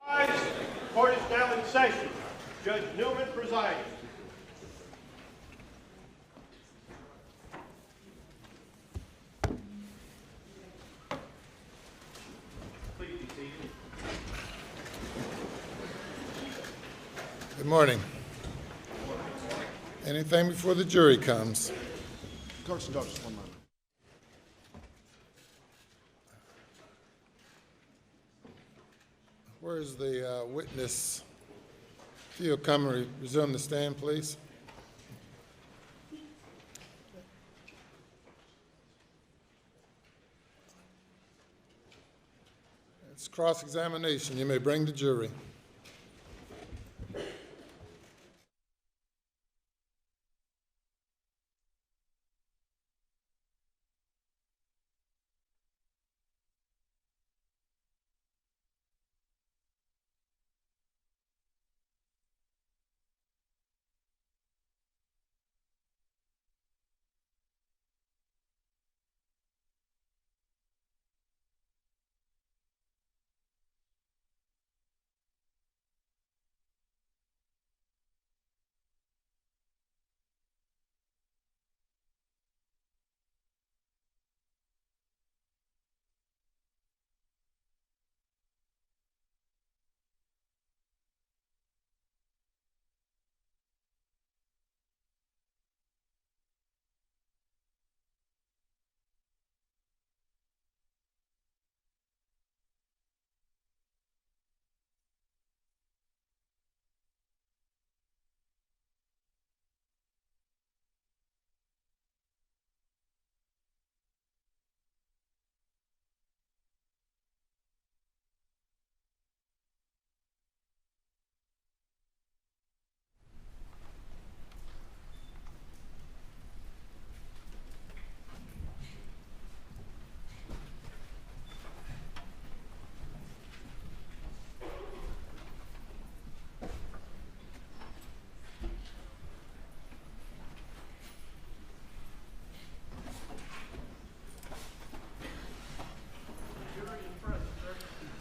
Court is now in session. Judge Newman presiding. Please be seated. Good morning. Anything before the jury comes? Clerks and judges, 1 moment. Where's the witness? If you'll come and resume the stand, please. It's cross-examination. You may bring the jury.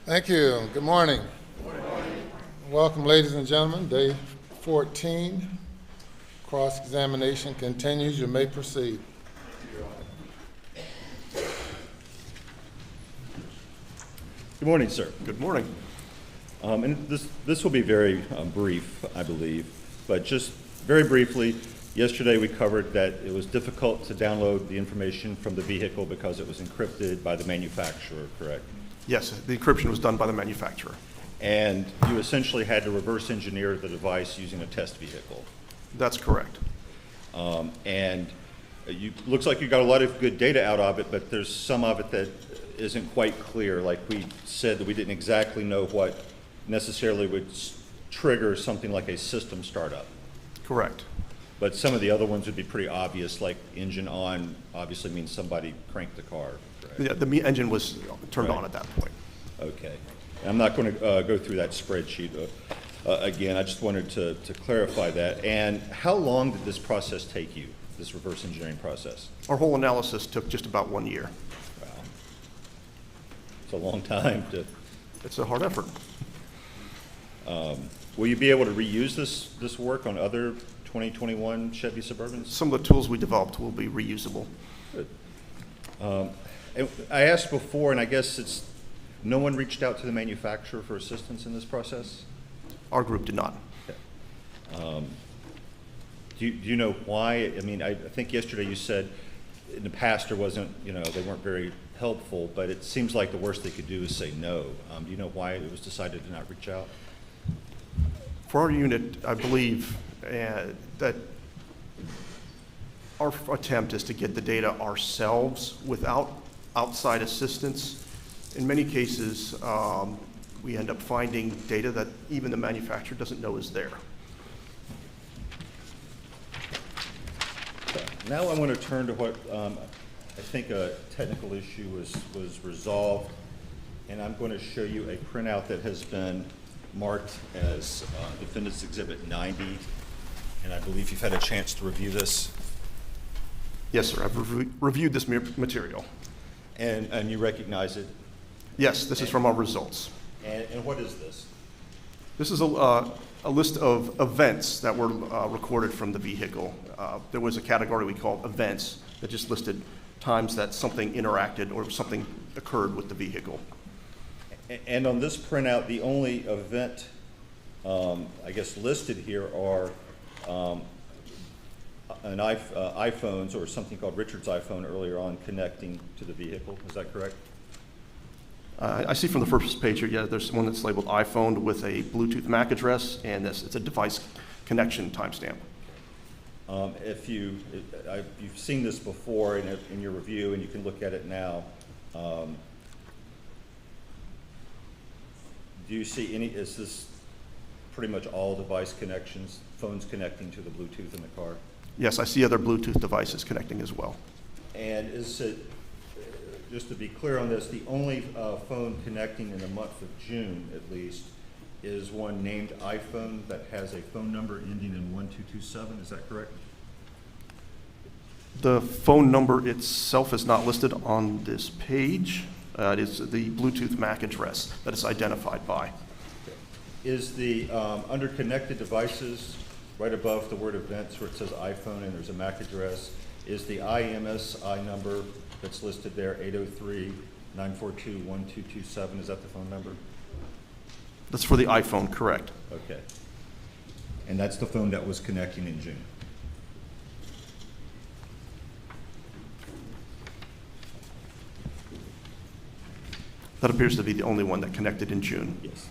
Thank you. Good morning. Good morning. Welcome, ladies and gentlemen. Day 14. Cross-examination continues. You may proceed. Good morning, sir. Good morning. And this will be very brief, I believe, but just very briefly, yesterday we covered that it was difficult to download the information from the vehicle because it was encrypted by the manufacturer, correct? Yes, the encryption was done by the manufacturer. And you essentially had to reverse engineer the device using a test vehicle. That's correct. And looks like you got a lot of good data out of it, but there's some of it that isn't quite clear. Like we said that we didn't exactly know what necessarily would trigger something like a system startup. Correct. But some of the other ones would be pretty obvious, like engine on obviously means somebody cranked the car. Yeah, the engine was turned on at that point. Okay. And I'm not going to go through that spreadsheet again. I just wanted to clarify that. And how long did this process take you, this reverse engineering process? Our whole analysis took just about 1 year. Wow. It's a long time to... It's a hard effort. Will you be able to reuse this work on other 2021 Chevy Suburbans? Some of the tools we developed will be reusable. Good. And I asked before, and I guess no one reached out to the manufacturer for assistance in this process? Our group did not. Okay. Do you know why? I mean, I think yesterday you said in the past there wasn't, they weren't very helpful, but it seems like the worst they could do is say no. Do you know why it was decided to not reach out? For our unit, I believe that our attempt is to get the data ourselves without outside assistance. In many cases, we end up finding data that even the manufacturer doesn't know is there. Now I want to turn to what I think a technical issue was resolved, and I'm going to show you a printout that has been marked as Defendant's Exhibit 90, and I believe you've had a chance to review this. Yes, sir. I've reviewed this material. And you recognize it? Yes, this is from our results. And what is this? This is a list of events that were recorded from the vehicle. There was a category we called events that just listed times that something interacted or something occurred with the vehicle. And on this printout, the only event, I guess, listed here are iPhones or something called Richard's iPhone earlier on connecting to the vehicle. Is that correct? I see from the first page here, yeah, there's one that's labeled iPhone with a Bluetooth MAC address, and it's a device connection timestamp. You've seen this before in your review, and you can look at it now. Do you see is this pretty much all device connections, phones connecting to the Bluetooth in the car? Yes, I see other Bluetooth devices connecting as well. And is it, just to be clear on this, the only phone connecting in the month of June, at least, is one named iPhone that has a phone number ending in 1227, is that correct? The phone number itself is not listed on this page. It is the Bluetooth MAC address that it's identified by. Is the, under connected devices, right above the word events where it says iPhone and there's a MAC address, is the IMSI number that's listed there, 803-942-1227, is that the phone number? That's for the iPhone, correct. Okay. And that's the phone that was connecting in June? That appears to be the only one that connected in June. Yes.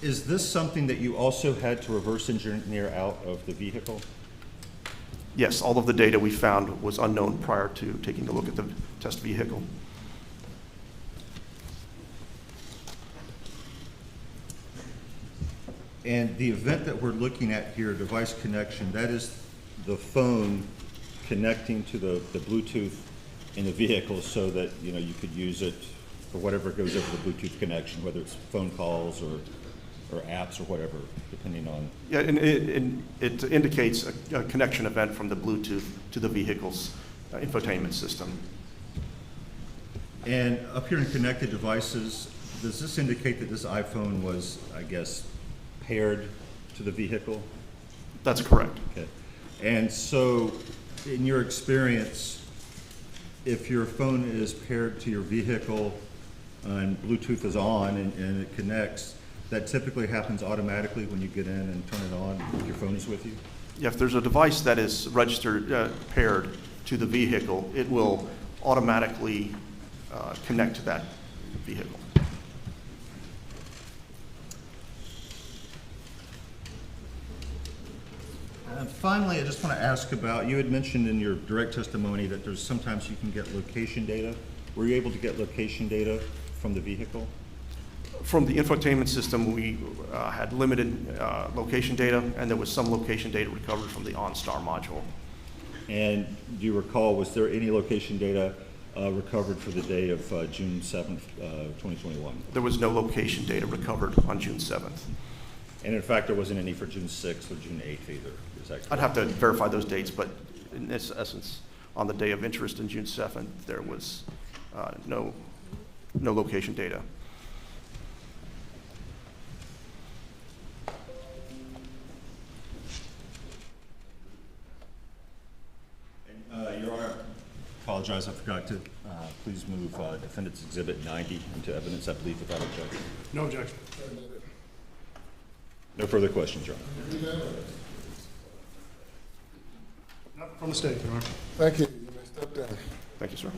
Is this something that you also had to reverse engineer out of the vehicle? Yes, all of the data we found was unknown prior to taking a look at the test vehicle. And the event that we're looking at here, device connection, that is the phone connecting to the Bluetooth in the vehicle so that, you know, you could use it for whatever goes over the Bluetooth connection, whether it's phone calls or apps or whatever, depending on. Yeah, and it indicates a connection event from the Bluetooth to the vehicle's infotainment system. And up here in connected devices, does this indicate that this iPhone was, I guess, paired to the vehicle? That's correct. Okay. And so, in your experience, if your phone is paired to your vehicle and Bluetooth is on and it connects, that typically happens automatically when you get in and turn it on if your phone is with you? Yeah, if there's a device that is registered, paired to the vehicle, it will automatically connect to that vehicle. And finally, I just want to ask about, you had mentioned in your direct testimony that there's sometimes you can get location data. Were you able to get location data from the vehicle? From the infotainment system, we had limited location data, and there was some location data recovered from the OnStar module. And do you recall, was there any location data recovered for the day of June 7th, 2021? There was no location data recovered on June 7th. And in fact, there wasn't any for June 6th or June 8th either, is that correct? I'd have to verify those dates, but in this essence, on the day of interest in June 7th, there was no location data. Your Honor, apologize, I forgot to please move Defendant's Exhibit 90 into evidence, I believe, without objection. No objection. No further questions, Your Honor. Not from the stage, Your Honor. Thank you. You may step down. Thank you, sir.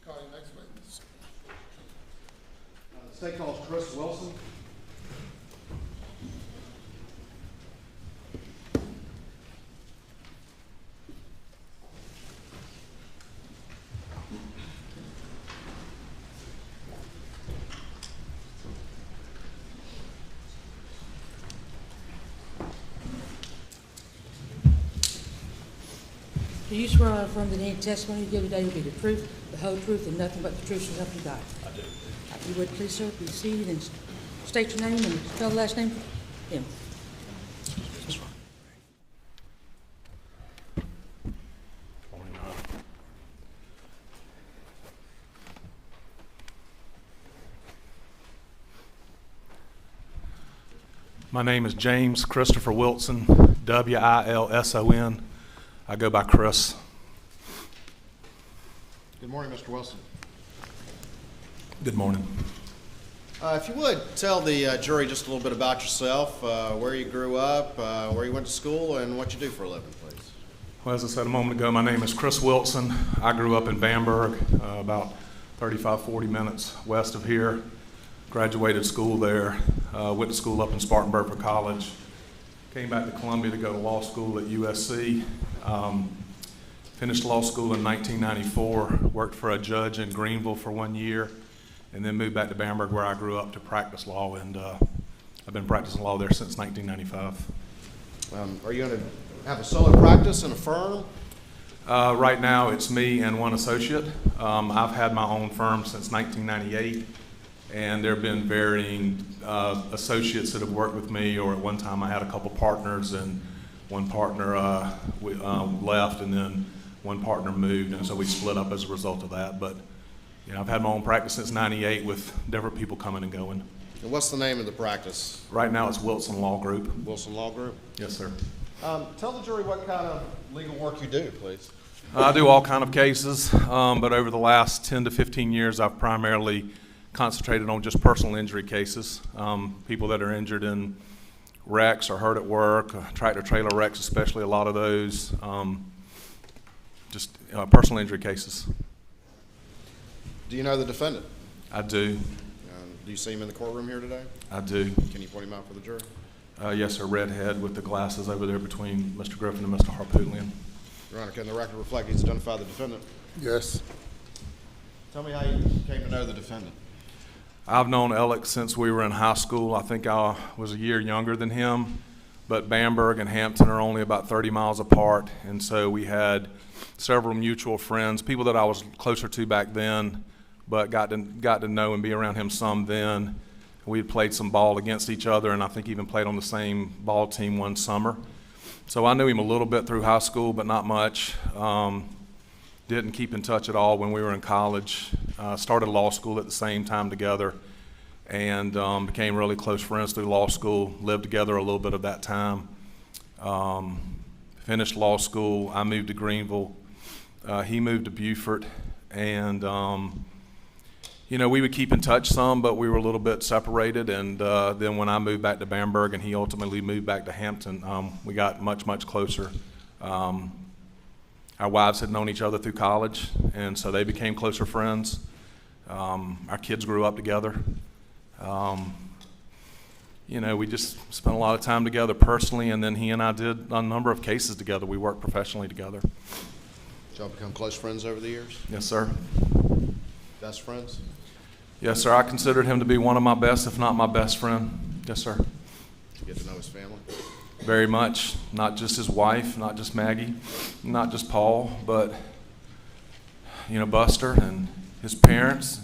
Call your next witness. The state calls Chris Wilson. Do you swear or affirm that any testimony you give today will be the truth, the whole truth, and nothing but the truth, so help you God? I do. If you would, please, sir, be seated and state your name and spell the last name for him. My name is James Christopher Wilson, W-I-L-S-O-N. I go by Chris. Good morning, Mr. Wilson. Good morning. If you would, tell the jury just a little bit about yourself, where you grew up, where you went to school, and what you do for a living, please. Well, as I said a moment ago, my name is Chris Wilson. I grew up in Bamberg, about 35, 40 minutes west of here. Graduated school there, went to school up in Spartanburg for college. Came back to Columbia to go to law school at USC. Finished law school in 1994, worked for a judge in Greenville for 1 year, and then moved back to Bamberg where I grew up to practice law, and I've been practicing law there since 1995. Are you going to have a solo practice in a firm? Right now it's me and one associate. I've had my own firm since 1998, and there have been varying associates that have worked with me, or at one time I had a couple partners, and one partner left, and then one partner moved, and so we split up as a result of that. But you know, I've had my own practice since '98 with different people coming and going. And what's the name of the practice? Right now it's Wilson Law Group. Wilson Law Group? Yes, sir. Tell the jury what kind of legal work you do, please. I do all kind of cases, but over the last 10 to 15 years, I've primarily concentrated on just personal injury cases. People that are injured in wrecks or hurt at work, tractor-trailer wrecks, especially a lot of those, just personal injury cases. Do you know the defendant? I do. Do you see him in the courtroom here today? I do. Can you point him out for the jury? Yes, sir. Redhead with the glasses over there between Mr. Griffin and Mr. Harpootlian. Your Honor, can the record reflect he's identified the defendant? Yes. Tell me how you came to know the defendant. I've known Alex since we were in high school. I think I was a year younger than him, but Bamberg and Hampton are only about 30 miles apart, and so we had several mutual friends, people that I was closer to back then, but got to know and be around him some then. We had played some ball against each other, and I think even played on the same ball team one summer. So I knew him a little bit through high school, but not much. Didn't keep in touch at all when we were in college. Started law school at the same time together, and became really close friends through law school. Lived together a little bit of that time. Finished law school. I moved to Greenville. He moved to Beaufort, and you know, we would keep in touch some, but we were a little bit separated. And then when I moved back to Bamberg and he ultimately moved back to Hampton, we got much, much closer. Our wives had known each other through college, and so they became closer friends. Our kids grew up together. You know, we just spent a lot of time together personally, and then he and I did a number of cases together. We worked professionally together. Did y'all become close friends over the years? Yes, sir. Best friends? Yes, sir. I considered him to be one of my best, if not my best friend. Yes, sir. Did you get to know his family? Very much. Not just his wife, not just Maggie, not just Paul, but, you know, Buster and his parents,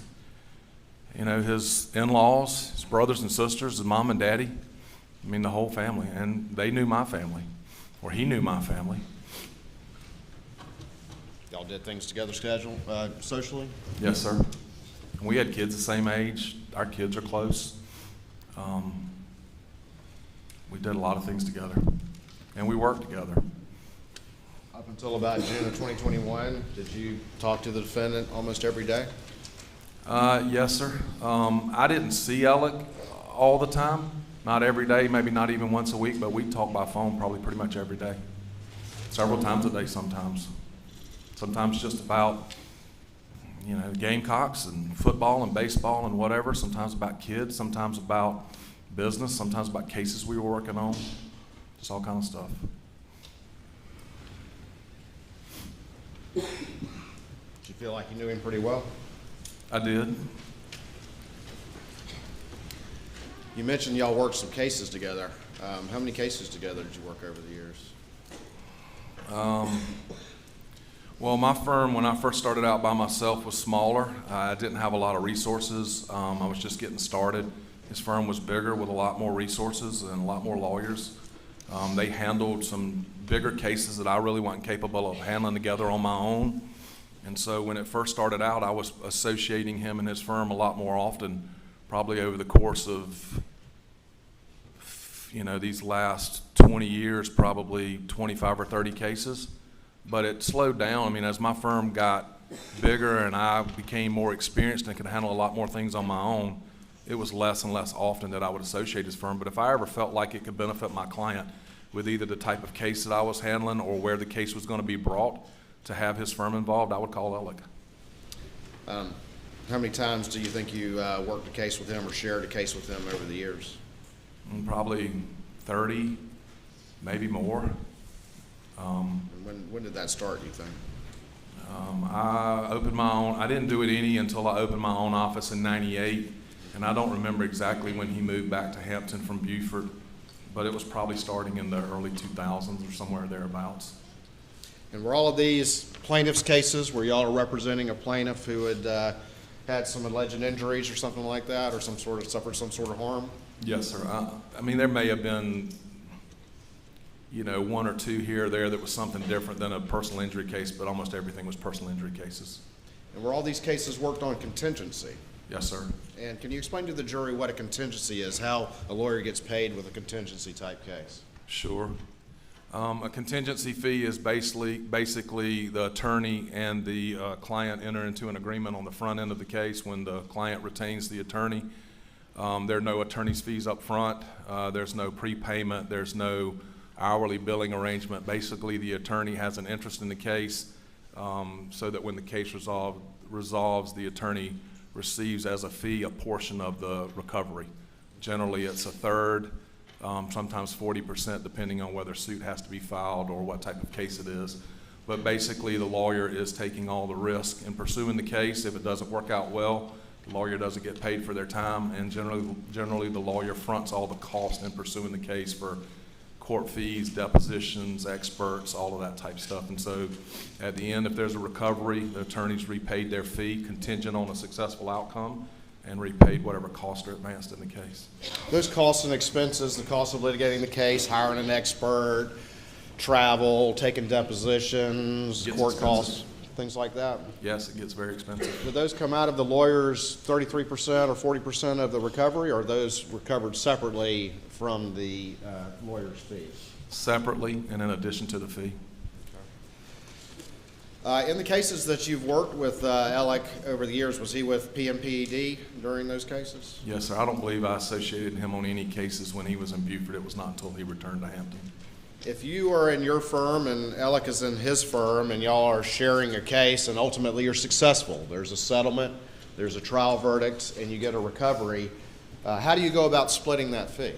you know, his in-laws, his brothers and sisters, his mom and daddy. I mean, the whole family. And they knew my family, or he knew my family. Y'all did things together socially? Yes, sir. We had kids the same age. Our kids are close. We did a lot of things together, and we worked together. Up until about June of 2021, did you talk to the defendant almost every day? Yes, sir. I didn't see Alec all the time, not every day, maybe not even once a week, but we talked by phone probably pretty much every day, several times a day sometimes. Sometimes just about, you know, Gamecocks and football and baseball and whatever, sometimes about kids, sometimes about business, sometimes about cases we were working on, just all kind of stuff. Did you feel like you knew him pretty well? I did. You mentioned y'all worked some cases together. How many cases together did you work over the years? Well, my firm, when I first started out by myself, was smaller. I didn't have a lot of resources. I was just getting started. His firm was bigger with a lot more resources and a lot more lawyers. They handled some bigger cases that I really wasn't capable of handling together on my own. And so when it first started out, I was associating him and his firm a lot more often, probably over the course of these last 20 years, probably 25 or 30 cases. But it slowed down. I mean, as my firm got bigger and I became more experienced and could handle a lot more things on my own, it was less and less often that I would associate his firm. But if I ever felt like it could benefit my client with either the type of case that I was handling or where the case was going to be brought to have his firm involved, I would call Alex. How many times do you think you worked a case with him or shared a case with him over the years? Probably 30, maybe more. And when did that start, do you think? I opened my own, I didn't do it any until I opened my own office in '98, and I don't remember exactly when he moved back to Hampton from Beaufort, but it was probably starting in the early 2000s or somewhere thereabouts. And were all of these plaintiffs' cases where y'all are representing a plaintiff who had had some alleged injuries or something like that, or suffered some sort of harm? Yes, sir. I mean, there may have been, one or two here or there that was something different than a personal injury case, but almost everything was personal injury cases. And were all these cases worked on contingency? Yes, sir. And can you explain to the jury what a contingency is, how a lawyer gets paid with a contingency type case? Sure. A contingency fee is basically the attorney and the client enter into an agreement on the front end of the case when the client retains the attorney. There are no attorney's fees up front. There's no prepayment. There's no hourly billing arrangement. Basically, the attorney has an interest in the case so that when the case resolves, the attorney receives as a fee a portion of the recovery. Generally, it's a third. Sometimes 40%, depending on whether suit has to be filed or what type of case it is. But basically, the lawyer is taking all the risk in pursuing the case. If it doesn't work out well, the lawyer doesn't get paid for their time, and generally the lawyer fronts all the cost in pursuing the case for court fees, depositions, experts, all of that type stuff. And so at the end, if there's a recovery, the attorney's repaid their fee contingent on a successful outcome, and repaid whatever costs are advanced in the case. Those costs and expenses, the cost of litigating the case, hiring an expert, travel, taking depositions, Gets court expensive. costs, things like that. Yes, it gets very expensive. Do those come out of the lawyer's 33% or 40% of the recovery, or are those recovered separately from the lawyer's fees? Separately and in addition to the fee. In the cases that you've worked with Alec over the years, was he with PMPED during those cases? Yes, sir. I don't believe I associated him on any cases when he was in Beaufort. It was not until he returned to Hampton. If you are in your firm and Alec is in his firm and y'all are sharing a case and ultimately you're successful, there's a settlement, there's a trial verdict, and you get a recovery, how do you go about splitting that fee?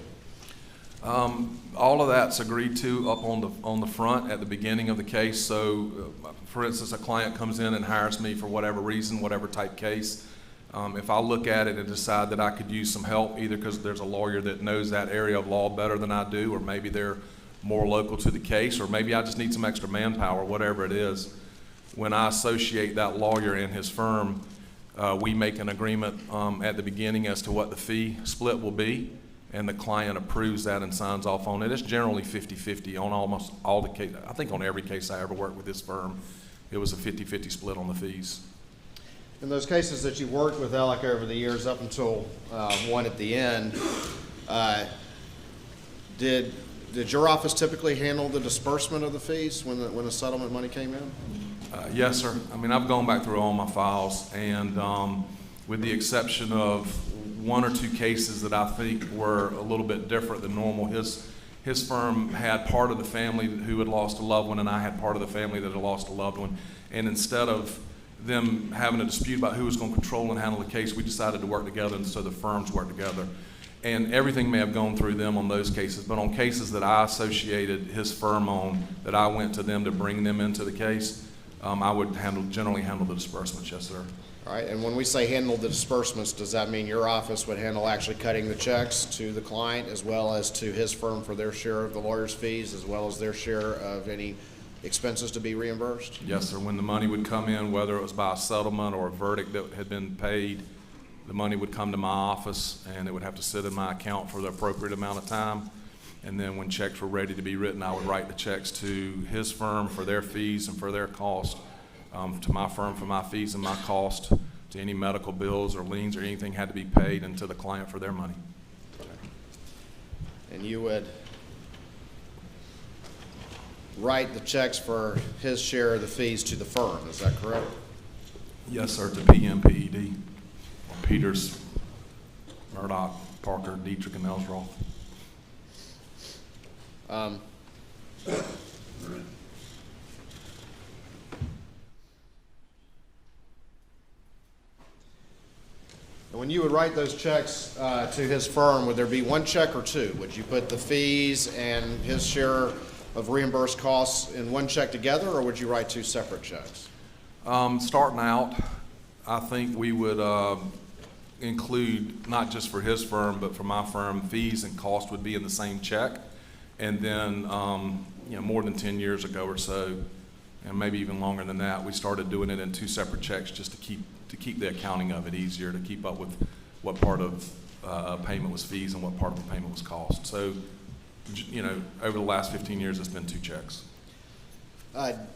All of that's agreed to up on the front at the beginning of the case. So, for instance, a client comes in and hires me for whatever reason, whatever type case. If I look at it and decide that I could use some help, either because there's a lawyer that knows that area of law better than I do, or maybe they're more local to the case, or maybe I just need some extra manpower, whatever it is, when I associate that lawyer and his firm, we make an agreement at the beginning as to what the fee split will be, and the client approves that and signs off on it. It's generally 50-50 on almost all the cases. I think on every case I ever worked with this firm, it was a 50-50 split on the fees. In those cases that you worked with Alec over the years up until one at the end, did your office typically handle the disbursement of the fees when the settlement money came in? Yes, sir. I mean, I've gone back through all my files, and with the exception of one or two cases that I think were a little bit different than normal, his firm had part of the family who had lost a loved one, and I had part of the family that had lost a loved one. And instead of them having a dispute about who was going to control and handle the case, we decided to work together, and so the firms worked together. And everything may have gone through them on those cases, but on cases that I associated his firm on, that I went to them to bring them into the case, I would generally handle the disbursements, yes, sir. All right, and when we say handle the disbursements, does that mean your office would handle actually cutting the checks to the client as well as to his firm for their share of the lawyer's fees as well as their share of any expenses to be reimbursed? Yes, sir. When the money would come in, whether it was by a settlement or a verdict that had been paid, the money would come to my office and it would have to sit in my account for the appropriate amount of time. And then when checks were ready to be written, I would write the checks to his firm for their fees and for their cost, to my firm for my fees and my cost, to any medical bills or liens or anything had to be paid, and to the client for their money. and you would write the checks for his share of the fees to the firm, is that correct? Yes, sir, to PMPED, Peters, Murdaugh, Parker, Dietrich, and Ellsworth. And when you would write those checks to his firm, would there be one check or two? Would you put the fees and his share of reimbursed costs in one check together, or would you write two separate checks? Starting out, I think we would include, not just for his firm, but for my firm, fees and cost would be in the same check. And then, more than 10 years ago or so, and maybe even longer than that, we started doing it in two separate checks just to keep the accounting of it easier, to keep up with what part of payment was fees and what part of the payment was cost. So, over the last 15 years, it's been two checks.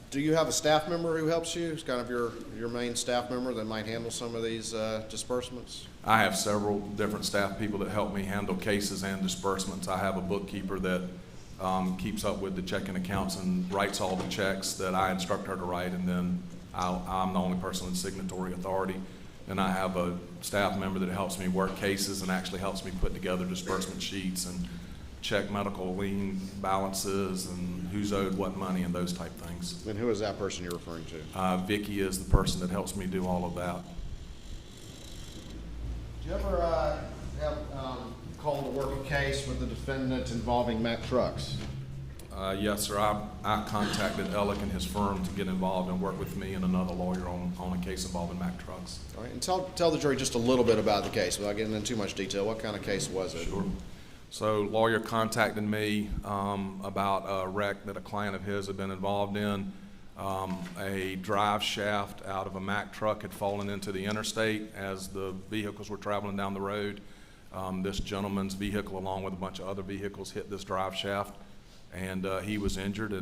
Do you have a staff member who helps you? Who's kind of your main staff member that might handle some of these disbursements? I have several different staff people that help me handle cases and disbursements. I have a bookkeeper that keeps up with the checking accounts and writes all the checks that I instruct her to write, and then I'm the only person with signatory authority. And I have a staff member that helps me work cases and actually helps me put together disbursement sheets and check medical lien balances and who's owed what money and those type things. And who is that person you're referring to? Vicky is the person that helps me do all of that. Do you ever have called to work a case with the defendant involving Mack Trucks? Yes, sir. I contacted Alec and his firm to get involved and work with me and another lawyer on a case involving Mack Trucks. All right, and tell the jury just a little bit about the case without getting into too much detail. What kind of case was it? Sure. So lawyer contacted me about a wreck that a client of his had been involved in. A drive shaft out of a Mack truck had fallen into the interstate as the vehicles were traveling down the road. This gentleman's vehicle, along with a bunch of other vehicles, hit this drive shaft, and he was injured.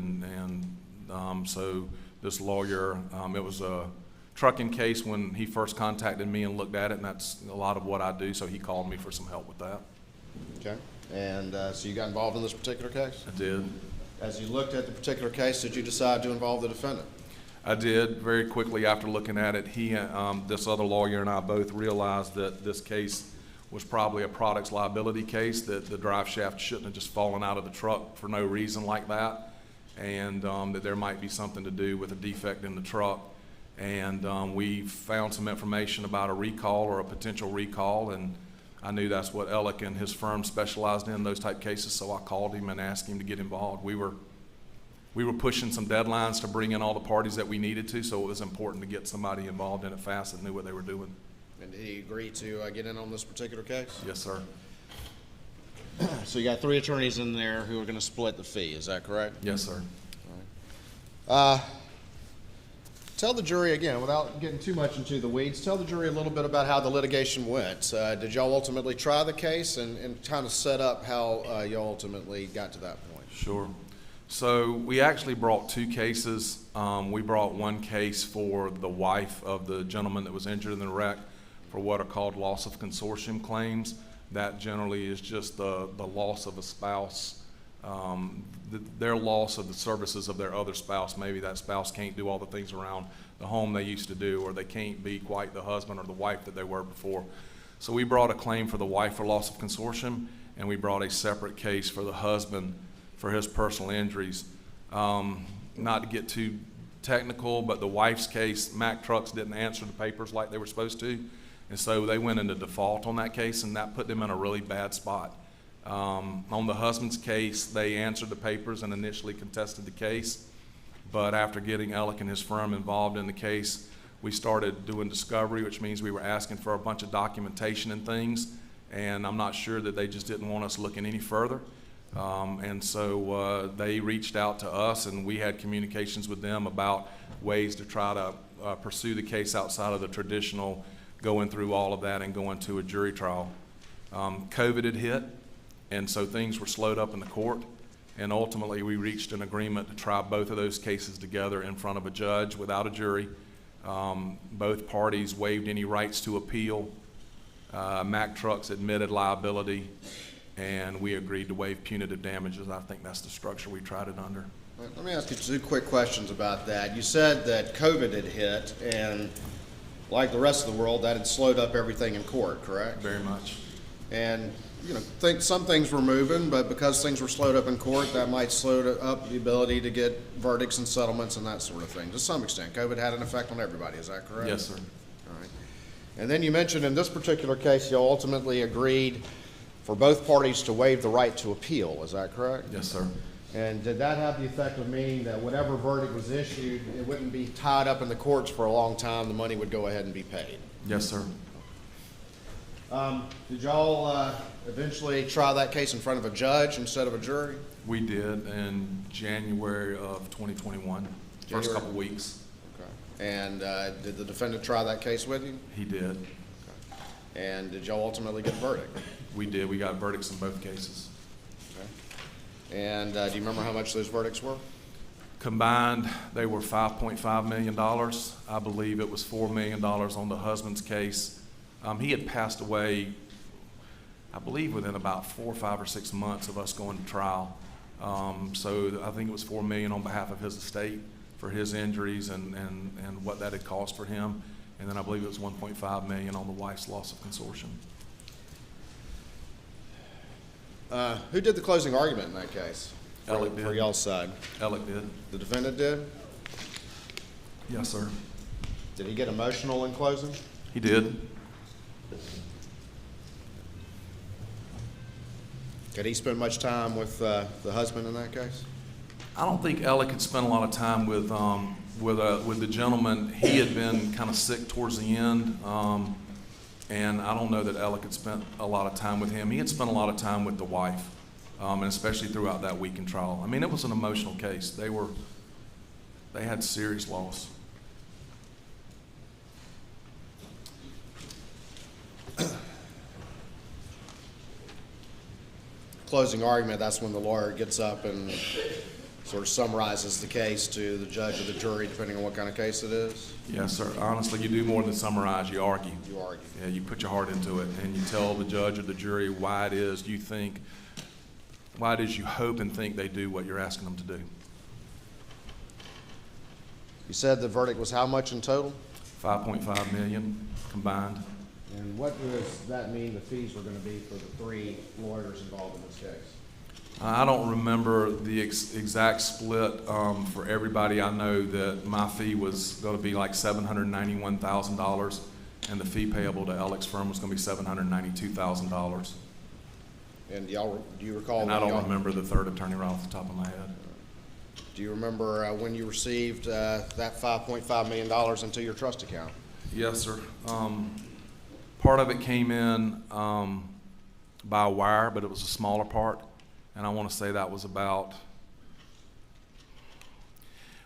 So this lawyer, it was a trucking case when he first contacted me and looked at it, and that's a lot of what I do, so he called me for some help with that. Okay. And so you got involved in this particular case? I did. As you looked at the particular case, did you decide to involve the defendant? I did. Very quickly after looking at it, this other lawyer and I both realized that this case was probably a products liability case, that the drive shaft shouldn't have just fallen out of the truck for no reason like that, and that there might be something to do with a defect in the truck. And we found some information about a recall or a potential recall, and I knew that's what Alec and his firm specialized in, those type cases, so I called him and asked him to get involved. We were pushing some deadlines to bring in all the parties that we needed to, so it was important to get somebody involved in it fast and knew what they were doing. And did he agree to get in on this particular case? Yes, sir. So you got 3 attorneys in there who are going to split the fee, is that correct? Yes, sir. Tell the jury, again, without getting too much into the weeds, tell the jury a little bit about how the litigation went. Did y'all ultimately try the case and kind of set up how y'all ultimately got to that point? Sure. So we actually brought 2 cases. We brought one case for the wife of the gentleman that was injured in the wreck for what are called loss of consortium claims. That generally is just the loss of a spouse, their loss of the services of their other spouse. Maybe that spouse can't do all the things around the home they used to do, or they can't be quite the husband or the wife that they were before. So we brought a claim for the wife for loss of consortium, and we brought a separate case for the husband for his personal injuries. Not to get too technical, but the wife's case, Mack Trucks didn't answer the papers like they were supposed to, and so they went into default on that case, and that put them in a really bad spot. On the husband's case, they answered the papers and initially contested the case, but after getting Alec and his firm involved in the case, we started doing discovery, which means we were asking for a bunch of documentation and things, and I'm not sure that they just didn't want us looking any further. And so they reached out to us, and we had communications with them about ways to try to pursue the case outside of the traditional going through all of that and going to a jury trial. COVID had hit, and so things were slowed up in the court, and ultimately we reached an agreement to try both of those cases together in front of a judge without a jury. Both parties waived any rights to appeal. Mack Trucks admitted liability, and we agreed to waive punitive damages. I think that's the structure we tried it under. Let me ask you two quick questions about that. You said that COVID had hit, and like the rest of the world, that had slowed up everything in court, correct? Very much. And, you know, some things were moving, but because things were slowed up in court, that might slow up the ability to get verdicts and settlements and that sort of thing. To some extent, COVID had an effect on everybody, is that correct? Yes, sir. All right. And then you mentioned in this particular case, you ultimately agreed for both parties to waive the right to appeal, is that correct? Yes, sir. And did that have the effect of meaning that whatever verdict was issued, it wouldn't be tied up in the courts for a long time, the money would go ahead and be paid? Yes, sir. Did y'all eventually try that case in front of a judge instead of a jury? We did in January of 2021, first January? couple weeks. Okay. And did the defendant try that case with you? He did. And did y'all ultimately get a verdict? We did. We got verdicts in both cases. Okay. And do you remember how much those verdicts were? Combined, they were $5.5 million. I believe it was $4 million on the husband's case. He had passed away, I believe, within about 4, 5, or 6 months of us going to trial. So I think it was $4 million on behalf of his estate for his injuries and what that had cost for him. And then I believe it was $1.5 million on the wife's loss of consortium. Who did the closing argument in that case? Alec did. For y'all's side? Alec did. The defendant did? Yes, sir. Did he get emotional in closing? He did. Did he spend much time with the husband in that case? I don't think Alec had spent a lot of time with the gentleman. He had been kind of sick towards the end, and I don't know that Alec had spent a lot of time with him. He had spent a lot of time with the wife, and especially throughout that week in trial. I mean, it was an emotional case. They had serious loss. Closing argument, that's when the lawyer gets up and sort of summarizes the case to the judge or the jury, depending on what kind of case it is? Yes, sir. Honestly, you do more than summarize. You argue. You argue. Yeah, you put your heart into it, and you tell the judge or the jury why it is you think, why it is you hope and think they do what you're asking them to do. You said the verdict was how much in total? $5.5 million combined. And what does that mean the fees were going to be for the 3 lawyers involved in this case? I don't remember the exact split for everybody. I know that my fee was going to be like $791,000, and the fee payable to Alex firm was going to be $792,000. And y'all, do you recall? And I when don't y'all- remember the third attorney right off the top of my head. Do you remember when you received that $5.5 million into your trust account? Yes, sir. Part of it came in by wire, but it was a smaller part. And I want to say that was about,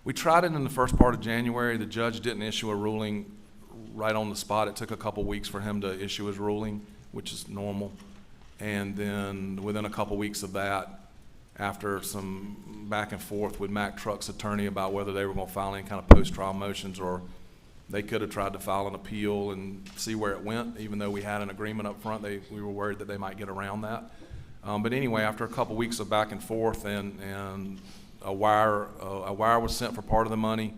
we tried it in the first part of January. The judge didn't issue a ruling right on the spot. It took a couple weeks for him to issue his ruling, which is normal. And then within a couple weeks of that, after some back and forth with Mack Truck's attorney about whether they were going to file any kind of post-trial motions, or they could have tried to file an appeal and see where it went, even though we had an agreement up front. We were worried that they might get around that. But anyway, after a couple weeks of back and forth, and a wire was sent for part of the money,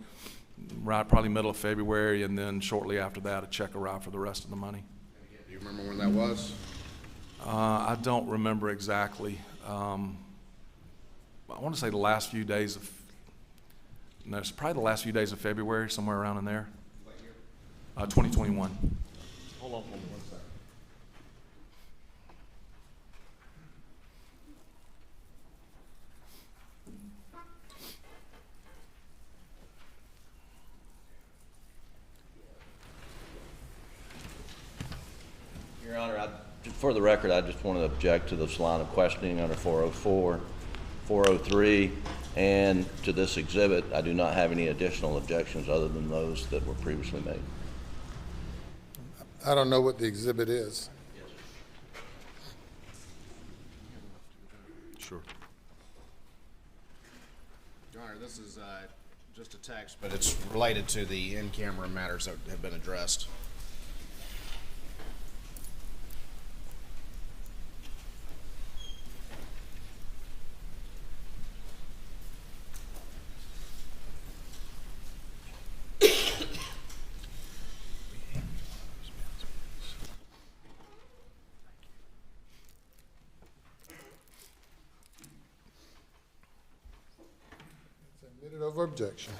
right probably middle of February, and then shortly after that, a check arrived for the rest of the money. Do you remember when that was? I don't remember exactly. I want to say the last few days of, no, it's probably the last few days of February, somewhere around in there. 2021. Hold on one second. Your Honor, for the record, I just want to object to this line of questioning under 404, 403, and to this exhibit. I do not have any additional objections other than those that were previously made. I don't know what the exhibit is. Sure. Your Honor, this is just a text, but it's related to the in-camera matters that have been addressed. Admitted over objection.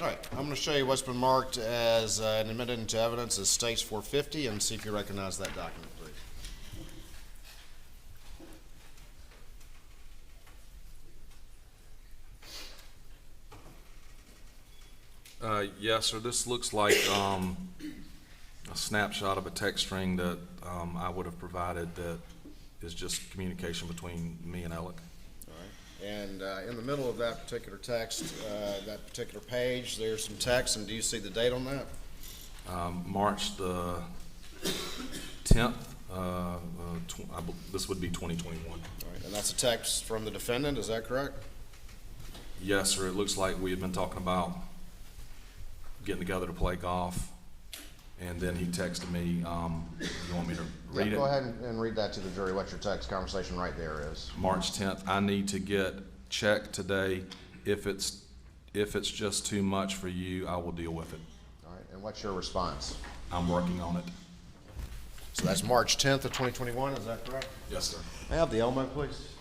All right, I'm going to show you what's been marked as admitted into evidence as States 450 and see if you recognize that document, please. Yes, sir. This looks like a snapshot of a text string that I would have provided that is just communication between me and Alec. All right, and in the middle of that particular text, that particular page, there's some text, and do you see the date on that? March the 10th, this would be 2021. All right, and that's a text from the defendant, is that correct? Yes, sir. It looks like we had been talking about getting together to play golf, and then he texted me, you want me to read it? Go ahead and read that to the jury, what your text conversation right there is. March 10th, I need to get checked today. If it's just too much for you, I will deal with it. All right, and what's your response? I'm working on it. So that's March 10th of 2021, is that correct? Yes, sir. May I have the Elmo, please?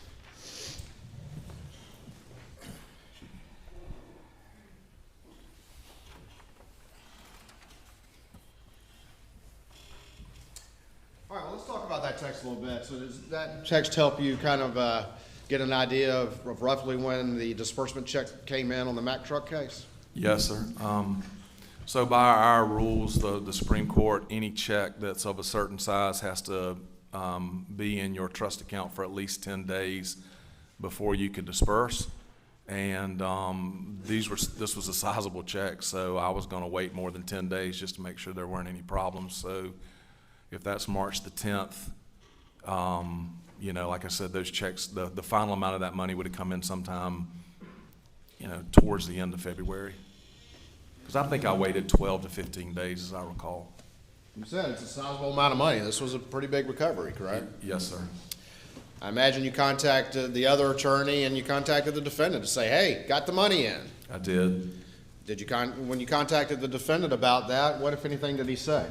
All right, well, let's talk about that text a little bit. So does that text help you kind of get an idea of roughly when the disbursement check came in on the Mack truck case? Yes, sir. So by our rules, the Supreme Court, any check that's of a certain size has to be in your trust account for at least 10 days before you can disperse. And this was a sizable check, so I was going to wait more than 10 days just to make sure there weren't any problems. So if that's March the 10th, you know, like I said, those checks, the final amount of that money would have come in sometime, you know, towards the end of February. Because I think I waited 12 to 15 days, as I recall. You said it's a sizable amount of money. This was a pretty big recovery, correct? Yes, sir. I imagine you contacted the other attorney and you contacted the defendant to say, hey, got the money in. I did. Did you when you contacted the defendant about that, what, if anything, did he say?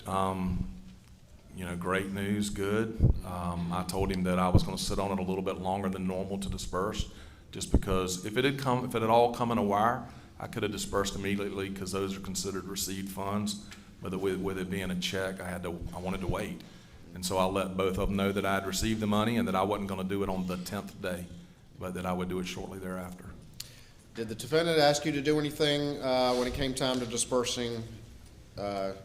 You know, great news, good. I told him that I was going to sit on it a little bit longer than normal to disperse, just because if it had all come in a wire, I could have dispersed immediately because those are considered received funds. But with it being a check, I wanted to wait, and so I let both of them know that I had received the money and that I wasn't going to do it on the 10th day, but that I would do it shortly thereafter. Did the defendant ask you to do anything when it came time to dispersing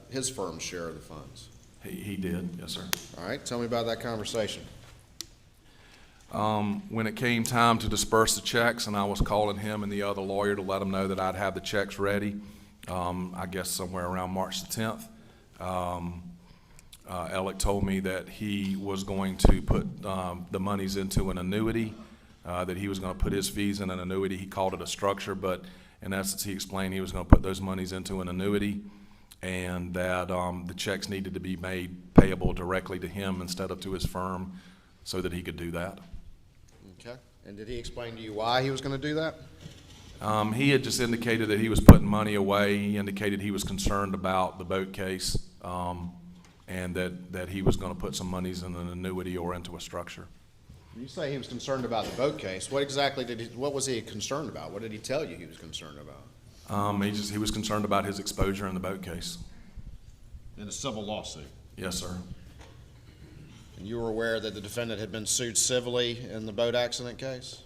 his firm's share of the funds? He did, yes, sir. All right, tell me about that conversation. When it came time to disperse the checks, and I was calling him and the other lawyer to let them know that I'd have the checks ready, I guess somewhere around March the 10th, Alec told me that he was going to put the monies into an annuity, that he was going to put his fees in an annuity. He called it a structure, but in essence, he explained he was going to put those monies into an annuity, and that the checks needed to be made payable directly to him instead of to his firm so that he could do that. Okay. And did he explain to you why he was going to do that? He had just indicated that he was putting money away. He indicated he was concerned about the boat case, and that he was going to put some monies in an annuity or into a structure. You say he was concerned about the boat case. What exactly what was he concerned about? What did he tell you he was concerned about? He was concerned about his exposure in the boat case. In a civil lawsuit? Yes, sir. And you were aware that the defendant had been sued civilly in the boat accident case?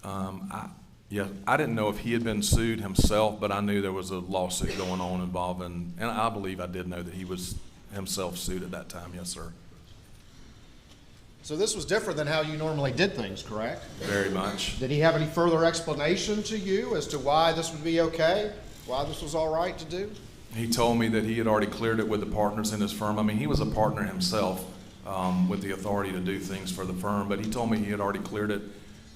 Yeah, I didn't know if he had been sued himself, but I knew there was a lawsuit going on involving, and I believe I did know that he was himself sued at that time. Yes, sir. So this was different than how you normally did things, correct? Very much. Did he have any further explanation to you as to why this would be okay? Why this was all right to do? He told me that he had already cleared it with the partners in his firm. I mean, he was a partner himself with the authority to do things for the firm, but he told me he had already cleared it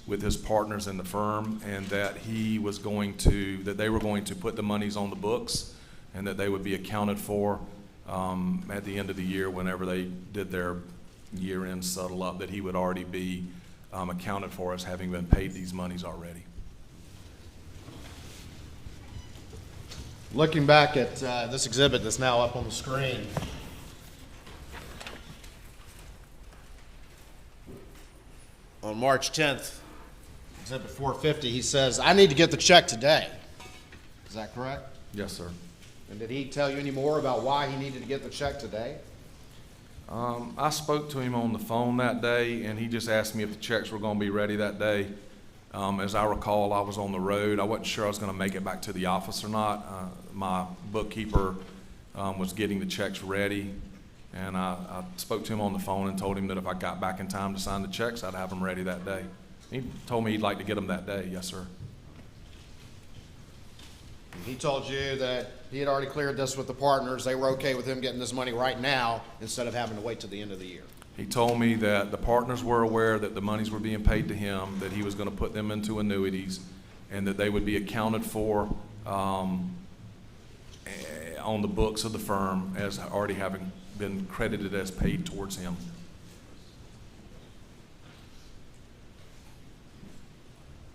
with his partners in the firm, and that they were going to put the monies on the books, and that they would be accounted for at the end of the year whenever they did their year-end settle up, that he would already be accounted for as having been paid these monies already. Looking back at this exhibit that's now up on the screen, on March 10th, Exhibit 450, he says, I need to get the check today. Is that correct? Yes, sir. And did he tell you any more about why he needed to get the check today? I spoke to him on the phone that day, and he just asked me if the checks were going to be ready that day. As I recall, I was on the road. I wasn't sure I was going to make it back to the office or not. My bookkeeper was getting the checks ready, and I spoke to him on the phone and told him that if I got back in time to sign the checks, I'd have them ready that day. He told me he'd like to get them that day. Yes, sir. He told you that he had already cleared this with the partners. They were okay with him getting this money right now instead of having to wait till the end of the year. He told me that the partners were aware that the monies were being paid to him, that he was going to put them into annuities, and that they would be accounted for on the books of the firm as already having been credited as paid towards him.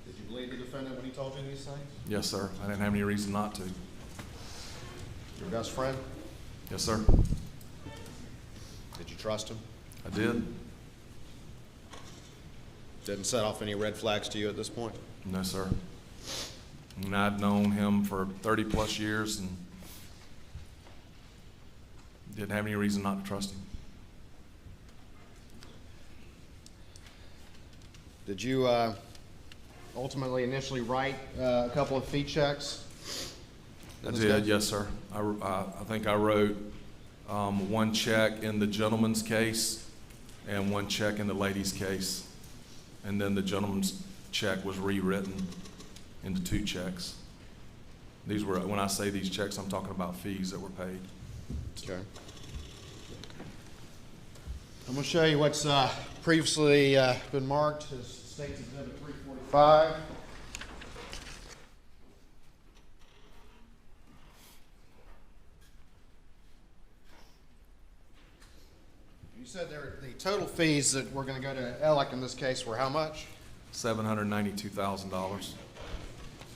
Did you believe the defendant when he told you these things? Yes, sir. I didn't have any reason not to. Your best friend? Yes, sir. Did you trust him? I did. Didn't set off any red flags to you at this point? No, sir. And I'd known him for 30-plus years and didn't have any reason not to trust him. Did you ultimately initially write a couple of fee checks? I did, yes, sir. I think I wrote one check in the gentleman's case and one check in the lady's case. And then the gentleman's check was rewritten into 2 checks. These were, when I say these checks, I'm talking about fees that were paid. Okay. I'm going to show you what's previously been marked as State's Exhibit 345. You said the total fees that were going to go to Alec in this case were how much? $792,000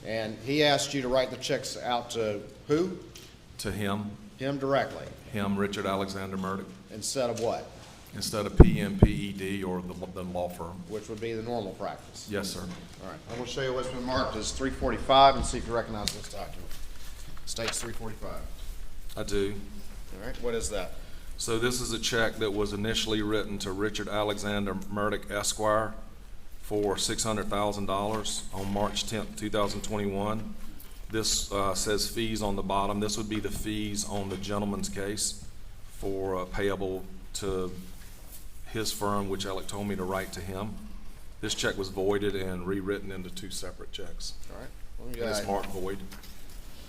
And he asked you to write the checks out to who? to him, Him directly, Richard Alexander Murdaugh, instead of what? instead of PMPED or the law firm. Which would be the normal practice. Yes, sir. All right, I'm going to show you what's been marked as 345 and see if you recognize this document. State's 345. I do. All right, what is that? So this is a check that was initially written to Richard Alexander Murdaugh Esquire for $600,000 on March 10th, 2021. This says fees on the bottom. This would be the fees on the gentleman's case for payable to his firm, which Alec told me to write to him. This check was voided and rewritten into 2 separate checks. All right. Let me, And it's marked void.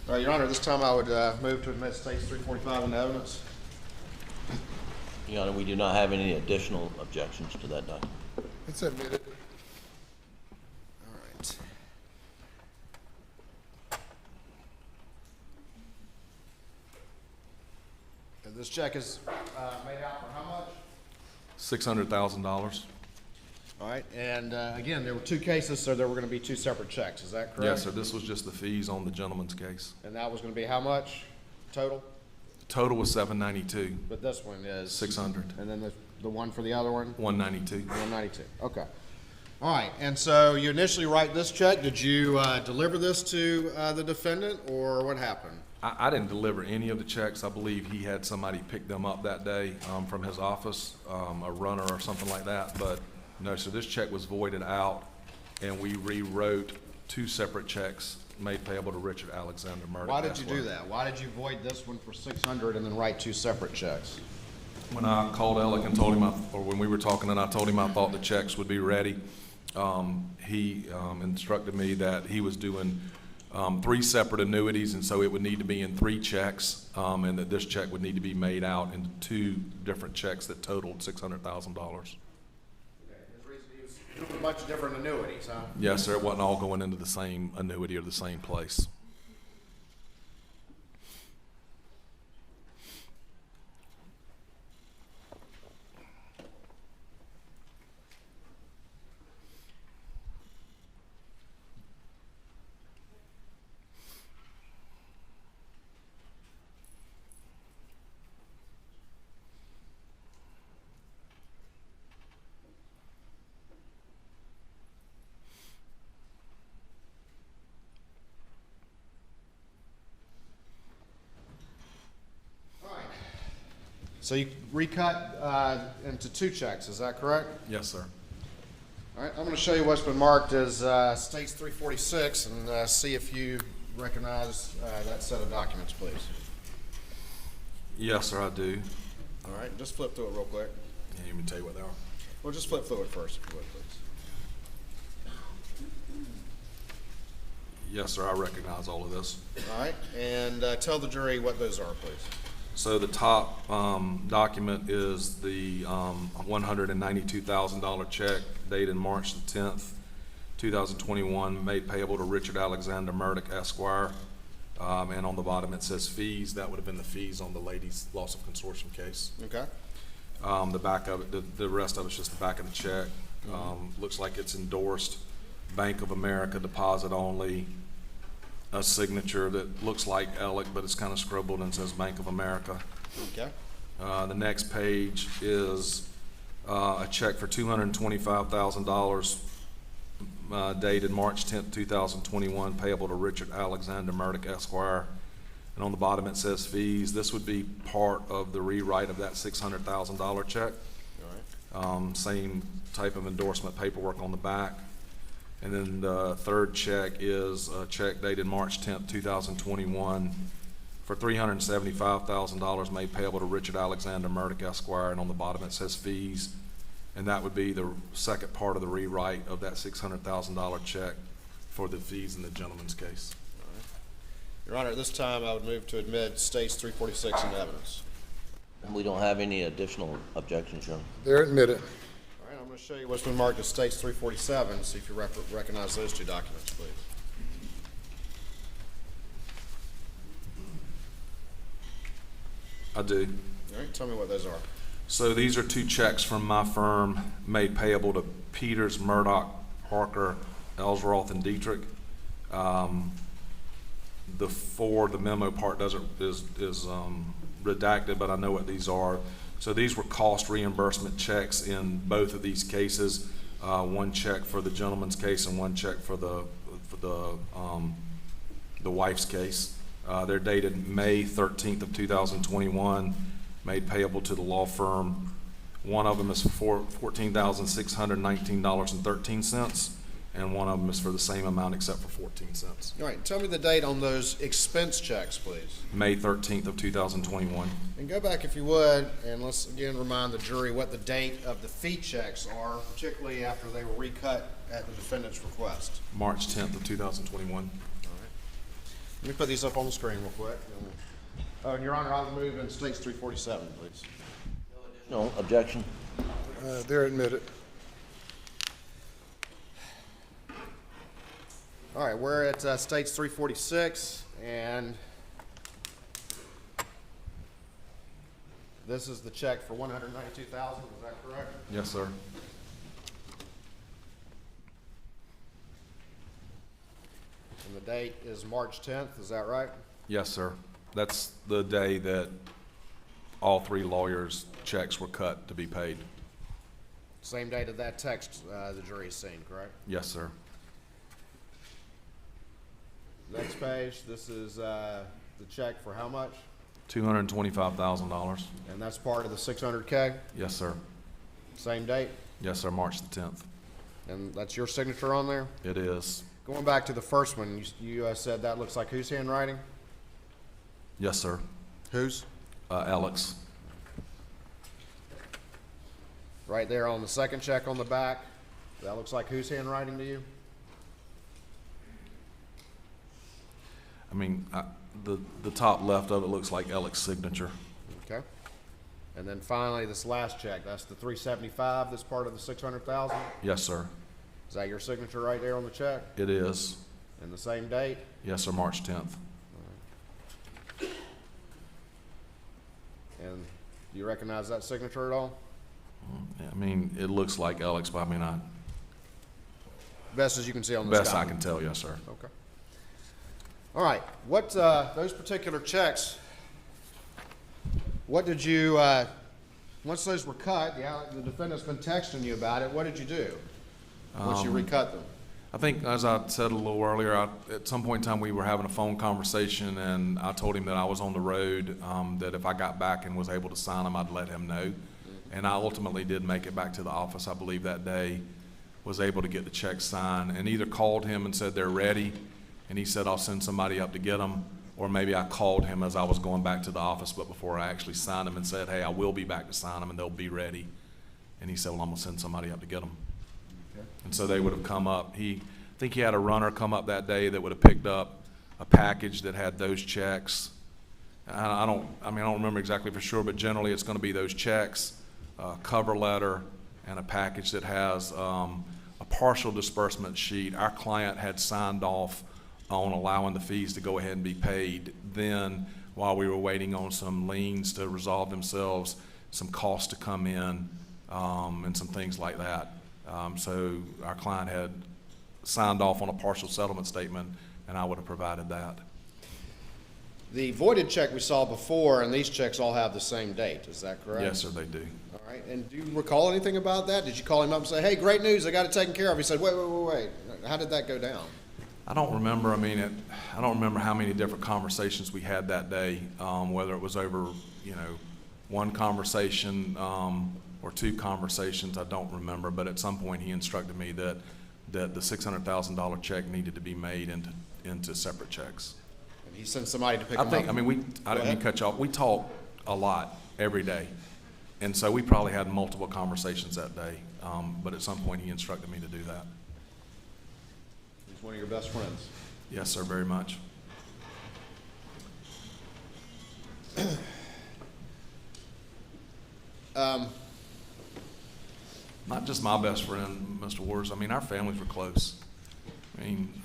all right, Your Honor, this time I would move to admit State's 345 into evidence. Your Honor, we do not have any additional objections to that document. It's admitted. All right. And this check is made out for how much? $600,000. All right, and again, there were 2 cases, so there were going to be 2 separate checks, is that correct? Yes, sir. This was just the fees on the gentleman's case. And that was going to be how much total? The total was $792, But this one is? $600, And then the one for the other one? $192. 192, okay. All right, and so you initially write this check. Did you deliver this to the defendant, or what happened? I didn't deliver any of the checks. I believe he had somebody pick them up that day from his office, a runner or something like that. But no, so this check was voided out, and we rewrote 2 separate checks made payable to Richard Alexander Murdaugh. Why did you do that? Why did you void this one for 600 and then write 2 separate checks? When I called Alec and told him, or when we were talking and I told him I thought the checks would be ready, he instructed me that he was doing 3 separate annuities, and so it would need to be in 3 checks, and that this check would need to be made out into 2 different checks that totaled $600,000. Okay, his reason he was doing a bunch of different annuities, huh? Yes, sir. It wasn't all going into the same annuity or the same place. So you recut into 2 checks, is that correct? Yes, sir. All right, I'm going to show you what's been marked as States 346 and see if you recognize that set of documents, please. Yes, sir, I do. All right, just flip through it real quick. Can't even tell you what they are. Well, just flip through it first, if you would, please. Yes, sir, I recognize all of this. All right, and tell the jury what those are, please. So the top document is the $192,000 check dated March the 10th, 2021, made payable to Richard Alexander Murdaugh, Esquire. And on the bottom it says fees. That would have been the fees on the ladies' loss of consortium case. Okay. The back of it, the rest of it's just the back of the check. Looks like it's endorsed Bank of America deposit only. A signature that looks like Alec, but it's kind of scribbled and says Bank of America. Okay. The next page is a check for $225,000 dated March 10th, 2021, payable to Richard Alexander Murdaugh, Esquire. And on the bottom it says fees. This would be part of the rewrite of that $600,000 check. All right. Same type of endorsement paperwork on the back. And then the third check is a check dated March 10th, 2021 for $375,000 made payable to Richard Alexander Murdaugh, Esquire, and on the bottom it says fees. And that would be the second part of the rewrite of that $600,000 check for the fees in the gentleman's case. Your Honor, at this time I would move to admit States 346 into evidence. We don't have any additional objections, Your Honor. They're admitted. All right, I'm going to show you what's been marked as States 347, see if you recognize those 2 documents, please. I do. All right, tell me what those are. So these are 2 checks from my firm made payable to Peters, Murdoch, Parker, Ellsworth, and Dietrich. The memo part is redacted, but I know what these are. So these were cost reimbursement checks in both of these cases. One check for the gentleman's case and one check for the wife's case. They're dated May 13th of 2021, made payable to the law firm. One of them is for $14,619.13, and one of them is for the same amount except for 14 cents. All right, tell me the date on those expense checks, please. May 13th of 2021. And go back if you would, and let's again remind the jury what the date of the fee checks are, particularly after they were recut at the defendant's request. March 10th of 2021. All right. Let me put these up on the screen real quick. Oh, and Your Honor, I'll move in States 347, please. No objection. They're admitted. All right, we're at States 346, and this is the check for $192,000, is that correct? Yes, sir. And the date is March 10th, is that right? Yes, sir. That's the day that all 3 lawyers' checks were cut to be paid. Same date of that text the jury has seen, correct? Yes, sir. Next page, this is the check for how much? $225,000. And that's part of the 600K? Yes, sir. Same date? Yes, sir, March the 10th. And that's your signature on there? It is. Going back to the first one, you said that looks like whose handwriting? Yes, sir. Whose? Alex. Right there on the second check on the back, that looks like whose handwriting to you? I mean, the top left of it looks like Alex's signature. Okay. And then finally, this last check, that's the 375, that's part of the 600,000? Yes, sir. Is that your signature right there on the check? It is. And the same date? Yes, sir, March 10th. And do you recognize that signature at all? I mean, it looks like Alex, but I mean, Best as you can see on this best I copy. can tell, yes, sir. Okay. All right, what, those particular checks, what did you, once those were cut, the defendant's been texting you about it, what did you do? Once you recut them? I think, as I said a little earlier, at some point in time, we were having a phone conversation, and I told him that I was on the road, that if I got back and was able to sign them, I'd let him know. And I ultimately did make it back to the office, I believe, that day, was able to get the checks signed, and either called him and said they're ready, and he said, I'll send somebody up to get them, or maybe I called him as I was going back to the office, but before I actually signed them and said, hey, I will be back to sign them, and they'll be ready. And he said, well, I'm going to send somebody up to get them. And so they would have come up. I think he had a runner come up that day that would have picked up a package that had those checks. I don't remember exactly for sure, but generally it's going to be those checks, a cover letter, and a package that has a partial disbursement sheet. Our client had signed off on allowing the fees to go ahead and be paid. Then, while we were waiting on some liens to resolve themselves, some costs to come in, and some things like that. So our client had signed off on a partial settlement statement, and I would have provided that. The voided check we saw before, and these checks all have the same date, is that correct? Yes, sir, they do. All right, and do you recall anything about that? Did you call him up and say, hey, great news, I got it taken care of? He said, wait. How did that go down? I don't remember. I don't remember how many different conversations we had that day, whether it was over, one conversation or two conversations. I don't remember. But at some point, he instructed me that the $600,000 check needed to be made into separate checks. And he sent somebody to pick I them think. up? I didn't mean to cut you off. We talked a lot every day, and so we probably had multiple conversations that day. But at some point, he instructed me to do that. He's one of your best friends. Yes, sir, very much. Not just my best friend, Mr. Waters. Our families were close.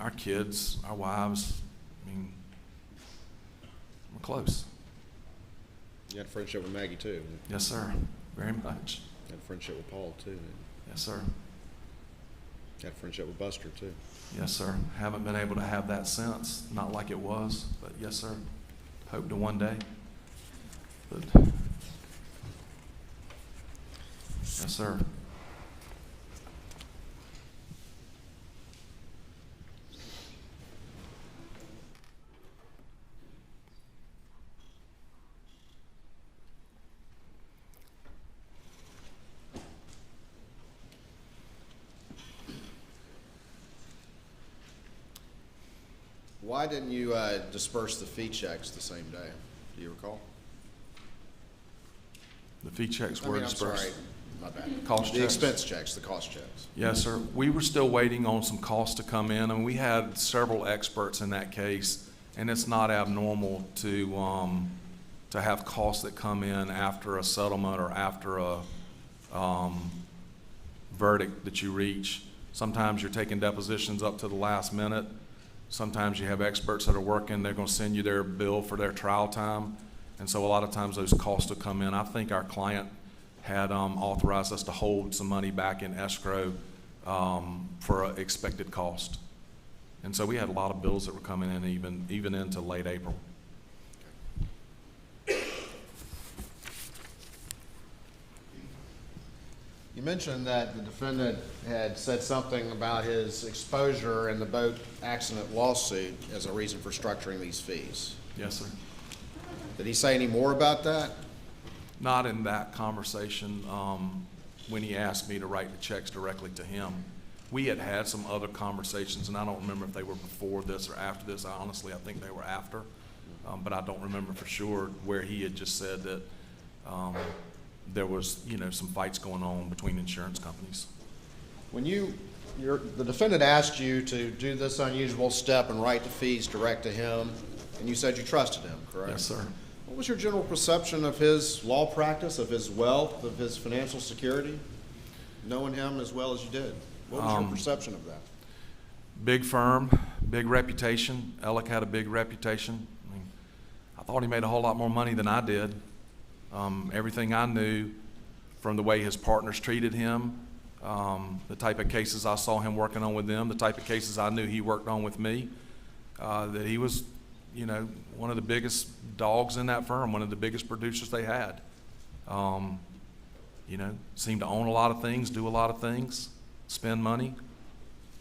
Our kids, our wives, we're close. You had a friendship with Maggie, too. Yes, sir, very much. You had a friendship with Paul, too. Yes, sir. You had a friendship with Buster, too. Yes, sir. Haven't been able to have that since. Not like it was, but yes, sir. Hope to one day. But yes, sir. Why didn't you disperse the fee checks the same day? Do you recall? The fee checks were I'm dispersed. sorry, my bad. Cost The checks. expense checks, the cost checks. Yes, sir. We were still waiting on some costs to come in, and we had several experts in that case, and it's not abnormal to have costs that come in after a settlement or after a verdict that you reach. Sometimes you're taking depositions up to the last minute. Sometimes you have experts that are working, they're going to send you their bill for their trial time. And so a lot of times those costs will come in. I think our client had authorized us to hold some money back in escrow for an expected cost. And so we had a lot of bills that were coming in even into late April. You mentioned that the defendant had said something about his exposure in the boat accident lawsuit as a reason for structuring these fees. Yes, sir. Did he say any more about that? Not in that conversation when he asked me to write the checks directly to him. We had some other conversations, and I don't remember if they were before this or after this. Honestly, I think they were after, but I don't remember for sure, where he had just said that there was, some fights going on between insurance companies. When the defendant asked you to do this unusual step and write the fees direct to him, and you said you trusted him, correct? Yes, sir. What was your general perception of his law practice, of his wealth, of his financial security, knowing him as well as you did? What was your perception of that? Big firm, big reputation. Alec had a big reputation. I thought he made a whole lot more money than I did. Everything I knew from the way his partners treated him, the type of cases I saw him working on with them, the type of cases I knew he worked on with me, that he was, one of the biggest dogs in that firm, one of the biggest producers they had. Seemed to own a lot of things, do a lot of things, spend money,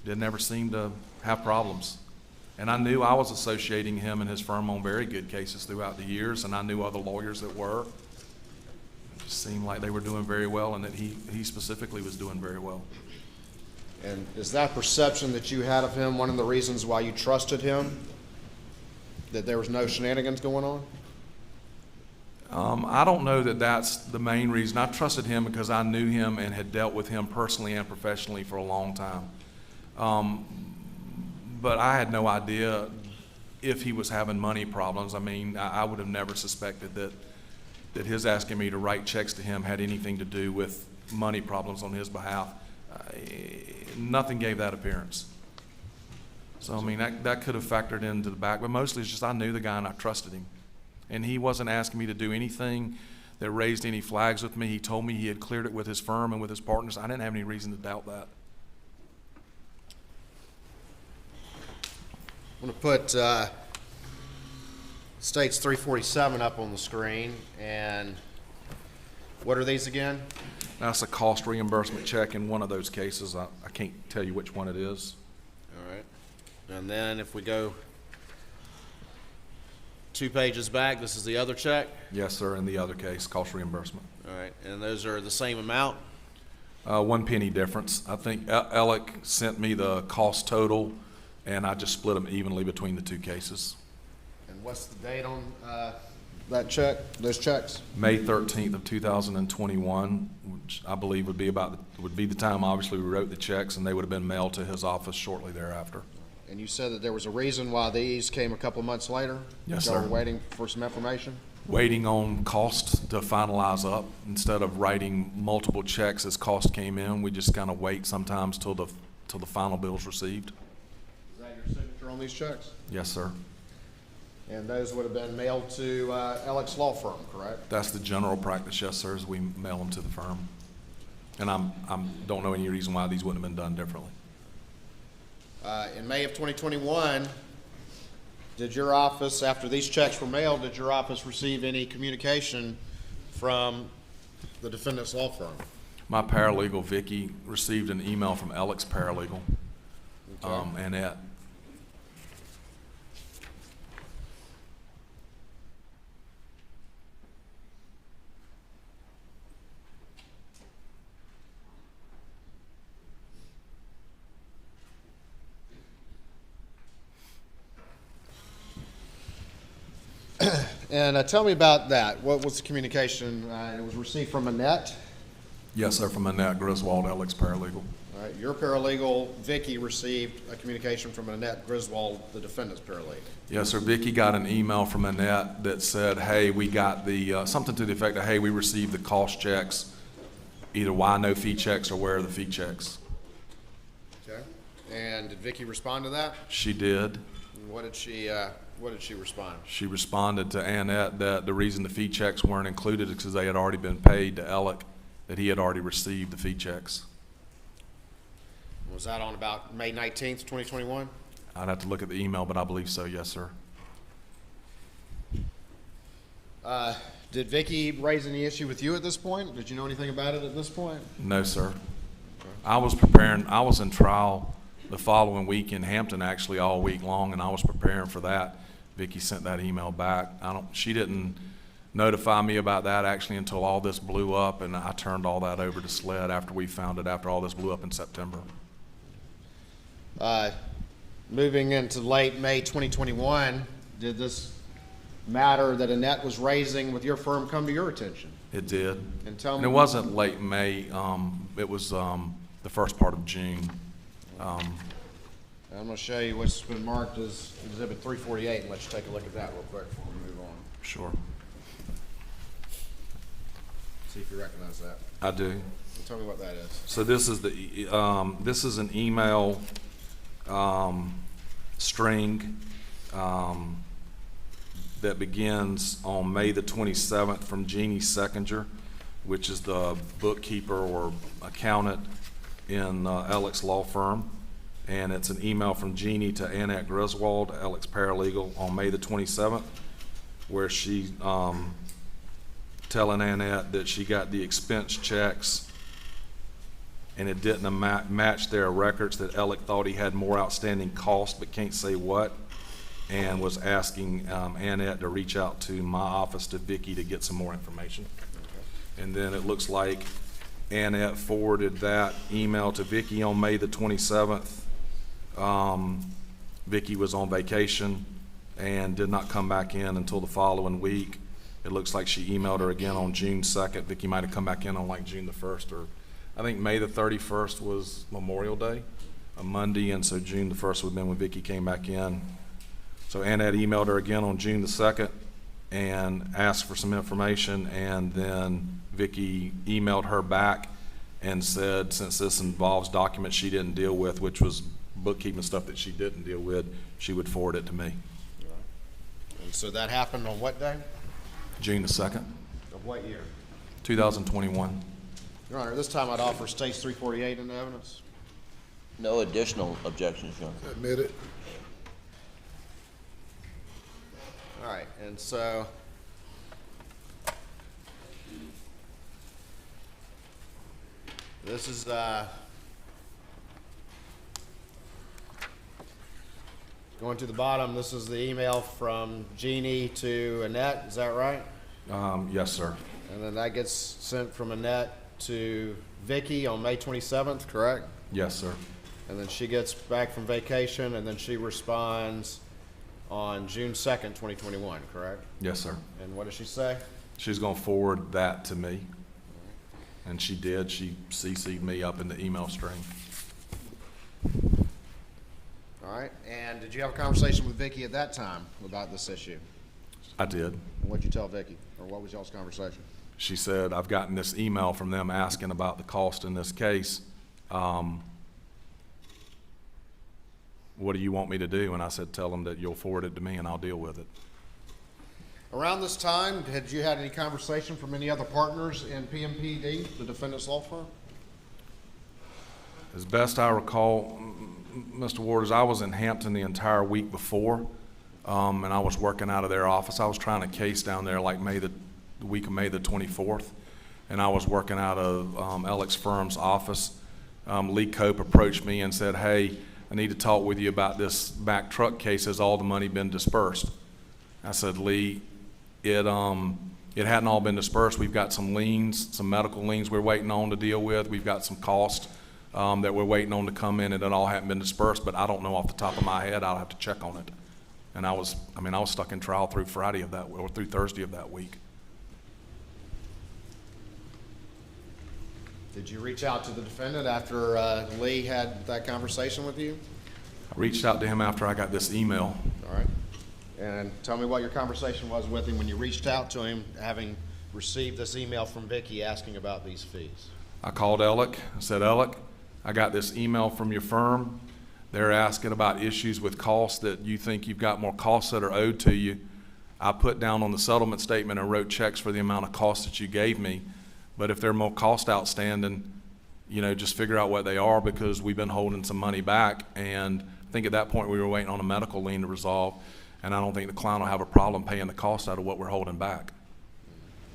didn't ever seem to have problems. And I knew I was associating him and his firm on very good cases throughout the years, and I knew other lawyers that were. It just seemed like they were doing very well, and that he specifically was doing very well. And is that perception that you had of him one of the reasons why you trusted him? That there was no shenanigans going on? I don't know that that's the main reason. I trusted him because I knew him and had dealt with him personally and professionally for a long time. But I had no idea if he was having money problems. I mean, I would have never suspected that his asking me to write checks to him had anything to do with money problems on his behalf. Nothing gave that appearance. So, I mean, that could have factored into the back, but mostly it's just I knew the guy and I trusted him. And he wasn't asking me to do anything that raised any flags with me. He told me he had cleared it with his firm and with his partners. I didn't have any reason to doubt that. I'm going to put States 347 up on the screen. And what are these again? That's a cost reimbursement check in one of those cases. I can't tell you which one it is. All right. And then if we go 2 pages back, this is the other check? Yes, sir, in the other case, cost reimbursement. All right. And those are the same amount? 1 penny difference. I think Alec sent me the cost total, and I just split them evenly between the 2 cases. And what's the date on that check, those checks? May 13th of 2021, which I believe would be the time, obviously, we wrote the checks, and they would have been mailed to his office shortly thereafter. And you said that there was a reason why these came a couple months later? Yes, Y'all sir. were waiting for some information? Waiting on cost to finalize up. Instead of writing multiple checks as cost came in, we just kind of wait sometimes till the final bill's received. Is that your signature on these checks? Yes, sir. And those would have been mailed to Alex Law Firm, correct? That's the general practice, yes, sir, is we mail them to the firm. And I don't know any reason why these wouldn't have been done differently. In May of 2021, did your office, after these checks were mailed, did your office receive any communication from the defendant's law firm? My paralegal, Vicky, received an email from Alex Paralegal, Annette. And tell me about that. What was the communication? It was received from Annette? Yes, sir, from Annette Griswold, Alex Paralegal. All right, your paralegal, Vicky, received a communication from Annette Griswold, the defendant's paralegal. Yes, sir. Vicky got an email from Annette that said, hey, we got the, something to the effect of, hey, we received the cost checks, either why no fee checks or where are the fee checks. Okay. And did Vicky respond to that? She did. And what did she respond? She responded to Annette that the reason the fee checks weren't included is because they had already been paid to Alec, that he had already received the fee checks. Was that on about May 19th, 2021? I'd have to look at the email, but I believe so, yes, sir. Did Vicky raise any issue with you at this point? Did you know anything about it at this point? No, sir. I was in trial the following week in Hampton, actually all week long, and I was preparing for that. Vicky sent that email back. She didn't notify me about that actually until all this blew up, and I turned all that over to SLED after we found it, after all this blew up in September. Moving into late May 2021, did this matter that Annette was raising with your firm come to your attention? It did. And tell And me. it wasn't late May, it was the first part of June. I'm going to show you what's been marked as Exhibit 348 and let you take a look at that real quick before we move on. Sure. See if you recognize that. I do. Tell me what that is. So this is an email string that begins on May the 27th from Jeannie Seckinger, which is the bookkeeper or accountant in Alex Law Firm. And it's an email from Jeannie to Annette Griswold, Alex Paralegal, on May the 27th, where she telling Annette that she got the expense checks and it didn't match their records, that Alec thought he had more outstanding cost, but can't say what, and was asking Annette to reach out to my office, to Vicki, to get some more information. And then it looks like Annette forwarded that email to Vicki on May the 27th. Vicki was on vacation and did not come back in until the following week. It looks like she emailed her again on June 2nd. Vicki might have come back in on like June the 1st, or I think May the 31st was Memorial Day, a Monday, and so June the 1st would have been when Vicki came back in. So Annette emailed her again on June the 2nd and asked for some information, and then Vicki emailed her back and said, since this involves documents she didn't deal with, which was bookkeeping stuff that she didn't deal with, she would forward it to me. And so that happened on what day? June the 2nd, Of what year? 2021. Your Honor, this time I'd offer States 348 into evidence. No additional objections, Your Honor. Admit it. All right, and so this is going to the bottom. This is the email from Jeannie to Annette. Is that right? Yes, sir. And then that gets sent from Annette to Vicki on May 27th, correct? Yes, sir. And then she gets back from vacation, and then she responds on June 2nd, 2021, correct? Yes, sir. And what does she say? She's going to forward that to me. And she did. She CC'd me up in the email stream. All right, and did you have a conversation with Vicki at that time about this issue? I did. And what'd you tell Vicki, or what was y'all's conversation? She said, I've gotten this email from them asking about the cost in this case. What do you want me to do? And I said, tell them that you'll forward it to me and I'll deal with it. Around this time, had you had any conversation from any other partners in PMPD, the defendant's law firm? As best I recall, Mr. Waters, I was in Hampton the entire week before, and I was working out of their office. I was trying a case down there like the week of May the 24th, and I was working out of Alex Firm's office. Lee Cope approached me and said, hey, I need to talk with you about this back truck case. Has all the money been dispersed? I said, Lee, it hadn't all been dispersed. We've got some liens, some medical liens we're waiting on to deal with. We've got some costs that we're waiting on to come in, and it all hadn't been dispersed, but I don't know off the top of my head. I'll have to check on it. And I was stuck in trial through Friday of that, or through Thursday of that week. Did you reach out to the defendant after Lee had that conversation with you? I reached out to him after I got this email. All right. And tell me what your conversation was with him when you reached out to him, having received this email from Vicki asking about these fees. I called Alec. I said, Alec, I got this email from your firm. They're asking about issues with costs, that you think you've got more costs that are owed to you. I put down on the settlement statement and wrote checks for the amount of costs that you gave me. But if there are more costs outstanding, just figure out what they are, because we've been holding some money back. And I think at that point we were waiting on a medical lien to resolve. And I don't think the client will have a problem paying the cost out of what we're holding back.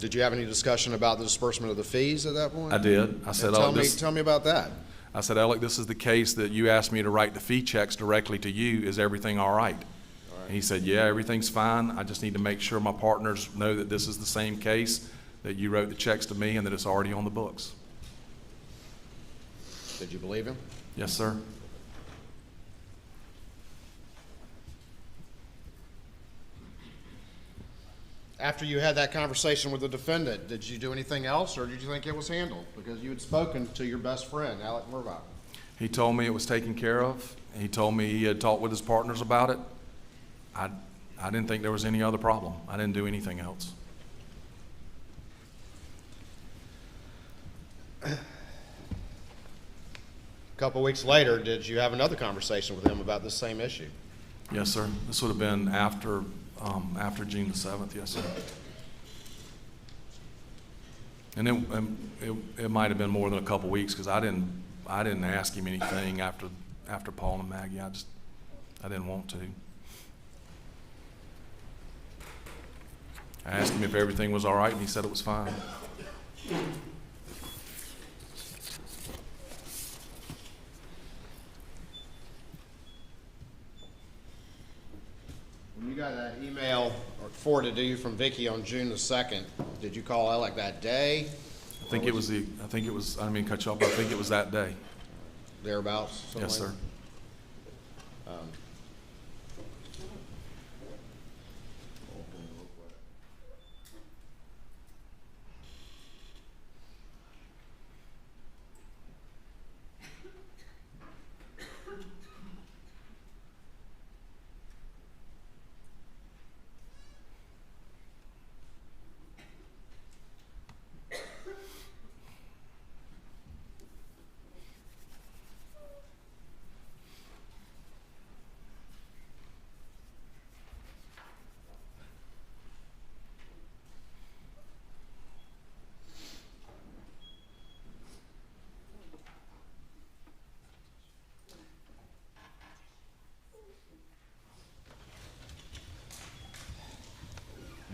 Did you have any discussion about the disbursement of the fees at that point? I did. I said, tell me about that. I said, Alec, this is the case that you asked me to write the fee checks directly to you. Is everything all right? And he said, yeah, everything's fine. I just need to make sure my partners know that this is the same case, that you wrote the checks to me, and that it's already on the books. Did you believe him? Yes, sir. After you had that conversation with the defendant, did you do anything else, or did you think it was handled? Because you had spoken to your best friend, Alex Murdaugh. He told me it was taken care of. He told me he had talked with his partners about it. I didn't think there was any other problem. I didn't do anything else. A couple weeks later, did you have another conversation with him about this same issue? Yes, sir. This would have been after June the 7th, yes, sir. And it might have been more than a couple weeks, because I didn't ask him anything after Paul and Maggie. I didn't want to. I asked him if everything was all right, and he said it was fine. When you got that email forwarded to you from Vicky on June the 2nd, did you call Alec that day? I think it was, I didn't mean to cut you off, but I think it was that day. Thereabouts? something Yes, like sir. that?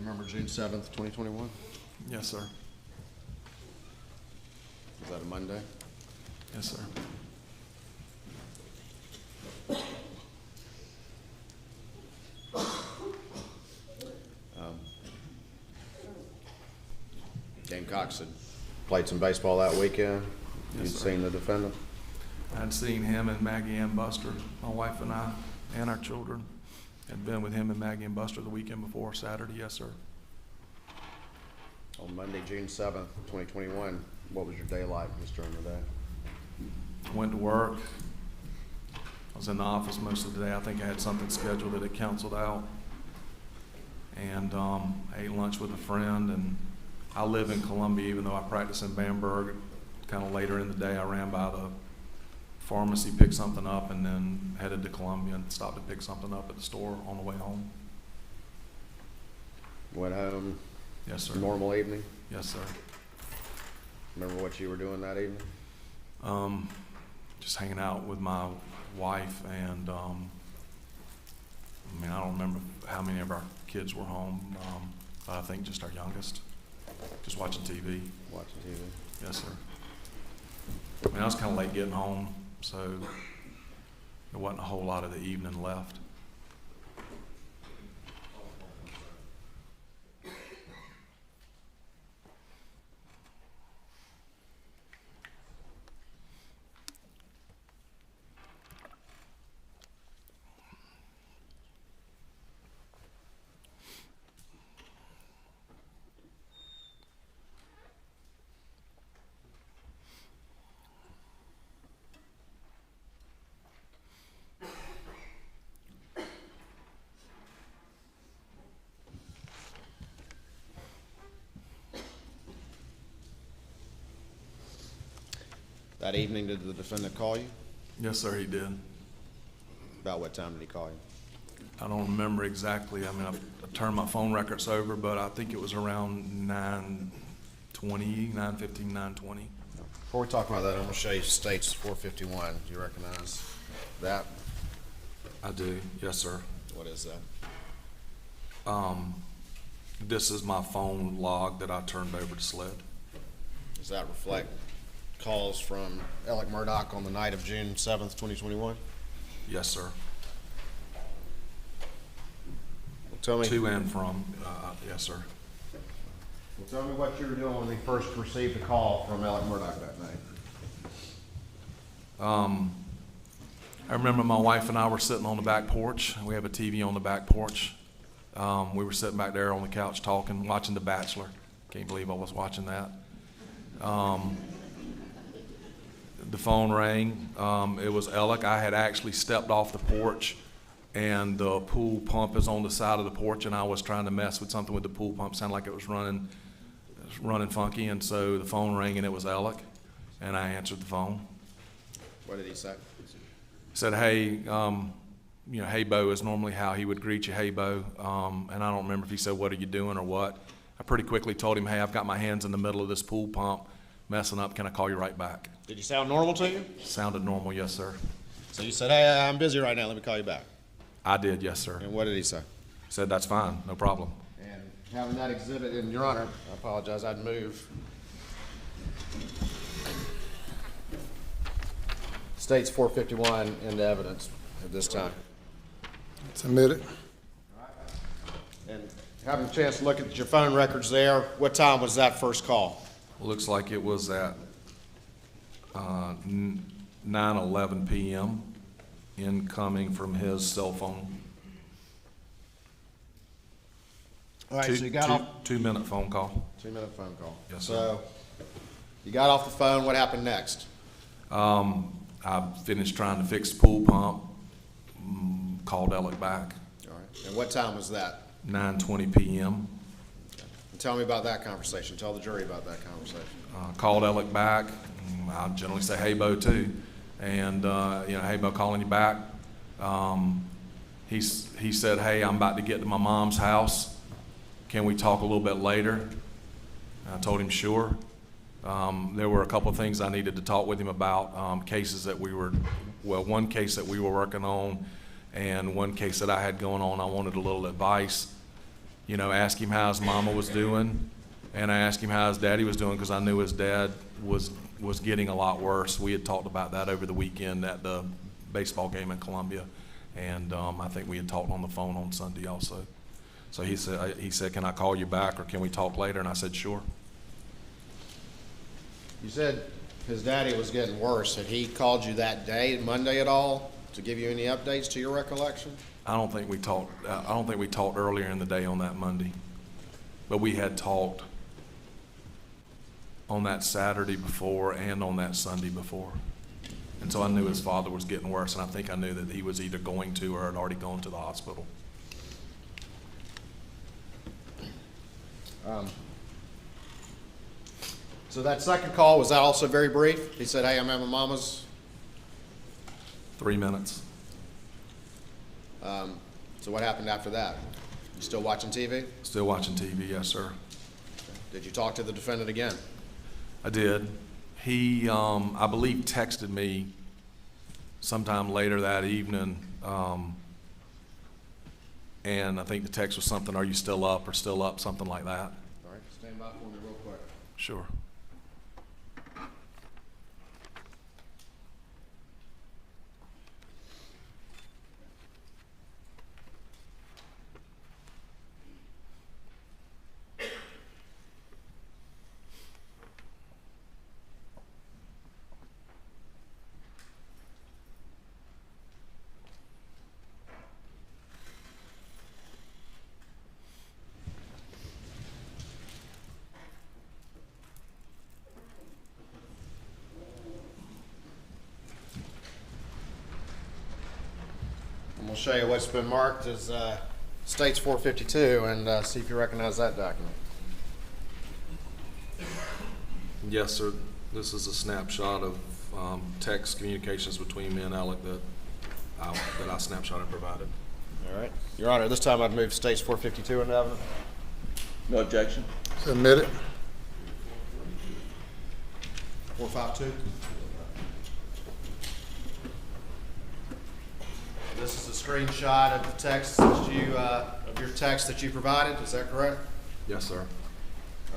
You remember June 7th, 2021? Yes, sir. Was that a Monday? Yes, sir. Gamecocks had played some baseball that weekend. Yes, You'd sir. seen the defendant? I'd seen him and Maggie and Buster, my wife and I, and our children. Had been with him and Maggie and Buster the weekend before, Saturday, yes, sir. On Monday, June 7th, 2021, what was your day like just during the day? Went to work. I was in the office most of the day. I think I had something scheduled that it canceled out. And ate lunch with a friend, and I live in Columbia, even though I practice in Bamberg. Kind of later in the day, I ran by the pharmacy, picked something up, and then headed to Columbia and stopped to pick something up at the store on the way home. Went home, Yes, sir. normal evening? Yes, sir. Remember what you were doing that evening? Just hanging out with my wife, and I don't remember how many of our kids were home, but I think just our youngest. Just watching TV. Watching TV. Yes, sir. I was kind of late getting home, so there wasn't a whole lot of the evening left. That evening, did the defendant call you? Yes, sir, he did. About what time did he call you? I don't remember exactly. I turned my phone records over, but I think it was around 9:20, 9:15, 9:20. Before we talk about that, I'm gonna show you States 451. Do you recognize that? I do, yes, sir. What is that? This is my phone log that I turned over to SLED. Does that reflect calls from Alex Murdaugh on the night of June 7th, 2021? Yes, sir. Well, tell me. To and from, yes, sir. Well, tell me what you were doing when you first received a call from Alex Murdaugh that night. I remember my wife and I were sitting on the back porch. We have a TV on the back porch. We were sitting back there on the couch talking, watching The Bachelor. Can't believe I was watching that. The phone rang. It was Alec. I had actually stepped off the porch, and the pool pump is on the side of the porch, and I was trying to mess with something with the pool pump. Sounded like it was running funky, and so the phone rang, and it was Alec, and I answered the phone. What did he say? He said, "Hey, hey, Bo," is normally how he would greet you, "Hey, Bo," and I don't remember if he said, "What are you doing?" or what. I pretty quickly told him, "Hey, I've got my hands in the middle of this pool pump, messing up. Can I call you right back?" Did he sound normal to you? Sounded normal, yes, sir. So you said, "Hey, I'm busy right now. Let me call you back." I did, yes, sir. And what did he say? He said, "That's fine, no problem." And having that exhibit, and Your Honor, I apologize, I'd move. States 451 into evidence at this time. Submitted. And having a chance to look at your phone records there, what time was that first call? Looks like it was at 9:11 p.m. incoming from his cell phone. All right, so you got off, 2-minute phone call. 2-minute phone call. Yes, sir. So, you got off the phone, what happened next? I finished trying to fix the pool pump, called Alec back, All right, and what time was that? 9:20 p.m. And tell me about that conversation, tell the jury about that conversation. Called Alec back. I generally say, "Hey, Bo," too. And, "Hey, Bo, calling you back." He said, "Hey, I'm about to get to my mom's house. Can we talk a little bit later?" And I told him, "Sure." There were a couple of things I needed to talk with him about, cases that one case that we were working on and one case that I had going on. I wanted a little advice. Ask him how his mama was doing, and I asked him how his daddy was doing because I knew his dad was getting a lot worse. We had talked about that over the weekend at the baseball game in Columbia, and I think we had talked on the phone on Sunday also. So he said, "Can I call you back or can we talk later?" And I said, "Sure." You said his daddy was getting worse. Had he called you that day, Monday at all, to give you any updates to your recollection? I don't think we talked earlier in the day on that Monday, but we had talked on that Saturday before and on that Sunday before. And so I knew his father was getting worse, and I think I knew that he was either going to or had already gone to the hospital. So that second call, was that also very brief? He said, "Hey, I'm at my mama's." 3 minutes. So what happened after that? You still watching TV? Still watching TV, yes, sir. Did you talk to the defendant again? I did. He, I believe, texted me sometime later that evening, and I think the text was something, "Are you still up?" or "Still up," something like that. All right, stand by for me real quick. Sure. I'm going to show you what's been marked as States 452 and see if you recognize that document. Yes, sir. This is a snapshot of text communications between me and Alec that I snapshot and provided. All right. Your Honor, this time I'd move States 452 into evidence. No objection. Submit it. 452. This is a screenshot of the text that you, of your text that you provided. Is that correct? Yes, sir.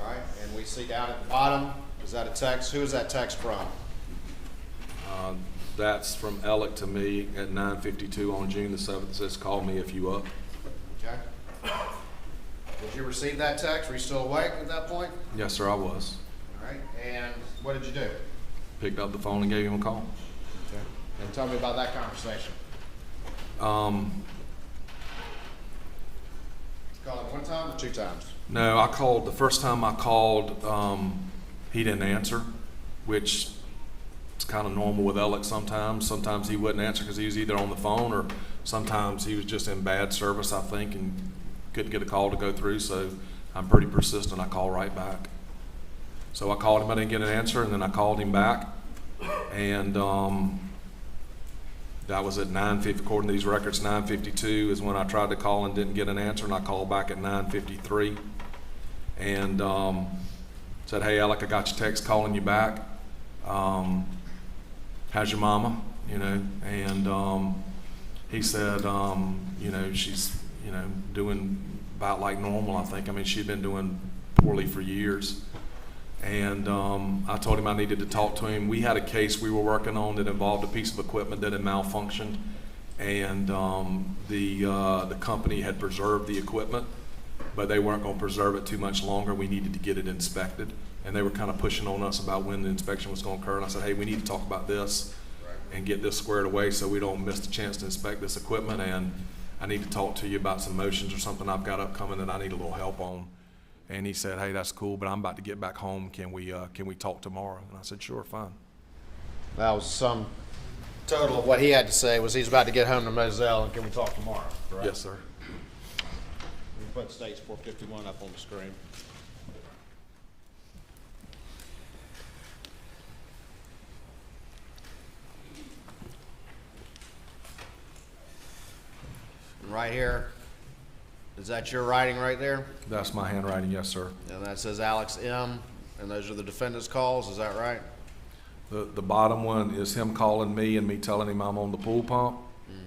All right. And we see down at the bottom, is that a text? Who is that text from? That's from Alec to me at 9:52 on June the 7th. It says, "Call me if you up." Okay. Did you receive that text? Were you still awake at that point? Yes, sir, I was. All right. And what did you do? Picked up the phone and gave him a call. Okay. And tell me about that conversation. Call it one time or two times? No, I called, the first time I called, he didn't answer, which is kind of normal with Alex sometimes. Sometimes he wouldn't answer because he was either on the phone or sometimes he was just in bad service, I think, and couldn't get a call to go through, so I'm pretty persistent. I call right back. So I called him, I didn't get an answer, and then I called him back, and that was at 9:50, according to these records, 9:52 is when I tried to call and didn't get an answer, and I called back at 9:53 and said, "Hey, Alec, I got your text calling you back. How's your mama?" And he said, she's, doing about like normal, I think. I mean, she'd been doing poorly for years. And I told him I needed to talk to him. We had a case we were working on that involved a piece of equipment that had malfunctioned, and the company had preserved the equipment, but they weren't gonna preserve it too much longer. We needed to get it inspected. And they were kind of pushing on us about when the inspection was gonna occur. And I said, hey, we need to talk about this and get this squared away so we don't miss the chance to inspect this equipment. And I need to talk to you about some motions or something I've got upcoming that I need a little help on. And he said, hey, that's cool, but I'm about to get back home. Can we talk tomorrow? And I said, sure, fine. That was some total of what he had to say was he's about to get home to Moselle, and can we talk tomorrow, correct? Yes, sir. We put States 451 up on the screen. And right here, is that your writing right there? That's my handwriting, yes, sir. And that says Alex M., and those are the defendant's calls, is that right? The bottom one is him calling me and me telling him I'm on the pool pump.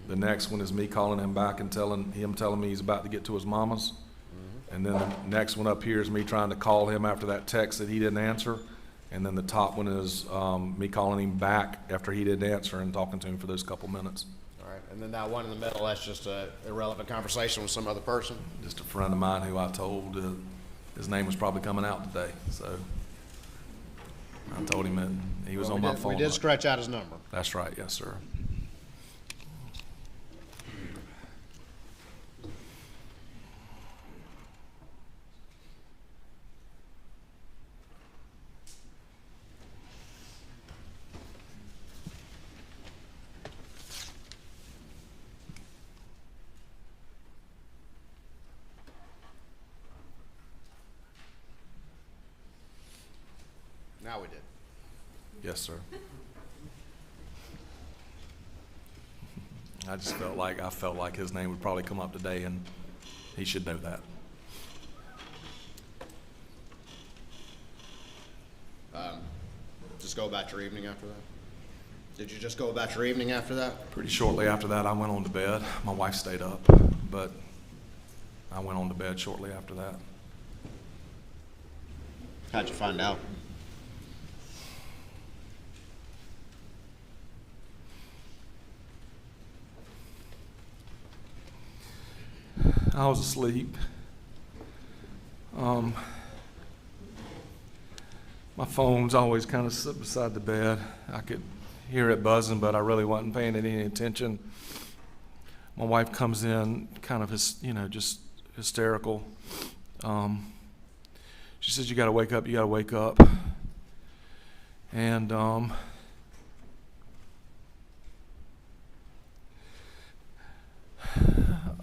The next one is me calling him back and telling me he's about to get to his mama's. And then the next one up here is me trying to call him after that text that he didn't answer. And then the top one is me calling him back after he didn't answer and talking to him for those couple minutes. All right, and then that one in the middle, that's just a irrelevant conversation with some other person? Just a friend of mine who I told his name was probably coming out today, so I told him that he was Well, on my phone. We did scratch out his number. That's right, yes, sir. Now we did. Yes, sir. I felt like his name would probably come up today, and he should know that. Just go about your evening after that? Did you just go about your evening after that? Pretty shortly after that, I went on to bed. My wife stayed up, but I went on to bed shortly after that. How'd you find out? I was asleep. My phone's always kind of sit beside the bed. I could hear it buzzing, but I really wasn't paying any attention. My wife comes in kind of, just hysterical. She says, you gotta wake up, you gotta wake up. And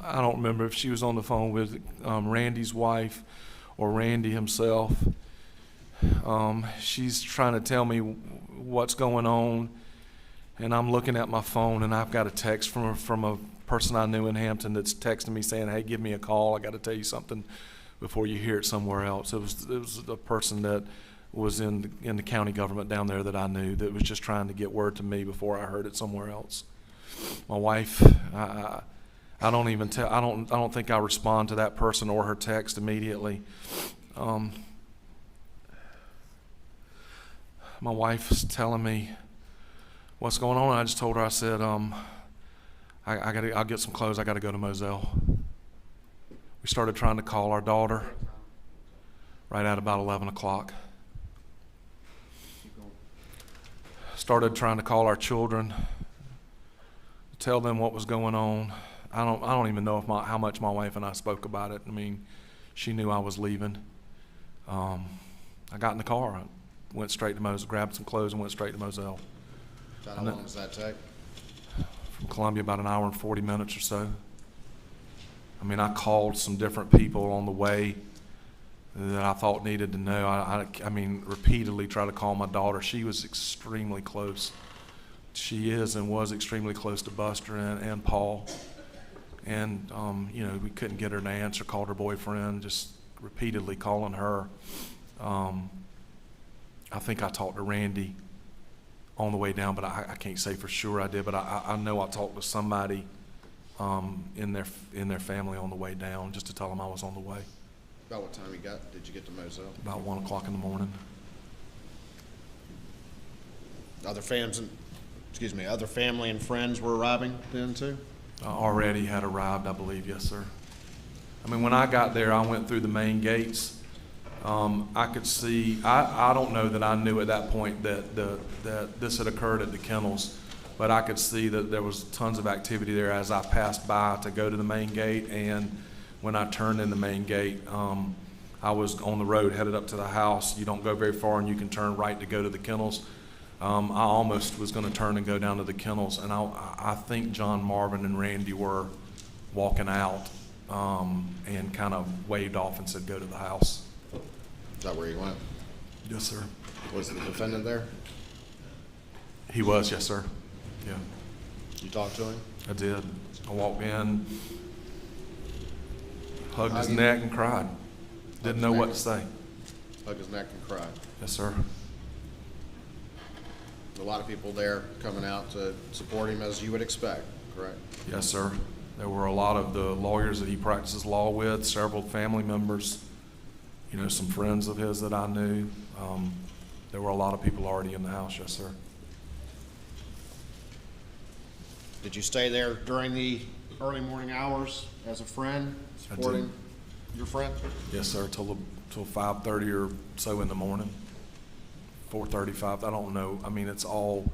I don't remember if she was on the phone with Randy's wife or Randy himself. She's trying to tell me what's going on, and I'm looking at my phone, and I've got a text from a person I knew in Hampton that's texting me saying, hey, give me a call. I got to tell you something before you hear it somewhere else. It was a person that was in the county government down there that I knew that was just trying to get word to me before I heard it somewhere else. My wife, I don't think I respond to that person or her text immediately. My wife's telling me what's going on. I just told her, I said, I'll get some clothes. I got to go to Moselle. We started trying to call our daughter right at about 11 o'clock. Started trying to call our children, tell them what was going on. I don't even know how much my wife and I spoke about it. I mean, she knew I was leaving. I got in the car, went straight to Moselle, grabbed some clothes and went straight to Moselle. How long does that take? From Columbia, about an hour and 40 minutes or so. I mean, I called some different people on the way that I thought needed to know. I mean, repeatedly tried to call my daughter. She was extremely close. She is and was extremely close to Buster and Paul. And, we couldn't get her to answer, called her boyfriend, just repeatedly calling her. I think I talked to Randy on the way down, but I can't say for sure I did, but I know I talked to somebody in their family on the way down, just to tell them I was on the way. About what time did you get to Moselle? About 1 o'clock in the morning. Other family and friends were arriving then too? Already had arrived, I believe, yes, sir. I mean, when I got there, I went through the main gates. I could see, I don't know that I knew at that point that this had occurred at the kennels, but I could see that there was tons of activity there as I passed by to go to the main gate, and when I turned in the main gate, I was on the road headed up to the house. You don't go very far and you can turn right to go to the kennels. I almost was going to turn and go down to the kennels, and I think John, Marvin, and Randy were walking out and kind of waved off and said, go to the house. Is that where you went? Yes, sir. Was the defendant there? He was, yes, sir. Yeah, You talked to him? I did. I walked in, hugged his neck and cried. Didn't know what to say. Hugged his neck and cried. Yes, sir. A lot of people there coming out to support him as you would expect, correct? Yes, sir. There were a lot of the lawyers that he practices law with, several family members, you know, some friends of his that I knew. There were a lot of people already in the house, yes, sir. Did you stay there during the early morning hours as a friend, I supporting did. your friend? Yes, sir, till 5:30 or so in the morning. 4:35, I don't know. I mean, it's all,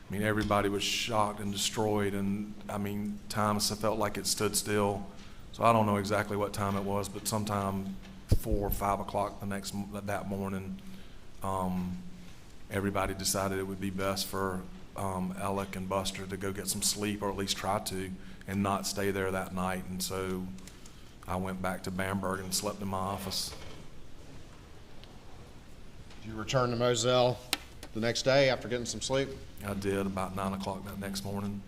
I mean, everybody was shocked and destroyed, and I mean, times it felt like it stood still. So I don't know exactly what time it was, but sometime 4 or 5 o'clock that morning, everybody decided it would be best for Alec and Buster to go get some sleep, or at least try to, and not stay there that night. And so I went back to Bamberg and slept in my office. Did you return to Moselle the next day after getting some sleep? I did, about 9 o'clock that next morning.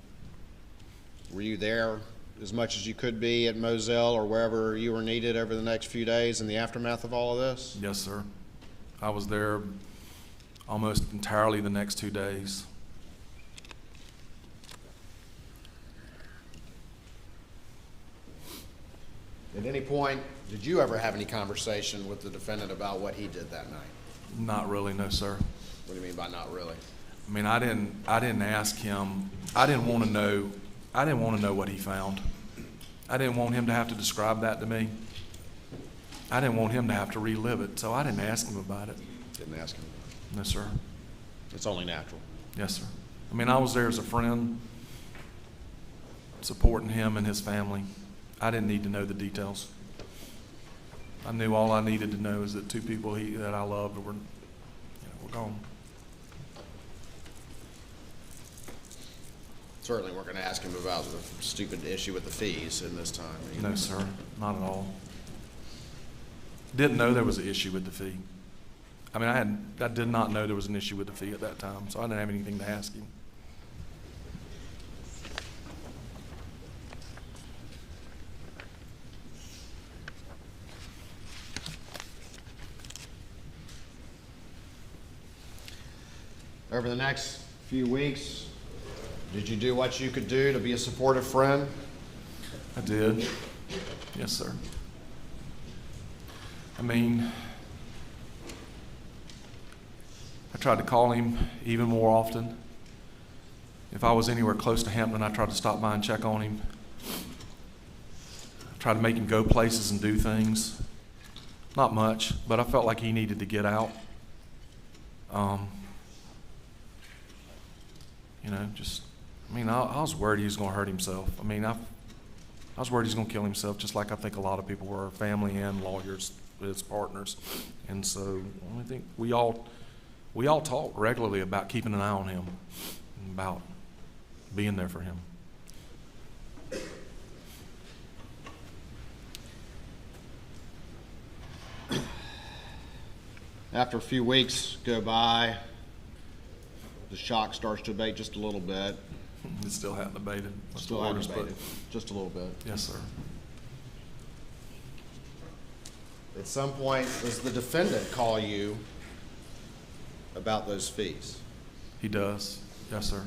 Were you there as much as you could be at Moselle or wherever you were needed over the next few days in the aftermath of all of this? Yes, sir. I was there almost entirely the next 2 days. At any point, did you ever have any conversation with the defendant about what he did that night? Not really, no, sir. What do you mean by not really? I mean, I didn't ask him. I didn't want to know what he found. I didn't want him to have to describe that to me. I didn't want him to have to relive it, so I didn't ask him about it. Didn't ask him. No, sir. It's only natural. Yes, sir. I mean, I was there as a friend, supporting him and his family. I didn't need to know the details. I knew all I needed to know is that two people that I loved were gone. Certainly weren't going to ask him about the stupid issue with the fees in this time. No, sir, not at all. Didn't know there was an issue with the fee. I mean, I did not know there was an issue with the fee at that time, so I didn't have anything to ask him. Over the next few weeks, did you do what you could do to be a supportive friend? I did. Yes, sir. I mean, I tried to call him even more often. If I was anywhere close to Hampton, I tried to stop by and check on him. I tried to make him go places and do things. Not much, but I felt like he needed to get out. I was worried he was going to hurt himself. I mean, I was worried he was going to kill himself, just like I think a lot of people were, family and lawyers, his partners. And so I think we all talk regularly about keeping an eye on him, and about being there for him. After a few weeks go by, the shock starts to abate just a little bit. It still hadn't abated. Still hasn't abated, just a little bit. Yes, sir. At some point, does the defendant call you about those fees? He does. Yes, sir.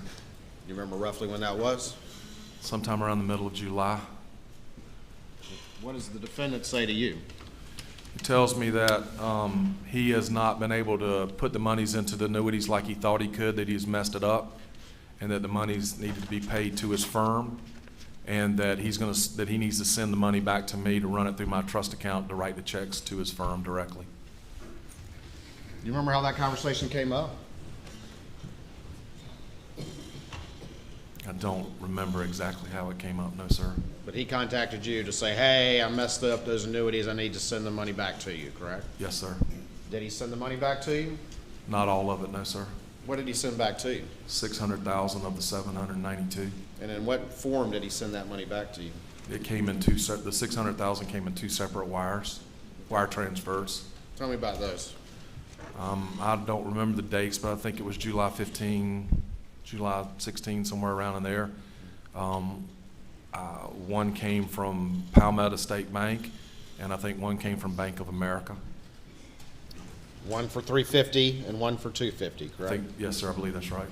You remember roughly when that was? Sometime around the middle of July. What does the defendant say to you? He tells me that he has not been able to put the monies into the annuities like he thought he could, that he's messed it up, and that the monies needed to be paid to his firm, and that that he needs to send the money back to me to run it through my trust account to write the checks to his firm directly. Do you remember how that conversation came up? I don't remember exactly how it came up, no, sir. But he contacted you to say, hey, I messed up those annuities, I need to send the money back to you, correct? Yes, sir. Did he send the money back to you? Not all of it, no, sir. What did he send back to you? 600,000 of the 792. And in what form did he send that money back to you? It came in the 600,000 came in 2 separate wire transfers. Tell me about those. I don't remember the dates, but I think it was July 15, July 16, somewhere around in there. One came from Palmetto State Bank, and I think one came from Bank of America. One for $350 and one for $250, I correct? think, yes, sir, I believe that's right.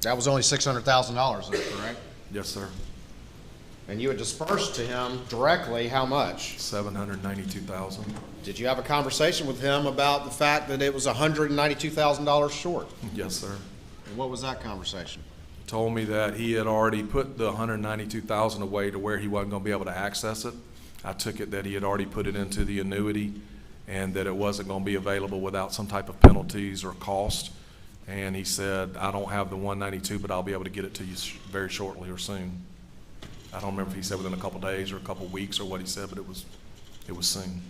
That was only $600,000, correct? Yes, sir. And you had dispersed to him directly how much? 792,000. Did you have a conversation with him about the fact that it was $192,000 short? Yes, sir. And what was that conversation? Told me that he had already put the 192,000 away to where he wasn't going to be able to access it. I took it that he had already put it into the annuity and that it wasn't going to be available without some type of penalties or cost. And he said, I don't have the 192, but I'll be able to get it to you very shortly or soon. I don't remember if he said within a couple days or a couple weeks or what he said, but it was soon.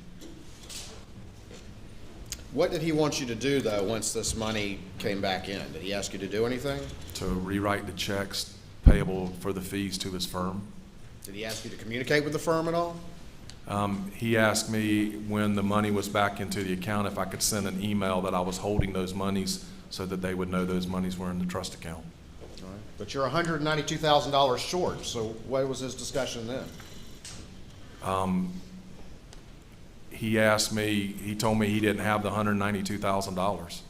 What did he want you to do, though, once this money came back in? Did he ask you to do anything? To rewrite the checks payable for the fees to his firm. Did he ask you to communicate with the firm at all? He asked me when the money was back into the account if I could send an email that I was holding those monies so that they would know those monies were in the trust account. All right. But you're $192,000 short, so what was his discussion then? He told me he didn't have the $192,000.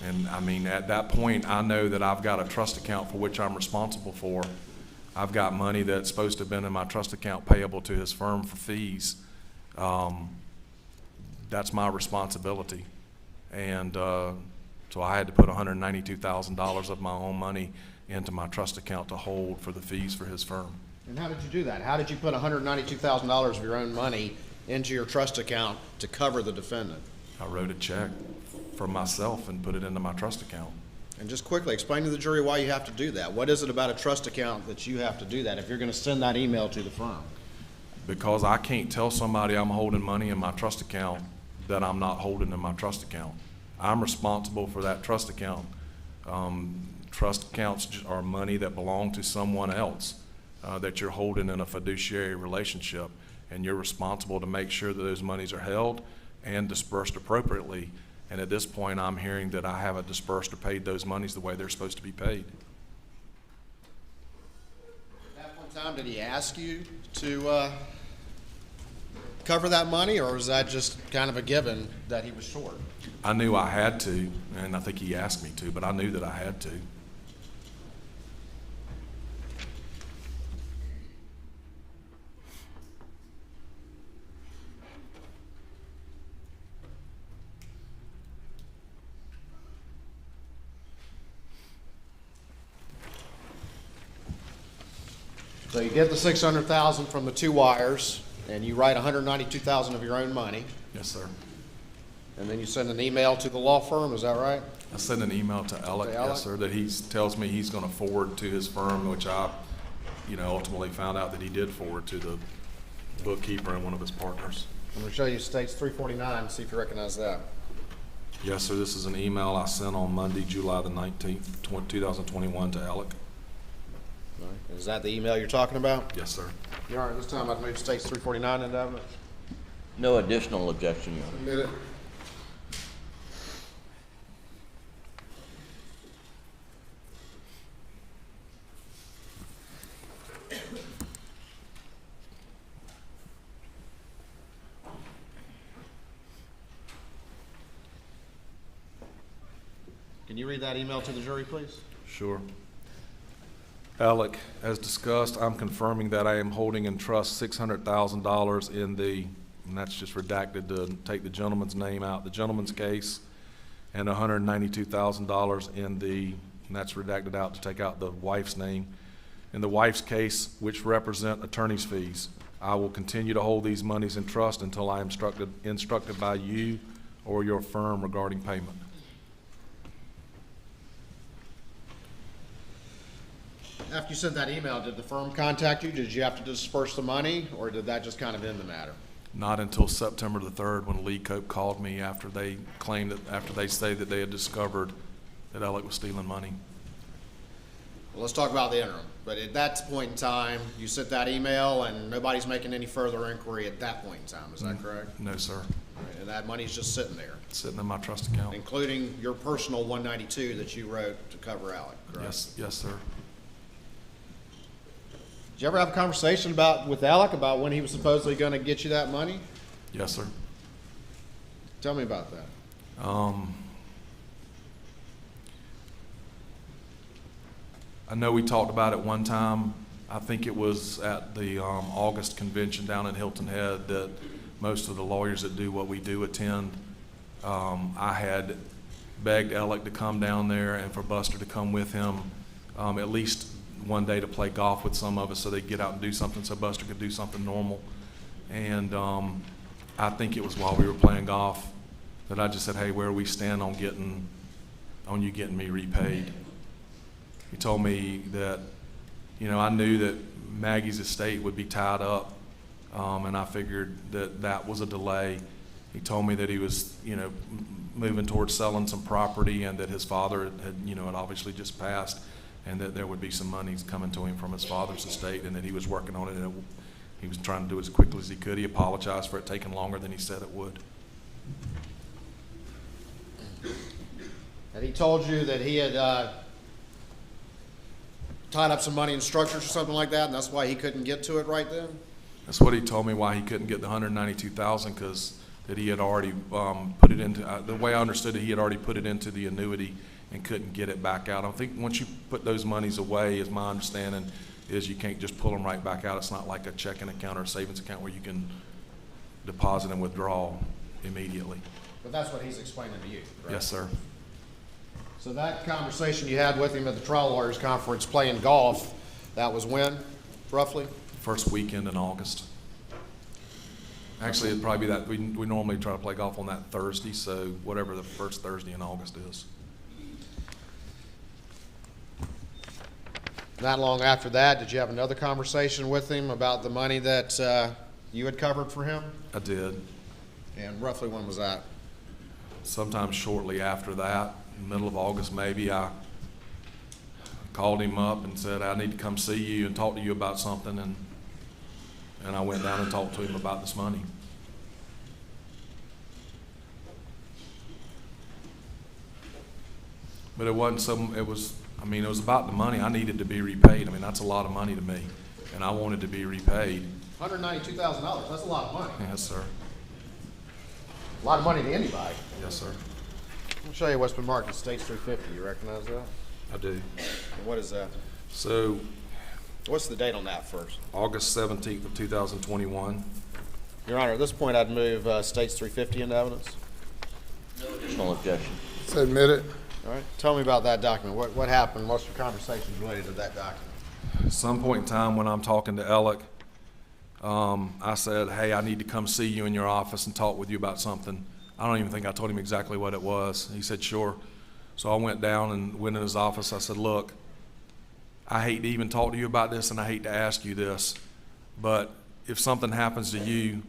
And I mean, at that point, I know that I've got a trust account for which I'm responsible for. I've got money that's supposed to have been in my trust account payable to his firm for fees. That's my responsibility. And so I had to put $192,000 of my own money into my trust account to hold for the fees for his firm. And how did you do that? How did you put $192,000 of your own money into your trust account to cover the defendant? I wrote a check for myself and put it into my trust account. And just quickly, explain to the jury why you have to do that. What is it about a trust account that you have to do that if you're going to send that email to the firm? Because I can't tell somebody I'm holding money in my trust account that I'm not holding in my trust account. I'm responsible for that trust account. Trust accounts are money that belong to someone else that you're holding in a fiduciary relationship, and you're responsible to make sure that those monies are held and dispersed appropriately. And at this point, I'm hearing that I haven't dispersed or paid those monies the way they're supposed to be paid. At that point in time, did he ask you to cover that money, or was that just kind of a given that he was short? I knew I had to, and I think he asked me to, but I knew that I had to. So you get the $600,000 from the two wires, and you write $192,000 of your own money, Yes, sir. and then you send an email to the law firm. Is that right? I sent an email to Alex, To Alex? yes, sir, that he tells me he's going to forward to his firm, which I, ultimately found out that he did forward to the bookkeeper and one of his partners. I'm going to show you states 349 and see if you recognize that. Yes, sir, this is an email I sent on Monday, July the 19th, 2021 to Alec. All right. Is that the email you're talking about? Yes, sir. All right, this time I've moved states 349 into evidence. No additional objection, Your Honor. Admit it. Can you read that email to the jury, please? Sure. Alec, as discussed, I'm confirming that I am holding in trust $600,000 in the, and that's just redacted to take the gentleman's name out, the gentleman's case, and $192,000 in the, and that's redacted out to take out the wife's name, in the wife's case, which represent attorney's fees. I will continue to hold these monies in trust until I am instructed by you or your firm regarding payment. After you sent that email, did the firm contact you? Did you have to disperse the money, or did that just kind of end the matter? Not until September the 3rd, when Lee Cope called me after they claimed that, after they say that they had discovered that Alec was stealing money. Well, let's talk about the interim. But at that point in time, you sent that email, and nobody's making any further inquiry at that point in time. Is that correct? No, sir. Right, and that money's just sitting there, Sitting in my trust account. including your personal 192 that you wrote to cover Alec, correct? Yes, yes, sir. Did you ever have a conversation with Alec about when he was supposedly going to get you that money? Yes, sir. Tell me about that. I know we talked about it one time. I think it was at the August convention down in Hilton Head that most of the lawyers that do what we do attend. I had begged Alec to come down there and for Buster to come with him at least one day to play golf with some of us so they'd get out and do something so Buster could do something normal. And I think it was while we were playing golf that I just said, hey, where do we stand on you getting me repaid? He told me that, you know, I knew that Maggie's estate would be tied up, and I figured that that was a delay. He told me that he was, you know, moving towards selling some property and that his father had, you know, had obviously just passed, and that there would be some money coming to him from his father's estate, and that he was working on it, and he was trying to do it as quickly as he could. He apologized for it taking longer than he said it would. And he told you that he had tied up some money in structures or something like that, and that's why he couldn't get to it right then? That's what he told me, why he couldn't get the $192,000, because that he had already put it into, the way I understood it, he had already put it into the annuity and couldn't get it back out. I think once you put those monies away, is my understanding, is you can't just pull them right back out. It's not like a checking account or a savings account where you can deposit and withdraw immediately. But that's what he's explaining to you, correct? Yes, sir. So that conversation you had with him at the trial lawyers conference playing golf, that was when, roughly? First weekend in August. Actually, it'd probably be that, we normally try to play golf on that Thursday, so whatever the first Thursday in August is. Not long after that, did you have another conversation with him about the money that you had covered for him? I did. And roughly when was that? Sometime shortly after that, middle of August maybe, I called him up and said, I need to come see you and talk to you about something, and I went down and talked to him about this money. But it wasn't some, it was about the money. I needed to be repaid. I mean, that's a lot of money to me, and I wanted to be repaid. $192,000, that's a lot of money. Yes, sir. A lot of money to anybody. Yes, sir. I'll show you what's been marked as States 350. You recognize that? I do. And what is that? So, What's the date on that first? August 17th of 2021. Your Honor, at this point, I'd move States 350 into evidence. No additional objection. It's admitted. All right. Tell me about that document. What happened? What's your conversations related to that document? At some point in time when I'm talking to Alec, I said, hey, I need to come see you in your office and talk with you about something. I don't even think I told him exactly what it was. He said, sure. So I went down and went in his office. I said, look, I hate to even talk to you about this, and I hate to ask you this, but if something happens to you,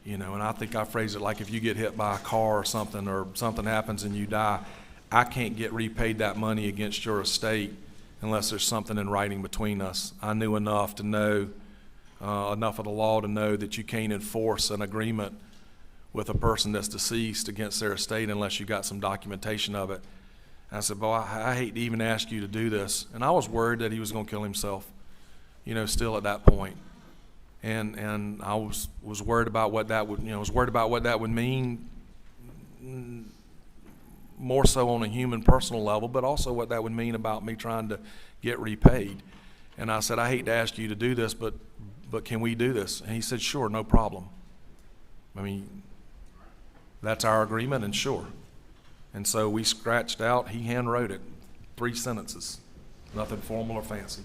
you know, and I think I phrased it like if you get hit by a car or something happens and you die, I can't get repaid that money against your estate unless there's something in writing between us. I knew enough to know, enough of the law to know that you can't enforce an agreement with a person that's deceased against their estate unless you got some documentation of it. And I said, boy, I hate to even ask you to do this. And I was worried that he was going to kill himself, you know, still at that point. And I was worried about what that would, mean, more so on a human personal level, but also what that would mean about me trying to get repaid. And I said, I hate to ask you to do this, but can we do this? And he said, sure, no problem. I mean, that's our agreement, and sure. And so we scratched out, he hand wrote it, 3 sentences, nothing formal or fancy.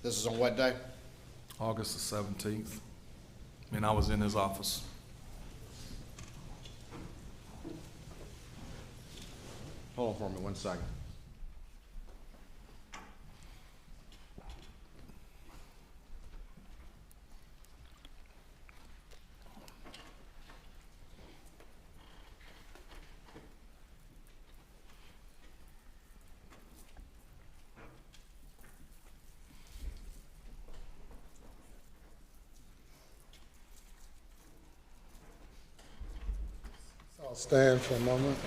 This is on what day? August the 17th. And I was in his office. Hold on for me 1 second. I'll stand for a moment.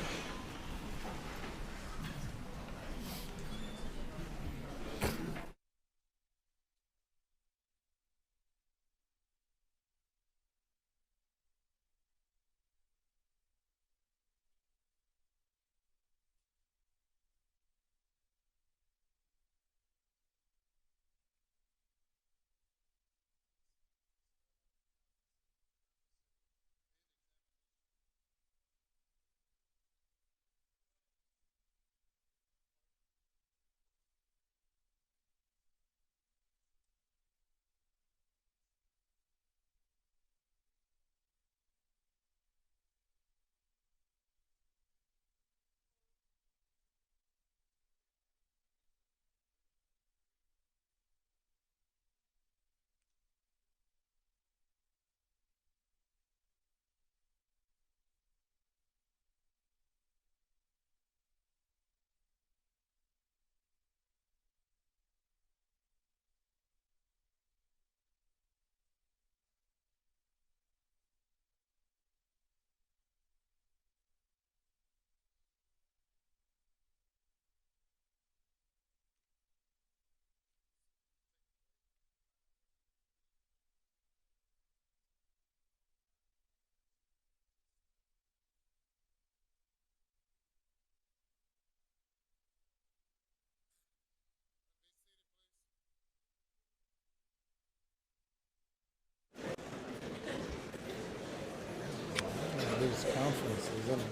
These conferences, isn't it?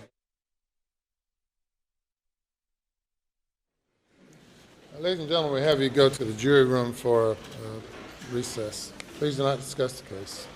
Ladies and gentlemen, we have you go to the jury room for recess. Please do not discuss the case.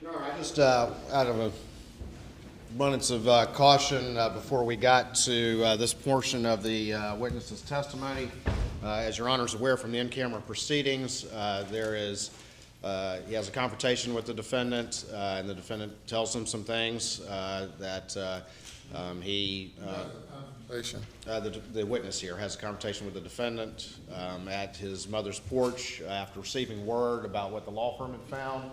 All right, just out of an abundance of caution, before we got to this portion of the witness's testimony, as your Honor is aware from the in-camera proceedings, he has a confrontation with the defendant, and the defendant tells him some things that he... the witness here has a confrontation with the defendant at his mother's porch after receiving word about what the law firm had found.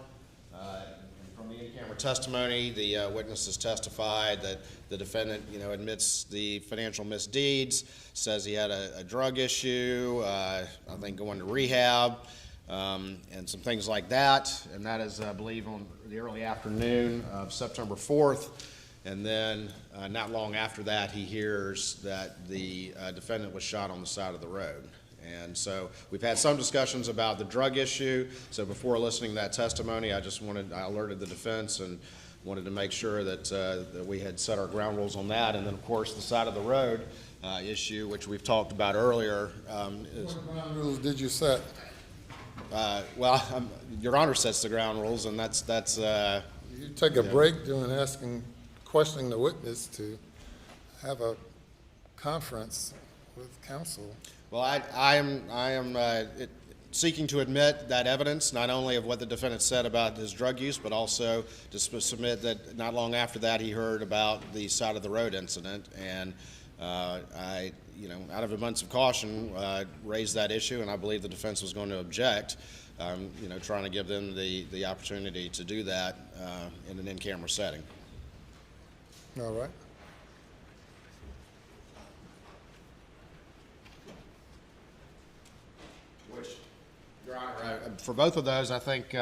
From the in-camera testimony, the witness has testified that the defendant, admits the financial misdeeds, says he had a drug issue, I think going to rehab, and some things like that. And that is, I believe, on the early afternoon of September 4th. And then not long after that, he hears that the defendant was shot on the side of the road. And so we've had some discussions about the drug issue. So before listening to that testimony, I alerted the defense and wanted to make sure that we had set our ground rules on that. And then, of course, the side of the road issue, which we've talked about earlier, is. What ground rules did you set? Your Honor sets the ground rules, and that's. You take a break during questioning the witness to have a conference with counsel. Well, I am seeking to admit that evidence, not only of what the defendant said about his drug use, but also to submit that not long after that he heard about the side of the road incident, and I, out of abundance of caution, raised that issue, and I believe the defense was going to object. Trying to give them the opportunity to do that in an in-camera setting. All right. Which, Your Honor, for both of those, I think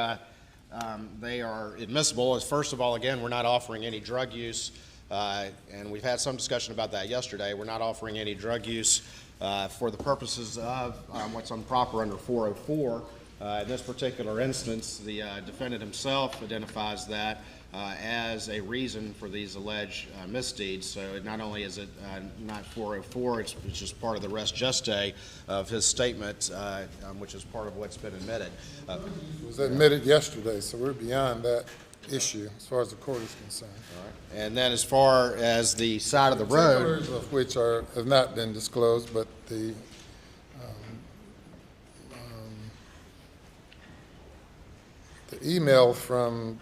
they are admissible. As first of all, again, we're not offering any drug use, and we've had some discussion about that yesterday. We're not offering any drug use for the purposes of what's improper under 404. In this particular instance, the defendant himself identifies that as a reason for these alleged misdeeds. So not only is it not 404, it's just part of the res geste of his statement, which is part of what's been admitted. It was admitted yesterday, so we're beyond that issue as far as the court is concerned. All right. And then as far as the side of the road, Particulars of which have not been disclosed, but the email from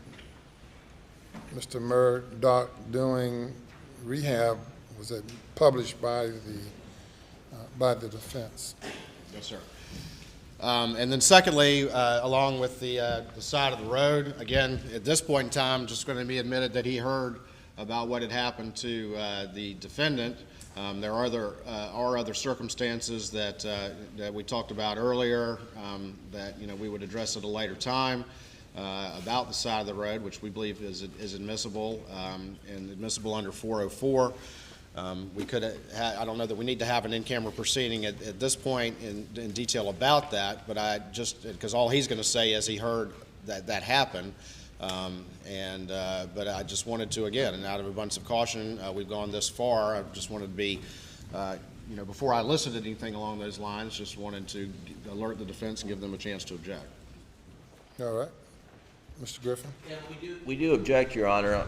Mr. Murdaugh doing rehab was published by the defense. yes, sir. And then secondly, along with the side of the road, again, at this point in time, just going to be admitted that he heard about what had happened to the defendant. There are other circumstances that we talked about earlier that we would address at a later time about the side of the road, which we believe is admissible and admissible under 404. We could I don't know that we need to have an in-camera proceeding at this point in detail about that, but because all he's going to say is he heard that happen. But I just wanted to, again, and out of abundance of caution, we've gone this far. I just wanted to be, before I elicited anything along those lines, just wanted to alert the defense and give them a chance to object. All right. Mr. Griffin? Yeah, we do object, Your Honor.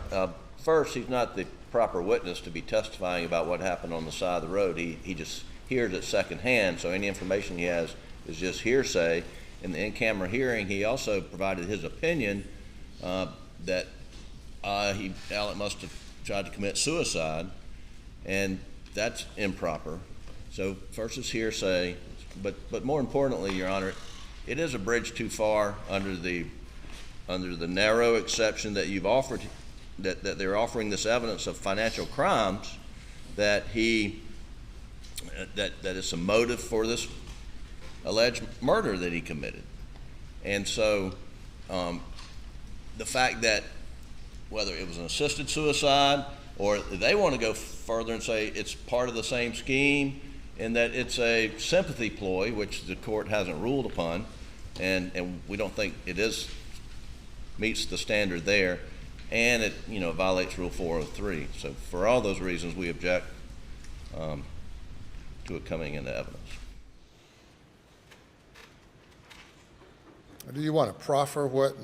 First, he's not the proper witness to be testifying about what happened on the side of the road. He just hears it secondhand, so any information he has is just hearsay. In the in-camera hearing, he also provided his opinion that Alec must have tried to commit suicide, and that's improper. So first it's hearsay, but more importantly, Your Honor, it is a bridge too far under the narrow exception that you've offered, that they're offering this evidence of financial crimes, that that is some motive for this alleged murder that he committed. And so the fact that whether it was an assisted suicide, or they want to go further and say it's part of the same scheme and that it's a sympathy ploy, which the court hasn't ruled upon, and we don't think it meets the standard there, and it violates Rule 403. So for all those reasons, we object to it coming into evidence. Do you want to proffer what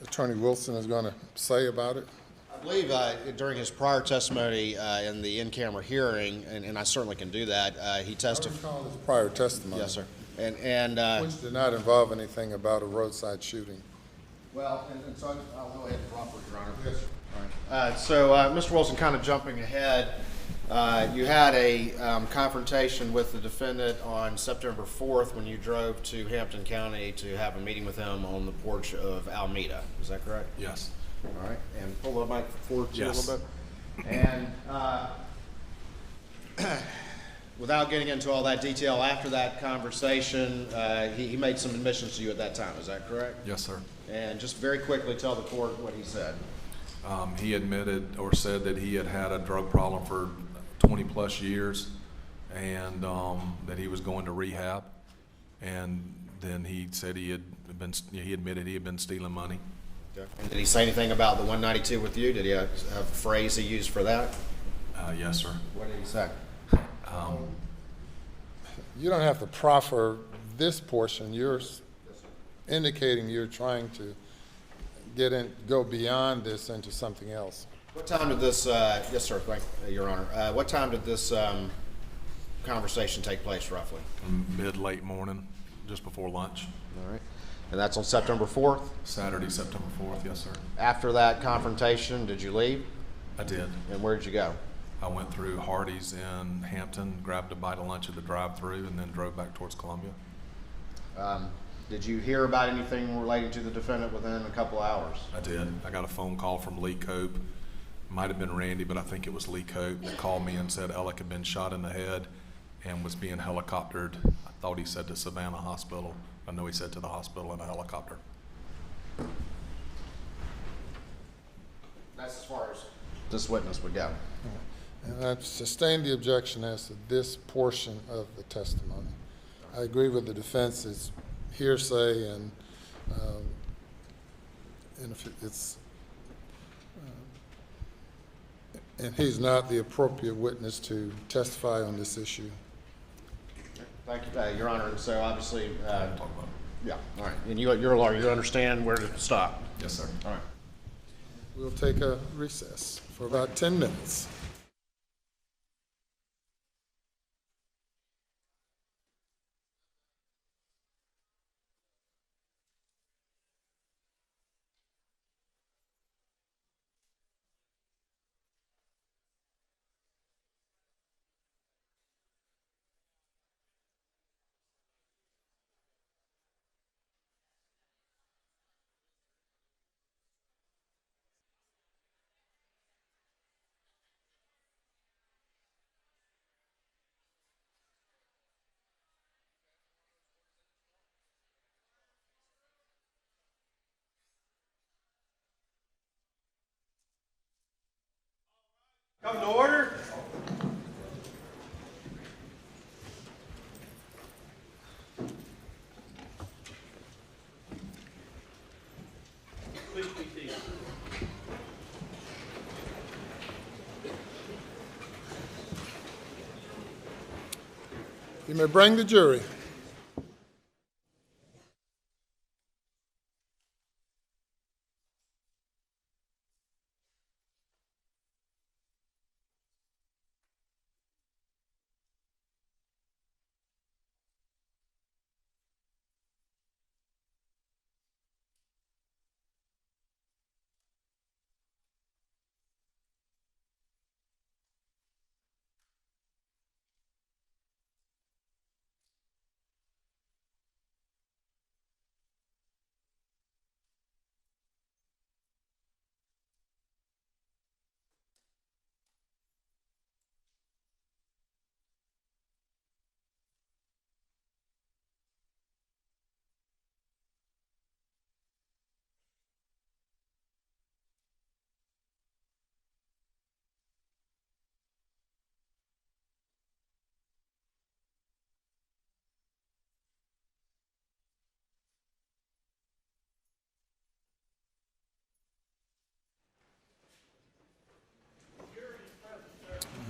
Attorney Wilson is going to say about it? I believe during his prior testimony in the in-camera hearing, and I certainly can do that, he testified. I recall his prior testimony. Yes, sir. And Which did not involve anything about a roadside shooting. well, and so I'll go ahead and proffer, Your Honor. Yes, sir. All right. So, Mr. Wilson, kind of jumping ahead, you had a confrontation with the defendant on September 4th when you drove to Hampton County to have a meeting with him on the porch of Alameda. Is that correct? Yes. All right. And pull the mic forward to you a Yes. little bit. And without getting into all that detail, after that conversation, he made some admissions to you at that time. Is that correct? Yes, sir. And just very quickly tell the court what he said. He admitted or said that he had had a drug problem for 20-plus years, and that he was going to rehab. And then he said he admitted he had been stealing money. And did he say anything about the 192 with you? Did he have a phrase he used for that? Yes, sir. What did he say? You don't have to proffer this portion. You're indicating you're trying to go beyond this into something else. What time did this, yes, sir, thank Your Honor. What time did this conversation take place roughly? Mid-late morning, just before lunch. All right. And that's on September 4th? Saturday, September 4th, yes, sir. After that confrontation, did you leave? I did. And where did you go? I went through Hardee's in Hampton, grabbed a bite of lunch at the drive-through, and then drove back towards Columbia. Did you hear about anything relating to the defendant within a couple hours? I did. I got a phone call from Lee Cope. Might have been Randy, but I think it was Lee Cope that called me and said Alec had been shot in the head and was being helicoptered. I thought he said to Savannah Hospital. I know he said to the hospital in a helicopter. That's as far as this witness would go. And I've sustained the objection as to this portion of the testimony. I agree with the defense. It's hearsay, and if it's and he's not the appropriate witness to testify on this issue. Thank you, Your Honor. And so obviously, Talk about it. yeah, all right. And you're a lawyer. You understand where to stop. Yes, sir. All right. We'll take a recess for about 10 minutes. Come to order. Please be seated. You may bring the jury.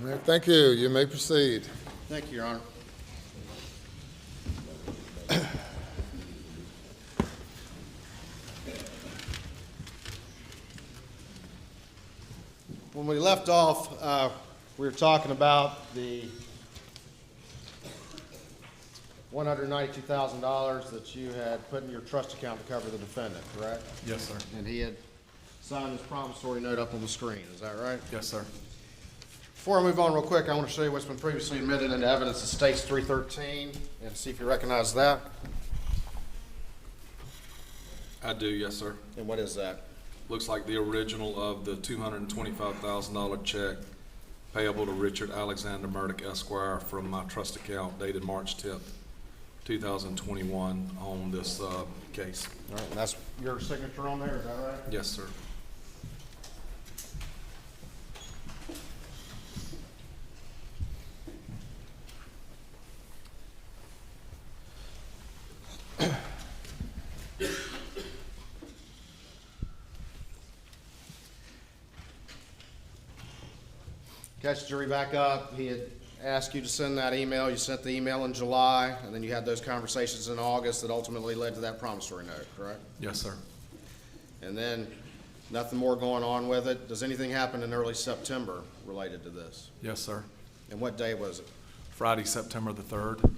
All right, thank you. You may proceed. Thank you, Your Honor. When we left off, we were talking about the $192,000 that you had put in your trust account to cover the defendant, correct? Yes, sir. And he had signed his promissory note up on the screen, is that right? Yes, sir. Before I move on real quick, I want to show you what's been previously admitted into evidence of States 313 and see if you recognize that. I do, yes, sir. And what is that? Looks like the original of the $225,000 check payable to Richard Alexander Murdaugh Esquire from my trust account dated March 10th, 2021 on this case. All right, and that's your signature on there, is that right? Yes, sir. catch the jury back up, he had asked you to send that email. You sent the email in July, and then you had those conversations in August that ultimately led to that promissory note, correct? Yes, sir. And then nothing more going on with it. Does anything happen in early September related to this? Yes, sir. And what day was it? Friday, September the 3rd.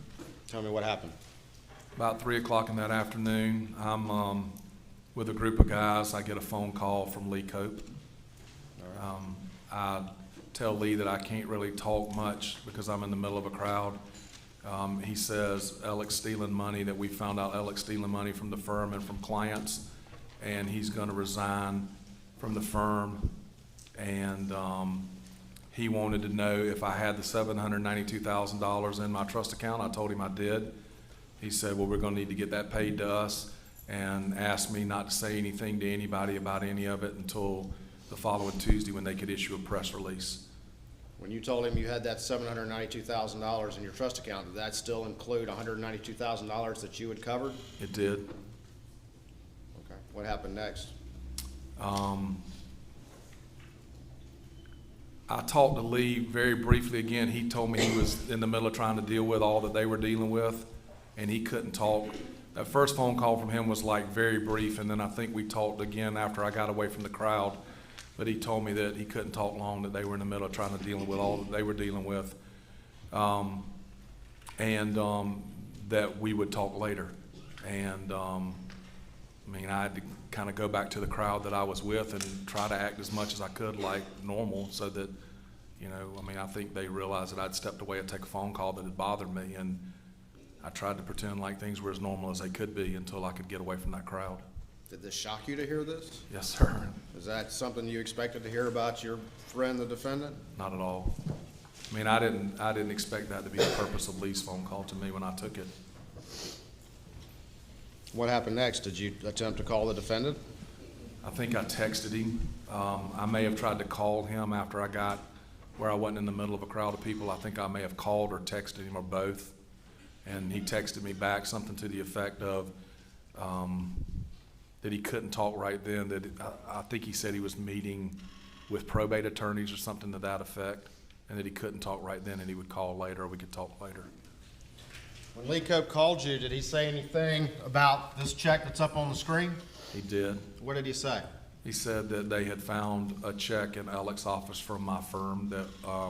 Tell me what happened. About 3 o'clock in that afternoon, I'm with a group of guys. I get a phone call from Lee Cope. I tell Lee that I can't really talk much because I'm in the middle of a crowd. He says Alex stealing money, that we found out Alex stealing money from the firm and from clients, and he's going to resign from the firm. And he wanted to know if I had the $792,000 in my trust account. I told him I did. He said, well, we're going to need to get that paid to us, and asked me not to say anything to anybody about any of it until the following Tuesday when they could issue a press release. When you told him you had that $792,000 in your trust account, did that still include $192,000 that you had covered? It did. Okay. What happened next? I talked to Lee very briefly again. He told me he was in the middle of trying to deal with all that they were dealing with, and he couldn't talk. That first phone call from him was like very brief, and then I think we talked again after I got away from the crowd. But he told me that he couldn't talk long, that they were in the middle of trying to deal with all that they were dealing with, and that we would talk later. And I mean, I had to kind of go back to the crowd that I was with and try to act as much as I could like normal, so that, you know, I mean, I think they realized that I'd stepped away and take a phone call that had bothered me, and I tried to pretend like things were as normal as they could be until I could get away from that crowd. Did this shock you to hear this? Yes, sir. Is that something you expected to hear about your friend, the defendant? Not at all. I mean, I didn't expect that to be the purpose of Lee's phone call to me when I took it. What happened next? Did you attempt to call the defendant? I think I texted him. I may have tried to call him after I got where I wasn't in the middle of a crowd of people. I think I may have called or texted him or both. And he texted me back something to the effect of that he couldn't talk right then, that I think he said he was meeting with probate attorneys or something to that effect, and that he couldn't talk right then and he would call later or we could talk later. When Lee Cope called you, did he say anything about this check that's up on the screen? He did. What did he say? He said that they had found a check in Alex's office from my firm that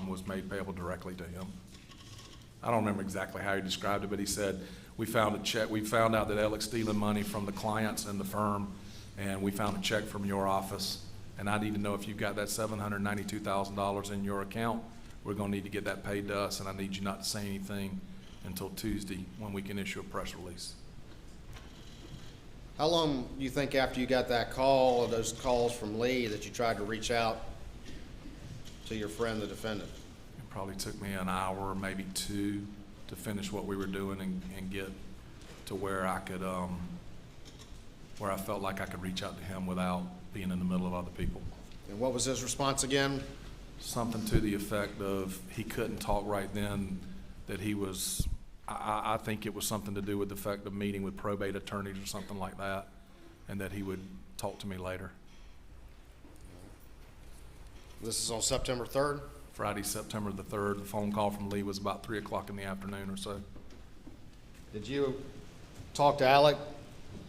was made payable directly to him. I don't remember exactly how he described it, but he said, we found a check. We found out that Alex stealing money from the clients in the firm, and we found a check from your office, and I need to know if you've got that $792,000 in your account. We're going to need to get that paid to us, and I need you not to say anything until Tuesday when we can issue a press release. How long do you think after you got that call or those calls from Lee that you tried to reach out to your friend, the defendant? It probably took me an hour, maybe two, to finish what we were doing and get to where I could, where I felt like I could reach out to him without being in the middle of other people. And what was his response again? Something to the effect of he couldn't talk right then, that he was, I think it was something to do with the fact of meeting with probate attorneys or something like that, and that he would talk to me later. This is on September 3rd? Friday, September the 3rd. The phone call from Lee was about 3 o'clock in the afternoon or so. Did you talk to Alec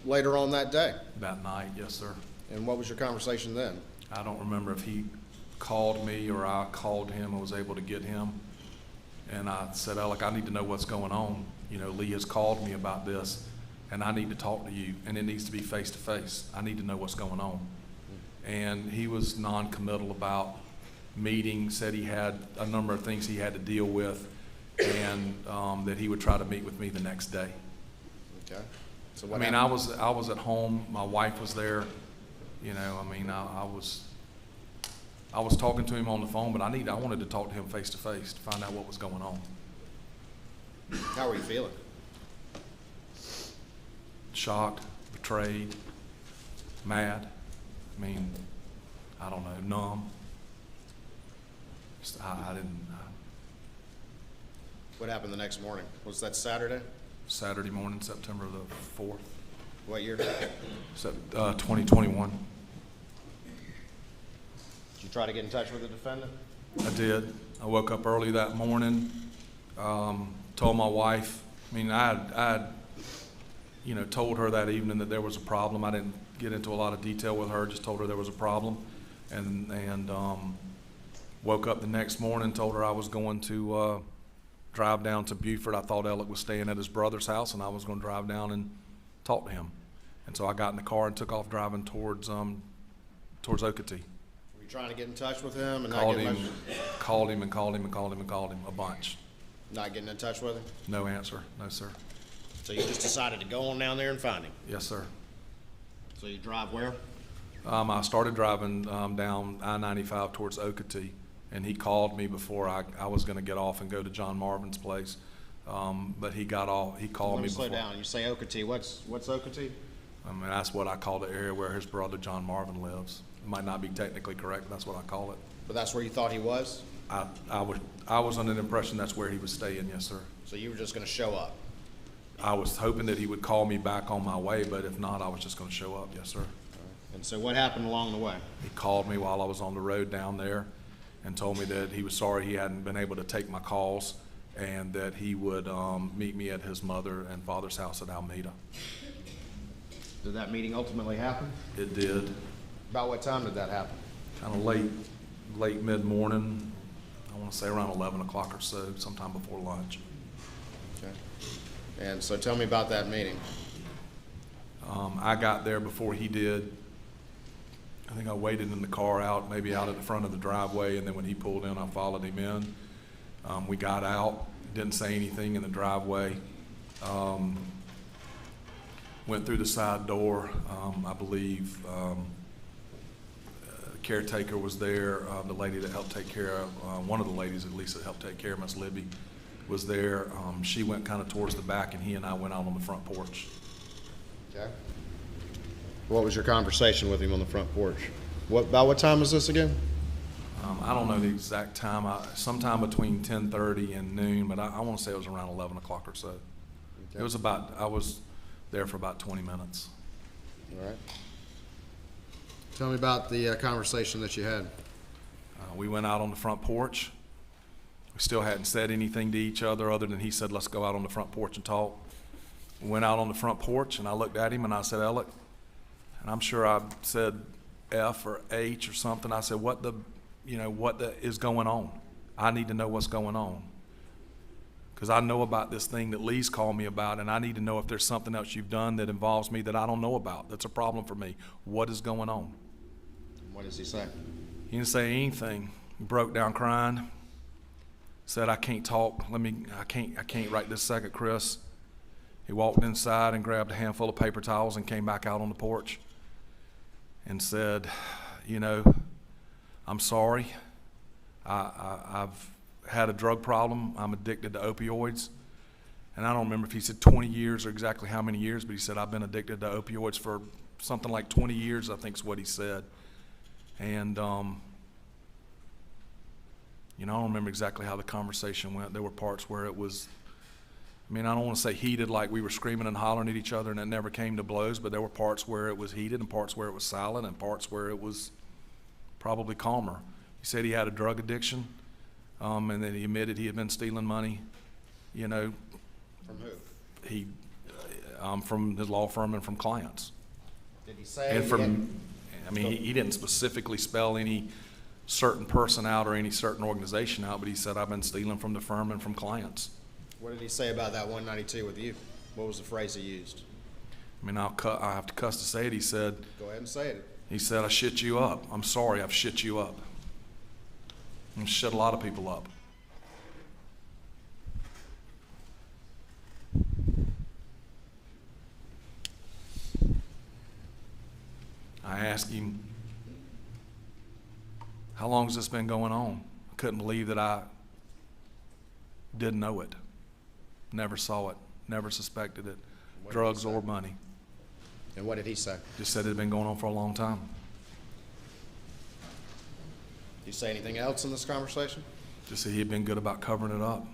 later on that day? That night, yes, sir. And what was your conversation then? I don't remember if he called me or I called him and was able to get him. And I said, Alec, I need to know what's going on. You know, Lee has called me about this, and I need to talk to you, and it needs to be face to face. I need to know what's going on. And he was non-committal about meeting, said he had a number of things he had to deal with, and that he would try to meet with me the next day. Okay. So I what mean, happened? I was at home. My wife was there. You know, I mean, I was talking to him on the phone, but I wanted to talk to him face to face to find out what was going on. How were you feeling? Shocked, betrayed, mad. I mean, I don't know, numb. Just, I didn't. What happened the next morning? Was that Saturday? Saturday morning, September the 4th, What year? 2021. Did you try to get in touch with the defendant? I did. I woke up early that morning, told my wife, I had, told her that evening that there was a problem. I didn't get into a lot of detail with her, just told her there was a problem. And woke up the next morning, told her I was going to drive down to Beaufort. I thought Alec was staying at his brother's house, and I was going to drive down and talk to him. And so I got in the car and took off driving towards Okatee. Were you trying to get in touch with him and not Called getting him, called him and called him and called him and called him a bunch. not getting in touch with him? No answer. No, sir. So you just decided to go on down there and find him? Yes, sir. So you drive where? I started driving down I-95 towards Okatee, and he called me before I was going to get off and go to John Marvin's place. But he got off. He called me before. Slow down. You say Okatee. What's Okatee? That's what I call the area where his brother John Marvin lives. It might not be technically correct, but that's what I call it. But that's where you thought he was? I was under the impression that's where he was staying, yes, sir. So you were just going to show up? I was hoping that he would call me back on my way, but if not, I was just going to show up, yes, sir. And so what happened along the way? He called me while I was on the road down there and told me that he was sorry he hadn't been able to take my calls and that he would meet me at his mother and father's house at Alameda. Did that meeting ultimately happen? It did. About what time did that happen? Kind of late mid-morning. I want to say around 11 o'clock or so, sometime before lunch. Okay. And so tell me about that meeting. I got there before he did. I think I waited in the car maybe out at the front of the driveway, and then when he pulled in, I followed him in. We got out, didn't say anything in the driveway. Went through the side door. I believe the caretaker was there. The lady that helped take care of, one of the ladies at least that helped take care of Miss Libby was there. She went kind of towards the back, and he and I went out on the front porch. Okay. What was your conversation with him on the front porch? About what time was this again? I don't know the exact time. Sometime between 10:30 and noon, but I want to say it was around 11 o'clock or so. Okay. It was I was there for about 20 minutes. All right. Tell me about the conversation that you had. We went out on the front porch. We still hadn't said anything to each other than he said, let's go out on the front porch and talk. We went out on the front porch, and I looked at him, and I said, Alec, and I'm sure I said F or H or something. I said, what is going on? I need to know what's going on. Because I know about this thing that Lee's called me about, and I need to know if there's something else you've done that involves me that I don't know about. That's a problem for me. What is going on? What does he say? He didn't say anything. He broke down crying. Said, I can't talk. I can't right this second, Chris. He walked inside and grabbed a handful of paper towels and came back out on the porch and said, I'm sorry. I've had a drug problem. I'm addicted to opioids. And I don't remember if he said 20 years or exactly how many years, but he said, I've been addicted to opioids for something like 20 years, I think is what he said. And, I don't remember exactly how the conversation went. There were parts where it was, I don't want to say heated like we were screaming and hollering at each other and it never came to blows, but there were parts where it was heated and parts where it was silent and parts where it was probably calmer. He said he had a drug addiction, and then he admitted he had been stealing money, From who? From his law firm and from clients. Did he say? And he didn't specifically spell any certain person out or any certain organization out, but he said, I've been stealing from the firm and from clients. What did he say about that 192 with you? What was the phrase he used? I have to cuss to say it. He said, Go ahead and say it. He said, I shit you up. I'm sorry, I've shit you up. And shit a lot of people up. I asked him, how long has this been going on? I couldn't believe that I didn't know it. Never saw it. Never suspected it. Drugs or money. And what did he say? Just said it had been going on for a long time. Did you say anything else in this conversation? Just said he had been good about covering it up,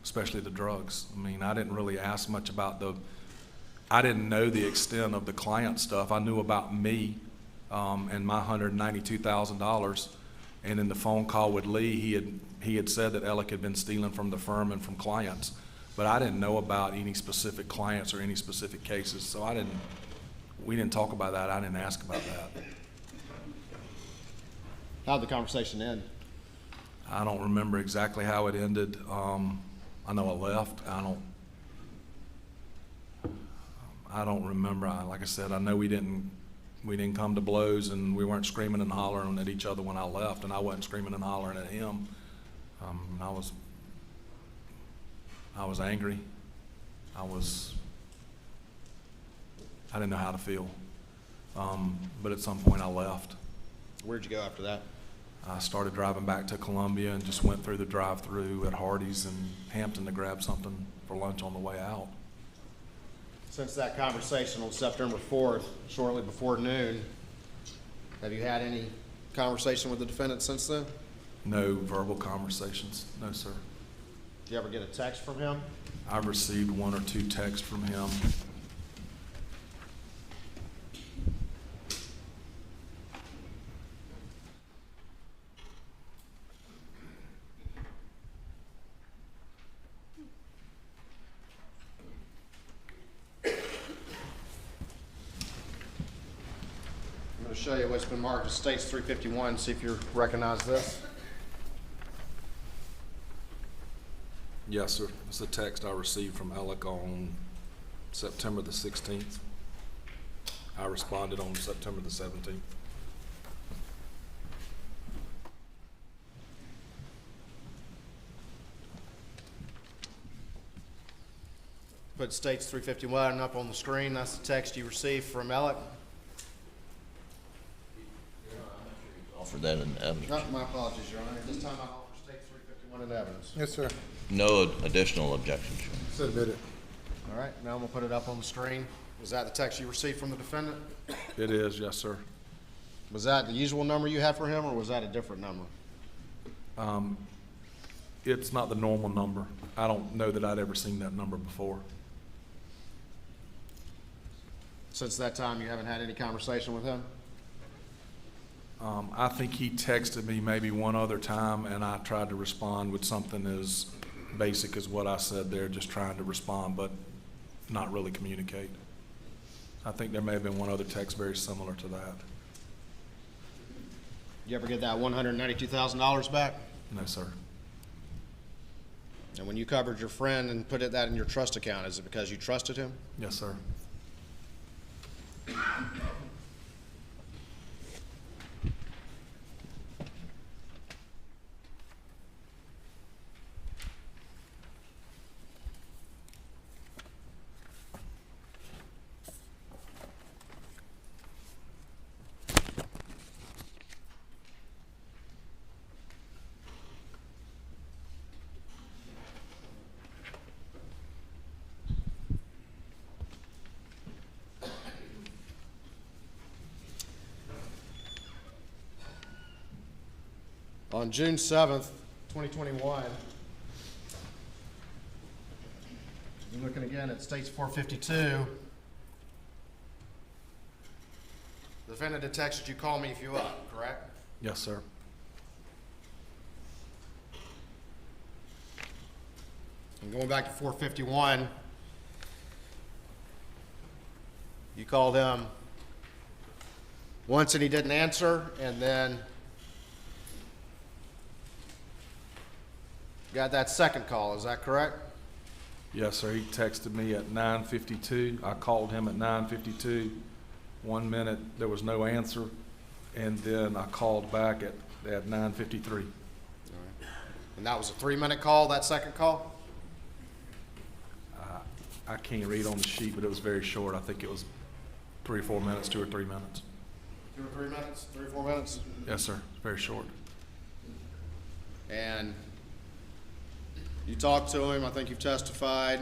especially the drugs. I didn't really ask much about I didn't know the extent of the client stuff. I knew about me and my $192,000 And in the phone call with Lee, he had said that Alec had been stealing from the firm and from clients. But I didn't know about any specific clients or any specific cases, so we didn't talk about that. I didn't ask about that. How'd the conversation end? I don't remember exactly how it ended. I know I left. I don't remember. Like I said, I know we didn't come to blows, and we weren't screaming and hollering at each other when I left, and I wasn't screaming and hollering at him. I was angry. I didn't know how to feel. But at some point I left. Where'd you go after that? I started driving back to Columbia and just went through the drive-through at Hardee's in Hampton to grab something for lunch on the way out. Since that conversation on September 4th, shortly before noon, have you had any conversation with the defendant since then? No verbal conversations. No, sir. Did you ever get a text from him? I've received 1 or 2 texts from him. I'm going to show you what's been marked as States 351, see if you recognize this. Yes, sir. It's a text I received from Alec on September the 16th. I responded on September the 17th. Put States 351 up on the screen. That's the text you received from Alec. Offer that in evidence. My apologies, Your Honor. This time I offer States 351 in evidence. Yes, sir. No additional objections, Your Honor. Submit it. All right, now I'm going to put it up on the screen. Was that the text you received from the defendant? It is, yes, sir. Was that the usual number you have for him, or was that a different number? It's not the normal number. I don't know that I'd ever seen that number before. Since that time, you haven't had any conversation with him? I think he texted me maybe one other time, and I tried to respond with something as basic as what I said there, just trying to respond, but not really communicate. I think there may have been one other text very similar to that. You ever get that $192,000 back? No, sir. And when you covered your friend and put that in your trust account, is it because you trusted him? Yes, sir. On June 7th, 2021, you're looking again at States 452. The defendant had texted you, call me if you up, correct? Yes, sir. And going back to 451, you called him once and he didn't answer, and then got that second call, is that correct? Yes, sir. He texted me at 9:52. I called him at 9:52. 1 minute, there was no answer, and then I called back at 9:53. And that was a 3-minute call, that second call? I can't read on the sheet, but it was very short. I think it was 3 or 4 minutes, 2 or 3 minutes. 2 or 3 minutes, 3 or 4 minutes? Yes, sir. Very short. And you talked to him, I think you've testified,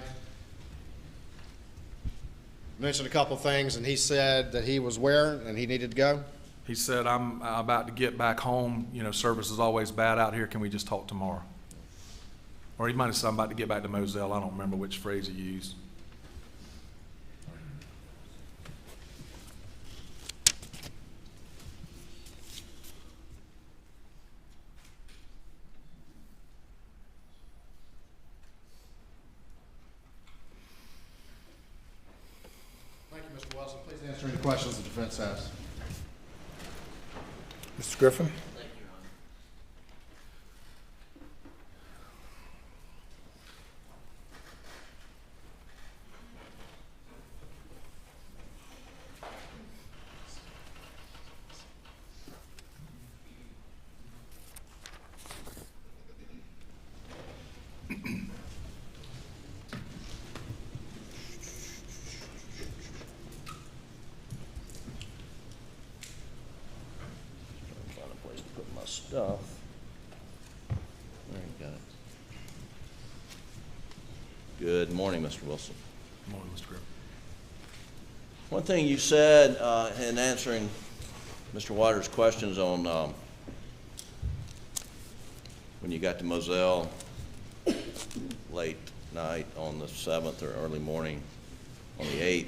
mentioned a couple things, and he said that he was where and he needed to go? He said, I'm about to get back home. You know, service is always bad out here. Can we just talk tomorrow? Or he might have said, I'm about to get back to Moselle. I don't remember which phrase he used. Please answer any questions the defense has. Mr. Griffin? Find a place to put my stuff. There you go. Good morning, Mr. Wilson. Morning, Mr. Griffin. One thing you said in answering Mr. Waters' questions on when you got to Moselle late night on the 7th or early morning on the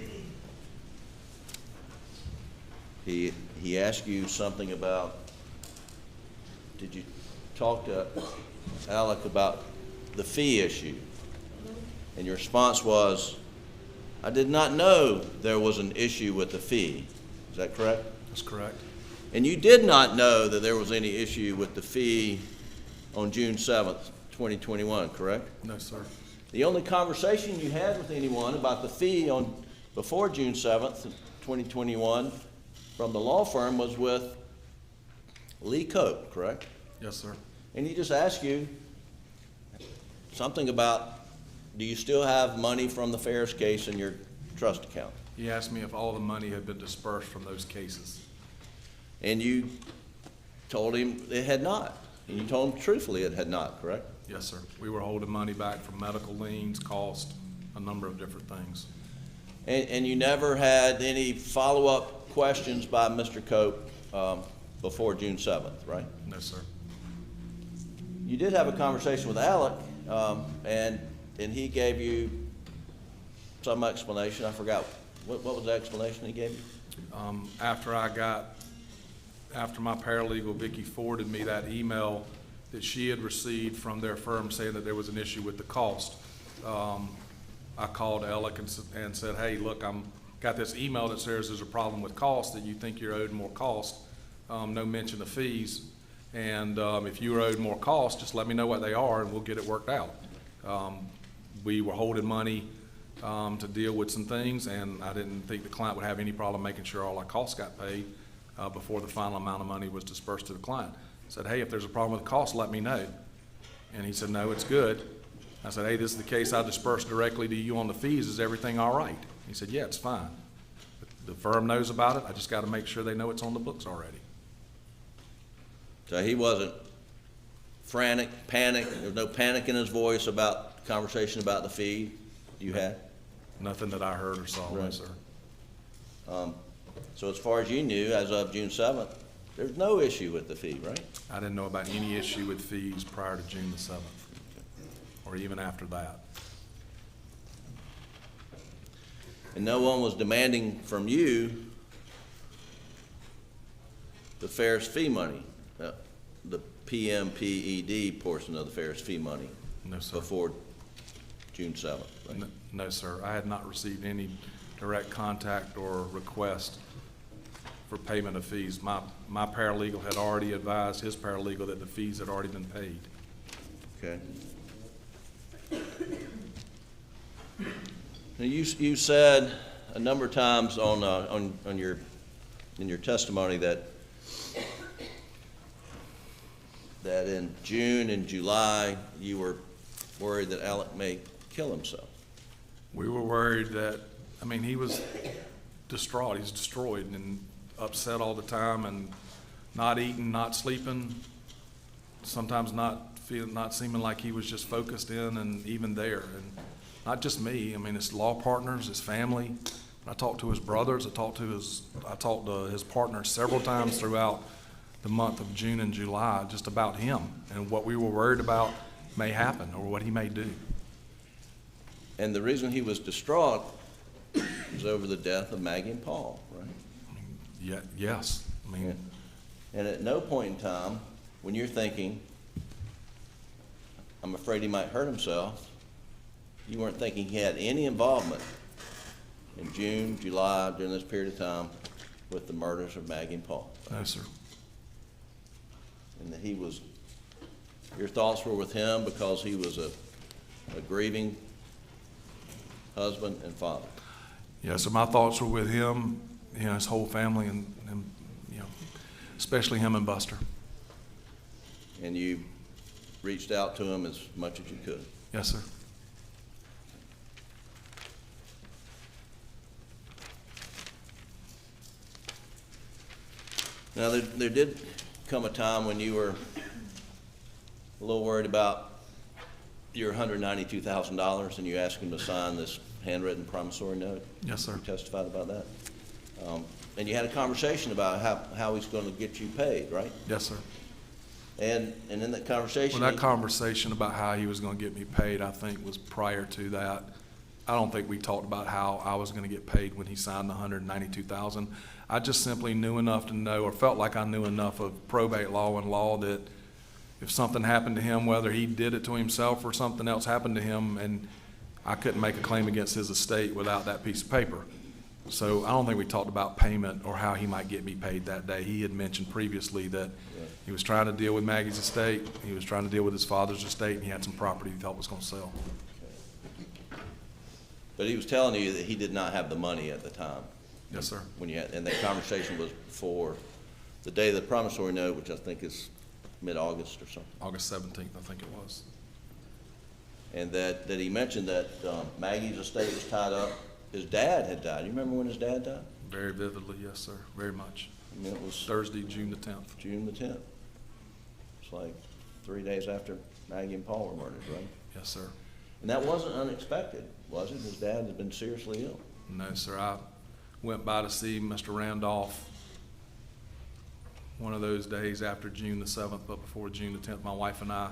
8th, he asked you something about, did you talk to Alec about the fee issue? And your response was, I did not know there was an issue with the fee. Is that correct? That's correct. And you did not know that there was any issue with the fee on June 7th, 2021, correct? No, sir. The only conversation you had with anyone about the fee before June 7th, 2021, from the law firm was with Lee Cope, correct? Yes, sir. And he just asked you something about, do you still have money from the Ferris case in your trust account? He asked me if all the money had been dispersed from those cases. And you told him it had not. And you told him truthfully it had not, correct? Yes, sir. We were holding money back from medical liens, cost, a number of different things. And you never had any follow-up questions by Mr. Cope before June 7th, right? No, sir. You did have a conversation with Alec, and he gave you some explanation. I forgot. What was the explanation he gave you? After my paralegal, Vicki, forwarded me that email that she had received from their firm saying that there was an issue with the cost, I called Alec and said, hey, look, got this email that says there's a problem with cost, that you think you're owed more cost, no mention of fees, and if you are owed more cost, just let me know what they are and we'll get it worked out. We were holding money to deal with some things, and I didn't think the client would have any problem making sure all our costs got paid before the final amount of money was dispersed to the client. I said, hey, if there's a problem with cost, let me know. And he said, no, it's good. I said, hey, this is the case I dispersed directly to you on the fees. Is everything all right? He said, yeah, it's fine. The firm knows about it. I just got to make sure they know it's on the books already. So he wasn't frantic, panic. There was no panic in his voice about conversation about the fee you had? Nothing that I heard or saw, no, Right. sir. So as far as you knew, as of June 7th, there's no issue with the fee, right? I didn't know about any issue with fees prior to June the 7th, or even after that. And no one was demanding from you the Ferris fee money, the PMPED portion of the Ferris fee money No, sir. before June 7th, right? No, sir. I had not received any direct contact or request for payment of fees. My paralegal had already advised his paralegal that the fees had already been paid. Okay. Now, you said a number of times in your testimony that in June and July you were worried that Alec may kill himself. We were worried that, I mean, he was distraught. He's destroyed and upset all the time, and not eating, not sleeping, sometimes not seeming like he was just focused in and even there. And not just me, I mean, his law partners, his family. I talked to his brothers, I talked to his partners several times throughout the month of June and July just about him and what we were worried about may happen or what he may do. And the reason he was distraught was over the death of Maggie and Paul, right? Yeah, yes, I mean, And at no point in time, when you're thinking, I'm afraid he might hurt himself, you weren't thinking he had any involvement in June, July, during this period of time with the murders of Maggie and Paul? No, sir. And that he was, your thoughts were with him because he was a grieving husband and father? Yeah, so my thoughts were with him, you know, his whole family, and you know, especially him and Buster. And you reached out to him as much as you could? Yes, sir. Now, there did come a time when you were a little worried about your $192,000, and you asked him to sign this handwritten promissory note. Yes, sir. You testified about that. And you had a conversation about how he's going to get you paid, right? Yes, sir. And in that conversation, Well, that conversation about how he was going to get me paid, I think, was prior to that. I don't think we talked about how I was going to get paid when he signed the $192,000. I just simply knew enough to know, or felt like I knew enough of probate law and law, that if something happened to him, whether he did it to himself or something else happened to him, and I couldn't make a claim against his estate without that piece of paper. So I don't think we talked about payment or how he might get me paid that day. He had mentioned previously that he was trying to deal with Maggie's estate, he was trying to deal with his father's estate, and he had some property he thought was going to sell. but he was telling you that he did not have the money at the time. Yes, sir. When you had, and that conversation was before the day of the promissory note, which I think is mid-August or something. August 17th, I think it was. And that he mentioned that Maggie's estate was tied up. His dad had died. You remember when his dad died? Very vividly, yes, sir, very much. I mean, it was Thursday, June the 10th. June the 10th. It's like 3 days after Maggie and Paul were murdered, right? Yes, sir. And that wasn't unexpected, was it? His dad had been seriously ill. No, sir. I went by to see Mr. Randolph one of those days after June the 7th, but before June the 10th. My wife and I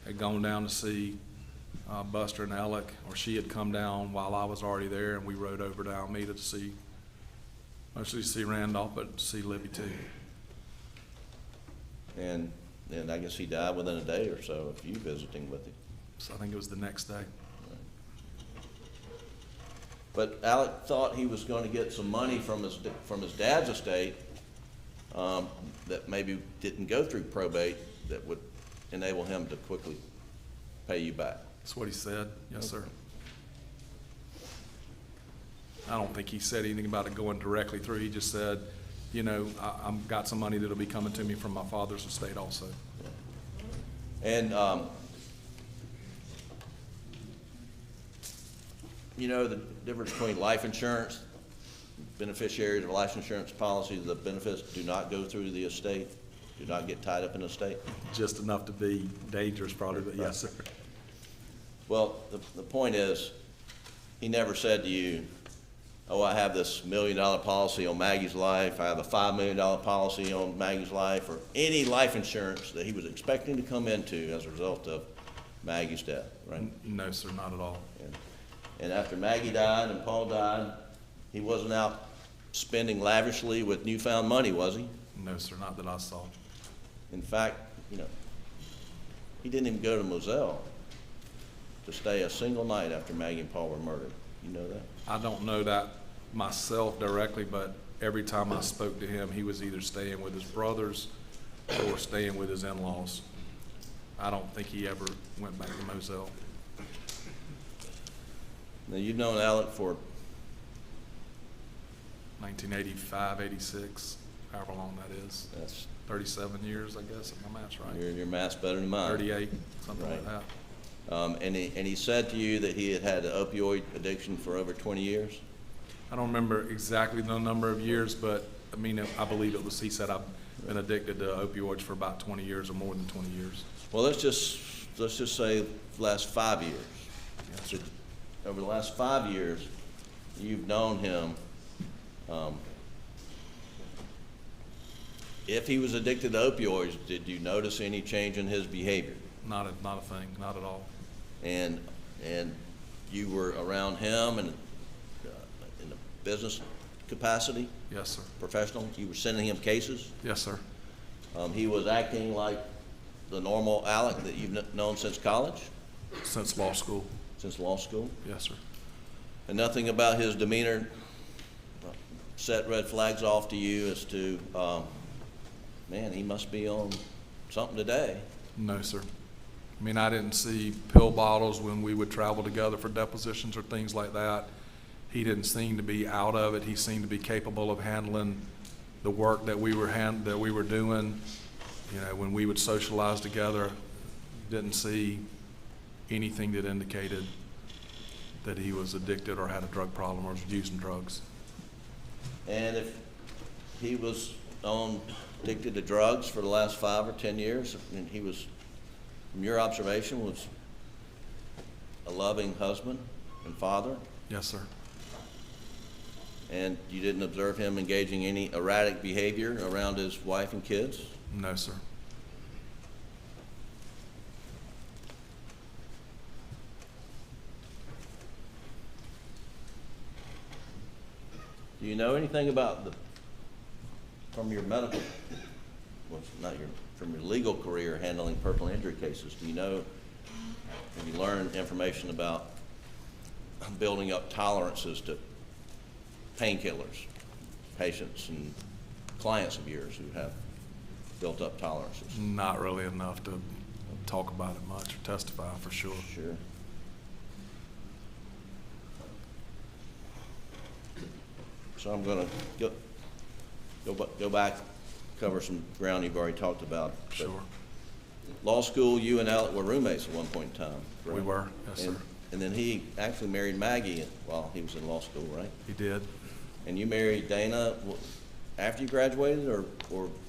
had gone down to see Buster and Alec, or she had come down while I was already there, and we rode over to Alameda to see, mostly to see Randolph, but to see Libby too. And I guess he died within a day or so of you visiting with him. So I think it was the next day. But Alec thought he was going to get some money from his dad's estate that maybe didn't go through probate that would enable him to quickly pay you back. That's what he said. Yes, sir. I don't think he said anything about it going directly through. He just said, you know, I've got some money that'll be coming to me from my father's estate also. And, you know, the difference between life insurance, beneficiaries of life insurance policies, the benefits do not go through the estate, do not get tied up in the estate. Just enough to be dangerous probably, but yes, sir. Well, the point is, he never said to you, oh, I have this $1 million policy on Maggie's life, I have a $5 million policy on Maggie's life, or any life insurance that he was expecting to come into as a result of Maggie's death, right? No, sir, not at all. And after Maggie died and Paul died, he wasn't out spending lavishly with newfound money, was he? No, sir, not that I saw. In fact, you know, he didn't even go to Moselle to stay a single night after Maggie and Paul were murdered. You know that? I don't know that myself directly, but every time I spoke to him, he was either staying with his brothers or staying with his in-laws. I don't think he ever went back to Moselle. Now, you've known Alec for 1985, 86, however long that is. that's 37 years, I guess, if my math's right. your math's better than mine. 38, something like Right. that. And he said to you that he had had an opioid addiction for over 20 years. I don't remember exactly the number of years, but I mean, I believe it was, he said, I've been addicted to opioids for about 20 years or more than 20 years. Well, let's just say the last 5 years. Yes, So, over the last 5 years, you've known him. If he was addicted to opioids, did you notice any change in his behavior? Not a thing, not at all. And you were around him and in a business capacity, Yes, sir. professional. You were sending him cases. Yes, sir. He was acting like the normal Alec that you've known since college, Since law school. since law school. Yes, sir. And nothing about his demeanor set red flags off to you as to, man, he must be on something today? No, sir. I mean, I didn't see pill bottles when we would travel together for depositions or things like that. He didn't seem to be out of it. He seemed to be capable of handling the work that we were doing. You know, when we would socialize together, didn't see anything that indicated that he was addicted or had a drug problem or was using drugs. And if he was addicted to drugs for the last 5 or 10 years, and he was, from your observation, was a loving husband and father, Yes, sir. and you didn't observe him engaging any erratic behavior around his wife and kids? No, sir. Do you know anything about from your medical, well, from your legal career handling personal injury cases, do you know, have you learned information about building up tolerances to painkillers, patients and clients of yours who have built up tolerances? Not really enough to talk about it much or testify for sure. Sure. So I'm going to go back, cover some ground you've already talked about. But Sure. law school, you and Alex were roommates at one point in time, correct? We were, yes, And- sir. And then he actually married Maggie while he was in law school, right? He did. And you married Dana after you graduated or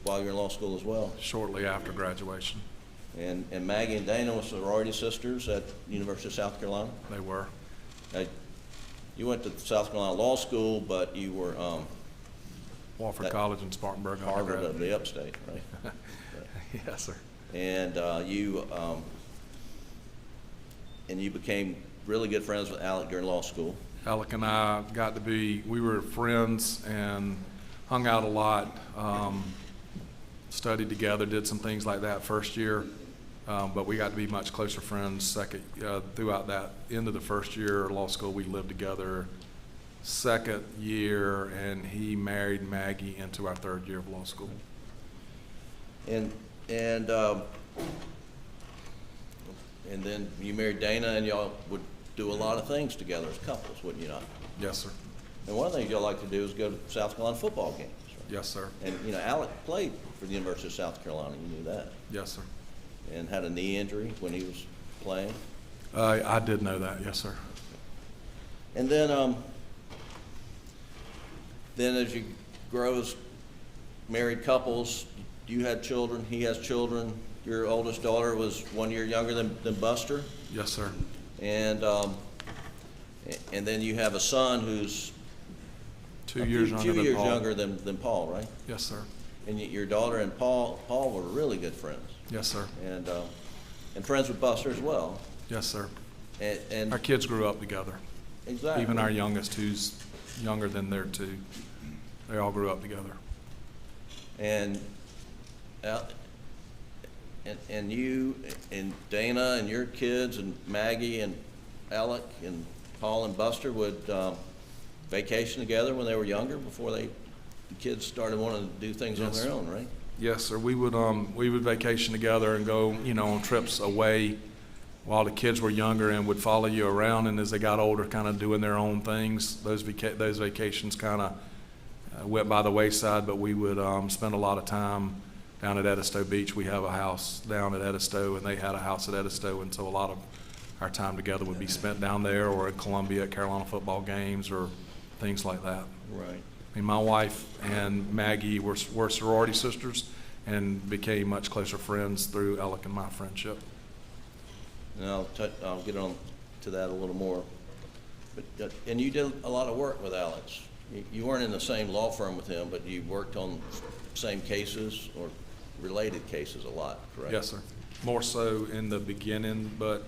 while you were in law school as well? Shortly after graduation, And Maggie and Dana were sorority sisters at University of South Carolina? they were. Now, you went to South Carolina Law School, but you were Wofford That- College in Spartanburg. Harvard undergrad. of the upstate, right? Yes, sir. And you became really good friends with Alec during law school. Alec and I we were friends and hung out a lot, studied together, did some things like that first year, but we got to be much closer friends throughout that end of the first year of law school. We lived together second year, and he married Maggie into our third year of law school. And then you married Dana, and y'all would do a lot of things together as couples, wouldn't you not? Yes, sir. And one of the things y'all like to do is go to South Carolina football games. Right? Yes, sir. And, you know, Alec played for the University of South Carolina, you knew that, Yes, sir. and had a knee injury when he was playing. I did know that, yes, sir. And then as you grow as married couples, you had children, he has children. Your oldest daughter was 1 year younger than Buster. Yes, sir. And then you have a son who's 2 years younger few than years Paul. younger than Paul, right? Yes, sir. And your daughter and Paul were really good friends, Yes, sir. and friends with Buster as well. Yes, sir. And Our kids grew up together. exactly. Even our youngest, who's younger than their two, they all grew up together. And you and Dana and your kids and Maggie and Alec and Paul and Buster would vacation together when they were younger before the kids started wanting to do things on Yes. their own, right? Yes, sir. We would vacation together and go, on trips away while the kids were younger, and would follow you around. And as they got older, kind of doing their own things. Those vacations kind of went by the wayside. But we would spend a lot of time down at Edisto Beach. We have a house down at Edisto, and they had a house at Edisto, and so a lot of our time together would be spent down there or in Columbia at Carolina football games or things like that. Right. I mean, my wife and Maggie were sorority sisters and became much closer friends through Alec and my friendship. And I'll get on to that a little more. But and you did a lot of work with Alex. You weren't in the same law firm with him, but you worked on same cases or related cases a lot, correct? Yes, sir. More so in the beginning, but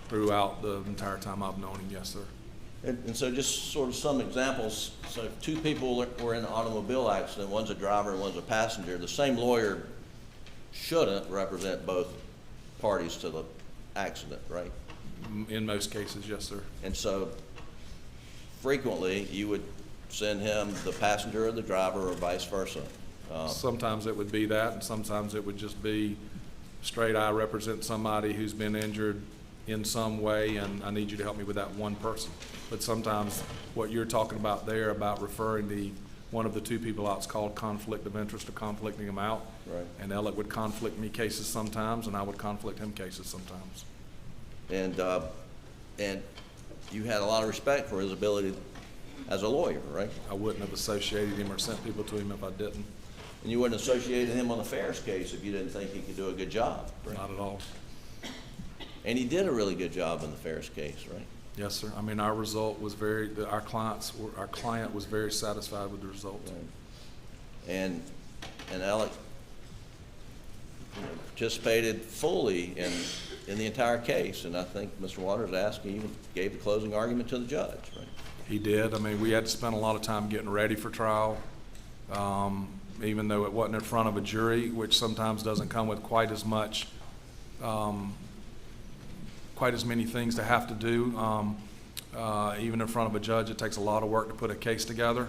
throughout the entire time I've known him, yes, sir. And so just sort of some examples. So if two people were in an automobile accident, one's a driver and one's a passenger, the same lawyer shouldn't represent both parties to the accident, right? In most cases, yes, sir. And so frequently you would send him the passenger or the driver or vice versa. Sometimes it would be that, and sometimes it would just be straight, I represent somebody who's been injured in some way, and I need you to help me with that one person. But sometimes what you're talking about there about referring one of the two people out is called conflict of interest or conflicting them out. Right. And Alec would conflict me cases sometimes, and I would conflict him cases sometimes. And you had a lot of respect for his ability as a lawyer, right? I wouldn't have associated him or sent people to him if I didn't. And you wouldn't associate him on the Ferris case if you didn't think he could do a good job, right? Not at all. And he did a really good job in the Ferris case, right? Yes, sir. I mean, our result was our client was very satisfied with the result. And Alec, participated fully in the entire case, and I think Mr. Waters asked, you gave the closing argument to the judge, right? He did. I mean, we had to spend a lot of time getting ready for trial, even though it wasn't in front of a jury, which sometimes doesn't come with quite as many things to have to do. Even in front of a judge, it takes a lot of work to put a case together.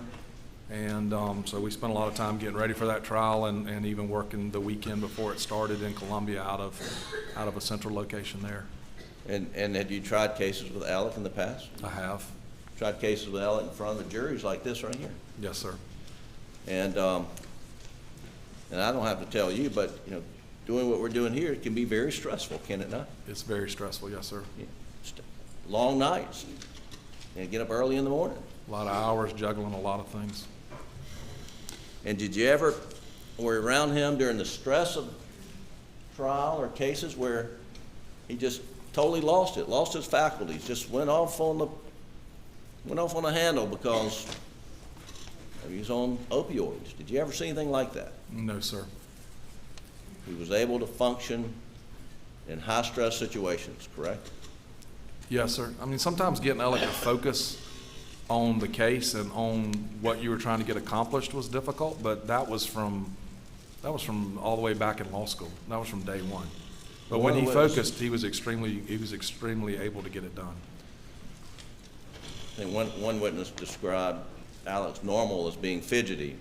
And so we spent a lot of time getting ready for that trial and even working the weekend before it started in Columbia out of a central location there. And had you tried cases with Alec in the past? I have. Tried cases with Alec in front of juries like this right here? Yes, sir. And I don't have to tell you, but doing what we're doing here, it can be very stressful, can it not? It's very stressful, yes, sir. Long nights, and get up early in the morning. A lot of hours juggling a lot of things. And did you ever, were around him during the stress of trial or cases where he just totally lost his faculties, just went off on the handle because he was on opioids? Did you ever see anything like that? No, sir. He was able to function in high-stress situations, correct? Yes, sir. I mean, sometimes getting Alec to focus on the case and on what you were trying to get accomplished was difficult, but that was from all the way back in law school. That was from day one. But when he focused, he was extremely able to get it done. I think one witness described Alex normal as being fidgety.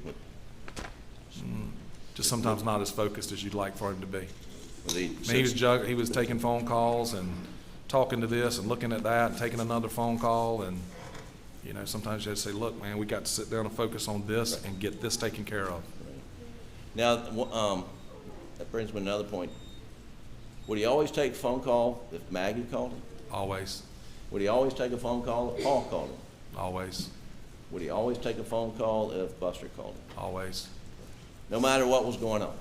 Just sometimes not as focused as you'd like for him to be. He was taking phone calls and talking to this and looking at that and taking another phone call, and sometimes you have to say, look, man, we got to sit down and focus on this and get this taken care of. Now, that brings me to another point. Would he always take a phone call if Maggie called him? Always. Would he always take a phone call if Paul called him? Always. Would he always take a phone call if Buster called him? Always. No matter what was going on?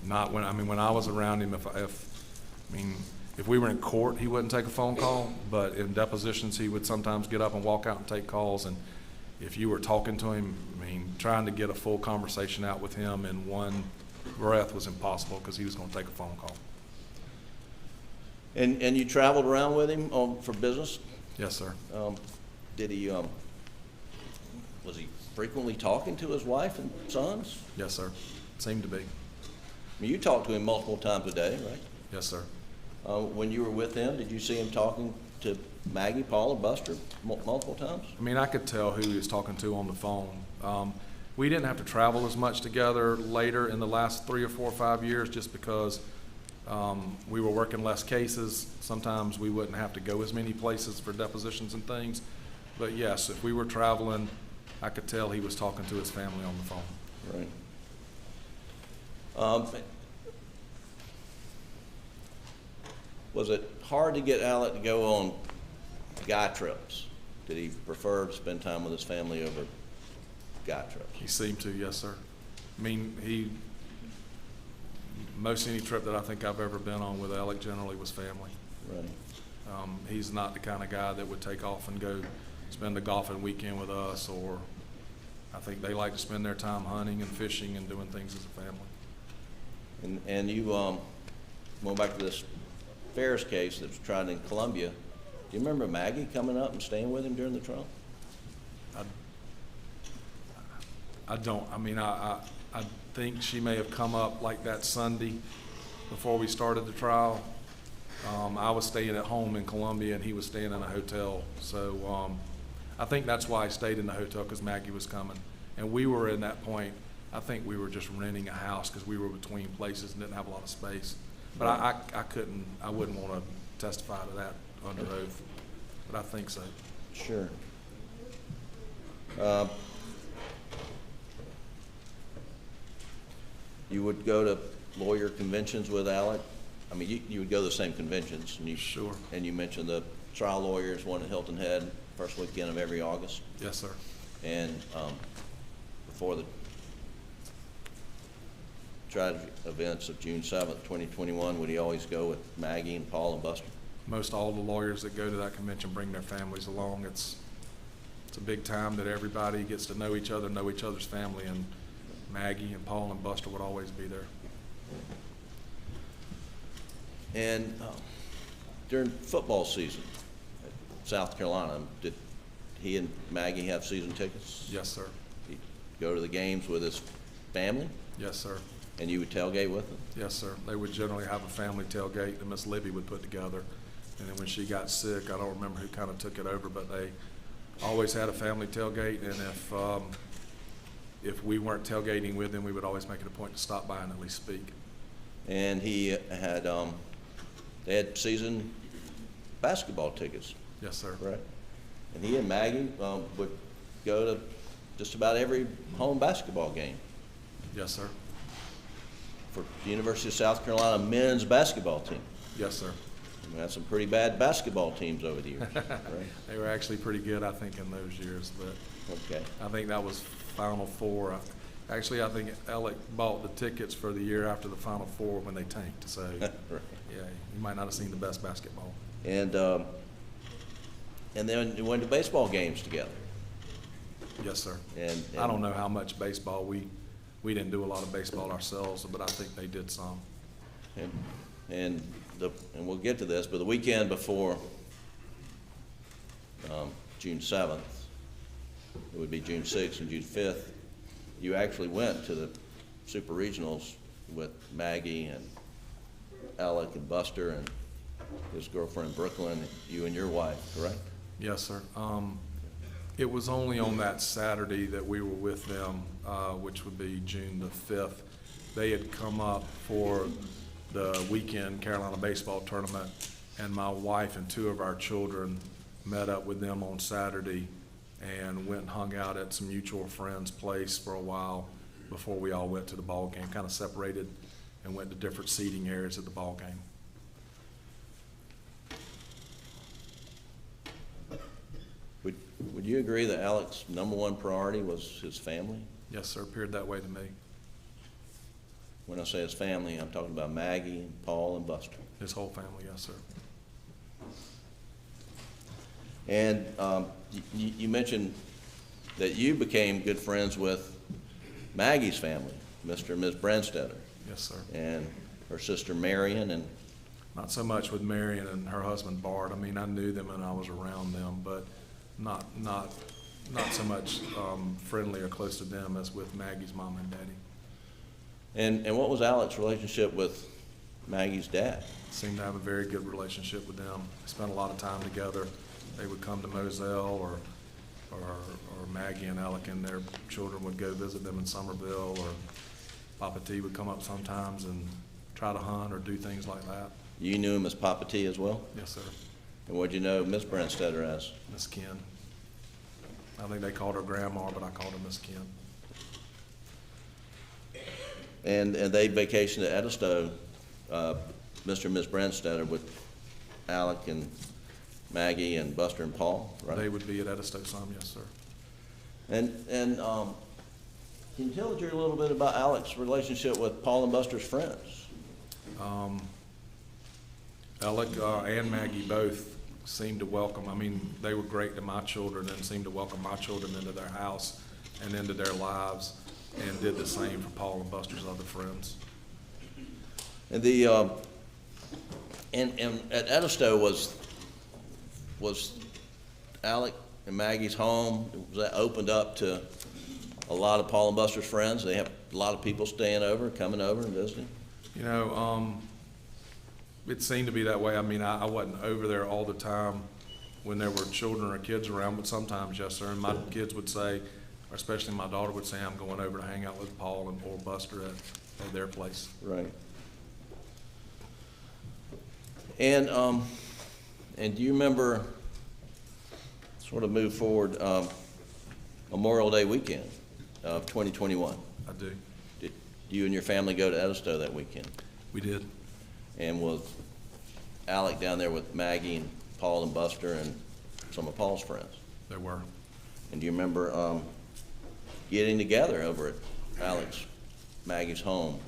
Not when I was around him, if we were in court, he wouldn't take a phone call, but in depositions, he would sometimes get up and walk out and take calls. And if you were talking to him, trying to get a full conversation out with him in one breath was impossible because he was going to take a phone call. And you traveled around with him for business? Yes, sir. Did he, was he frequently talking to his wife and sons? Yes, sir. Seemed to be. You talked to him multiple times a day, right? Yes, sir. When you were with him, did you see him talking to Maggie, Paul, or Buster multiple times? I could tell who he was talking to on the phone. We didn't have to travel as much together later in the last 3 or 4 or 5 years just because we were working less cases. Sometimes we wouldn't have to go as many places for depositions and things. But yes, if we were traveling, I could tell he was talking to his family on the phone. Right. Was it hard to get Alec to go on guy trips? Did he prefer to spend time with his family over guy trips? He seemed to, yes, sir. Most any trip that I think I've ever been on with Alec generally was family. Right. He's not the kind of guy that would take off and go spend a golfing weekend with us, or I think they like to spend their time hunting and fishing and doing things as a family. And you, going back to this Ferris case that was tried in Columbia, do you remember Maggie coming up and staying with him during the trial? I don't. I think she may have come up like that Sunday before we started the trial. I was staying at home in Columbia and he was staying in a hotel. So I think that's why I stayed in the hotel, because Maggie was coming. And we were in that point, I think we were just renting a house because we were between places and didn't have a lot of space. But I wouldn't want to testify to that under oath, but I think so. Sure. You would go to lawyer conventions with Alec? I mean, you would go to the same conventions, and you. Sure. And you mentioned the trial lawyers, one at Hilton Head, first weekend of every August. Yes, sir. And before the tragic events of June 7th, 2021, would he always go with Maggie and Paul and Buster? Most all the lawyers that go to that convention bring their families along. It's a big time that everybody gets to know each other, know each other's family, and Maggie and Paul and Buster would always be there. And during football season at South Carolina, did he and Maggie have season tickets? Yes, sir. He'd go to the games with his family, Yes, sir. and you would tailgate with them? Yes, sir. They would generally have a family tailgate that Miss Libby would put together. And then when she got sick, I don't remember who kind of took it over, but they always had a family tailgate. And if we weren't tailgating with them, we would always make it a point to stop by and at least speak. And he had, they had season basketball tickets, Yes, sir. correct? And he and Maggie would go to just about every home basketball game Yes, sir. for the University of South Carolina men's basketball team. Yes, sir. We had some pretty bad basketball teams over the years, right? They were actually pretty good, I think, in those years, but Okay. I think that was Final Four. Actually, I think Alec bought the tickets for the year after the Final Four when they tanked, so, Right. yeah, you might not have seen the best basketball. And then you went to baseball games together. Yes, sir. And I don't know how much baseball, we didn't do a lot of baseball ourselves, but I think they did some. And we'll get to this, but the weekend before June 7th, it would be June 6th and June 5th, you actually went to the Super Regionals with Maggie and Alec and Buster and his girlfriend Brooklyn, you and your wife, correct? Yes, sir. It was only on that Saturday that we were with them, which would be June the 5th. They had come up for the weekend Carolina baseball tournament, and my wife and two of our children met up with them on Saturday and went and hung out at some mutual friends' place for a while before we all went to the ball game, kind of separated and went to different seating areas at the ball game. Would you agree that Alec's number one priority was his family? Yes, sir, appeared that way to me. When I say his family, I'm talking about Maggie and Paul and Buster. His whole family, yes, sir. And you mentioned that you became good friends with Maggie's family, Mr. and Ms. Branstetter, Yes, sir. and her sister Marion, and Not so much with Marion and her husband Bart. I mean, I knew them and I was around them, but not so much friendly or close to them as with Maggie's mom and daddy. and what was Alec's relationship with Maggie's dad? Seemed to have a very good relationship with them. Spent a lot of time together. They would come to Moselle, or Maggie and Alec and their children would go visit them in Somerville, or Papa T would come up sometimes and try to hunt or do things like that. You knew him as Papa T as well? Yes, sir. And what'd you know Miss Branstetter as? Miss Ken. I think they called her Grandma, but I called her Miss Ken. And they vacationed at Edisto, Mr. and Miss Branstetter, with Alec and Maggie and Buster and Paul, right? They would be at Edisto some, yes, sir. And can you tell the jury a little bit about Alec's relationship with Paul and Buster's friends? Alec and Maggie both seemed to welcome, I mean, they were great to my children and seemed to welcome my children into their house and into their lives, and did the same for Paul and Buster's other friends. And and at Edisto was Alec and Maggie's home, was that opened up to a lot of Paul and Buster's friends? They have a lot of people staying over, coming over and visiting? You know, it seemed to be that way. I mean, I wasn't over there all the time, when there were children or kids around, but sometimes, yes, sir. And my kids would say, or especially my daughter would say, I'm going over to hang out with Paul and or Buster at their place. Right. And do you remember, sort of move forward, Memorial Day weekend of 2021? I do. Did you and your family go to Edisto that weekend? We did. And was Alec down there with Maggie and Paul and Buster and some of Paul's friends? They were. And do you remember getting together over at Alex, Maggie's home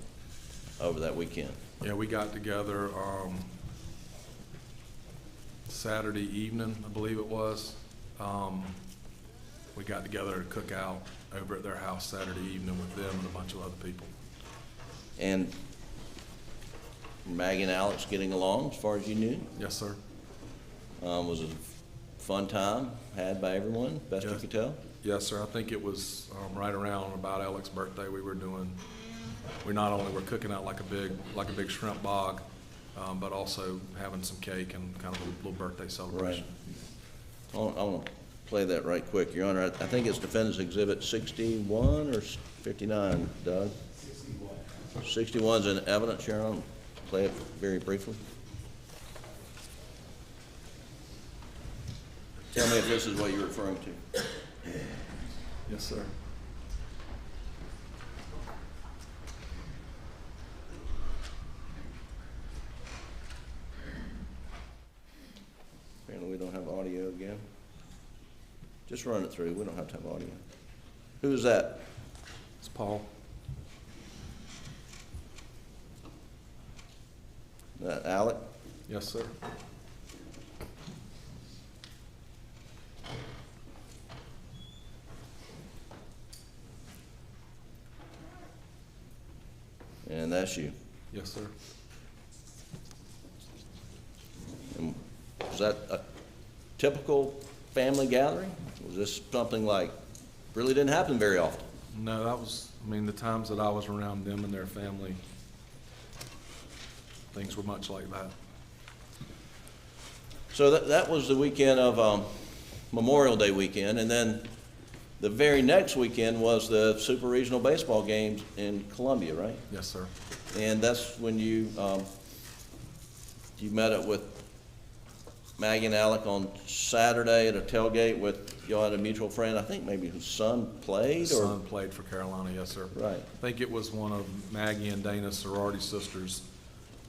over that weekend? Yeah, we got together Saturday evening, I believe it was. We got together to cook out over at their house Saturday evening with them and a bunch of other people. And Maggie and Alex getting along as far as you knew? Yes, sir. Was it a fun time had by everyone, best you Yes. could tell? Yes, sir. I think it was right around about Alex's birthday. We not only were cooking out like a big shrimp bog, but also having some cake and kind of a little birthday celebration. I want to play that right quick, Your Honor. I think it's Defendant's Exhibit 61 or 59, Doug? 61's in evidence, Your Honor. Play it very briefly. Tell me if this is what you're referring to. Yes, sir. Apparently we don't have audio again. Just run it through. We don't have to have audio. Who is that? It's Paul. That Alec? Yes, sir. And that's you. Yes, sir. And was that a typical family gathering? Was this something like, really didn't happen very often? No, that was, the times that I was around them and their family, things were much like that. So that was the weekend of Memorial Day weekend, and then the very next weekend was the Super Regional Baseball games in Columbia, right? Yes, sir. And that's when you met up with Maggie and Alec on Saturday at a tailgate with, y'all had a mutual friend, I think maybe whose son played? His son played for Carolina, yes, sir. Right. I think it was one of Maggie and Dana's sorority sisters,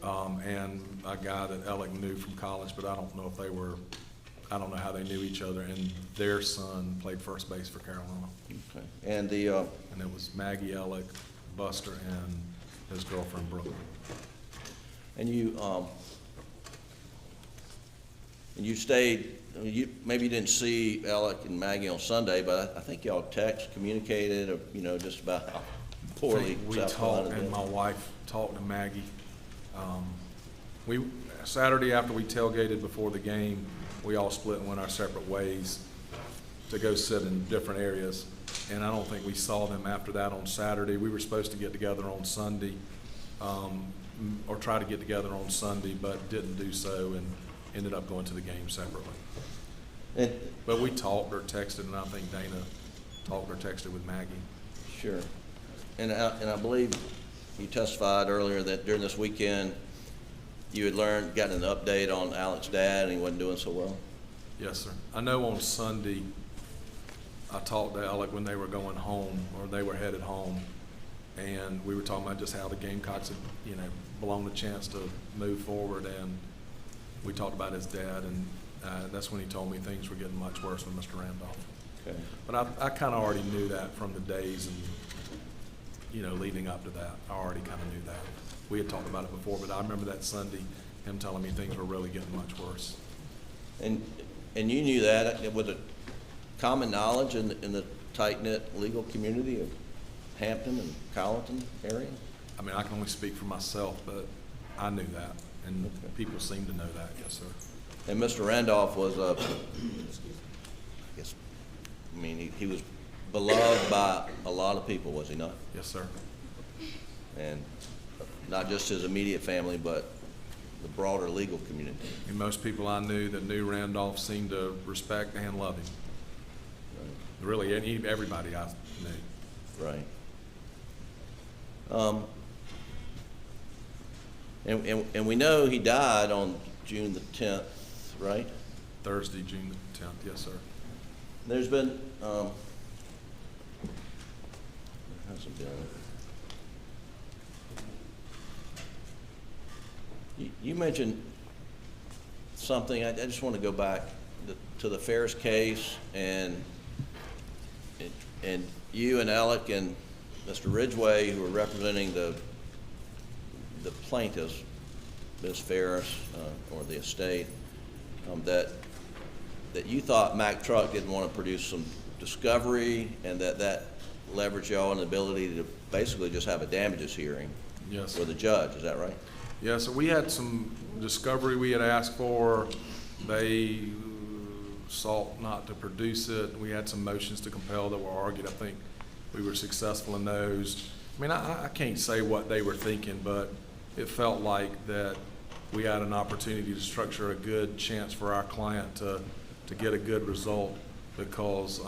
and a guy that Alec knew from college, but I don't know how they knew each other, and their son played first base for Carolina. Okay. And And it was Maggie, Alec, Buster, and his girlfriend, Brooke. and you stayed, maybe you didn't see Alec and Maggie on Sunday, but I think y'all communicated, or, just about how poorly We South talked, Carolina and did. my wife talked to Maggie. Saturday after we tailgated before the game, we all split and went our separate ways to go sit in different areas. And I don't think we saw them after that on Saturday. We were supposed to get together on Sunday, or try to get together on Sunday, but didn't do so and ended up going to the game separately. And, But we talked or texted, and I think Dana talked or texted with Maggie. sure. And I believe you testified earlier that during this weekend, you had gotten an update on Alec's dad, and he wasn't doing so well? Yes, sir. I know on Sunday, I talked to Alec when they were going home, or they were headed home, and we were talking about just how the Gamecocks had, blown a chance to move forward, and we talked about his dad, and that's when he told me things were getting much worse with Mr. Randolph. Okay. But I kind of already knew that from the days and, leading up to that. I already kind of knew that. We had talked about it before, but I remember that Sunday, him telling me things were really getting much worse. And you knew that, was it common knowledge in the tight-knit legal community of Hampton and Colleton area? I can only speak for myself, but I knew that, and people seem to know that, yes, sir. And Mr. Randolph was he was beloved by a lot of people, was he not? Yes, sir. And not just his immediate family, but the broader legal community. And most people I knew that knew Randolph seemed to respect and love him. Really, everybody I knew. Right. And we know he died on June the 10th, right? Thursday, June the 10th, yes, sir. There's been, how's it been? You mentioned something, I just want to go back to the Ferris case, and you and Alec and Mr. Ridgway, who were representing the plaintiffs, Ms. Ferris, or the estate, that you thought Mack Truck didn't want to produce some discovery, and that leveraged y'all in the ability to basically just have a damages hearing Yes. with the judge, is that right? Yeah, so we had some discovery we had asked for. They sought not to produce it. We had some motions to compel that were argued. I think we were successful in those. I mean, I can't say what they were thinking, but it felt like that we had an opportunity to structure a good chance for our client to get a good result, because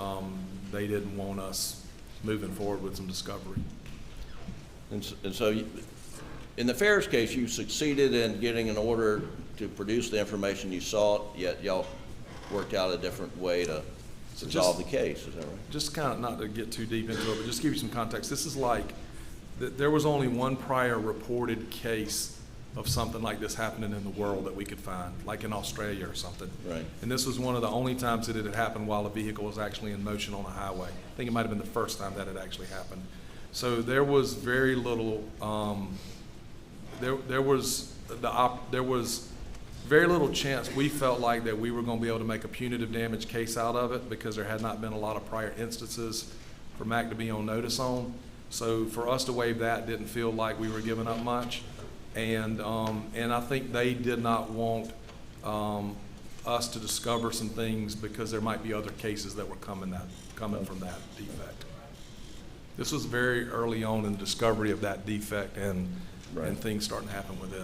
they didn't want us moving forward with some discovery. And so in the Ferris case, you succeeded in getting an order to produce the information you sought, yet y'all worked out a different way to resolve the case, is that right? Just kind of, not to get too deep into it, but just to give you some context, this is like, there was only one prior reported case of something like this happening in the world that we could find, like in Australia or something. Right. And this was one of the only times that it had happened while a vehicle was actually in motion on a highway. I think it might have been the first time that it actually happened. So there was very little, there was very little chance we felt like that we were going to be able to make a punitive damage case out of it, because there had not been a lot of prior instances for Mack to be on notice on. So for us to waive that didn't feel like we were giving up much. And I think they did not want us to discover some things, because there might be other cases that were coming from that defect. This was very early on in the discovery of that defect, and things starting to happen with it.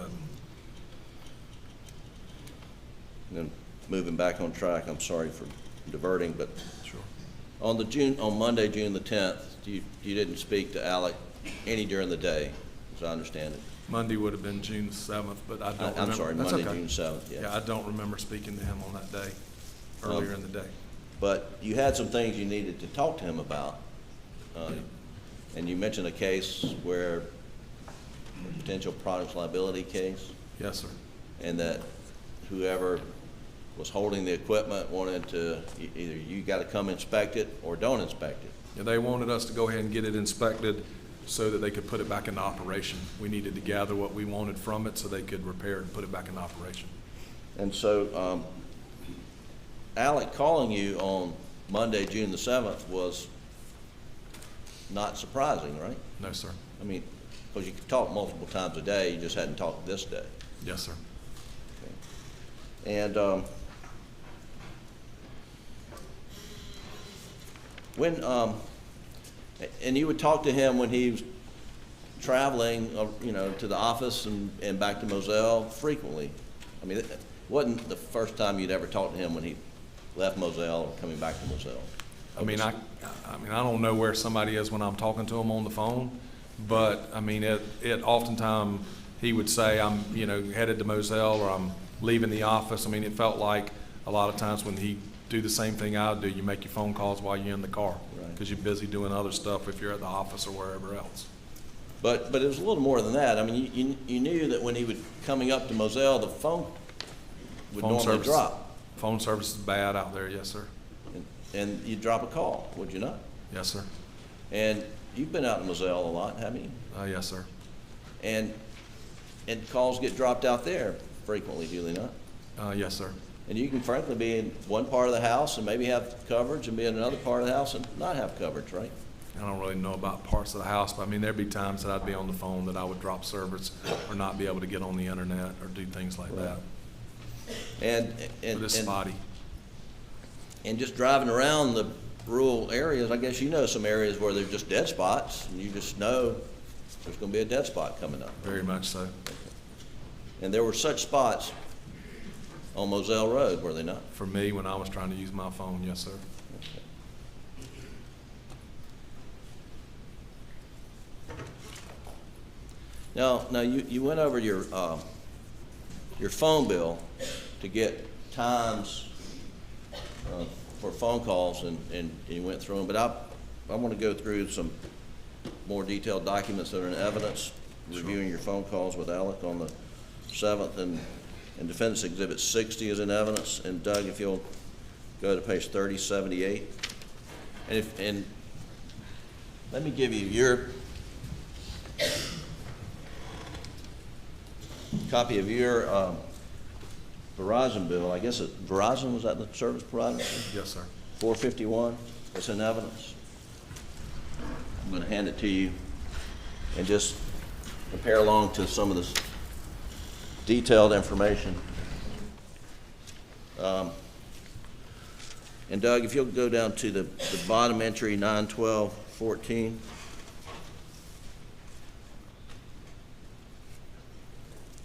And then moving back on track, I'm sorry for diverting, but Sure. on Monday, June the 10th, you didn't speak to Alec any during the day, as I understand it. Monday would have been June 7th, but I don't remember. I'm sorry, That's Monday, okay. June 7th, yes. Yeah, I don't remember speaking to him on that day, earlier in the day. But you had some things you needed to talk to him about. And you mentioned a case where, a potential products liability case, Yes, sir. and that whoever was holding the equipment wanted to, either you got to come inspect it or don't inspect it. Yeah, they wanted us to go ahead and get it inspected so that they could put it back into operation. We needed to gather what we wanted from it so they could repair it and put it back in operation. And so, Alec calling you on Monday, June the 7th was not surprising, right? No, sir. I mean, because you could talk multiple times a day, you just hadn't talked this day. Yes, sir. And when and you would talk to him when he was traveling, to the office and back to Moselle frequently. I mean, it wasn't the first time you'd ever talked to him when he left Moselle or coming back to Moselle. I mean, I don't know where somebody is when I'm talking to him on the phone, but I mean, it oftentimes he would say, I'm, headed to Moselle, or I'm leaving the office. I mean, it felt like a lot of times when he do the same thing I do, you make your phone calls while you're in the car, because you're busy doing other stuff if you're at the office or wherever else. But it was a little more than that. I mean, you knew that when he was coming up to Moselle, the phone would normally drop. Phone service is bad out there, yes, sir. And you'd drop a call, would you not? Yes, sir. And you've been out in Moselle a lot, haven't you? Yes, sir. And calls get dropped out there frequently, do they not? Yes, sir. And you can frankly be in one part of the house and maybe have coverage, and be in another part of the house and not have coverage, right? I don't really know about parts of the house, but I mean, there'd be times that I'd be on the phone that I would drop service or not be able to get on the internet or do things like that. And But it's spotty. And just driving around the rural areas, I guess you know some areas where there's just dead spots, and you just know there's going to be a dead spot coming up. Very much so. And there were such spots on Moselle Road, were they not? For me, when I was trying to use my phone, yes, sir. Now you went over your phone bill to get times for phone calls, and you went through them. But I want to go through some more detailed documents that are in evidence, reviewing your phone calls with Alec on the 7th, and Defendant's Exhibit 60 is in evidence. And Doug, if you'll go to page 3078, and let me give you your copy of your Verizon bill. I guess Verizon, was that the service provider? Yes, sir. 451, it's in evidence. I'm going to hand it to you and just compare along to some of this detailed information. And Doug, if you'll go down to the bottom entry, 9/12/14.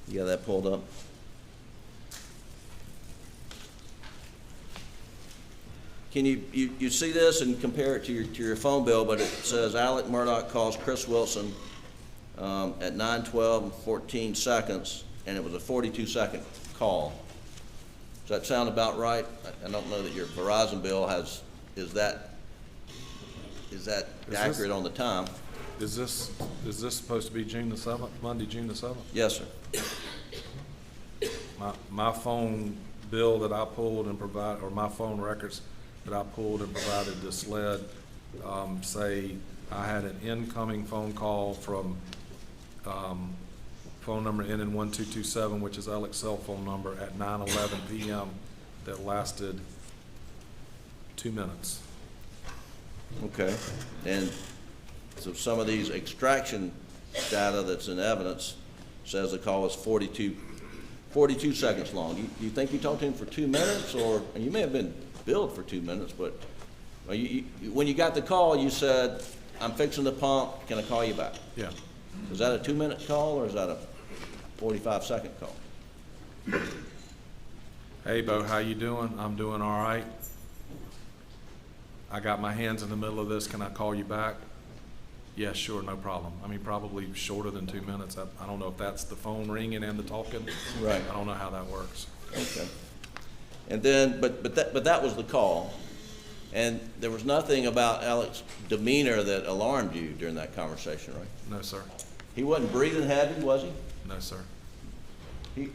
You got that pulled up? Can you see this and compare it to your phone bill? But it says Alex Murdaugh calls Chris Wilson at 9:12 seconds, and it was a 42-second call. Does that sound about right? I don't know that your Verizon bill is that accurate on the time. Is this supposed to be June the 7th, Monday, June the 7th? Yes, sir. My phone bill that I pulled and provided, or my phone records that I pulled and provided to SLED, say I had an incoming phone call from phone number ending 1227, which is Alex's cell phone number, at 9:11 p.m. that lasted 2 minutes. Okay. And so some of these extraction data that's in evidence says the call was 42 seconds long. Do you think you talked to him for 2 minutes, or and you may have been billed for 2 minutes, but when you got the call, you said, "I'm fixing the pump, can I call you back?" Yeah. Is that a 2-minute call, or is that a 45-second call? Hey, Bo, how you doing? I'm doing all right. I got my hands in the middle of this. Can I call you back? Yeah, sure, no problem. I mean, probably shorter than 2 minutes. I don't know if that's the phone ringing and the talking. Right. I don't know how that works. Okay. And then, but that was the call, and there was nothing about Alex's demeanor that alarmed you during that conversation, right? No, sir. He wasn't breathing heavy, was he? No, sir. He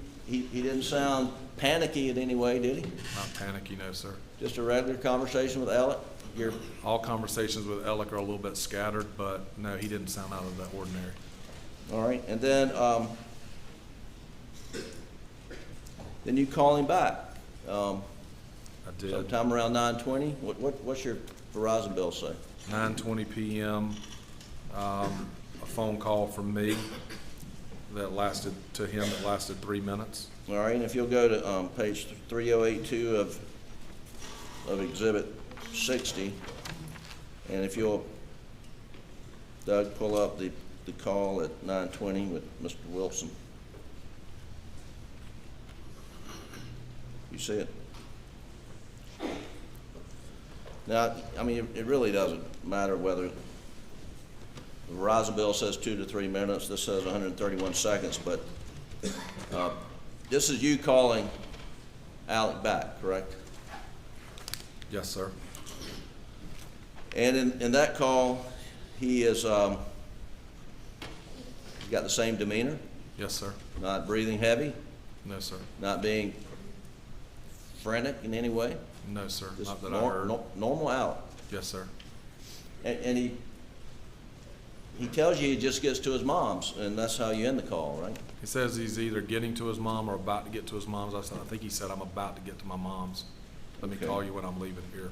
didn't sound panicky in any way, did he? Not panicky, no, sir. Just a regular conversation with Alec? All conversations with Alec are a little bit scattered, but no, he didn't sound out of the ordinary. All right, and then you call him back. I did. Sometime around 9:20. What's your Verizon bill say? 9:20 p.m. A phone call from me that lasted 3 minutes. All right, and if you'll go to page 3082 of Exhibit 60, and if you'll, Doug, pull up the call at 9:20 with Mr. Wilson. You see it? Now, I mean, it really doesn't matter whether the Verizon bill says 2 to 3 minutes, this says 131 seconds, but this is you calling Alec back, correct? Yes, sir. And in that call, he is got the same demeanor, Yes, sir. not breathing heavy, No, sir. not being frantic in any way, No, sir. just Not that I heard. normal Alec. Yes, sir. And he tells you he just gets to his mom's, and that's how you end the call, right? He says he's either getting to his mom or about to get to his mom's. I think he said, "I'm about to get to my mom's. Let me Okay. call you when I'm leaving here."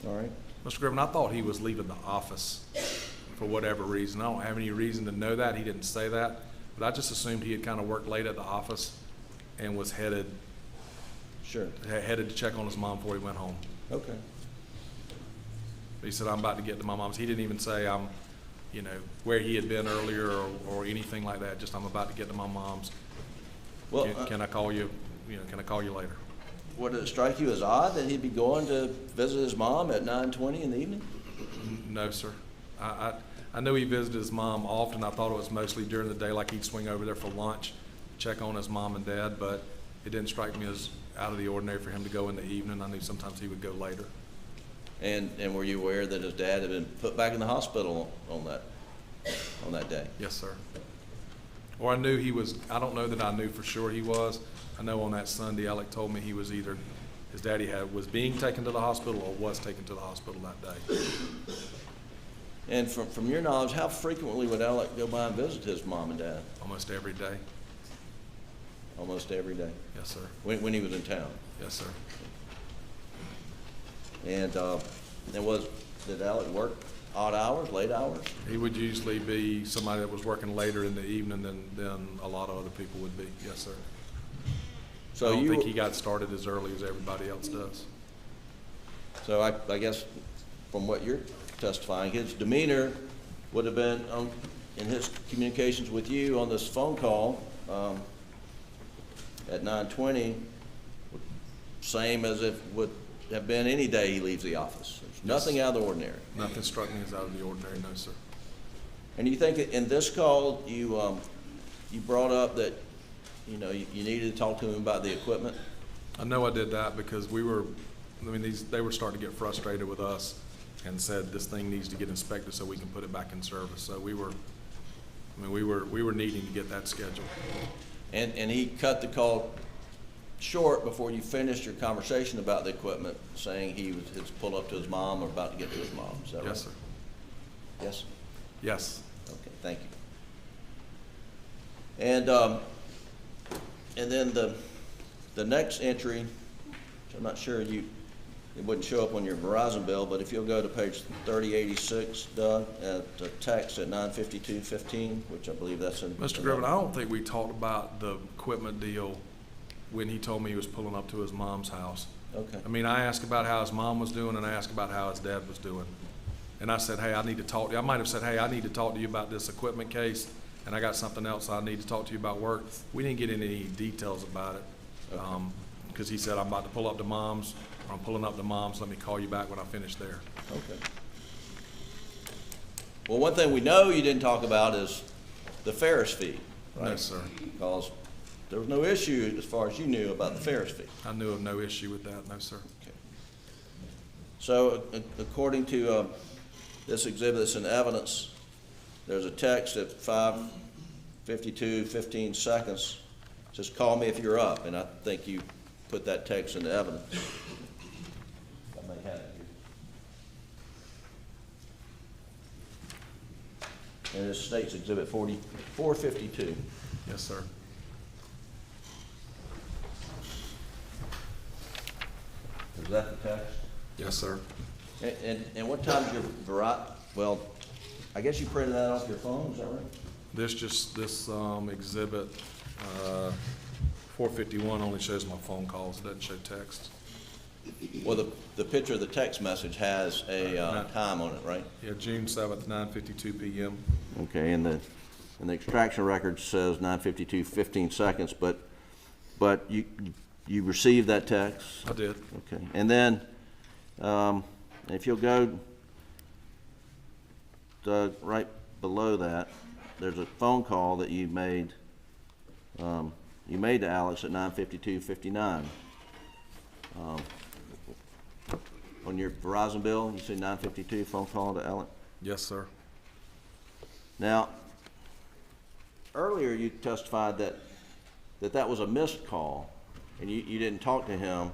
All right. Mr. Griffin, I thought he was leaving the office for whatever reason. I don't have any reason to know that. He didn't say that. But I just assumed he had kind of worked late at the office and was headed Sure. to check on his mom before he went home. Okay. But he said, "I'm about to get to my mom's." He didn't even say where he had been earlier or anything like that. Just, "I'm about to get to my mom's." Well, Can I call you, can I call you later? Would it strike you as odd that he'd be going to visit his mom at 9:20 in the evening? No, sir. I know he visited his mom often. I thought it was mostly during the day, like he'd swing over there for lunch, check on his mom and dad, but it didn't strike me as out of the ordinary for him to go in the evening. I knew sometimes he would go later. And were you aware that his dad had been put back in the hospital on that day? Yes, sir. Or I knew he was, I don't know that I knew for sure he was. I know on that Sunday, Alec told me he was either, his daddy was being taken to the hospital or was taken to the hospital that day. And from your knowledge, how frequently would Alec go by and visit his mom and dad? Almost every day. Almost every day? Yes, sir. When he was in town? Yes, sir. And did Alec work odd hours, late hours? He would usually be somebody that was working later in the evening than a lot of other people would be. Yes, sir. So I don't think he got started as early as everybody else does. So I guess from what you're testifying, his demeanor would have been in his communications with you on this phone call at 9:20, same as it would have been any day he leaves the office. There's nothing out of the ordinary. Nothing struck me as out of the ordinary, no, sir. And you think in this call you brought up that you needed to talk to him about the equipment? I know I did that because they were starting to get frustrated with us and said this thing needs to get inspected so we can put it back in service. So we were needing to get that scheduled. And he cut the call short before you finished your conversation about the equipment, saying he was pulled up to his mom or about to get to his mom. Is that right? Yes, sir. Yes? Yes. Okay, thank you. And then the next entry, which I'm not sure it wouldn't show up on your Verizon bill, but if you'll go to page 3086, Doug, at the text at 9:52:15, which I believe that's in. Mr. Griffin, I don't think we talked about the equipment deal when he told me he was pulling up to his mom's house. Okay. I mean, I asked about how his mom was doing and I asked about how his dad was doing. And I said, hey, I need to talk to you. I might have said, hey, I need to talk to you about this equipment case and I got something else I need to talk to you about work. We didn't get into any details about it. Because he said, I'm about to pull up to mom's, or I'm pulling up to mom's, let me call you back when I finish there. Okay. Well, one thing we know you didn't talk about is the Ferris fee, right? No, sir. Because there was no issue, as far as you knew, about the Ferris fee. I knew of no issue with that, no, sir. Okay. So according to this exhibit that's in evidence, there's a text at 5:52:15 seconds. It says, call me if you're up, and I think you put that text into evidence. I may have it here. And it states exhibit 452. Yes, sir. Is that the text? Yes, sir. And what time's your well, I guess you printed that off your phone, is that right? This exhibit, 451 only shows my phone calls, it doesn't show text. Well, the picture of the text message has a time on it, right? Yeah, June 7th, 9:52 p.m. Okay, and the extraction record says 9:52:15 seconds, but you received that text? I did. Okay, and then if you'll go right below that, there's a phone call that you made. You made to Alex at 9:52:59. On your Verizon bill, you see 9:52 phone call to Alex? Yes, sir. Now, earlier you testified that was a missed call, and you didn't talk to him.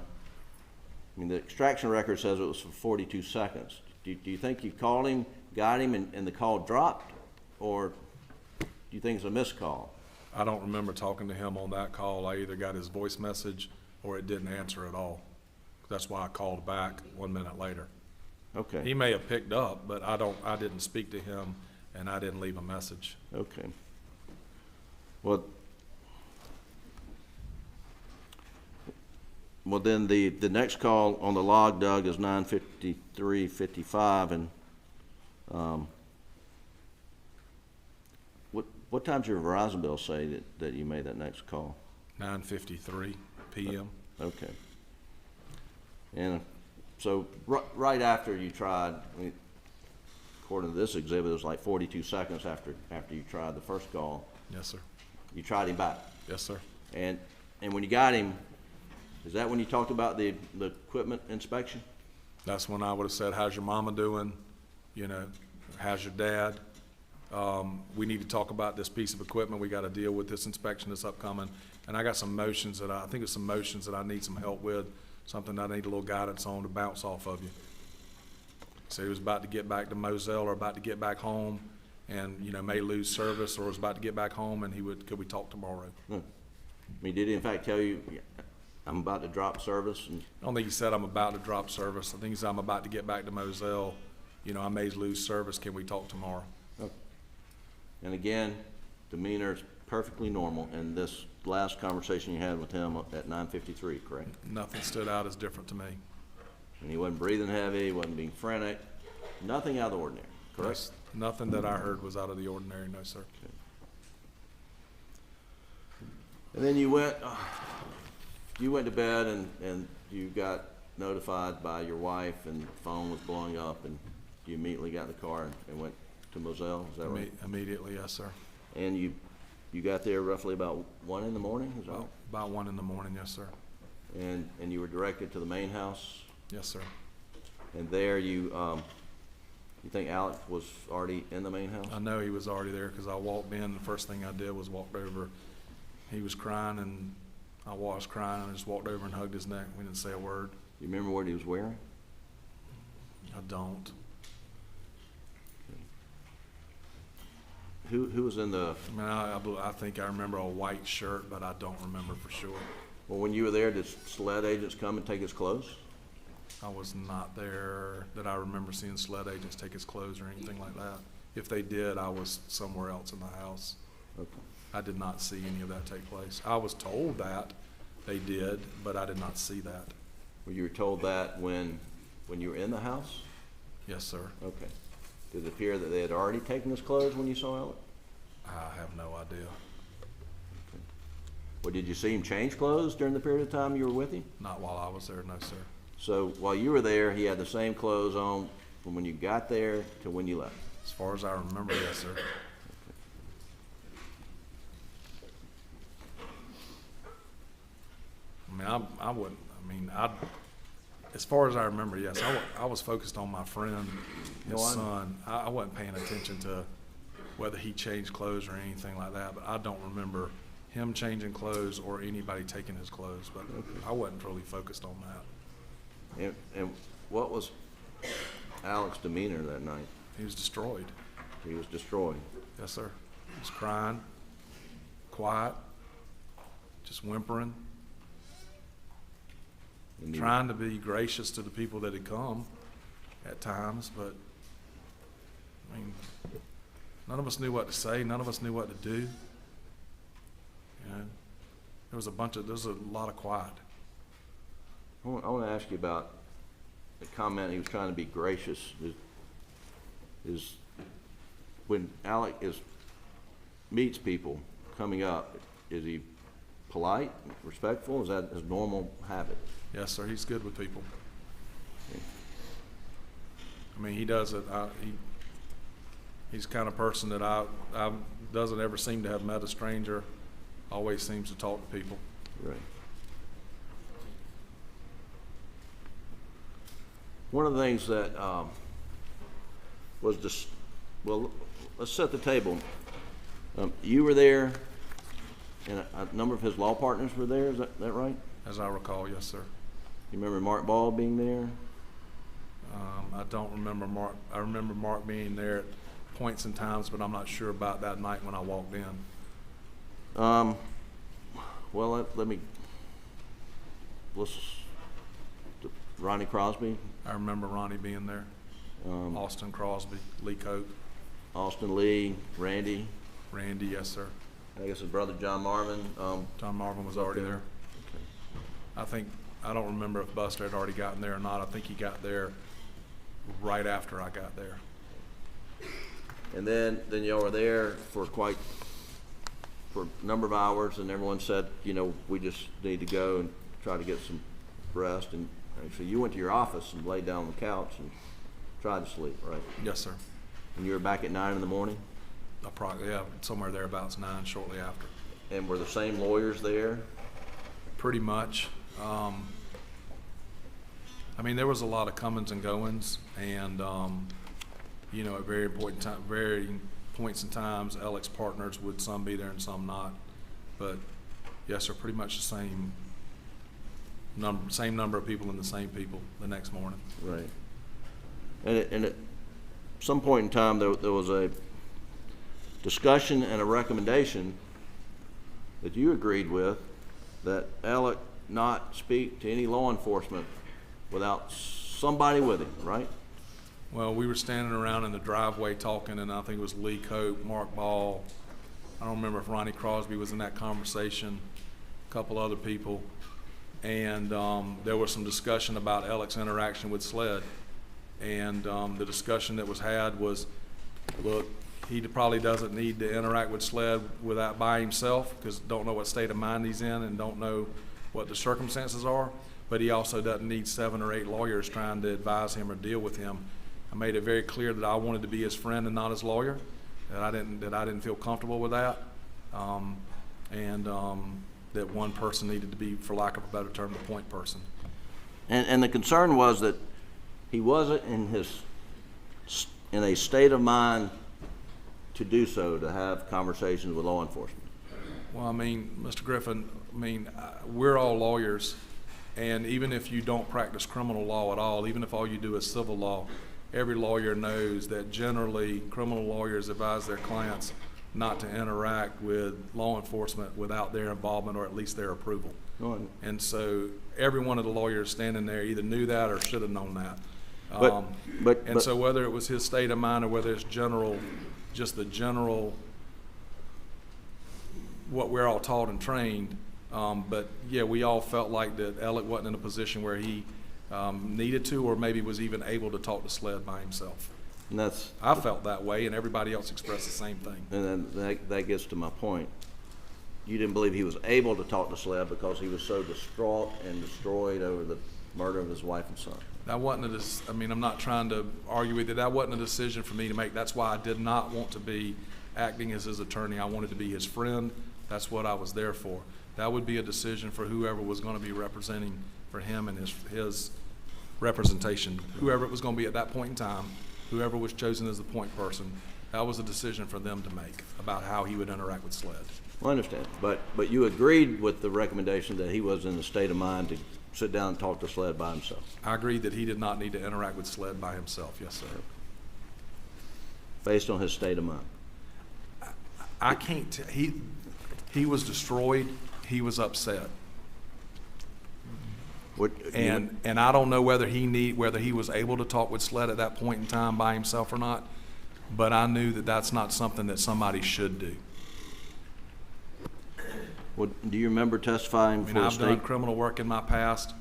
I mean, the extraction record says it was for 42 seconds. Do you think you called him, got him, and the call dropped, or do you think it's a missed call? I don't remember talking to him on that call. I either got his voice message or it didn't answer at all. That's why I called back 1 minute later. Okay. He may have picked up, but I didn't speak to him and I didn't leave a message. Okay. Well, then the next call on the log, Doug, is 9:53:55, and what time's your Verizon bill say that you made that next call? 9:53 PM. Okay. And so right after you tried, I mean, according to this exhibit, it was like 42 seconds after you tried the first call, Yes, sir. you tried him back. Yes, sir. And when you got him, is that when you talked about the equipment inspection? That's when I would have said, how's your mama doing? You know, how's your dad? We need to talk about this piece of equipment. We got to deal with this inspection that's upcoming. And I got some motions that I think it's some motions that I need some help with, something I need a little guidance on to bounce off of you. So he was about to get back to Moselle or about to get back home and, you know, may lose service, or was about to get back home and could we talk tomorrow? I mean, did he in fact tell you, I'm about to drop service? And I don't think he said I'm about to drop service. I think he said I'm about to get back to Moselle. You know, I may lose service. Can we talk tomorrow? okay. And again, demeanor is perfectly normal, and this last conversation you had with him at 9:53, correct? Nothing stood out as different to me. And he wasn't breathing heavy, he wasn't being frantic, nothing out of the ordinary, correct? Yes, nothing that I heard was out of the ordinary, no, sir. And then you went to bed and you got notified by your wife and the phone was blowing up, and you immediately got in the car and went to Moselle, is that right? Immediately, yes, sir. And you got there roughly about 1 in the morning, is that right? About 1 in the morning, yes, sir. And you were directed to the main house, Yes, sir. and there you think Alex was already in the main house? I know he was already there because I walked in. The first thing I did was walked over. He was crying and I was crying, and I just walked over and hugged his neck. We didn't say a word. You remember what he was wearing? I don't. Who was in the, I mean, I think I remember a white shirt, but I don't remember for sure. well, when you were there, did SLED agents come and take his clothes? I was not there that I remember seeing SLED agents take his clothes or anything like that. If they did, I was somewhere else in the house. Okay. I did not see any of that take place. I was told that they did, but I did not see that. Well, you were told that when you were in the house? Yes, sir. Okay. Did it appear that they had already taken his clothes when you saw Alex? I have no idea. Well, did you see him change clothes during the period of time you were with him? Not while I was there, no, sir. So while you were there, he had the same clothes on from when you got there to when you left? As far as I remember, yes, sir. I mean, I wouldn't, I mean, as far as I remember, yes, I was focused on my friend, his No, I know. son. I wasn't paying attention to whether he changed clothes or anything like that, but I don't remember him changing clothes or anybody taking his clothes, but I wasn't really focused on that. And what was Alex's demeanor that night? He was destroyed. He was destroyed. Yes, sir. He was crying, quiet, just whimpering, And you- trying to be gracious to the people that had come at times, but, I mean, none of us knew what to say. None of us knew what to do. You know, there was a lot of quiet. I want to ask you about the comment he was trying to be gracious. Is when Alex meets people coming up, is he polite, respectful? Is that his normal habit? Yes, sir. He's good with people. I mean, he does it. He's the kind of person that I doesn't ever seem to have met a stranger. Always seems to talk to people. Right. One of the things that was just, well, let's set the table. You were there, and a number of his law partners were there. Is that right? As I recall, yes, sir. You remember Mark Ball being there? I don't remember Mark. I remember Mark being there at points and times, but I'm not sure about that night when I walked in. Well, Ronnie Crosby, I remember Ronnie being there. Austin Crosby, Lee Cope, Austin Lee, Randy, yes, sir. I guess his brother John Marvin. John Marvin was already there. I don't remember if Buster had already gotten there or not. I think he got there right after I got there. And then y'all were there for quite for a number of hours, and everyone said, you know, we just need to go and try to get some rest. And so you went to your office and laid down on the couch and tried to sleep, right? Yes, sir. And you were back at 9 in the morning? Yeah, somewhere thereabouts 9 shortly after. And were the same lawyers there? Pretty much. I mean, there was a lot of comings and goings, and you know, at very points in times, Alex partners would some be there and some not. But yes, sir, pretty much the same number of people and the same people the next morning. Right. And at some point in time, there was a discussion and a recommendation that you agreed with that Alec not speak to any law enforcement without somebody with him, right? Well, we were standing around in the driveway talking, and I think it was Lee Cope, Mark Ball. I don't remember if Ronnie Crosby was in that conversation, a couple other people. And there was some discussion about Alec's interaction with SLED. And the discussion that was had was, look, he probably doesn't need to interact with SLED without by himself, because don't know what state of mind he's in and don't know what the circumstances are. But he also doesn't need 7 or 8 lawyers trying to advise him or deal with him. I made it very clear that I wanted to be his friend and not his lawyer, that I didn't feel comfortable with that, that one person needed to be, for lack of a better term, the point person. And the concern was that he wasn't in a state of mind to do so, to have conversations with law enforcement. Well, I mean, Mr. Griffin, we're all lawyers, and even if you don't practice criminal law at all, even if all you do is civil law, every lawyer knows that generally criminal lawyers advise their clients not to interact with law enforcement without their involvement or at least their approval. Right. And so every one of the lawyers standing there either knew that or should have known that. But So whether it was his state of mind or whether it's just the general, what we're all taught and trained, but yeah, we all felt like that Alec wasn't in a position where he needed to or maybe was even able to talk to SLED by himself. and I felt that way, and everybody else expressed the same thing. then that gets to my point. You didn't believe he was able to talk to SLED because he was so distraught and destroyed over the murder of his wife and son. That wasn't I'm not trying to argue with you. That wasn't a decision for me to make. That's why I did not want to be acting as his attorney. I wanted to be his friend. That's what I was there for. That would be a decision for whoever was going to be representing for him and his representation. Whoever it was going to be at that point in time, whoever was chosen as the point person, that was a decision for them to make about how he would interact with SLED. Well, I understand, but you agreed with the recommendation that he was in a state of mind to sit down and talk to SLED by himself. I agreed that he did not need to interact with SLED by himself. Yes, sir. Based on his state of mind. I can't. He was destroyed. He was upset. And I don't know whether he was able to talk with SLED at that point in time by himself or not, but I knew that that's not something that somebody should do. Well, do you remember testifying for the I've done state? criminal work in my past,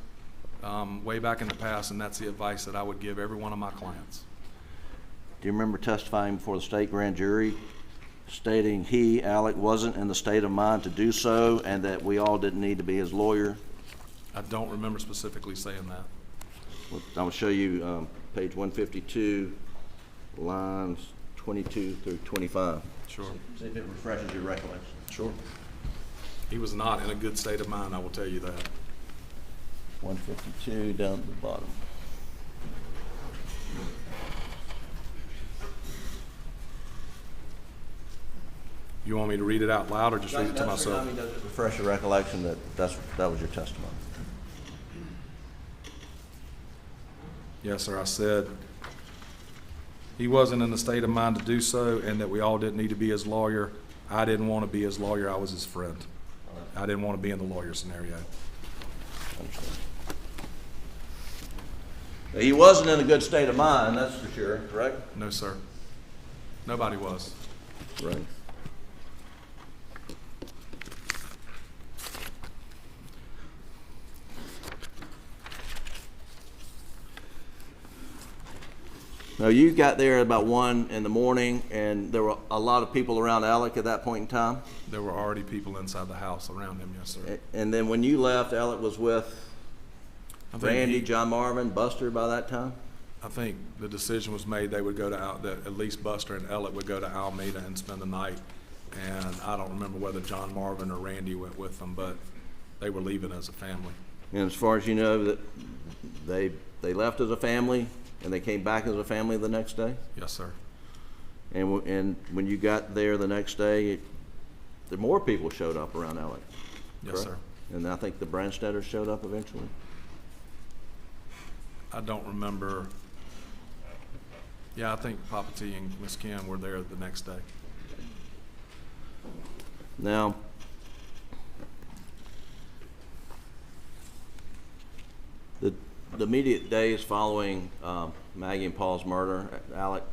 way back in the past, and that's the advice that I would give every one of my clients. Do you remember testifying before the state grand jury, stating he, Alec, wasn't in the state of mind to do so, and that we all didn't need to be his lawyer? I don't remember specifically saying that. Well, I'll show you page 152, lines 22 through 25. Sure. See if it refreshes your recollection. Sure. He was not in a good state of mind, I will tell you that. 152 down to the bottom. You want me to read it out loud or just read it to myself? Does it refresh your recollection that that was your testimony? Yes, sir. I said he wasn't in the state of mind to do so and that we all didn't need to be his lawyer. I didn't want to be his lawyer. I was his friend. I didn't want to be in the lawyer scenario. Understand. He wasn't in a good state of mind, that's for sure, correct? No, sir. Nobody was. Right. Now, you got there about 1 in the morning, and there were a lot of people around Alec at that point in time? There were already people inside the house around him, yes, sir. And then when you left, Alec was with I think Randy, he- John Marvin, Buster by that time? I think the decision was made they would go to, that at least Buster and Alec would go to Alameda and spend the night. And I don't remember whether John Marvin or Randy went with them, but they were leaving as a family. And as far as you know, that they left as a family, and they came back as a family the next day? Yes, sir. And when you got there the next day, there more people showed up around Alec? Yes, correct? sir. And I think the Branstetters showed up eventually? I don't remember. Yeah, I think Papa T and Miss Kim were there the next day. Now, the immediate days following Maggie and Paul's murder, Alec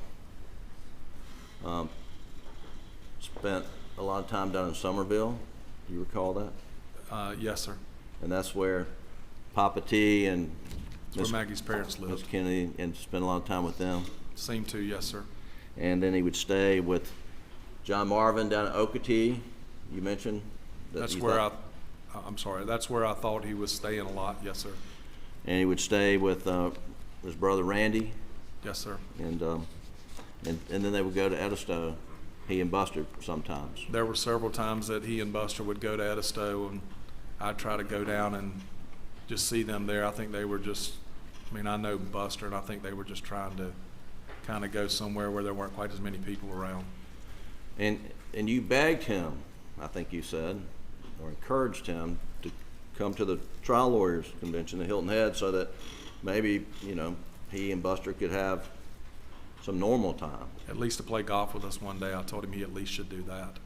spent a lot of time down in Somerville. Do you recall that? Yes, sir. And that's where Papa T and That's where Maggie's parents Miss lived. Kennedy, and spent a lot of time with them. Seemed to, yes, sir. And then he would stay with John Marvin down at Okatee. You mentioned that That's you where thought- I'm sorry, that's where I thought he was staying a lot, yes, sir. And he would stay with his brother Randy, Yes, sir. and then they would go to Edisto, he and Buster sometimes. There were several times that he and Buster would go to Edisto, and I'd try to go down and just see them there. I think they were just, I mean, I know Buster, and I think they were just trying to kind of go somewhere where there weren't quite as many people around. And you begged him, I think you said, or encouraged him to come to the trial lawyers convention at Hilton Head so that maybe, you know, he and Buster could have some normal time. At least to play golf with us one day. I told him he at least should do that.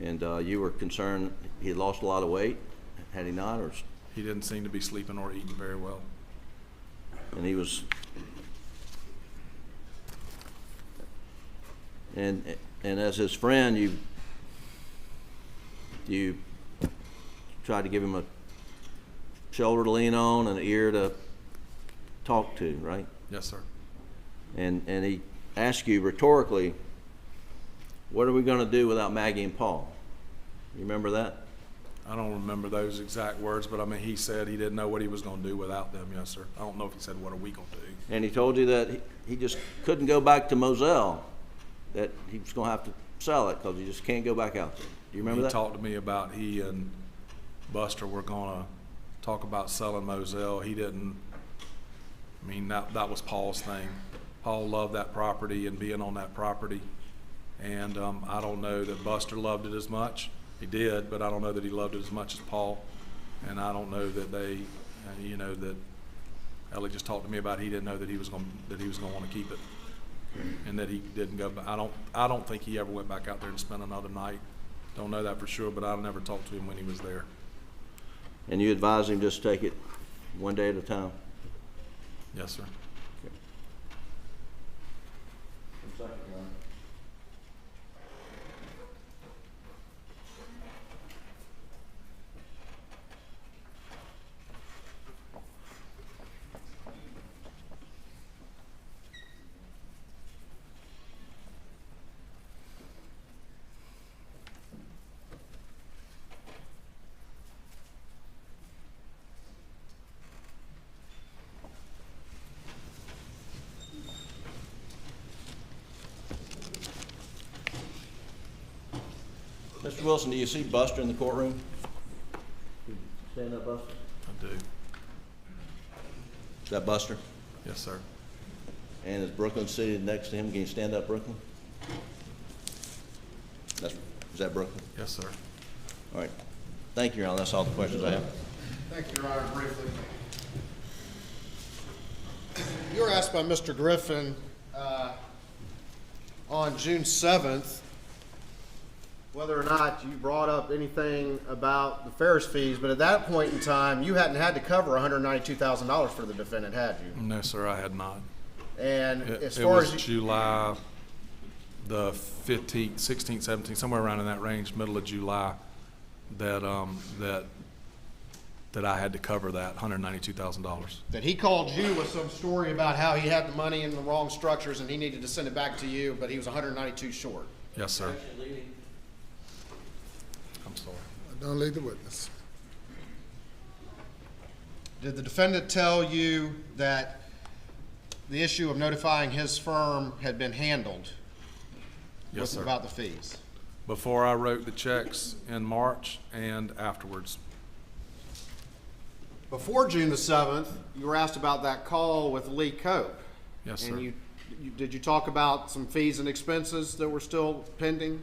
And you were concerned he had lost a lot of weight, had he not, or? He didn't seem to be sleeping or eating very well. And he was, and as his friend, you tried to give him a shoulder to lean on, an ear to talk to, right? Yes, sir. And he asked you rhetorically, what are we going to do without Maggie and Paul? You remember that? I don't remember those exact words, but I mean, he said he didn't know what he was going to do without them, yes, sir. I don't know if he said, what are we going to do? And he told you that he just couldn't go back to Moselle, that he was going to have to sell it because he just can't go back out there. Do you remember that? He talked to me about he and Buster were going to talk about selling Moselle. He didn't, I mean, that was Paul's thing. Paul loved that property and being on that property. And I don't know that Buster loved it as much. He did, but I don't know that he loved it as much as Paul. And I don't know that they, you know, that Ellie just talked to me about he didn't know that he was going to want to keep it, and that he didn't go. But I don't think he ever went back out there and spent another night. Don't know that for sure, but I never talked to him when he was there. And you advised him just take it one day at a time? Yes, sir. Mr. Wilson, do you see Buster in the courtroom? Stand up, Buster. I do. Is that Buster? Yes, sir. And is Brooklyn seated next to him? Can you stand up, Brooklyn? Is that Brooklyn? Yes, sir. All right. Thank you, Your Honor. That's all the questions I have. Thank you, Your Honor. Briefly. You were asked by Mr. Griffin on June 7th whether or not you brought up anything about the Ferris fees, but at that point in time, you hadn't had to cover $192,000 for the defendant, had you? No, sir, I had not. And It as far was as July the 15th, 16th, 17th, somewhere around in that range, middle of July, that that I had to cover that $192,000. That he called you with some story about how he had the money in the wrong structures and he needed to send it back to you, but he was 192 short. Yes, sir. I'm sorry. Don't lead the witness. Did the defendant tell you that the issue of notifying his firm had been handled? Yes, sir. About the fees? Before I wrote the checks in March and afterwards. Before June the 7th, you were asked about that call with Lee Cope. Yes, sir. And did you talk about some fees and expenses that were still pending?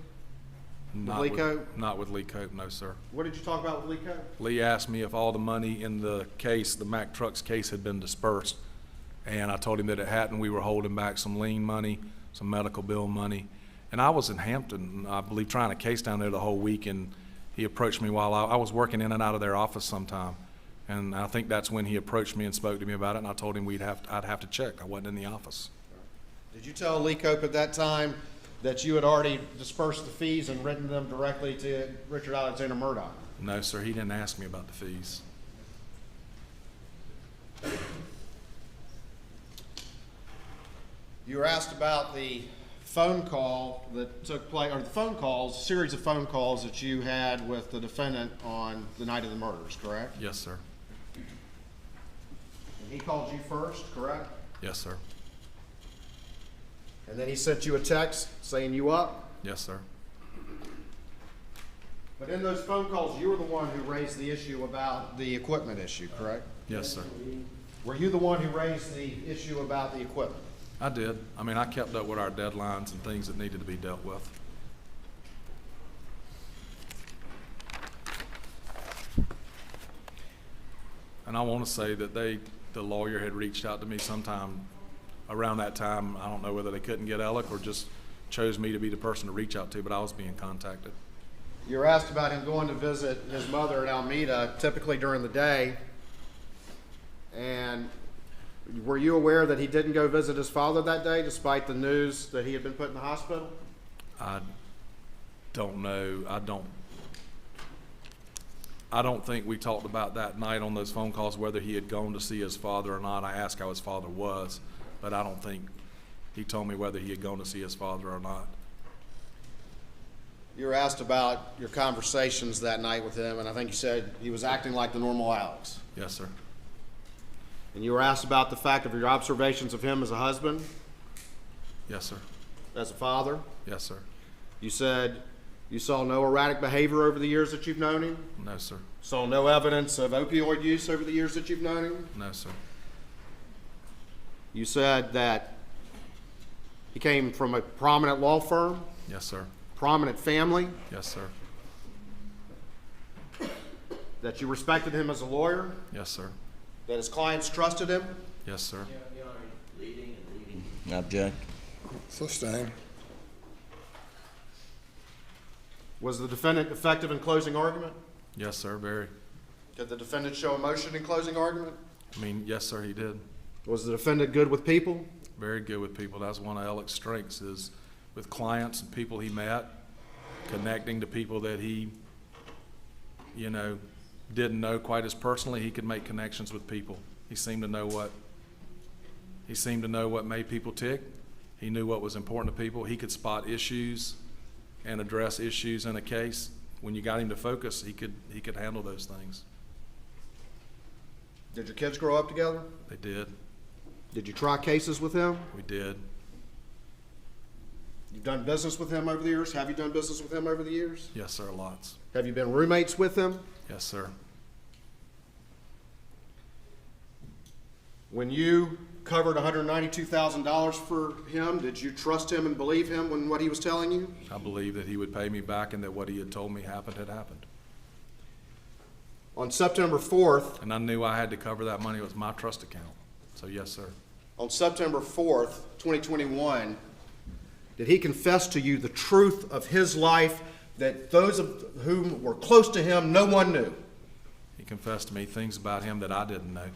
Lee Cope? Not with Lee Cope, no, sir. What did you talk about with Lee Cope? Lee asked me if all the money in the case, the Mack Trucks case, had been dispersed. And I told him that it hadn't. We were holding back some lien money, some medical bill money. And I was in Hampton, I believe, trying a case down there the whole week, and he approached me while I was working in and out of their office sometime. And I think that's when he approached me and spoke to me about it, and I told him I'd have to check. I wasn't in the office. Did you tell Lee Cope at that time that you had already dispersed the fees and written them directly to Richard Alexander Murdaugh? No, sir, he didn't ask me about the fees. You were asked about the phone call that took place, or the phone calls, series of phone calls that you had with the defendant on the night of the murders, correct? Yes, sir. And he called you first, correct? Yes, sir. And then he sent you a text saying you up? Yes, sir. But in those phone calls, you were the one who raised the issue about the equipment issue, correct? Yes, sir. Were you the one who raised the issue about the equipment? I did. I mean, I kept up with our deadlines and things that needed to be dealt with. And I want to say that the lawyer had reached out to me sometime around that time. I don't know whether they couldn't get Alec or just chose me to be the person to reach out to, but I was being contacted. You were asked about him going to visit his mother at Alameda, typically during the day. And were you aware that he didn't go visit his father that day, despite the news that he had been put in the hospital? I don't know. I don't think we talked about that night on those phone calls, whether he had gone to see his father or not. I asked how his father was, but I don't think he told me whether he had gone to see his father or not. You were asked about your conversations that night with him, and I think you said he was acting like the normal Alex. Yes, sir. And you were asked about the fact of your observations of him as a husband, Yes, sir. as a father. Yes, sir. You said you saw no erratic behavior over the years that you've known him. No, sir. Saw no evidence of opioid use over the years that you've known him. No, sir. You said that he came from a prominent law firm, Yes, sir. prominent family, Yes, sir. that you respected him as a lawyer, Yes, sir. that his clients trusted him. Yes, sir. Object. Sustain. Was the defendant effective in closing argument? Yes, sir. Very. Did the defendant show emotion in closing argument? I mean, yes, sir, he did. Was the defendant good with people? Very good with people. That's one of Alex's strengths, is with clients and people he met, connecting to people that he, didn't know quite as personally. He could make connections with people. He seemed to know what made people tick. He knew what was important to people. He could spot issues and address issues in a case. When you got him to focus, he could handle those things. Did your kids grow up together? They did. Did you try cases with him? We did. You've done business with him over the years? Have you done business with him over the years? Yes, sir, lots. Have you been roommates with him? Yes, sir. When you covered $192,000 for him, did you trust him and believe him when what he was telling you? I believe that he would pay me back and that what he had told me had happened. On September 4th, And I knew I had to cover that money. It was my trust account. So, yes, sir. on September 4th, 2021, did he confess to you the truth of his life that those of whom were close to him, no one knew? He confessed to me things about him that I didn't know.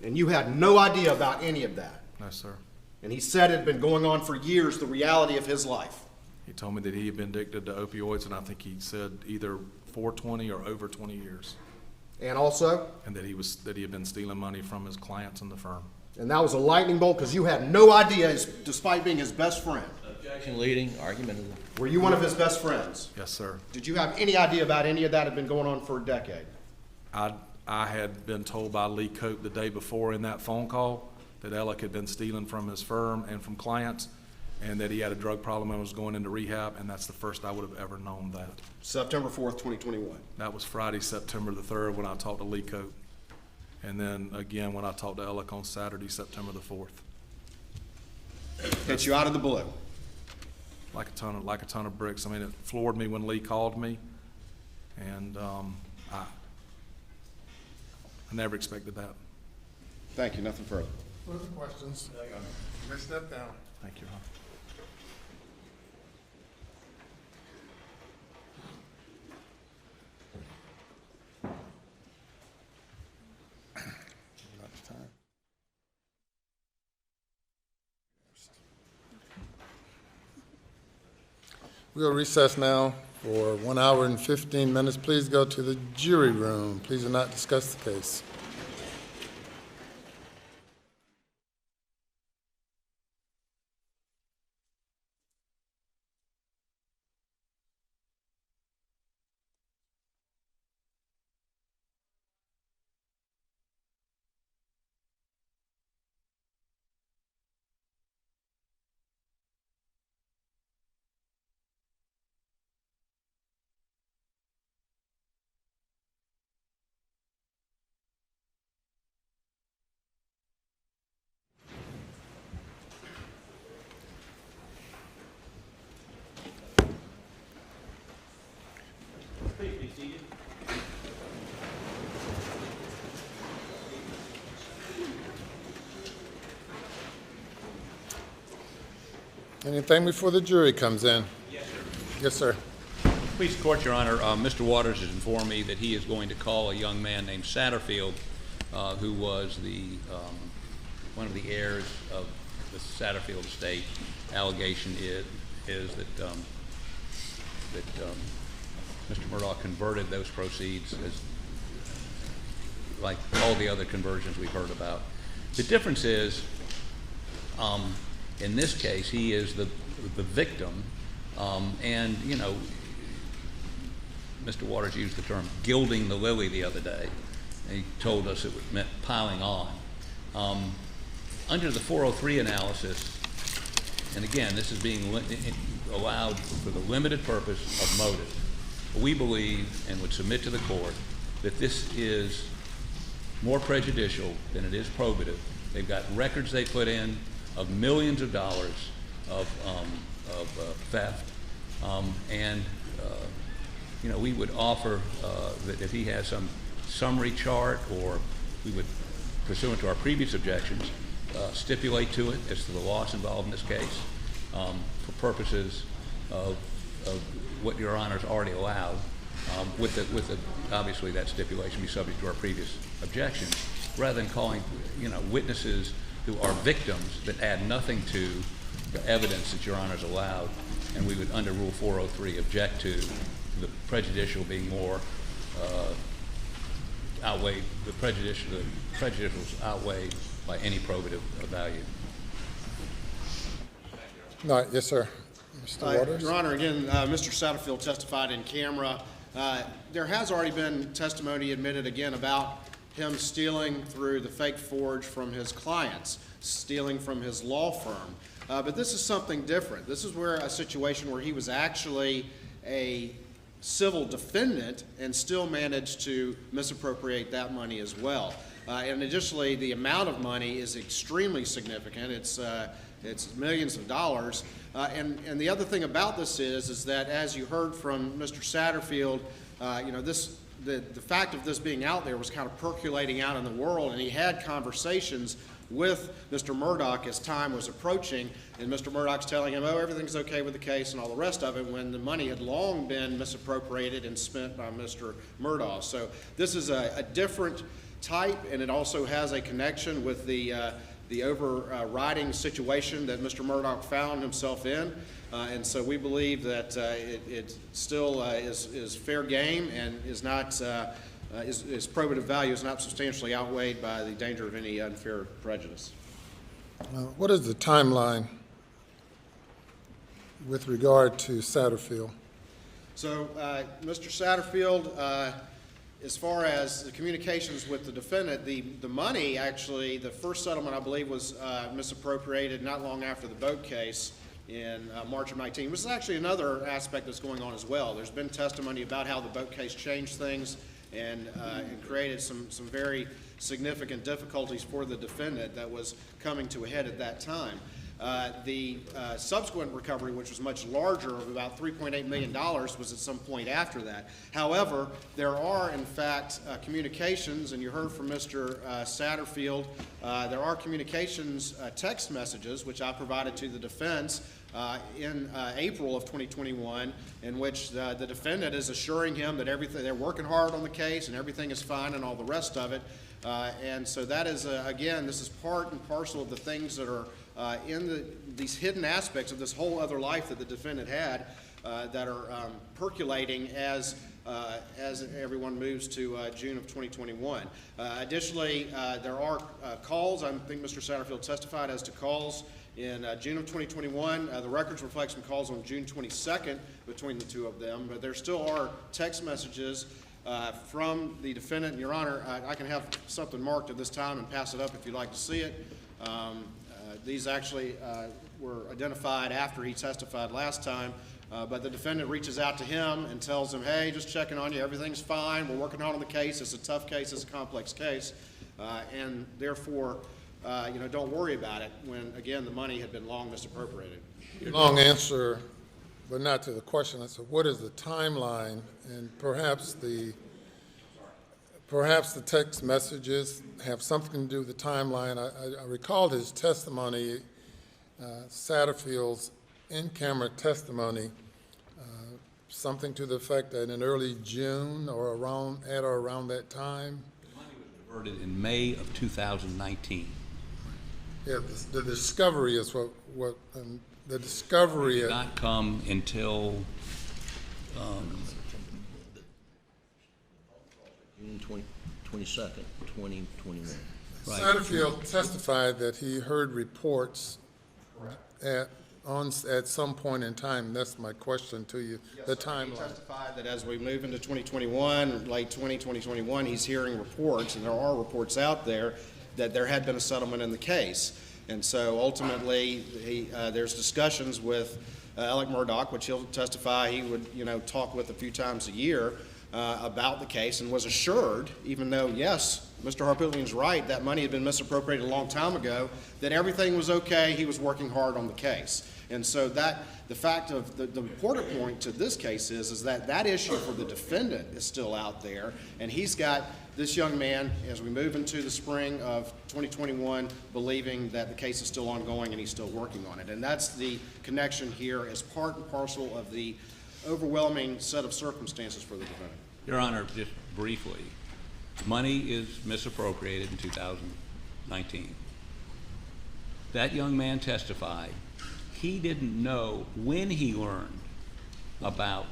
And you had no idea about any of that. No, sir. And he said it had been going on for years, the reality of his life. He told me that he had been addicted to opioids, and I think he said either 420 or over 20 years. And also, and that he had been stealing money from his clients in the firm. and that was a lightning bolt because you had no idea, despite being his best friend. Objection leading, argument. Were you one of his best friends? Yes, sir. Did you have any idea about any of that had been going on for a decade? I had been told by Lee Cope the day before in that phone call that Alec had been stealing from his firm and from clients, and that he had a drug problem and was going into rehab, and that's the first I would have ever known that. September 4th, 2021. That was Friday, September the 3rd, when I talked to Lee Cope. And then again, when I talked to Alec on Saturday, September the 4th. Hit you out of the blue. Like a ton of bricks. I mean, it floored me when Lee called me, and I never expected that. Thank you. Nothing further. Further questions? You may step down. Thank you, Ron. We'll recess now for 1 hour and 15 minutes. Please go to the jury room. Please do not discuss the case. Anything before the jury comes in? Yes, sir. Yes, sir. Please, Court, Your Honor, Mr. Waters has informed me that he is going to call a young man named Satterfield, who was one of the heirs of the Satterfield estate. Allegation is that Mr. Murdaugh converted those proceeds as like all the other conversions we've heard about. The difference is, in this case, he is the victim, and you know, Mr. Waters used the term gilding the lily the other day. He told us it meant piling on. Under the 403 analysis, and again, this is being allowed for the limited purpose of motive, we believe and would submit to the court that this is more prejudicial than it is probative. They've got records they put in of millions of dollars of theft, and you know, we would offer that if he has some summary chart, or we would, pursuant to our previous objections, stipulate to it as to the loss involved in this case, for purposes of what Your Honor's already allowed, with the obviously that stipulation be subject to our previous objections, rather than calling, you know, witnesses who are victims that add nothing to the evidence that Your Honor's allowed. And we would, under Rule 403, object to the prejudicial being more outweighed, the prejudicials outweighed by any probative value. No, yes, sir. Mr. Waters? Your Honor, again, Mr. Satterfield testified in camera. There has already been testimony admitted again about him stealing through the fake forge from his clients, stealing from his law firm. But this is something different. This is where a situation where he was actually a civil defendant and still managed to misappropriate that money as well. And additionally, the amount of money is extremely significant. It's millions of dollars. And the other thing about this is that, as you heard from Mr. Satterfield, you know, the fact of this being out there was kind of percolating out in the world, and he had conversations with Mr. Murdaugh as time was approaching, and Mr. Murdaugh's telling him, oh, everything's okay with the case and all the rest of it, when the money had long been misappropriated and spent by Mr. Murdaugh. So this is a different type, and it also has a connection with the overriding situation that Mr. Murdaugh found himself in. And so we believe that it still is fair game and is not its probative value is not substantially outweighed by the danger of any unfair prejudice. What is the timeline with regard to Satterfield? So, Mr. Satterfield, as far as the communications with the defendant, the money, actually, the first settlement, I believe, was misappropriated not long after the boat case in March of 19. This is actually another aspect that's going on as well. There's been testimony about how the boat case changed things and created some very significant difficulties for the defendant that was coming to a head at that time. The subsequent recovery, which was much larger, of about $3.8 million, was at some point after that. However, there are, in fact, communications, and you heard from Mr. Satterfield, there are communications, text messages, which I provided to the defense in April of 2021, in which the defendant is assuring him that they're working hard on the case and everything is fine and all the rest of it. And so that is, again, this is part and parcel of the things that are in these hidden aspects of this whole other life that the defendant had that are percolating as everyone moves to June of 2021. Additionally, there are calls. I think Mr. Satterfield testified as to calls in June of 2021. The records reflect some calls on June 22nd between the two of them, but there still are text messages from the defendant. And Your Honor, I can have something marked at this time and pass it up if you'd like to see it. These actually were identified after he testified last time, but the defendant reaches out to him and tells him, hey, just checking on you, everything's fine, we're working hard on the case, it's a tough case, it's a complex case, and therefore, don't worry about it, when, again, the money had been long misappropriated. Long answer, but not to the question. I said, what is the timeline? And perhaps the text messages have something to do with the timeline. I recalled his testimony, Satterfield's in-camera testimony, something to the effect that in early June or around that time. The money was diverted in May of 2019. Yeah, the discovery is what the discovery Did not come until June 22nd, 2021. Right. Satterfield testified that he heard reports at some point in time. That's my question to you, the He timeline. testified that as we move into 2021, late 2021, he's hearing reports, and there are reports out there that there had been a settlement in the case. And so ultimately, there's discussions with Alex Murdaugh, which he'll testify he would, talk with a few times a year about the case, and was assured, even though, yes, Mr. Harpootlian's right, that money had been misappropriated a long time ago, that everything was okay, he was working hard on the case. And so the fact of the important point to this case is that issue for the defendant is still out there, and he's got this young man, as we move into the spring of 2021, believing that the case is still ongoing and he's still working on it. And that's the connection here as part and parcel of the overwhelming set of circumstances for the defendant. Your Honor, just briefly, money is misappropriated in 2019. That young man testified he didn't know when he learned about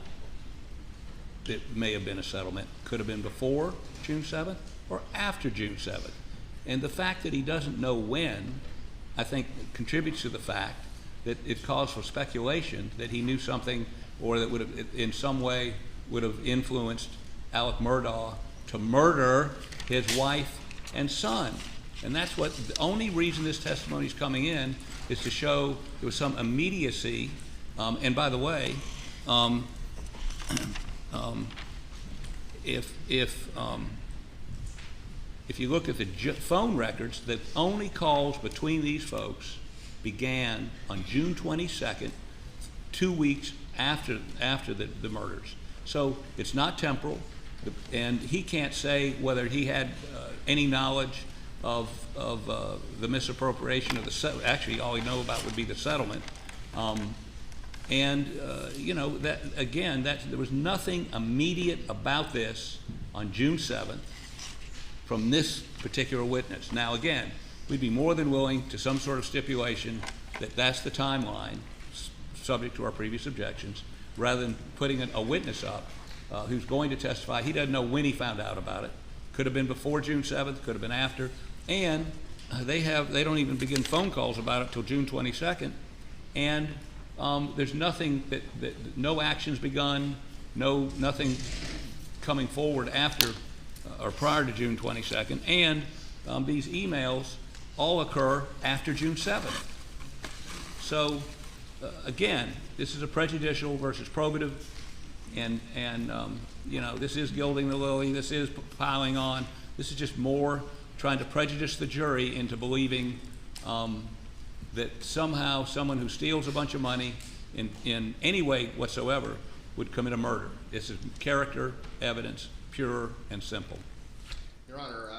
it may have been a settlement. Could have been before June 7th or after June 7th. And the fact that he doesn't know when, I think, contributes to the fact that it calls for speculation that he knew something or that would have, in some way, would have influenced Alex Murdaugh to murder his wife and son. And that's what, the only reason this testimony is coming in is to show there was some immediacy. And by the way, if you look at the phone records, the only calls between these folks began on June 22nd, 2 weeks after the murders. So it's not temporal, and he can't say whether he had any knowledge of the misappropriation of the actually all he know about would be the settlement. That again, there was nothing immediate about this on June 7th from this particular witness. Now again, we'd be more than willing to some sort of stipulation that that's the timeline, subject to our previous objections, rather than putting a witness up who's going to testify. He doesn't know when he found out about it. Could have been before June 7th, could have been after. And they don't even begin phone calls about it till June 22nd. And there's nothing no action's begun, nothing coming forward after or prior to June 22nd. And these emails all occur after June 7th. So again, this is a prejudicial versus probative, and you know, this is gilding the lily, this is piling on, this is just more trying to prejudice the jury into believing that somehow someone who steals a bunch of money in any way whatsoever would commit a murder. This is character evidence, pure and simple. Your Honor,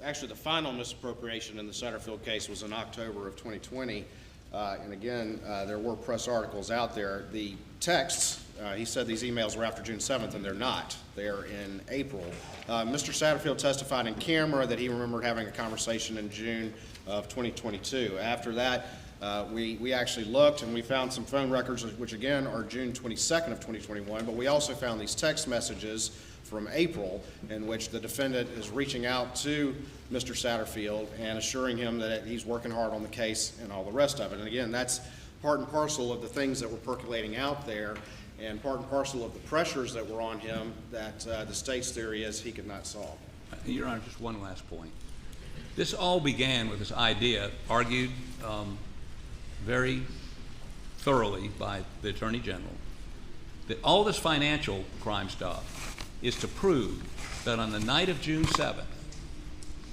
actually the final misappropriation in the Satterfield case was in October of 2020. And again, there were press articles out there. The texts, he said these emails were after June 7th, and they're not. They're in April. Mr. Satterfield testified in camera that he remembered having a conversation in June of 2022. After that, we actually looked and we found some phone records, which again are June 22nd of 2021, but we also found these text messages from April in which the defendant is reaching out to Mr. Satterfield and assuring him that he's working hard on the case and all the rest of it. And again, that's part and parcel of the things that were percolating out there and part and parcel of the pressures that were on him that the state's theory is he could not solve. Your Honor, just one last point. This all began with this idea, argued very thoroughly by the Attorney General, that all this financial crime stuff is to prove that on the night of June 7th,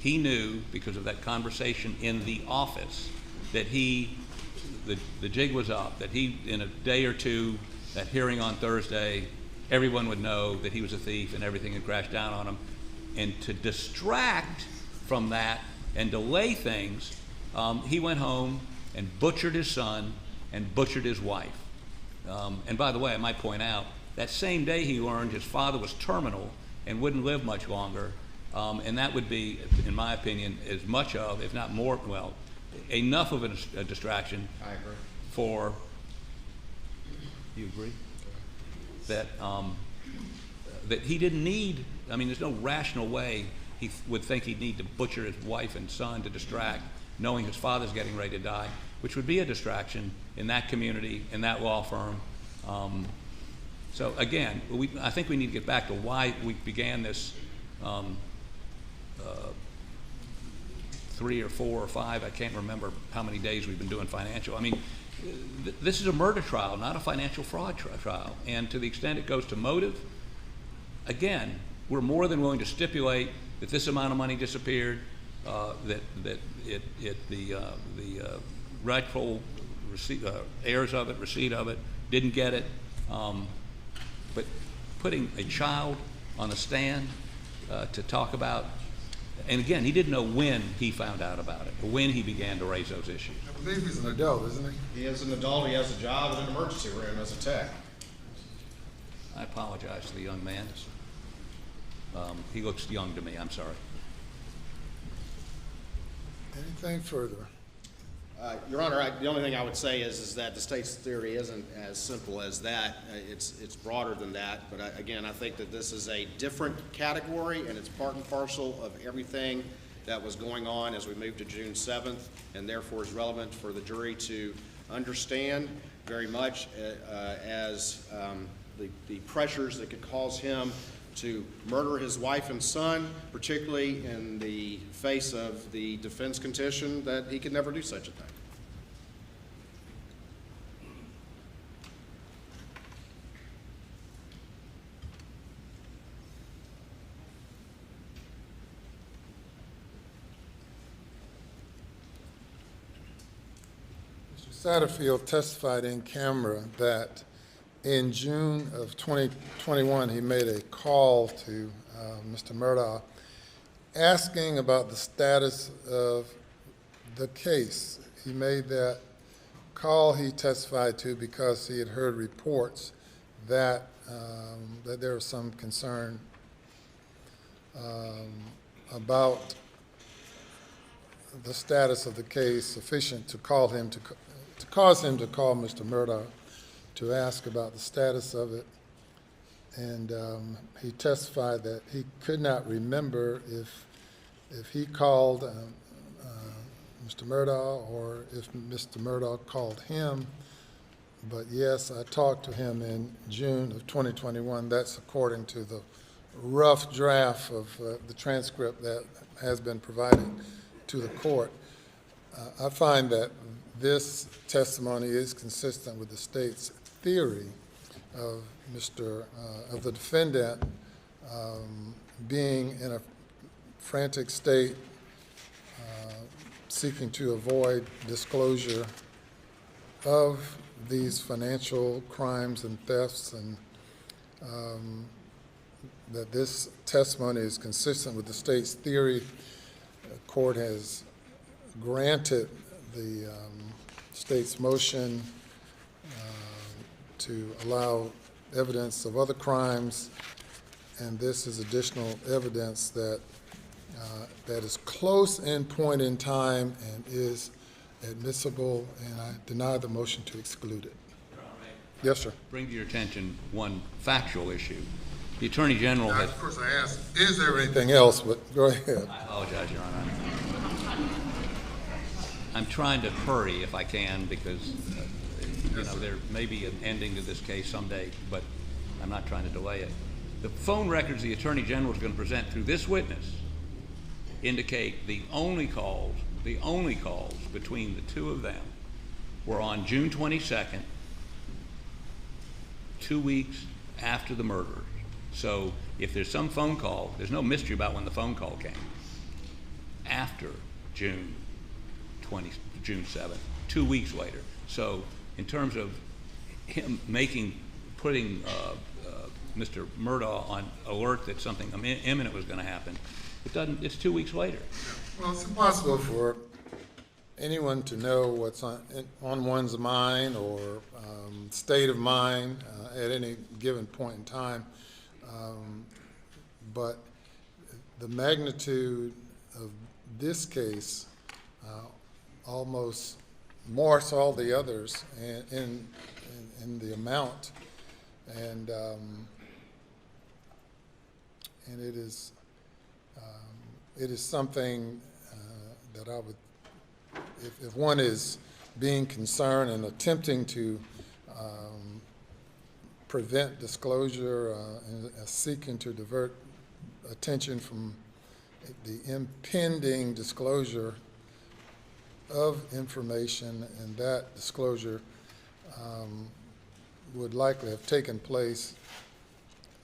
he knew, because of that conversation in the office, that the jig was up, that he, in a day or two, that hearing on Thursday, everyone would know that he was a thief and everything had crashed down on him. And to distract from that and delay things, he went home and butchered his son and butchered his wife. And by the way, I might point out, that same day he learned his father was terminal and wouldn't live much longer, and that would be, in my opinion, as much of, if not more, well, enough of a distraction. I agree. For, you agree? That, that he didn't need, I mean, there's no rational way he would think he'd need to butcher his wife and son to distract, knowing his father's getting ready to die, which would be a distraction in that community, in that law firm. So again, I think we need to get back to why we began this 3 or 4 or 5, I can't remember how many days we've been doing financial. I mean, this is a murder trial, not a financial fraud trial. And to the extent it goes to motive, again, we're more than willing to stipulate that this amount of money disappeared, that the rightful heirs of it, receipt of it, didn't get it. But putting a child on the stand to talk about, and again, he didn't know when he found out about it, or when he began to raise those issues. I believe he's an adult, isn't he? He is an adult. He has a job in an emergency room as a tech. I apologize to the young man. He looks young to me, I'm sorry. Anything further? Your Honor, the only thing I would say is that the state's theory isn't as simple as that. It's broader than that. But again, I think that this is a different category, and it's part and parcel of everything that was going on as we moved to June 7th, and therefore is relevant for the jury to understand very much as the pressures that could cause him to murder his wife and son, particularly in the face of the defense contention that he could never do such a thing. Mr. Satterfield testified in camera that in June of 2021, he made a call to Mr. Murdaugh asking about the status of the case. He made that call, he testified to, because he had heard reports that, that there was some concern about the status of the case sufficient to call him to cause him to call Mr. Murdaugh to ask about the status of it. And he testified that he could not remember if he called Mr. Murdaugh or if Mr. Murdaugh called him. But yes, I talked to him in June of 2021. That's according to the rough draft of the transcript that has been provided to the court. I find that this testimony is consistent with the state's theory of of the defendant being in a frantic state, seeking to avoid disclosure of these financial crimes and thefts, and that this testimony is consistent with the state's theory. The court has granted the state's motion to allow evidence of other crimes, and this is additional evidence that that is close in point in time and is admissible, and I deny the motion to exclude it. Yes, sir. Bring to your attention one factual issue. The Attorney General has... Of course, I asked, is there anything else? But go ahead. I apologize, Your Honor. I'm trying to hurry if I can because, you know, there may be an ending to this case someday, but I'm not trying to delay it. The phone records the Attorney General is going to present through this witness indicate the only calls between the two of them were on June 22nd, 2 weeks after the murders. So if there's some phone call, there's no mystery about when the phone call came. After June 7th, 2 weeks later. So in terms of him putting Mr. Murdaugh on alert that something imminent was going to happen, it's 2 weeks later. Well, it's impossible for anyone to know what's on one's mind or state of mind at any given point in time. But the magnitude of this case almost morphs all the others in the amount, and it is something that I would, if one is being concerned and attempting to prevent disclosure and seeking to divert attention from the impending disclosure of information, and that disclosure would likely have taken place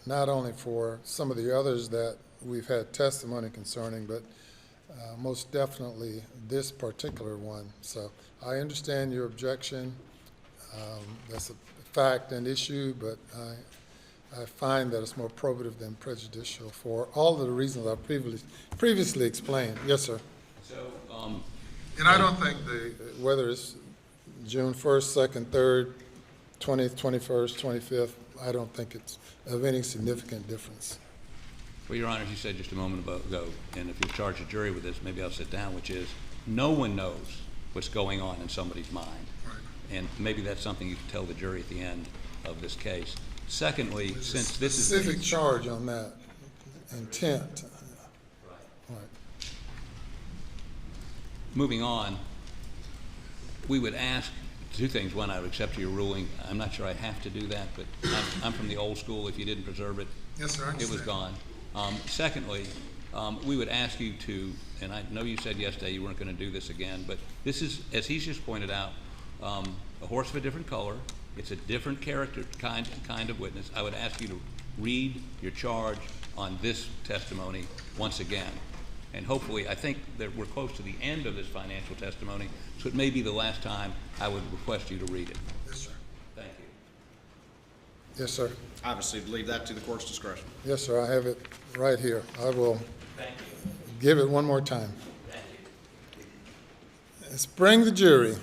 not only for some of the others that we've had testimony concerning, but most definitely this particular one. So I understand your objection. That's a fact and issue, but I find that it's more probative than prejudicial for all of the reasons I previously explained. Yes, sir. So, and I don't think whether it's June 1st, 2nd, 3rd, 20th, 21st, 25th, I don't think it's of any significant difference. well, Your Honor, you said just a moment ago, and if you charge a jury with this, maybe I'll sit down, which is no one knows what's going on in somebody's mind. Right. And maybe that's something you can tell the jury at the end of this case. Secondly, since this is... Specific charge on that, intent. Right. Moving on, we would ask two things. One, I would accept your ruling. I'm not sure I have to do that, but I'm from the old school. If you didn't preserve it, yes, sir, it was gone. Secondly, we would ask you to, and I know you said yesterday you weren't going to do this again, but this is, as he's just pointed out, a horse of a different color. It's a different character kind of witness. I would ask you to read your charge on this testimony once again. And hopefully, I think that we're close to the end of this financial testimony, so it may be the last time I would request you to read it. Yes, sir. Thank you. Yes, sir. Obviously, leave that to the court's discretion. Yes, sir. I have it right here. I will Thank you. give it one more time. Thank you. Let's bring the jury.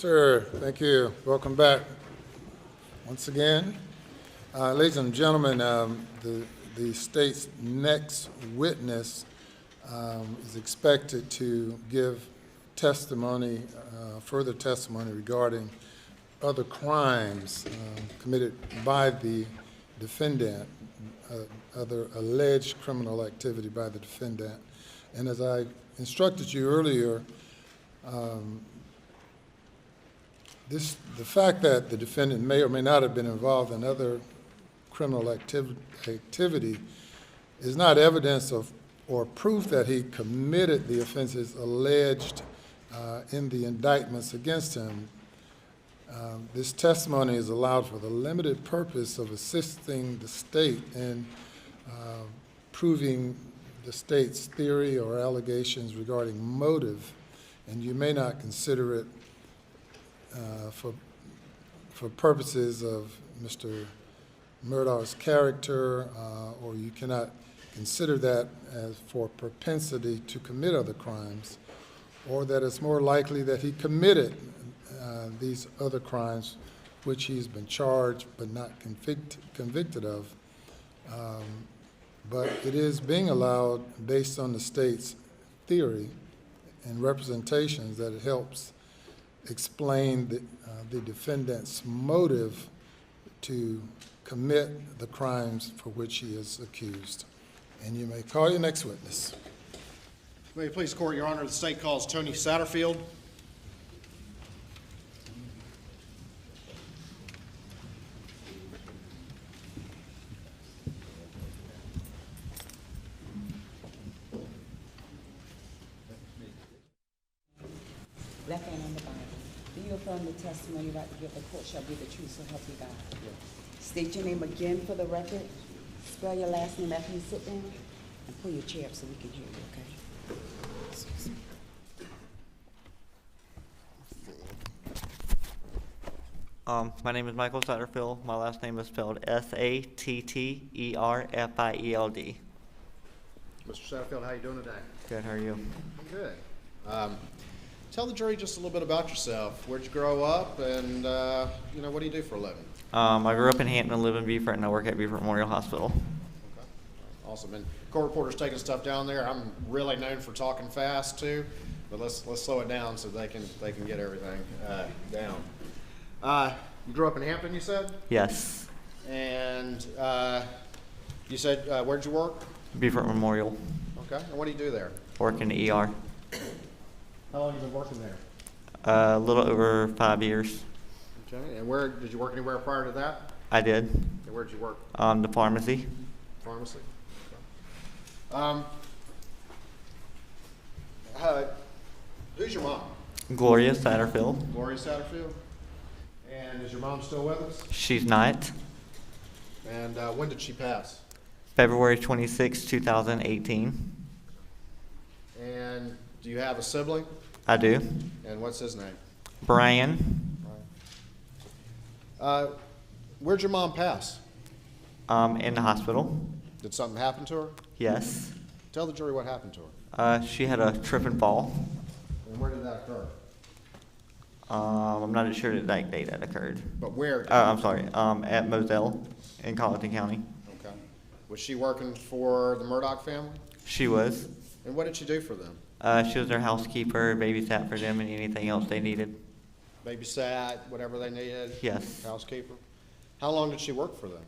sir. Thank you. Welcome back once again. Ladies and gentlemen, the state's next witness is expected to give testimony, further testimony regarding other crimes committed by the defendant, other alleged criminal activity by the defendant. And as I instructed you earlier, the fact that the defendant may or may not have been involved in other criminal activity is not evidence of or proof that he committed the offenses alleged in the indictments against him. This testimony is allowed for the limited purpose of assisting the state in proving the state's theory or allegations regarding motive, and you may not consider it for purposes of Mr. Murdaugh's character, or you cannot consider that as for propensity to commit other crimes, or that it's more likely that he committed these other crimes which he's been charged but not convicted of. But it is being allowed based on the state's theory and representations that it helps explain the defendant's motive to commit the crimes for which he is accused. And you may call your next witness. May it please the court, Your Honor, the state calls Tony Satterfield. Left hand on the Bible. Do you affirm the testimony you about to give the court shall be the truth, so help you God? State your name again for the record. Spell your last name after you sit down. And pull your chair up so we can hear you, okay? My name is Michael Satterfield. My last name is spelled Satterfield. Mr. Satterfield, how you doing today? Good, how are you? I'm good. Tell the jury just a little bit about yourself. Where'd you grow up, and what do you do for a living? I grew up in Hampton, live in Beaufort, and I work at Beaufort Memorial Hospital. Okay. Awesome. And court reporter's taking stuff down there. I'm really known for talking fast too, but let's slow it down so they can get everything down. You grew up in Hampton, you said? Yes, And you said where'd you work? Beaufort Memorial. Okay. And what do you do there? Work in the ER. How long have you been working there? A little over 5 years. Okay. And where did you work anywhere prior to that? I did. And where'd you work? The pharmacy. Pharmacy. Who's your mom? Gloria Satterfield. Gloria Satterfield. And is your mom still with us? She's not. And when did she pass? February 26, 2018. And do you have a sibling? I do. And what's his name? Brian. Where'd your mom pass? In the hospital. Did something happen to her? Yes. Tell the jury what happened to her. She had a trip and fall. And where did that occur? I'm not sure the exact date that occurred. But where? I'm sorry, at Moselle in Colleton County. Okay. Was she working for the Murdaugh family? She was. And what did she do for them? She was their housekeeper, babysat for them and anything else they needed. Babysat, whatever they needed? Yes. Housekeeper? How long did she work for them?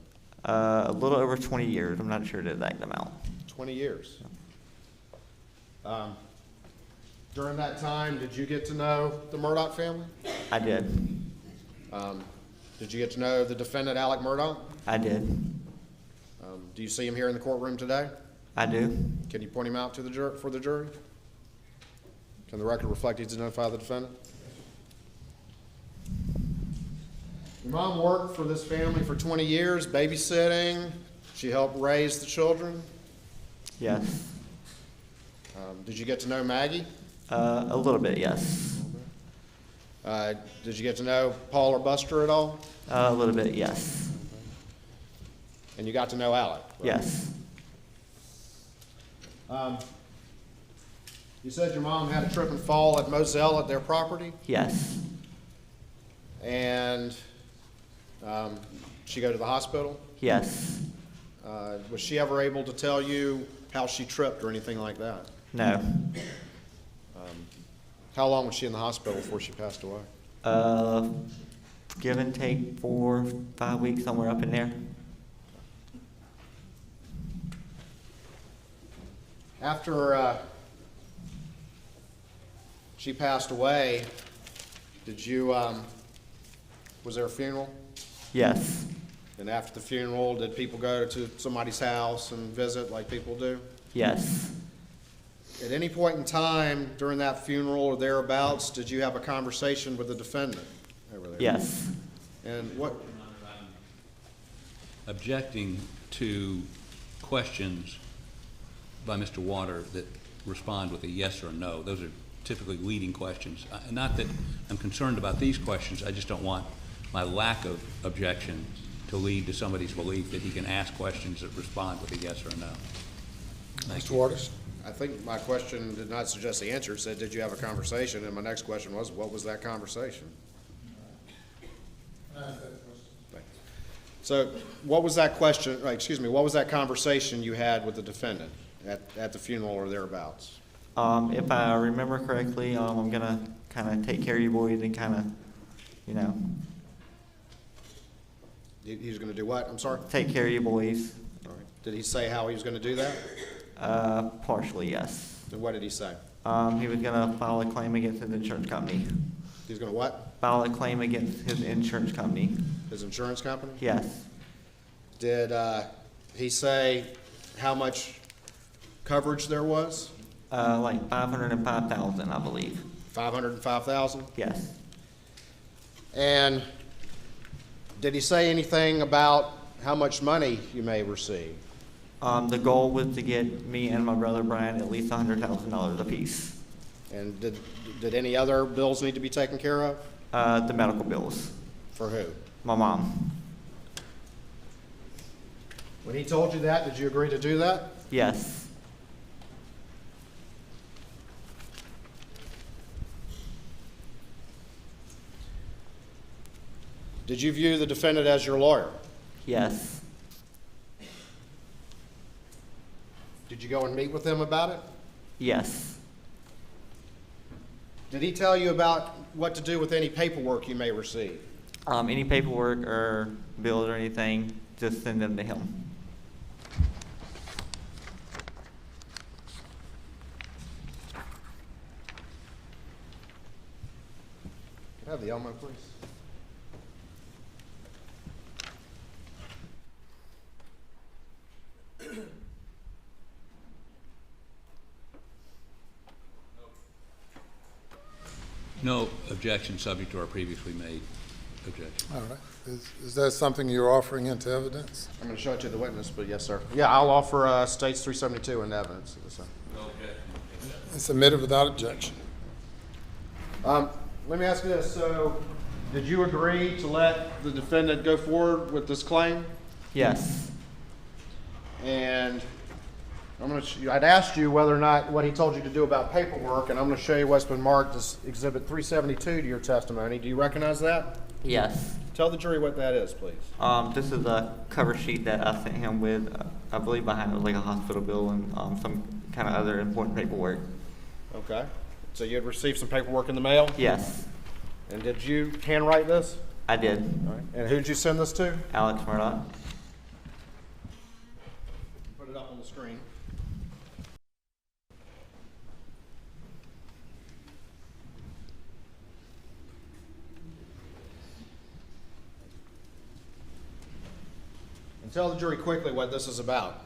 A little over 20 years. I'm not sure the exact amount. 20 years. During that time, did you get to know the Murdaugh family? I did. Did you get to know the defendant, Alex Murdaugh? I did. Do you see him here in the courtroom today? I do. Can you point him out to the for the jury? Can the record reflect he's identified the defendant? Your mom worked for this family for 20 years, babysitting. She helped raise the children. Yes. Did you get to know Maggie? A little bit, yes. Did you get to know Paul or Buster at all? A little bit, yes. And you got to know Alec? Right? Yes. You said your mom had a trip and fall at Moselle at their property? Yes. And she go to the hospital? Yes. Was she ever able to tell you how she tripped or anything like that? No. How long was she in the hospital before she passed away? Give and take 4, 5 weeks, somewhere up in there. After she passed away, did you, was there a funeral? Yes. And after the funeral, did people go to somebody's house and visit like people do? Yes. At any point in time during that funeral or thereabouts, did you have a conversation with the defendant over there? Yes. And what, Objecting to questions by Mr. Water that respond with a yes or a no. Those are typically leading questions. Not that I'm concerned about these questions, I just don't want my lack of objection to lead to somebody's belief that he can ask questions that respond with a yes or a no. Thank Mr. you. Waters? I think my question did not suggest the answer. It said, did you have a conversation? And my next question was, what was that conversation? So what was that question, what was that conversation you had with the defendant at the funeral or thereabouts? If I remember correctly, I'm gonna kind of take care of you boys and kind of, you know, He was gonna do what? I'm sorry? take care of you boys. All right. Did he say how he was gonna do that? Partially, yes. And what did he say? He was gonna file a claim against his insurance company. He's gonna what? File a claim against his insurance company. His insurance company? Yes. Did he say how much coverage there was? Like 505,000, I believe. 505,000? Yes. And did he say anything about how much money you may receive? The goal was to get me and my brother Brian at least $100,000 apiece. And did any other bills need to be taken care of? The medical bills. For who? My mom. When he told you that, did you agree to do that? Yes. Did you view the defendant as your lawyer? Yes. Did you go and meet with him about it? Yes. Did he tell you about what to do with any paperwork you may receive? Any paperwork or bills or anything, just send them to him. Can I have the Elmo, please? No objection subject to our previously made objection. All right. Is that something you're offering into evidence? I'm going to show it to the witness, but yes, sir. Yeah, I'll offer States 372 in evidence. Yes, sir. It's submitted without objection. Let me ask you this. So, did you agree to let the defendant go forward with this claim? Yes. And I'd asked you whether or not what he told you to do about paperwork, and I'm going to show you what's been marked as Exhibit 372 to your testimony. Do you recognize that? Yes. Tell the jury what that is, please. This is a cover sheet that I sent him with, I believe behind it was like a hospital bill and some kind of other important paperwork. Okay. So you had received some paperwork in the mail? Yes. And did you handwrite this? I did. All right. And who did you send this to? Alex Murdaugh. Put it up on the screen. And tell the jury quickly what this is about.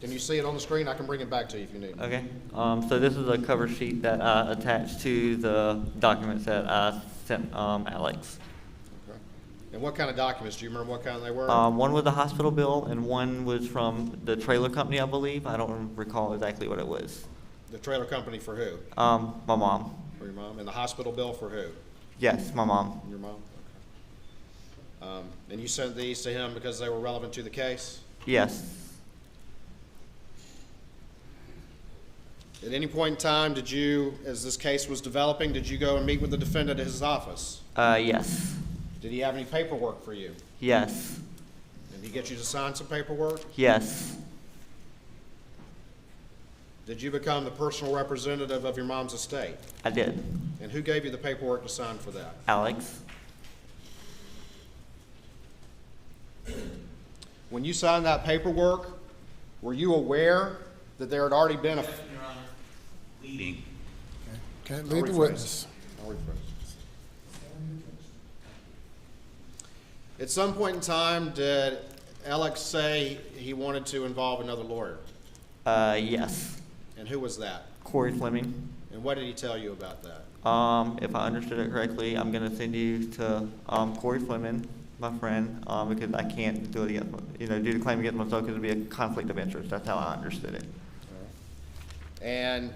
Can you see it on the screen? I can bring it back to you if you need. Okay. So this is a cover sheet that I attached to the documents that I sent Alex. Okay. And what kind of documents? Do you remember what kind they were? One was a hospital bill and one was from the trailer company, I believe. I don't recall exactly what it was. The trailer company for who? My mom. For your mom. And the hospital bill for who? Yes, my mom. Your mom? Okay. And you sent these to him because they were relevant to the case? Yes. At any point in time, did you, as this case was developing, did you go and meet with the defendant at his office? Yes. Did he have any paperwork for you? Yes. Did he get you to sign some paperwork? Yes. Did you become the personal representative of your mom's estate? I did. And who gave you the paperwork to sign for that? Alex? When you signed that paperwork, were you aware that there had already been a... Your Honor. Leading. Can't lead the witness. I'll rephrase. At some point in time, did Alex say he wanted to involve another lawyer? Yes. And who was that? Corey Fleming. And what did he tell you about that? If I understood it correctly, I'm gonna send you to, Corey Fleming, my friend, because I can't do it against, do the claim against myself because it'd be a conflict of interest. That's how I understood it. And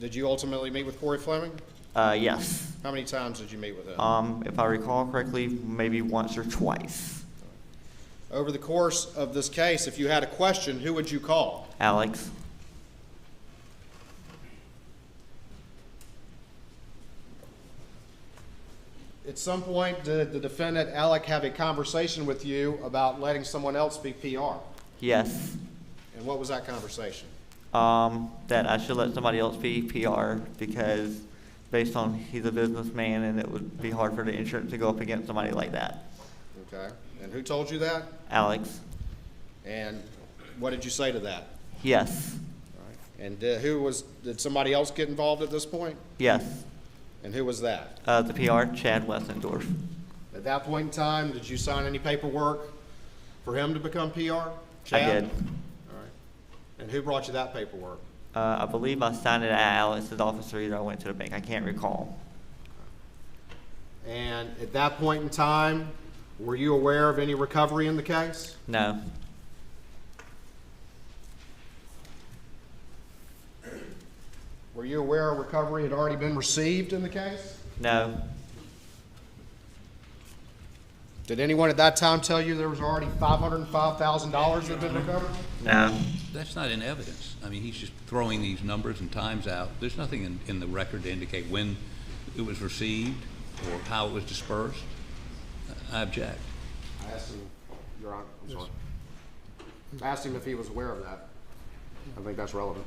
did you ultimately meet with Corey Fleming? Yes. How many times did you meet with him? If I recall correctly, maybe once or twice. Over the course of this case, if you had a question, who would you call? Alex? At some point, did the defendant, Alec, have a conversation with you about letting someone else be PR? Yes. And what was that conversation? That I should let somebody else be PR because based on he's a businessman and it would be hard for the insurance to go up against somebody like that. Okay. And who told you that? Alex? And what did you say to that? Yes. And did somebody else get involved at this point? Yes. And who was that? The PR, Chad Westendorf. At that point in time, did you sign any paperwork for him to become PR? I Chad? did. All right. And who brought you that paperwork? I believe I signed it at Alex's office or either I went to the bank. I can't recall. And at that point in time, were you aware of any recovery in the case? No. Were you aware a recovery had already been received in the case? No. Did anyone at that time tell you there was already $505,000 that had been recovered? No. That's not in evidence. I mean, he's just throwing these numbers and times out. There's nothing in the record to indicate when it was received or how it was dispersed. I object. I asked him, Your Honor, I'm sorry. I asked him if he was aware of that. I think that's relevant.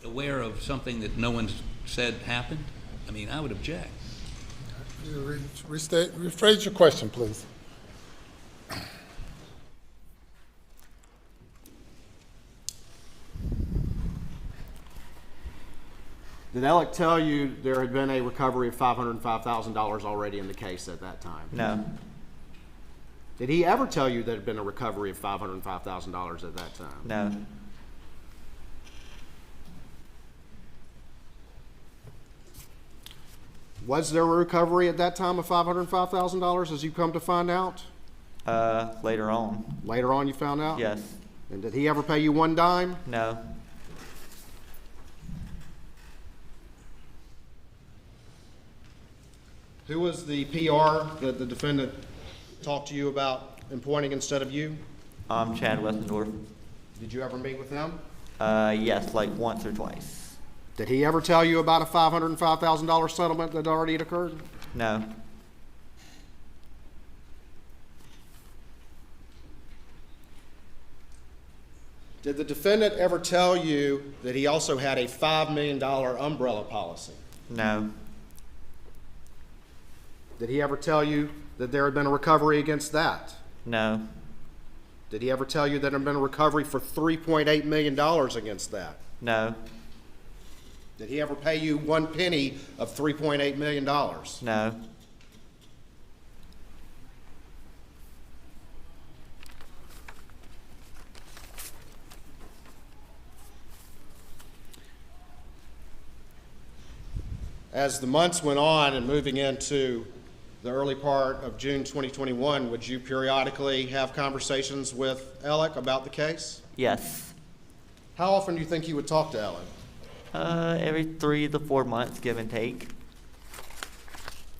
Aware of something that no one's said happened? I mean, I would object. Rephrase your question, please. Did Alec tell you there had been a recovery of $505,000 already in the case at that time? No. Did he ever tell you there had been a recovery of $505,000 at that time? No. Was there a recovery at that time of $505,000 as you come to find out? Later on. Later on you found out? Yes. And did he ever pay you one dime? No. Who was the PR that the defendant talked to you about appointing instead of you? Chad Westendorf. Did you ever meet with him? Yes, like once or twice. Did he ever tell you about a $505,000 settlement that already had occurred? No. Did the defendant ever tell you that he also had a $5 million umbrella policy? No. Did he ever tell you that there had been a recovery against that? No. Did he ever tell you that there had been a recovery for $3.8 million against that? No. Did he ever pay you one penny of $3.8 million? No. As the months went on and moving into the early part of June 2021, would you periodically have conversations with Alec about the case? Yes. How often do you think you would talk to Alec? Every 3 to 4 months, give and take.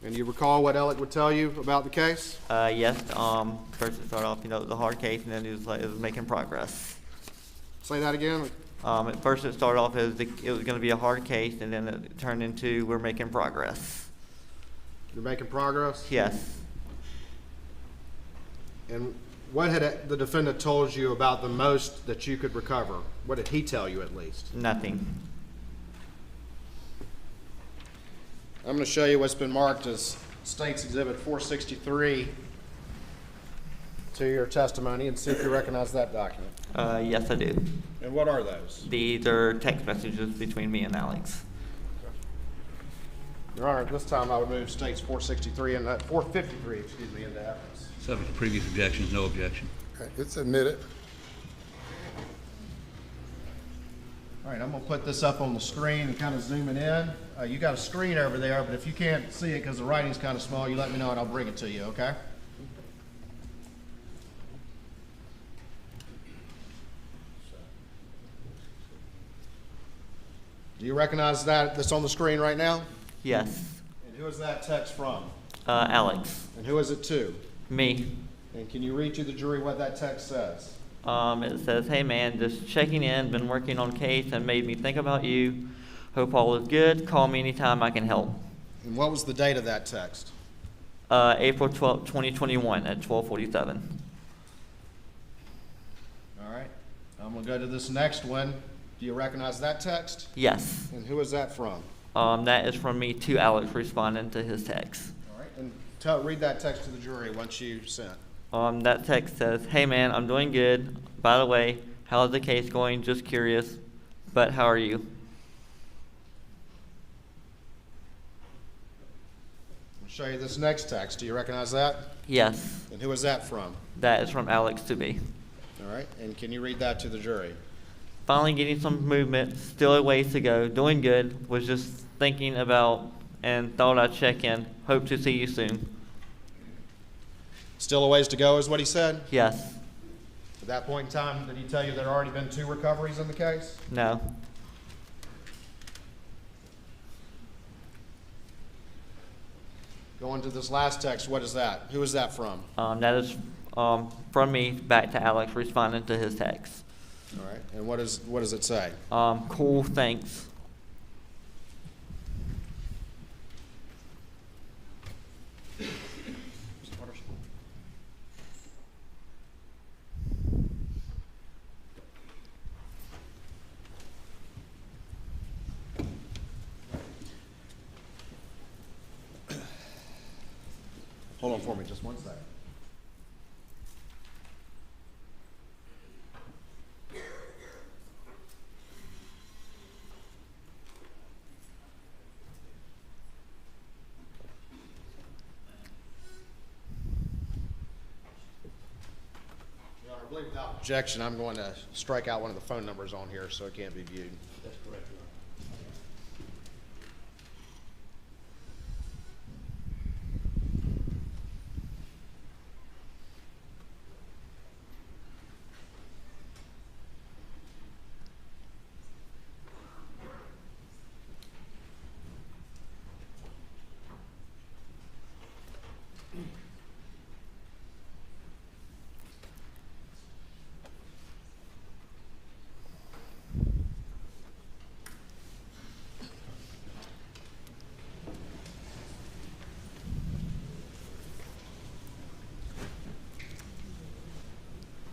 And you recall what Alec would tell you about the case? Yes. First it started off, the hard case, and then it was making progress. Say that again. At first it started off as it was going to be a hard case, and then it turned into we're making progress. You're making progress? Yes. And what had the defendant told you about the most that you could recover? What did he tell you at least? Nothing. I'm going to show you what's been marked as State's Exhibit 463 to your testimony and see if you recognize that document. Yes, I do. And what are those? These are text messages between me and Alex. Your Honor, at this time I would move State's 463 and 453, excuse me, into evidence. Subject to previous objections, no objection. Okay, it's admitted. All right, I'm going to put this up on the screen and kind of zoom it in. You got a screen over there, but if you can't see it because the writing's kind of small, you let me know and I'll bring it to you, okay? Do you recognize that's on the screen right now? Yes. And who is that text from? Alex. And who is it to? Me. And can you read to the jury what that text says? It says, "Hey man, just checking in, been working on case and made me think about you. Hope all is good. Call me anytime I can help." And what was the date of that text? April 12th, 2021 at 12:47. All right. I'm going to go to this next one. Do you recognize that text? Yes. And who is that from? That is from me to Alex responding to his text. All right. And read that text to the jury once you sent. That text says, "Hey man, I'm doing good. By the way, how's the case going? Just curious. But how are you?" I'll show you this next text. Do you recognize that? Yes. And who is that from? That is from Alex to me. All right. And can you read that to the jury? Finally getting some movement, still a ways to go, doing good, was just thinking about and thought I'd check in. Hope to see you soon. Still a ways to go is what he said? Yes. At that point in time, did he tell you there had already been 2 recoveries in the case? No. Going to this last text, what is that? Who is that from? That is from me back to Alex responding to his text. All right. And what does it say? Cool, thanks. Hold on for me just one second. Your Honor, I believe without objection, I'm going to strike out one of the phone numbers on here so it can't be viewed. That's correct, Your Honor.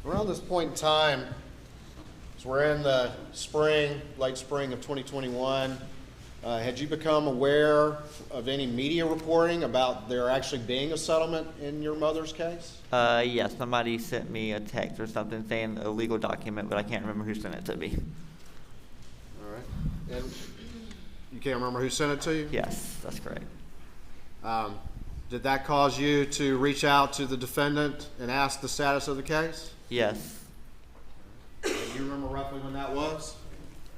Around this point in time, as we're in the spring, late spring of 2021, had you become aware of any media reporting about there actually being a settlement in your mother's case? Yes, somebody sent me a text or something saying a legal document, but I can't remember who sent it to me. All right. And you can't remember who sent it to you? Yes, that's correct. Did that cause you to reach out to the defendant and ask the status of the case? Yes. Do you remember roughly when that was?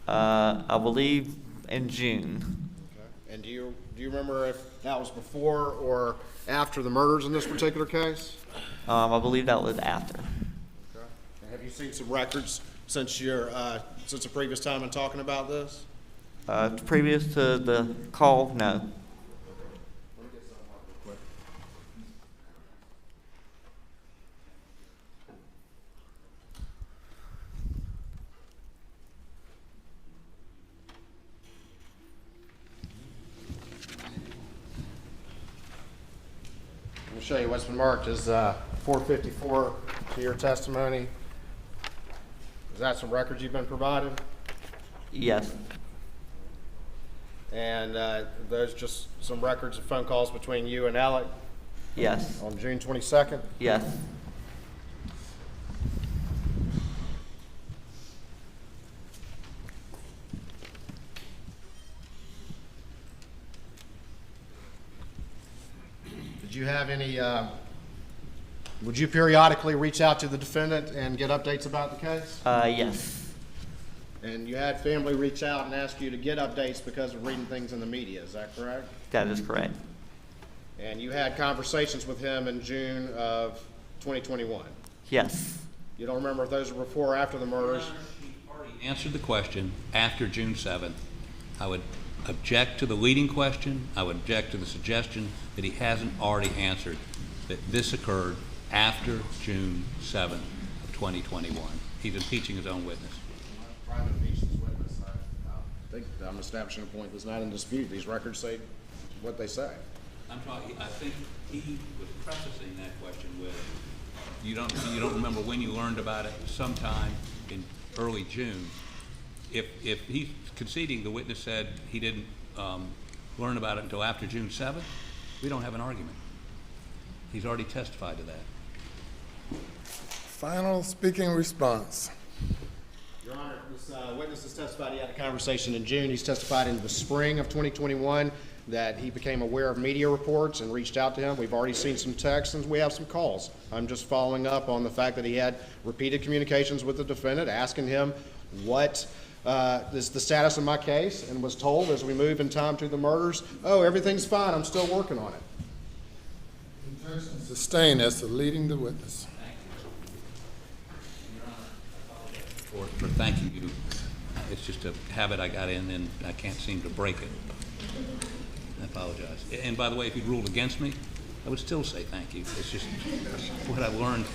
I believe in June. Okay. And do you remember if that was before or after the murders in this particular case? I believe that was after. Okay. And have you seen some records since the previous time in talking about this? Previous to the call, no. show you what's been marked as 454 to your testimony. Is that some records you've been provided? Yes. And those just some records of phone calls between you and Alec Yes. on June 22nd? Yes. Did you have any, would you periodically reach out to the defendant and get updates about the case? Yes. And you had family reach out and ask you to get updates because of reading things in the media, is that correct? That is correct. And you had conversations with him in June of 2021? Yes. You don't remember if those were before or after the murders? Answered the question after June 7th. I would object to the leading question. I would object to the suggestion that he hasn't already answered that this occurred after June 7th of 2021. He's impeaching his own witness. Trying to impeach this witness. I think I'm establishing a point that's not in dispute. These records say what they say. I'm talking, I think he was prefacing that question with, you don't remember when you learned about it, sometime in early June. If he's conceding the witness said he didn't learn about it until after June 7th, we don't have an argument. He's already testified to that. Final speaking response. Your Honor, this witness has testified he had a conversation in June. He's testified in the spring of 2021 that he became aware of media reports and reached out to him. We've already seen some texts and we have some calls. I'm just following up on the fact that he had repeated communications with the defendant, asking him what is the status of my case, and was told as we move in time to the murders, oh, everything's fine, I'm still working on it. Sustained as to leading the witness. For thanking you. It's just a habit I got in and I can't seem to break it. I apologize. And by the way, if you ruled against me, I would still say thank you. It's just what I learned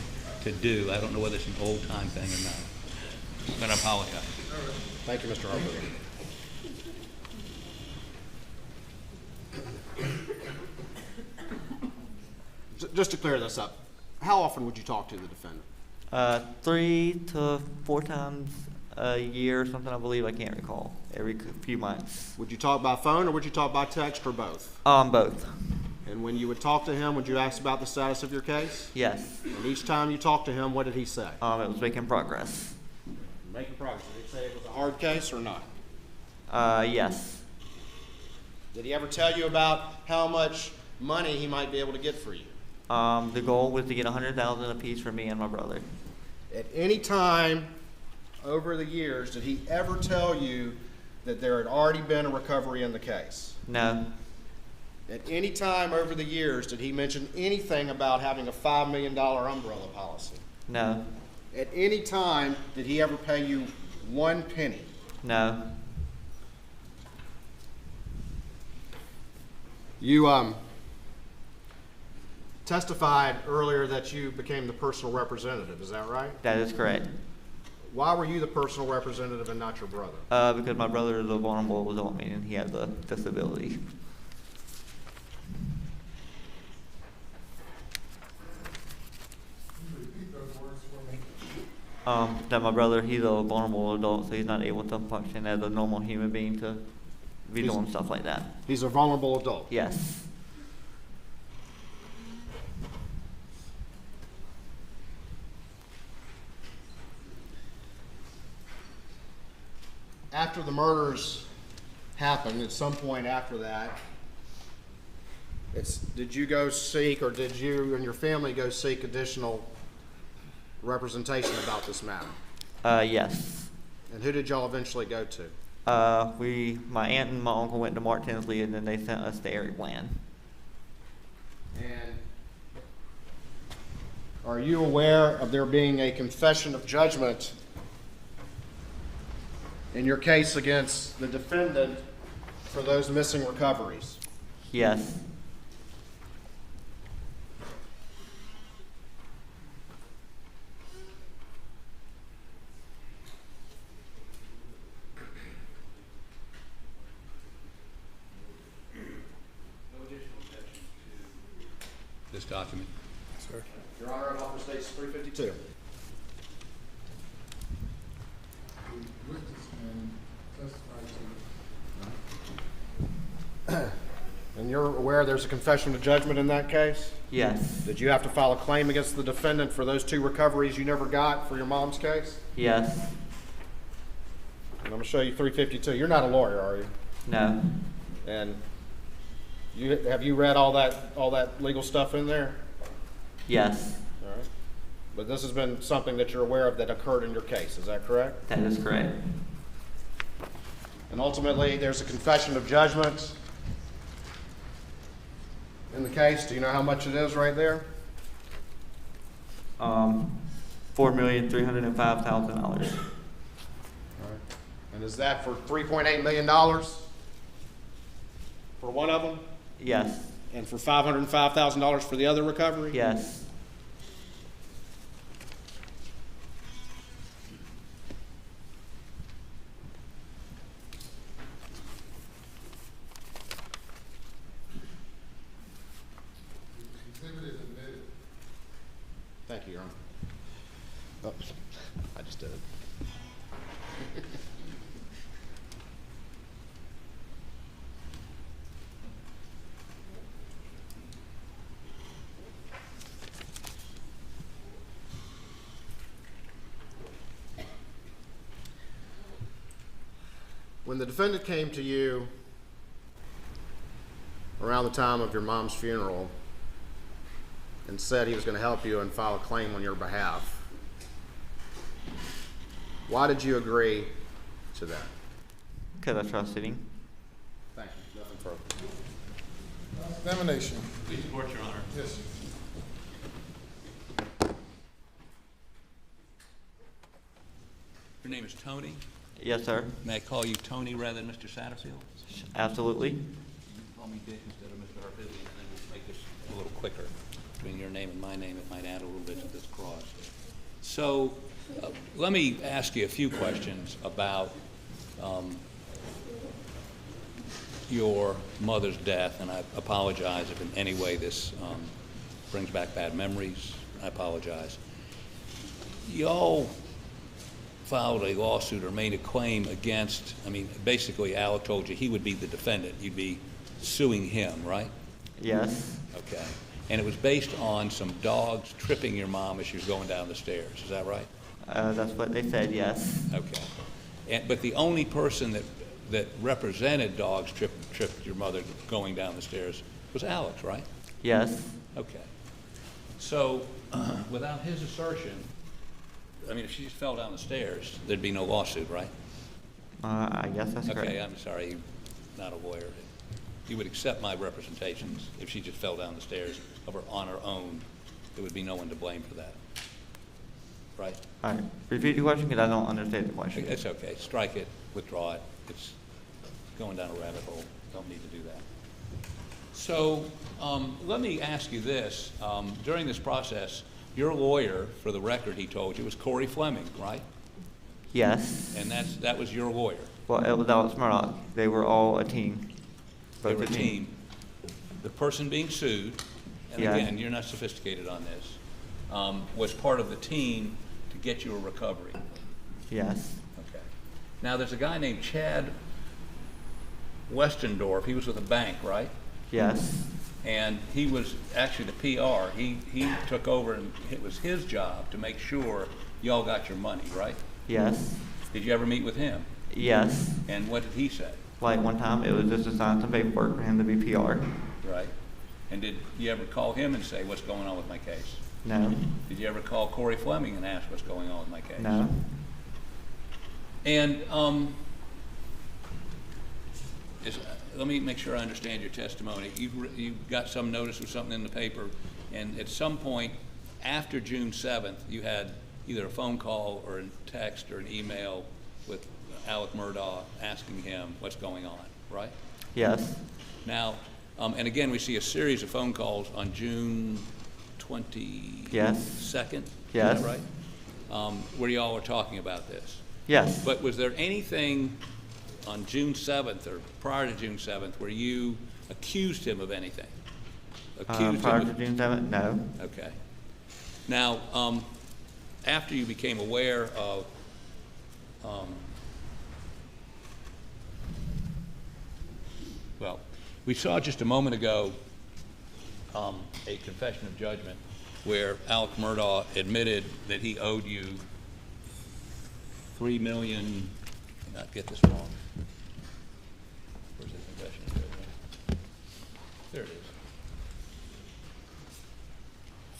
to do. I don't know whether it's an old-time thing or not. But I apologize. Thank you, Mr. Harper. Just to clear this up, how often would you talk to the defendant? 3 to 4 times a year or something, I believe. I can't recall. Every few months. Would you talk by phone or would you talk by text or both? Both. And when you would talk to him, would you ask about the status of your case? Yes. And each time you talked to him, what did he say? It was making progress. Making progress. Did he say it was a hard case or not? Yes. Did he ever tell you about how much money he might be able to get for you? The goal was to get $100,000 apiece for me and my brother. At any time over the years, did he ever tell you that there had already been a recovery in the case? No. At any time over the years, did he mention anything about having a $5 million umbrella policy? No. At any time, did he ever pay you 1 penny? No. You testified earlier that you became the personal representative, is that right? That is correct. Why were you the personal representative and not your brother? Because my brother is a vulnerable adult, meaning he has a disability. That my brother, he's a vulnerable adult, so he's not able to function as a normal human being to be doing stuff like that. He's a vulnerable adult? Yes. After the murders happened, at some point after that, did you go seek, or did you and your family go seek additional representation about this matter? Yes. And who did y'all eventually go to? My aunt and my uncle went to Mark Tinsley, and then they sent us to Eric Bland. And are you aware of there being a confession of judgment in your case against the defendant for those missing recoveries? Yes. this document. Sir. Your Honor, it offer states 352. The witness can testify to. And you're aware there's a confession of judgment in that case? Yes. Did you have to file a claim against the defendant for those 2 recoveries you never got for your mom's case? Yes. And I'm going to show you 352. You're not a lawyer, are you? No. And have you read all that legal stuff in there? Yes. All right. But this has been something that you're aware of that occurred in your case, is that correct? That is correct. And ultimately, there's a confession of judgment in the case. Do you know how much it is right there? $4,305,000. All right. And is that for $3.8 million for one of them? Yes. And for $505,000 for the other recovery? Yes. Exhibit is admitted. Thank you, Your Honor. Oops, I just did it. When the defendant came to you around the time of your mom's funeral and said he was going to help you and file a claim on your behalf, why did you agree to that? Because I trusted him. Thank you. Nothing further. Examination. Please report, Your Honor. Yes, sir. Your name is Tony. Yes, sir. May I call you Tony rather than Mr. Satterfield? Absolutely. You can call me Dick instead of Mr. Harpisian, and then we'll make this a little quicker. Between your name and my name, it might add a little bit to this cross. So let me ask you a few questions about your mother's death, and I apologize if in any way this brings back bad memories. I apologize. Y'all filed a lawsuit or made a claim against, I mean, basically Alec told you he would be the defendant. You'd be suing him, right? Yes. Okay. And it was based on some dogs tripping your mom as she was going down the stairs. Is that right? That's what they said, yes. Okay. But the only person that represented dogs tripped your mother going down the stairs was Alex, right? Yes. Okay. So without his assertion, I mean, if she just fell down the stairs, there'd be no lawsuit, right? I guess that's correct. Okay, I'm sorry, you're not a lawyer. You would accept my representations if she just fell down the stairs on her own. There would be no one to blame for that, right? All right. Repeat the question because I don't understand the question. It's okay. Strike it, withdraw it. It's going down a rabbit hole. Don't need to do that. So let me ask you this. During this process, your lawyer, for the record, he told you, was Corey Fleming, right? Yes. And that was your lawyer. Well, it was Alex Murdaugh. They were all a team. They Both were a team. The person being sued, and Yes. again, you're not sophisticated on this, was part of the team to get you a recovery. Yes. Okay. Now, there's a guy named Chad Westendorf. He was with a bank, right? Yes. And he was actually the PR. He took over, and it was his job to make sure y'all got your money, right? Yes. Did you ever meet with him? Yes. And what did he say? Like one time, it was just to sign some paperwork for him to be PR. Right. And did you ever call him and say, what's going on with my case? No. Did you ever call Corey Fleming and ask what's going on with my case? No. And let me make sure I understand your testimony. You got some notice of something in the paper, and at some point after June 7th, you had either a phone call or a text or an email with Alex Murdaugh asking him what's going on, right? Yes. Now, and again, we see a series of phone calls on June 22nd. Yes. Is Yes. that right? Where y'all were talking about this. Yes. But was there anything on June 7th or prior to June 7th where you accused him of anything? accused Prior him to of? June 7th, no. Okay. Now, after you became aware of, well, we saw just a moment ago a confession of judgment where Alex Murdaugh admitted that he owed you $3 million, not get this wrong. Where's the confession of judgment? There it is.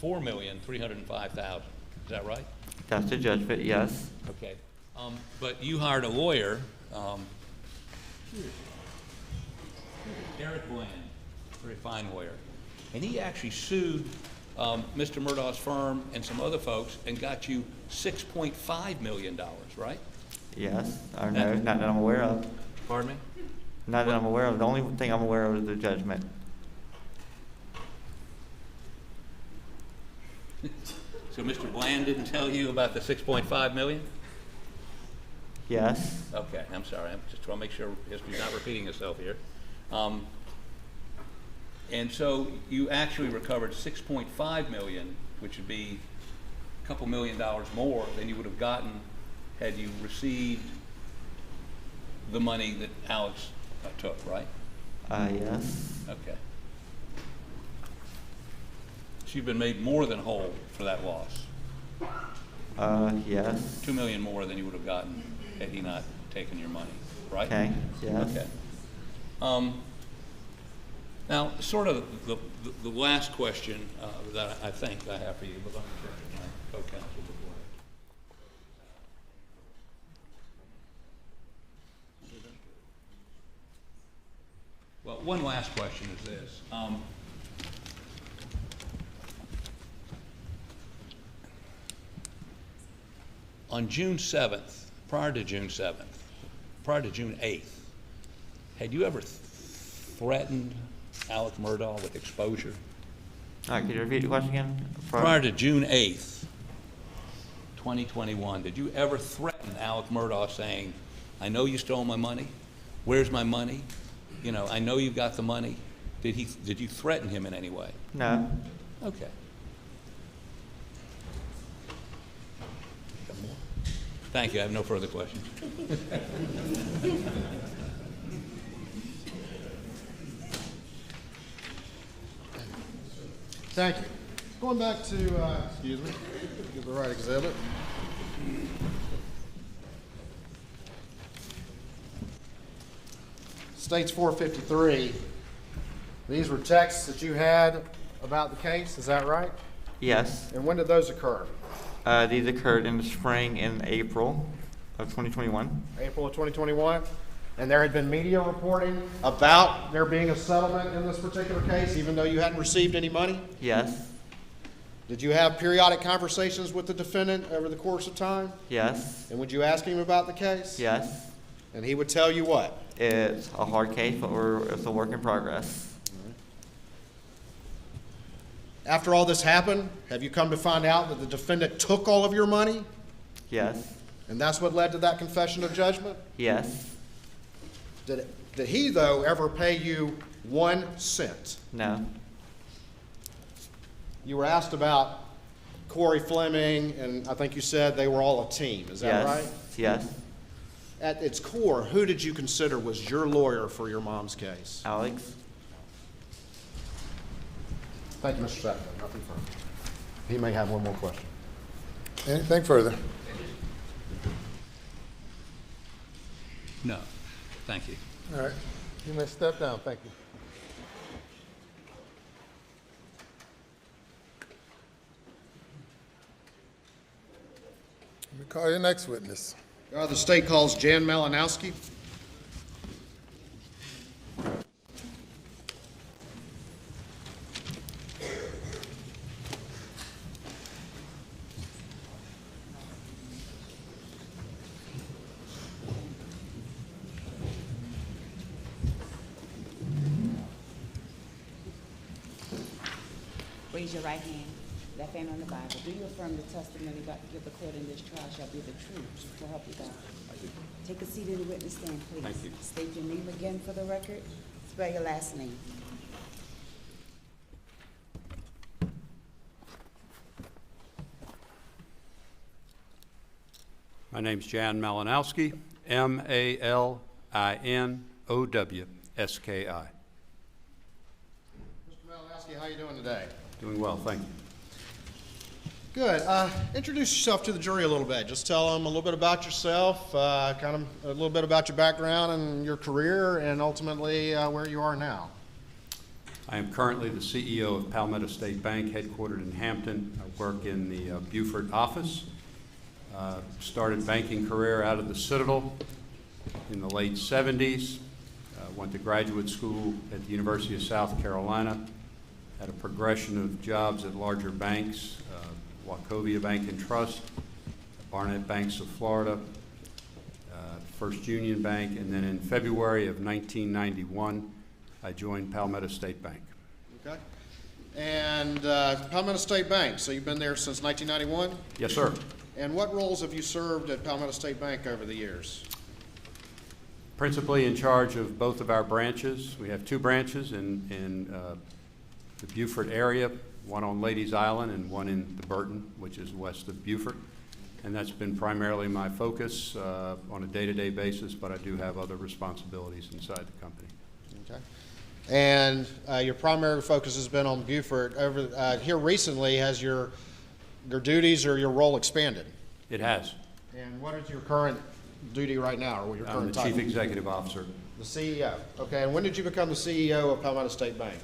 $4,305,000. Is that right? That's the judgment, yes. Okay. But you hired a lawyer, Eric Bland, very fine lawyer, and he actually sued Mr. Murdaugh's firm and some other folks and got you $6.5 million, right? Yes, or no, not that I'm aware of. Pardon me? Not that I'm aware of. The only thing I'm aware of is the judgment. So Mr. Bland didn't tell you about the $6.5 million? Yes, Okay, I'm sorry, I'm just trying to make sure history's not repeating itself here. And so you actually recovered $6.5 million, which would be a couple $1 million more than you would have gotten had you received the money that Alex took, right? yes, Okay. So you've been made more than whole for that loss. yes. $2 million more than you would have gotten had he not taken your money, right? Okay, yes. Okay. Now, sort of the last question that I think I have for you, but let me check with my co-counsel before. Well, one last question is this. On June 7th, prior to June 8th, had you ever threatened Alex Murdaugh with exposure? All right, could you repeat the question again? Prior to June 8th, 2021, did you ever threaten Alex Murdaugh saying, I know you stole my money, where's my money? You know, I know you got the money. Did you threaten him in any way? No. Okay. Got more? Thank you, I have no further questions. Thank you. Going back to, excuse me, get the right exhibit. States 453. These were texts that you had about the case, is that right? Yes. And when did those occur? These occurred in the spring and April of 2021. April of 2021? And there had been media reporting about there being a settlement in this particular case, even though you hadn't received any money? Yes. Did you have periodic conversations with the defendant over the course of time? Yes. And would you ask him about the case? Yes. And he would tell you what? It's a hard case, but it's a work in progress. After all this happened, have you come to find out that the defendant took all of your money? Yes. And that's what led to that confession of judgment? Yes. Did he, though, ever pay you 1 cent? No. You were asked about Corey Fleming, and I think you said they were all a team. Is that right? Yes. At its core, who did you consider was your lawyer for your mom's case? Alex? Thank you, Mr. Sackler. Nothing further. He may have one more question. Anything further? No, thank you. All right, you may step down, thank you. Let me call your next witness. The state calls Jan Malinowski. Raise your right hand, left hand on the Bible. Do you affirm the testimony about to give the court in this trial shall be the truth, so help you God? I do. Take a seat in the witness stand, please. Thank you. State your name again for the record. Spell your last name. My name's Jan Malinowski, M-A-L-I-N-O-W-S-K-I. Mr. Malinowski, how you doing today? Doing well, thank you. Good. Introduce yourself to the jury a little bit. Just tell them a little bit about yourself, kind of a little bit about your background and your career, and ultimately where you are now. I am currently the CEO of Palmetto State Bank, headquartered in Hampton. I work in the Beaufort office. Started banking career out of the Citadel in the late 70s. Went to graduate school at the University of South Carolina. Had a progression of jobs at larger banks, Wachovia Bank and Trust, Barnett Banks of Florida, First Union Bank, and then in February of 1991, I joined Palmetto State Bank. Okay. And Palmetto State Bank, so you've been there since 1991? Yes, sir. And what roles have you served at Palmetto State Bank over the years? Principally in charge of both of our branches. We have two branches in the Beaufort area, one on Ladies Island and one in the Burton, which is west of Beaufort. And that's been primarily my focus on a day-to-day basis, but I do have other responsibilities inside the company. Okay. And your primary focus has been on Beaufort. Over here recently, has your duties or your role expanded? It has. And what is your current duty right now, or what your I'm current the title? Chief Executive Officer. The CEO. Okay. And when did you become the CEO of Palmetto State Bank?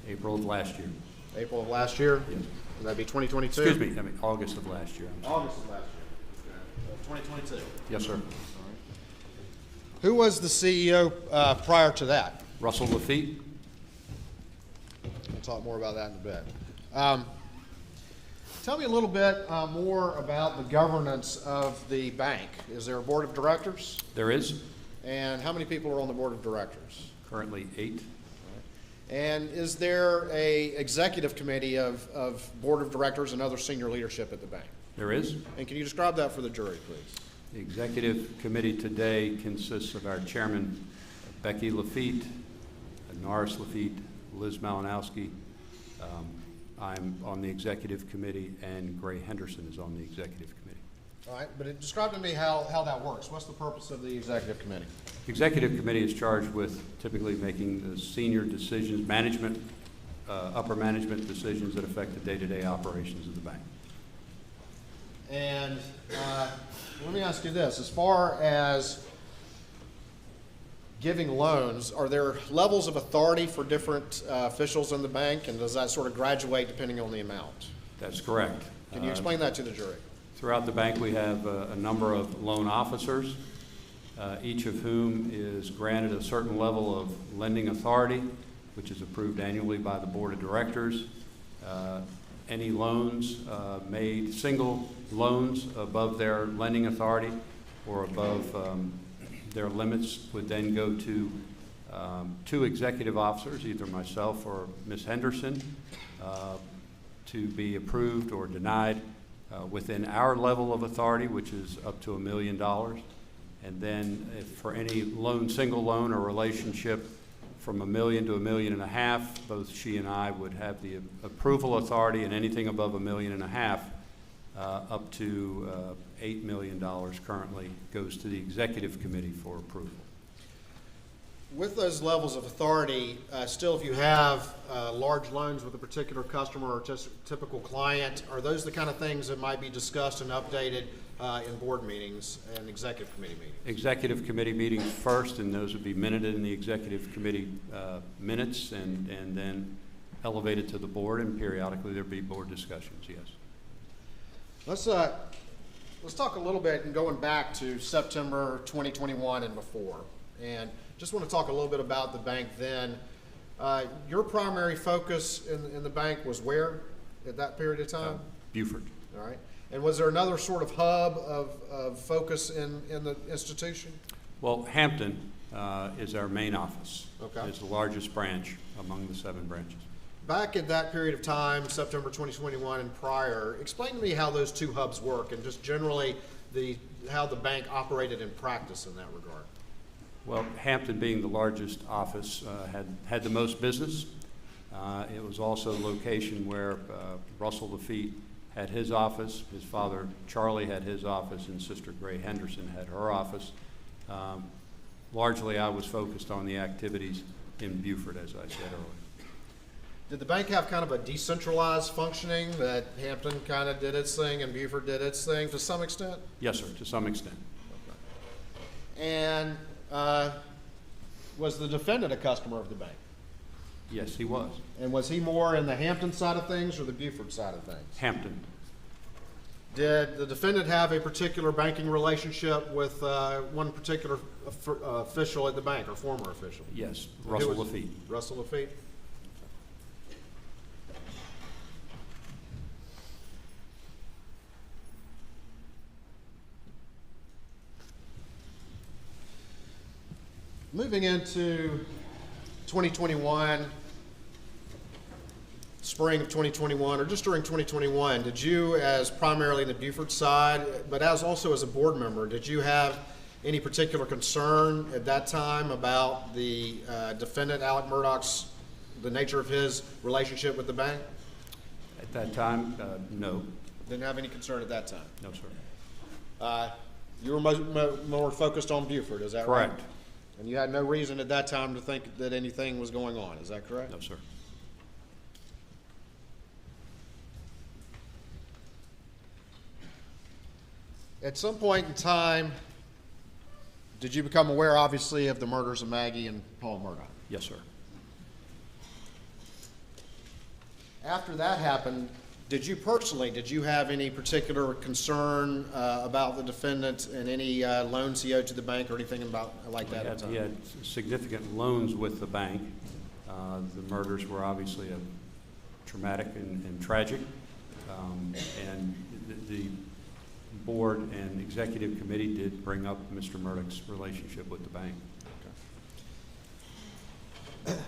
April of last year. April of last year? Yes. Would that be 2022? Excuse me, August of last year. I'm sorry. August of last year. 2022. Yes, sir. Who was the CEO prior to that? Russell Lafitte. We'll talk more about that in a bit. Tell me a little bit more about the governance of the bank. Is there a board of directors? There is. And how many people are on the board of directors? Currently 8. And is there a executive committee of board of directors and other senior leadership at the bank? There is. And can you describe that for the jury, please? The executive committee today consists of our chairman, Becky Lafitte, Norris Lafitte, Liz Malinowski. I'm on the executive committee, and Gray Henderson is on the executive committee. All right, but describe to me how that works. What's the purpose of the executive committee? The executive committee is charged with typically making the senior decisions, management, upper management decisions that affect the day-to-day operations of the bank. And let me ask you this. As far as giving loans, are there levels of authority for different officials in the bank, and does that sort of graduate depending on the amount? That's correct. Can you explain that to the jury? Throughout the bank, we have a number of loan officers, each of whom is granted a certain level of lending authority, which is approved annually by the board of directors. Any loans made, single loans above their lending authority or above their limits would then go to 2 executive officers, either myself or Ms. Henderson, to be approved or denied within our level of authority, which is up to $1 million. And then if for any loan, single loan or relationship from $1 million to $1.5 million, both she and I would have the approval authority, and anything above $1.5 million up to $8 million currently goes to the executive committee for approval. With those levels of authority, still if you have large loans with a particular customer or just typical client, are those the kind of things that might be discussed and updated in board meetings and executive committee meetings? Executive committee meetings first, and those would be minuted in the executive committee minutes, and then elevated to the board, and periodically there'd be board discussions, yes. Let's talk a little bit and going back to September 2021 and before. And just want to talk a little bit about the bank then. Your primary focus in the bank was where at that period of time? Beaufort. All right. And was there another sort of hub of focus in the institution? Well, Hampton is our main office. Okay. It's the largest branch among the 7 branches. Back at that period of time, September 2021 and prior, explain to me how those 2 hubs work and just generally how the bank operated in practice in that regard. Well, Hampton being the largest office had the most business. It was also a location where Russell Lafitte had his office, his father Charlie had his office, and Sister Gray Henderson had her office. Largely, I was focused on the activities in Beaufort, as I said earlier. Did the bank have kind of a decentralized functioning that Hampton kind of did its thing and Beaufort did its thing to some extent? Yes, sir, to some extent. And was the defendant a customer of the bank? Yes, he was. And was he more in the Hampton side of things or the Beaufort side of things? Hampton. Did the defendant have a particular banking relationship with one particular official at the bank or former official? Yes, Who Russell was- Lafitte. Russell Lafitte? Moving into 2021, spring of 2021, or just during 2021, did you, as primarily in the Beaufort side, but as also as a board member, did you have any particular concern at that time about the defendant, Alex Murdaugh's, the nature of his relationship with the bank? At that time, no. Didn't have any concern at that time? No, sir. You were more focused on Beaufort, is that right? Correct. And you had no reason at that time to think that anything was going on, is that correct? No, sir. At some point in time, did you become aware, obviously, of the murders of Maggie and Paul Murdaugh? Yes, sir. After that happened, did you have any particular concern about the defendant and any loans he owed to the bank or anything like that at the time? He had significant loans with the bank. The murders were obviously traumatic and tragic. And the board and executive committee did bring up Mr. Murdaugh's relationship with the bank. Okay.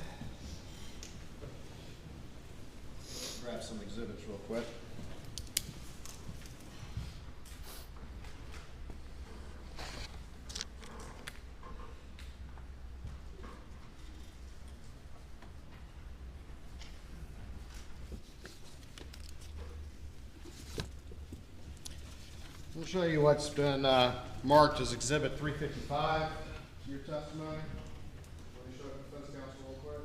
Grab some exhibits real quick. We'll show you what's been marked as Exhibit 355 to your testimony. Let me show the defense counsel real quick.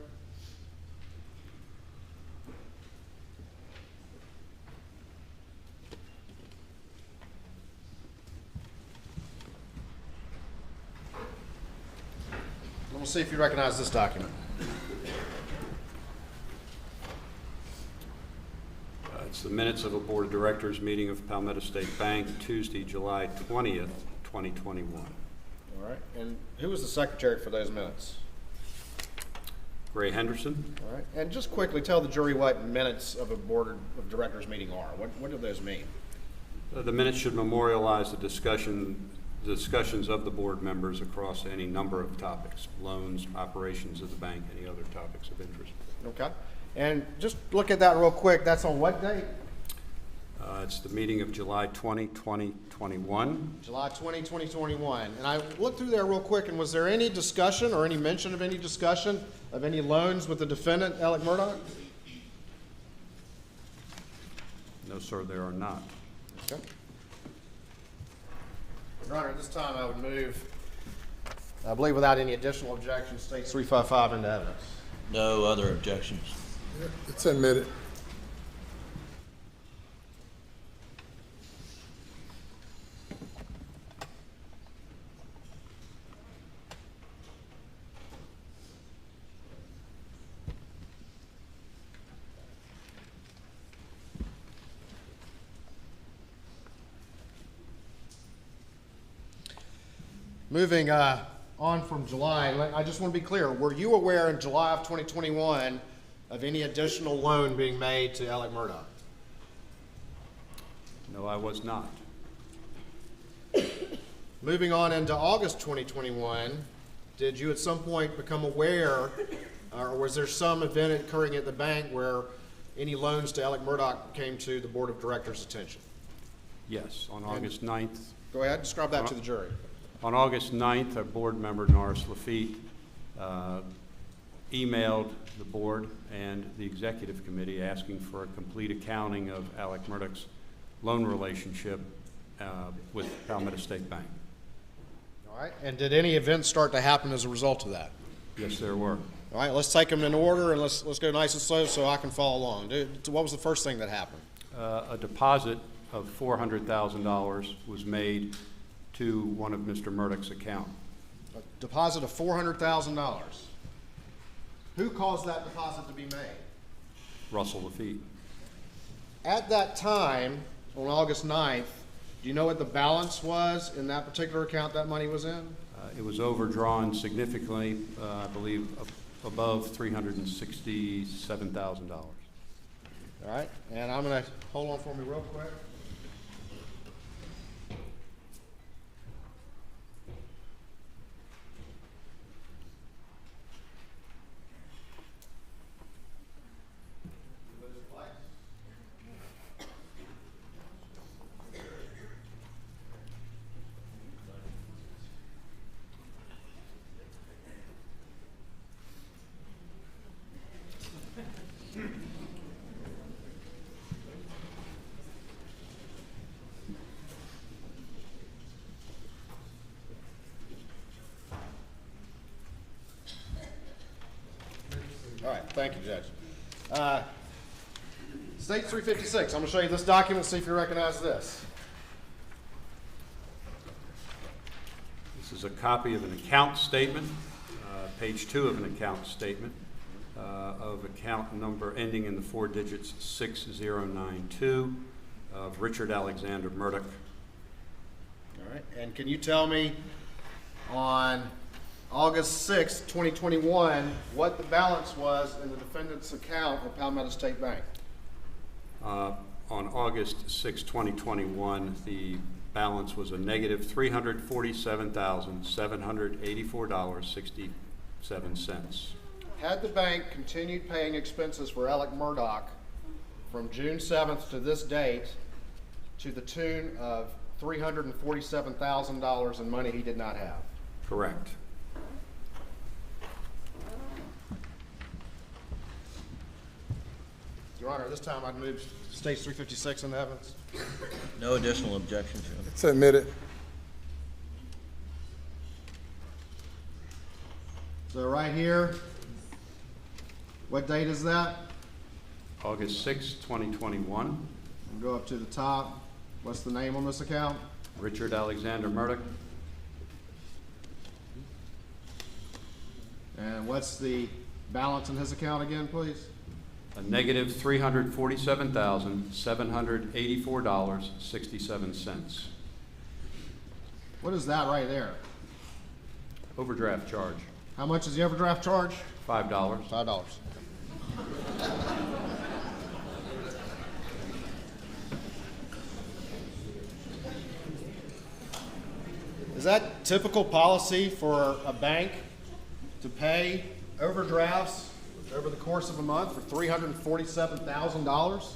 And we'll see if you recognize this document. It's the minutes of a Board of Directors meeting of Palmetto State Bank, Tuesday, July 20th, 2021. All right. And who was the secretary for those minutes? Gray Henderson. All right. And just quickly tell the jury what minutes of a Board of Directors meeting are. What do those mean? The minutes should memorialize the discussions of the board members across any number of topics, loans, operations of the bank, any other topics of interest. Okay. And just look at that real quick. That's on what date? It's the meeting of July 20, 2021. July 20, 2021. And I looked through there real quick, and was there any discussion or any mention of any discussion of any loans with the defendant, Alex Murdaugh? No, sir, there are not. Okay. Your Honor, at this time I would move, I believe without any additional objections, States 355 into evidence. No other objections. It's admitted. Moving on from July, I just want to be clear, were you aware in July of 2021 of any additional loan being made to Alex Murdaugh? No, I was not. Moving on into August 2021, did you at some point become aware, or was there some event occurring at the bank where any loans to Alex Murdaugh came to the Board of Directors' attention? Yes, on August 9th. Go ahead, describe that to the jury. On August 9th, our board member, Norris Lafitte, emailed the board and the executive committee asking for a complete accounting of Alex Murdaugh's loan relationship with Palmetto State Bank. All right, and did any events start to happen as a result of that? Yes, there were. All right, let's take them in order, and let's go nice and slow so I can follow along. What was the first thing that happened? A deposit of $400,000 was made to one of Mr. Murdaugh's account. A deposit of $400,000. Who caused that deposit to be made? Russell Lafitte. At that time, on August 9th, do you know what the balance was in that particular account that money was in? It was overdrawn significantly, I believe, above $367,000. All right, and I'm going to hold on for me real quick. All right, thank you, Judge. State 356, I'm going to show you this document, see if you recognize this. This is a copy of an account statement, page 2 of an account statement, of account number ending in the 4 digits 6092 of Richard Alexander Murdaugh. All right, and can you tell me on August 6, 2021, what the balance was in the defendant's account at Palmetto State Bank? On August 6, 2021, the balance was a negative $347,784.67. Had the bank continued paying expenses for Alex Murdaugh from June 7th to this date to the tune of $347,000 in money he did not have? Correct. Your Honor, this time I'd move State 356 into evidence. No additional objections, Your Honor. It's admitted. So right here, what date is that? August 6, 2021, We'll go up to the top. What's the name on this account? Richard Alexander Murdaugh. And what's the balance in his account again, please? A negative $347,784.67. What is that right there? Overdraft charge, How much is the overdraft charge? $5. $5. Is that typical policy for a bank to pay overdrafts over the course of a month for $347,000?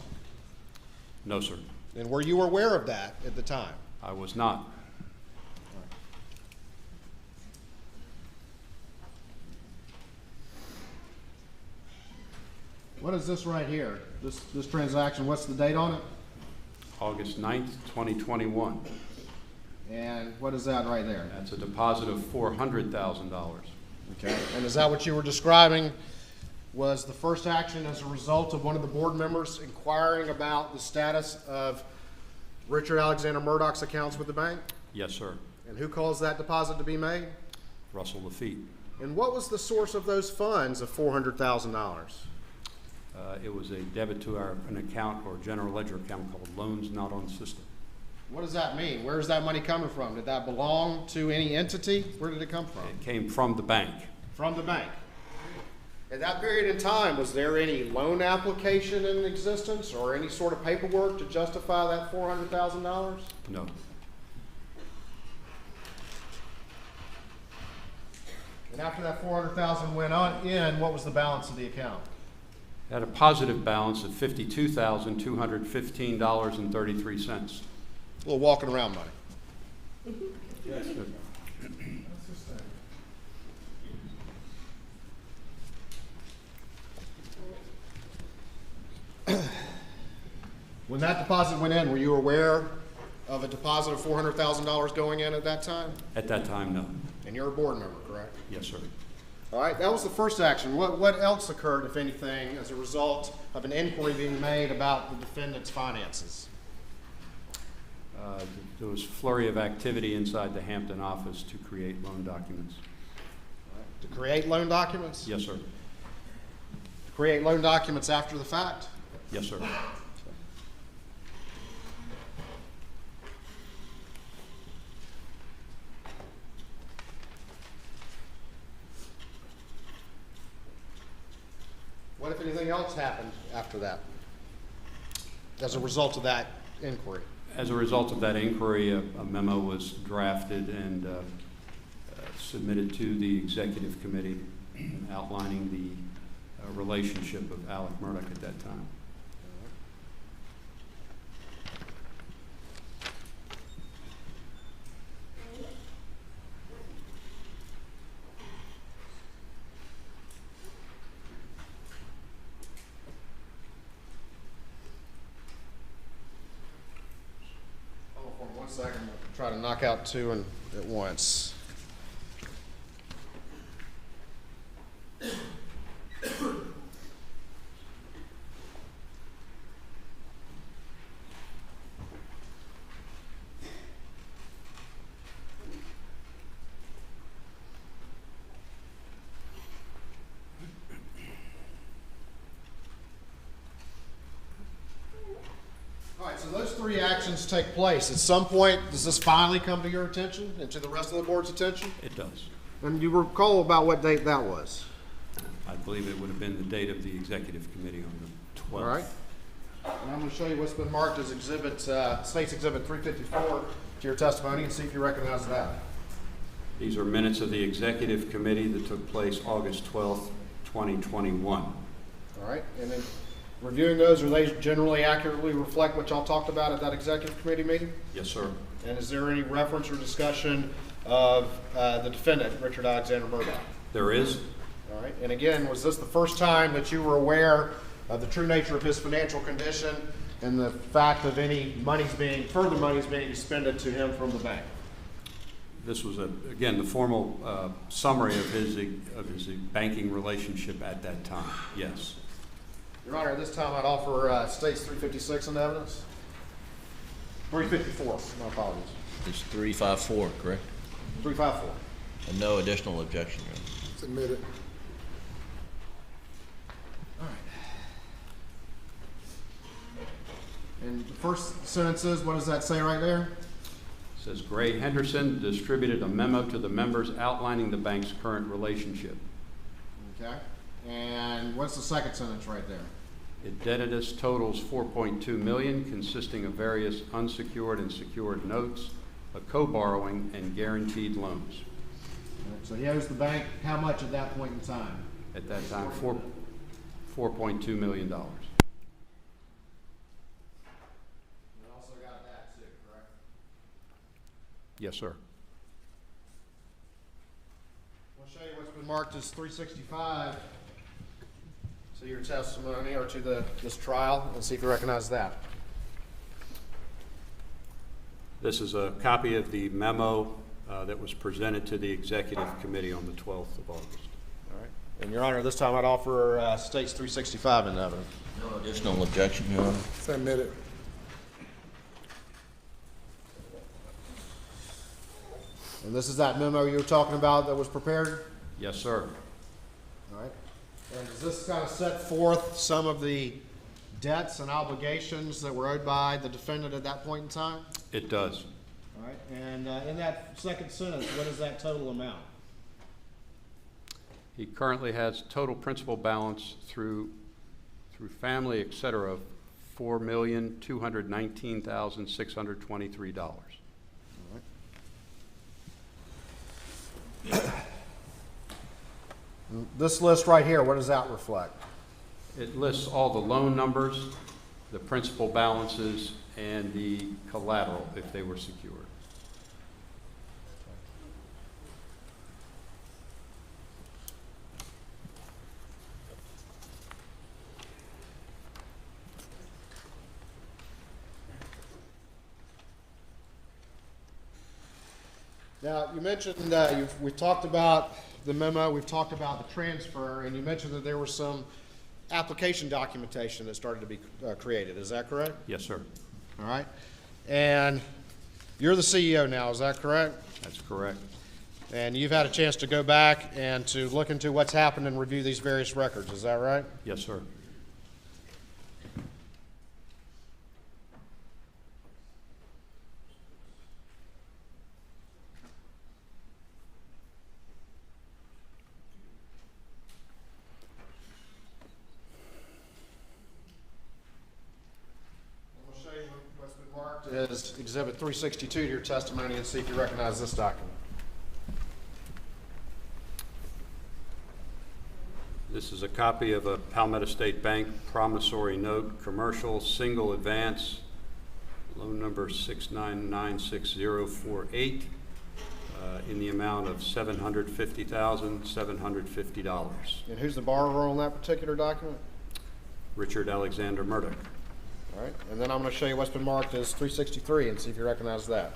No, sir. And were you aware of that at the time? I was not. What is this right here? This transaction, what's the date on it? August 9th, 2021. And what is that right there? That's a deposit of $400,000. Okay. And is that what you were describing was the first action as a result of one of the board members inquiring about the status of Richard Alexander Murdaugh's accounts with the bank? Yes, sir. And who caused that deposit to be made? Russell Lafitte. And what was the source of those funds of $400,000? It was a debit to an account or general ledger account called Loans Not on System. What does that mean? Where is that money coming from? Did that belong to any entity? Where did it come from? It came from the bank. From the bank. At that period in time, was there any loan application in existence or any sort of paperwork to justify that $400,000? No. And after that $400,000 went on in, what was the balance of the account? Had a positive balance of $52,215.33. A little walking around money. When that deposit went in, were you aware of a deposit of $400,000 going in at that time? At that time, no. And you're a board member, correct? Yes, sir. All right, that was the first action. What else occurred, if anything, as a result of an inquiry being made about the defendant's finances? There was flurry of activity inside the Hampton office to create loan documents. To create loan documents? Yes, sir. To create loan documents after the fact? Yes, sir. What, if anything else, happened after that as a result of that inquiry? As a result of that inquiry, a memo was drafted and submitted to the executive committee outlining the relationship of Alex Murdaugh at that time. One second, I'll try to knock out two at once. All right, so those three actions take place. At some point, does this finally come to your attention and to the rest of the board's attention? It does. And you recall about what date that was? I believe it would have been the date of the executive committee on the 12th. All right. And I'm going to show you what's been marked as State's Exhibit 354 to your testimony and see if you recognize that. These are minutes of the executive committee that took place August 12th, 2021. All right, and then reviewing those, are they generally accurately reflect what y'all talked about at that executive committee meeting? Yes, sir. And is there any reference or discussion of the defendant, Richard Alexander Murdaugh? There is. All right, and again, was this the first time that you were aware of the true nature of his financial condition and the fact of any further monies being expended to him from the bank? This was, again, the formal summary of his banking relationship at that time, yes. Your Honor, at this time I'd offer States 356 in evidence. 354, my apologies. It's 354, correct? 354. And no additional objection, Your Honor. Submitted. All right. And the first sentence is, what does that say right there? It says Gray Henderson distributed a memo to the members outlining the bank's current relationship. Okay. And what's the second sentence right there? Indebtedness totals $4.2 million, consisting of various unsecured and secured notes, a co-borrowing, and guaranteed loans. So he owes the bank how much at that point in time? At that time, $4.2 million. And also got that too, correct? Yes, sir. I'll show you what's been marked as 365 to your testimony or to this trial and see if you recognize that. This is a copy of the memo that was presented to the executive committee on the 12th of August. All right. And Your Honor, this time I'd offer States 365 in evidence. No additional objection, Your Honor. Submitted. And this is that memo you were talking about that was prepared? Yes, sir. All right. And does this kind of set forth some of the debts and obligations that were owed by the defendant at that point in time? It does. All right. And in that second sentence, what is that total amount? He currently has total principal balance through family, et cetera, of $4,219,623. All right. This list right here, what does that reflect? It lists all the loan numbers, the principal balances, and the collateral if they were secured. Now, you mentioned, we've talked about the memo, we've talked about the transfer, and you mentioned that there was some application documentation that started to be created. Is that correct? Yes, sir. All right. And you're the CEO now, is that correct? That's correct. And you've had a chance to go back and to look into what's happened and review these various records, is that right? Yes, sir. I'm going to show you what's been marked as Exhibit 362 to your testimony and see if you recognize this document. This is a copy of a Palmetto State Bank promissory note, commercial, single advance, loan number 6996048, in the amount of $750,750. And who's the borrower on that particular document? Richard Alexander Murdaugh. All right. And then I'm going to show you what's been marked as 363 and see if you recognize that.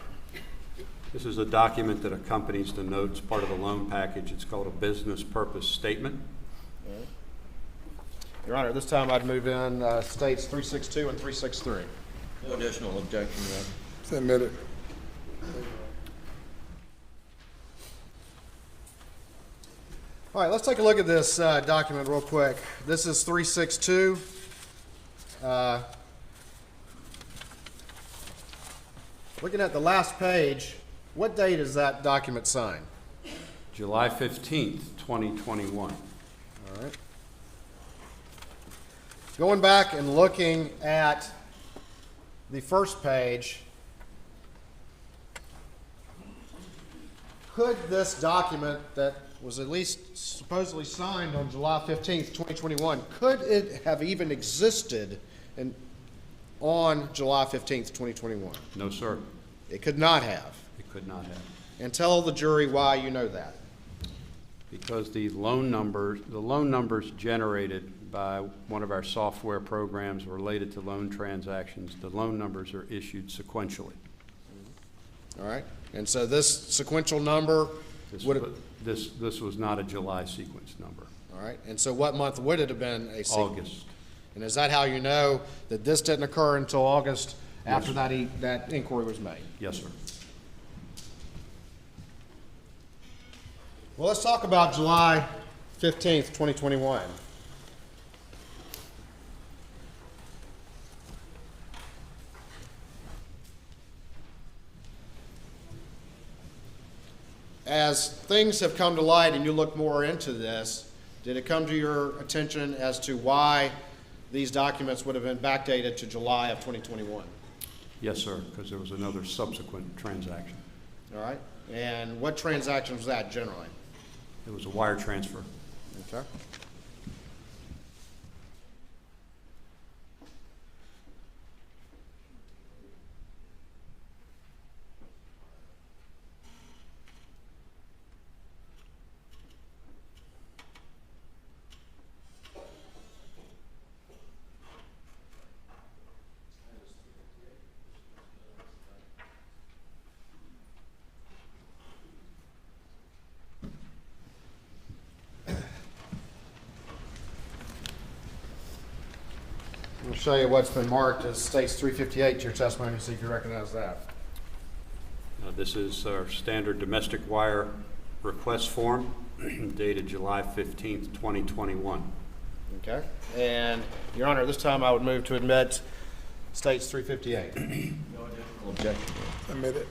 This is a document that accompanies the note. It's part of the loan package. It's called a business purpose statement. Right. Your Honor, this time I'd move in states 362 and 363. No additional objection, Your Honor. Submitted. All right, let's take a look at this document real quick. This is 362. Looking at the last page, what date is that document signed? July 15th, 2021. All right. Going back and looking at the first page, could this document that was at least supposedly signed on July 15th, 2021, could it have even existed on July 15th, 2021? No, sir. It could not have. It could not have. And tell the jury why you know that. Because the loan numbers generated by one of our software programs related to loan transactions, the loan numbers are issued sequentially. All right. And so this sequential number would have... This was not a July sequence number. All right. And so what month would it have been a sequence? August. And is that how you know that this didn't occur until August after Yes. that inquiry was made? Yes, sir. Well, let's talk about July 15th, 2021. As things have come to light and you look more into this, did it come to your attention as to why these documents would have been backdated to July of 2021? Yes, sir, because there was another subsequent transaction. All right. And what transaction was that generally? It was a wire transfer. Okay. We'll show you what's been marked as states 358 to your testimony, see if you recognize that. This is our standard domestic wire request form dated July 15th, 2021. Okay. And, Your Honor, this time I would move to admit states 358. No additional objection. Submitted.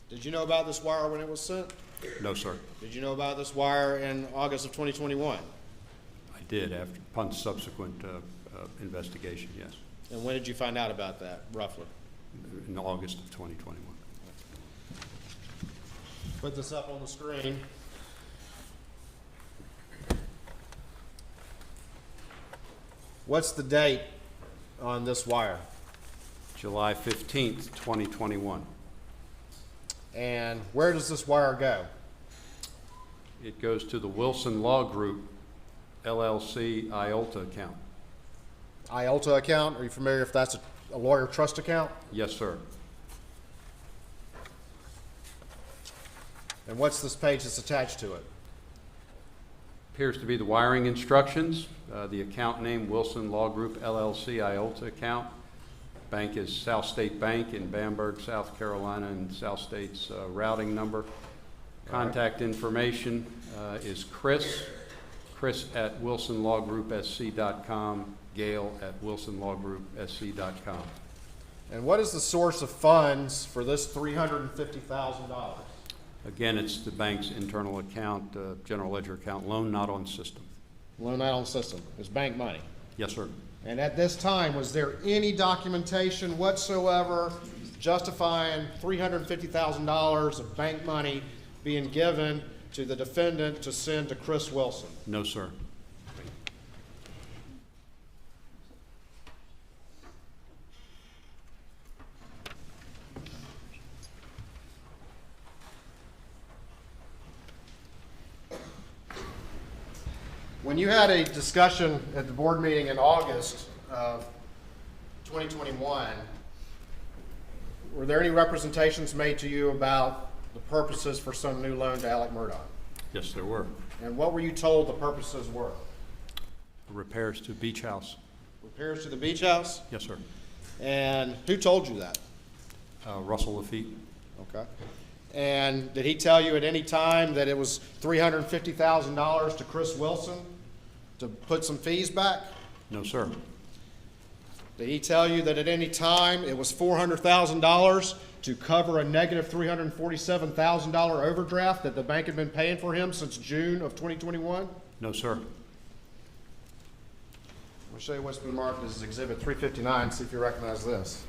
Did you know about this wire when it was sent? No, sir. Did you know about this wire in August of 2021? I did upon subsequent investigation, yes, And when did you find out about that, roughly? in August of 2021. Put this up on the screen. What's the date on this wire? July 15th, 2021. And where does this wire go? It goes to the Wilson Law Group LLC IOLTA account. IOLTA account? Are you familiar if that's a lawyer trust account? Yes, sir. And what's this page that's attached to it? Appears to be the wiring instructions. The account name, Wilson Law Group LLC, IOLTA account. Bank is South State Bank in Bamberg, South Carolina, and South State's routing number. Contact information is Chris at wilsonlawgroupsc.com, Gail at wilsonlawgroupsc.com. And what is the source of funds for this $350,000? Again, it's the bank's internal account, general ledger account, loan not on system. Loan not on system. It's bank money. Yes, sir. And at this time, was there any documentation whatsoever justifying $350,000 of bank money being given to the defendant to send to Chris Wilson? No, sir. When you had a discussion at the board meeting in August of 2021, were there any representations made to you about the purposes for some new loan to Alex Murdaugh? Yes, there were. And what were you told the purposes were? Repairs to beach house. Repairs to the beach house? Yes, sir. And who told you that? Russell Lafitte. Okay. And did he tell you at any time that it was $350,000 to Chris Wilson to put some fees back? No, sir. Did he tell you that at any time it was $400,000 to cover a negative $347,000 overdraft that the bank had been paying for him since June of 2021? No, sir. I'll show you what's been marked as Exhibit 359, see if you recognize this.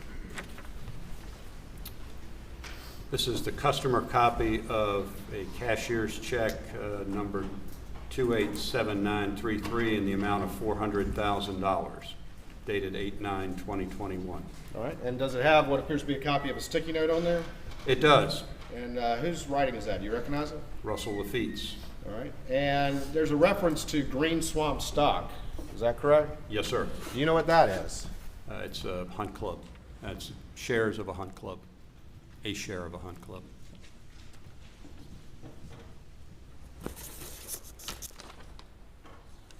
This is the customer copy of a cashier's check number 287933 in the amount of $400,000, dated 8/9/2021. All right, and does it have what appears to be a copy of a sticky note on there? It does. And whose writing is that? Do you recognize it? Russell Lafitte's. All right, and there's a reference to Green Swamp stock. Is that correct? Yes, sir. Do you know what that is? It's a hunt club. It's shares of a hunt club, a share of a hunt club.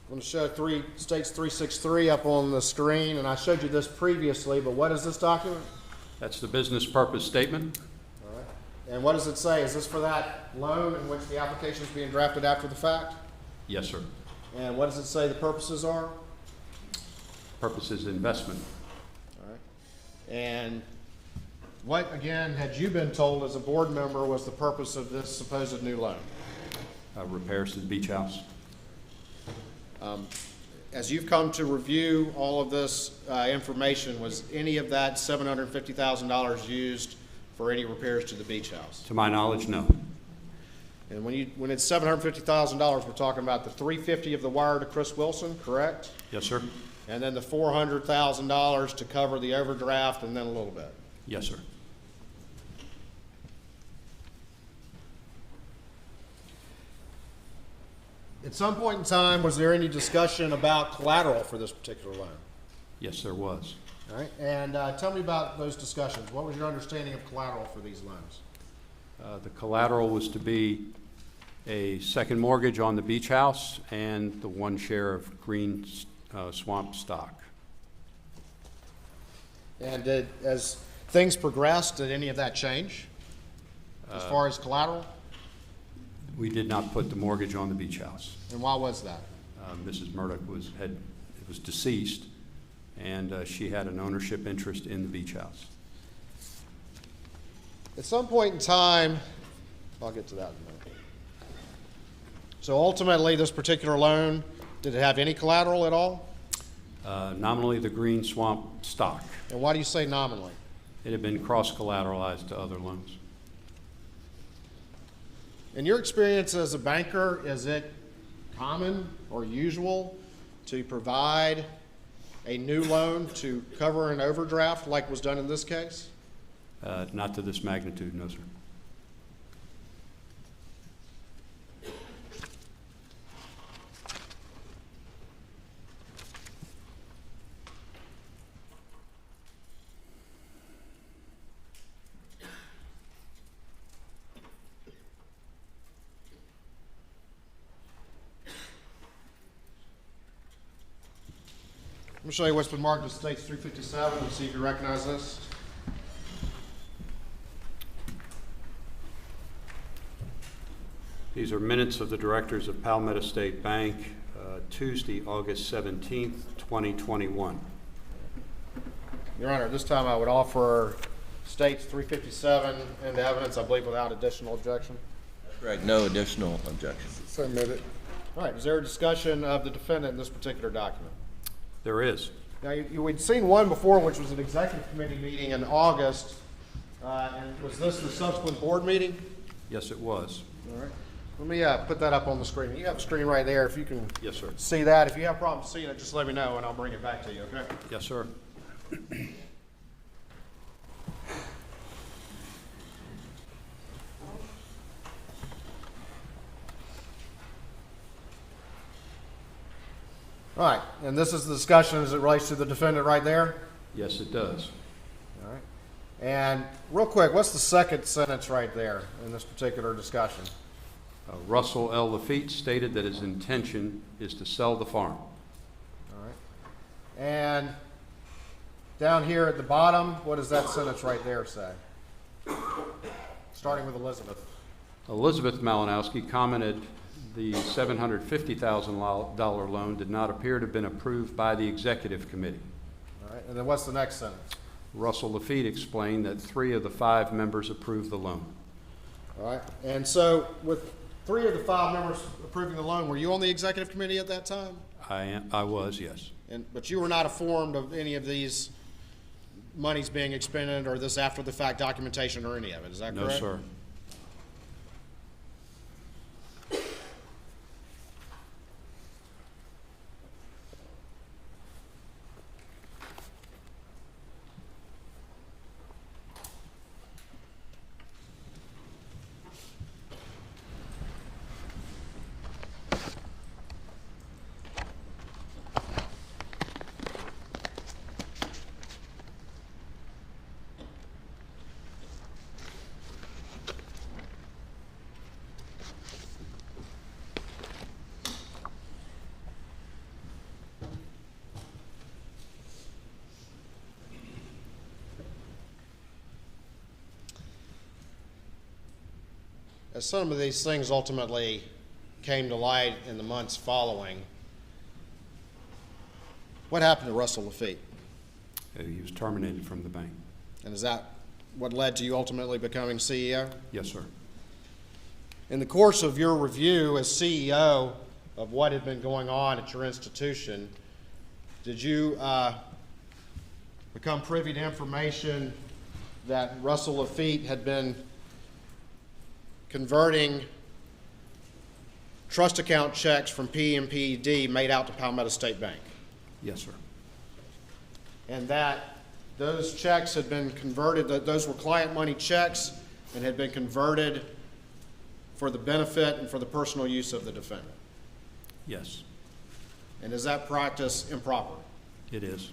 I'm going to show States 363 up on the screen, and I showed you this previously, but what is this document? That's the business purpose statement. All right. And what does it say? Is this for that loan in which the application is being drafted after the fact? Yes, sir. And what does it say the purposes are? Purpose is investment. All right. And what, again, had you been told as a board member was the purpose of this supposed new loan? Repairs to the beach house. As you've come to review all of this information, was any of that $750,000 used for any repairs to the beach house? To my knowledge, no. And when it's $750,000, we're talking about the $350,000 of the wire to Chris Wilson, correct? Yes, sir. And then the $400,000 to cover the overdraft, and then a little bit. Yes, sir. At some point in time, was there any discussion about collateral for this particular loan? Yes, there was. All right, and tell me about those discussions. What was your understanding of collateral for these loans? The collateral was to be a second mortgage on the beach house and the one share of Green Swamp stock. And as things progressed, did any of that change as far as collateral? We did not put the mortgage on the beach house. And why was that? Mrs. Murdaugh was deceased, and she had an ownership interest in the beach house. At some point in time, I'll get to that in a minute. So ultimately, this particular loan, did it have any collateral at all? Nominally, the Green Swamp stock. And why do you say nominally? It had been cross-collateralized to other loans. In your experience as a banker, is it common or usual to provide a new loan to cover an overdraft like was done in this case? Not to this magnitude, no, sir. Let me show you what's been marked as States 357 and see if you recognize this. These are minutes of the directors of Palmetto State Bank, Tuesday, August 17th, 2021. Your Honor, this time I would offer States 357 into evidence, I believe without additional objection. Correct, no additional objection. Submitted. All right, is there a discussion of the defendant in this particular document? There is. Now, we'd seen one before, which was an executive committee meeting in August, and was this the subsequent board meeting? Yes, it was. All right. Let me put that up on the screen. You have a screen right there. If you can Yes, sir. see that. If you have problems seeing it, just let me know, and I'll bring it back to you, okay? Yes, sir. All right, and this is the discussion as it relates to the defendant right there? Yes, it does. All right. And real quick, what's the second sentence right there in this particular discussion? Russell L. Lafitte stated that his intention is to sell the farm. All right. And down here at the bottom, what does that sentence right there say? Starting with Elizabeth. Elizabeth Malinowski commented the $750,000 loan did not appear to have been approved by the executive committee. All right. And then what's the next sentence? Russell Lafitte explained that 3 of the 5 members approved the loan. All right. And so with 3 of the 5 members approving the loan, were you on the executive committee at that time? I was, yes. But you were not informed of any of these monies being expended or this after the fact documentation or any of it, is that correct? No, sir. As some of these things ultimately came to light in the months following, what happened to Russell Lafitte? He was terminated from the bank. And is that what led to you ultimately becoming CEO? Yes, sir. In the course of your review as CEO of what had been going on at your institution, did you become privy to information that Russell Lafitte had been converting trust account checks from PMPD made out to Palmetto State Bank? Yes, sir. And that those checks had been converted, that those were client money checks and had been converted for the benefit and for the personal use of the defendant? Yes, And is that practice improper? it is.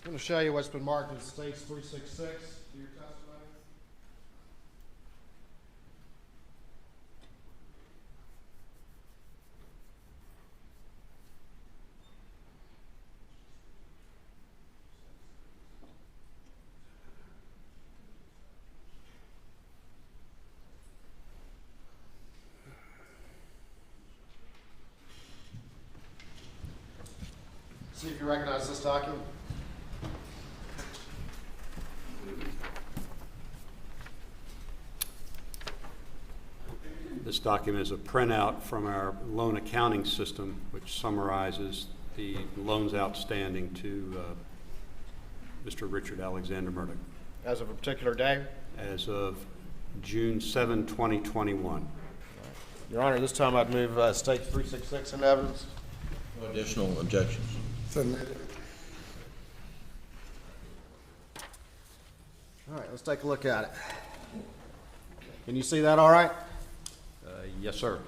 I'm going to show you what's been marked as States 366 to your testimony. See if you recognize this document. This document is a printout from our loan accounting system, which summarizes the loans outstanding to Mr. Richard Alexander Murdaugh As of a particular day? as of June 7, 2021. Your Honor, this time I'd move State 366 into evidence. No additional objections. Submitted. All right, let's take a look at it. Can you see that all right? Yes, sir.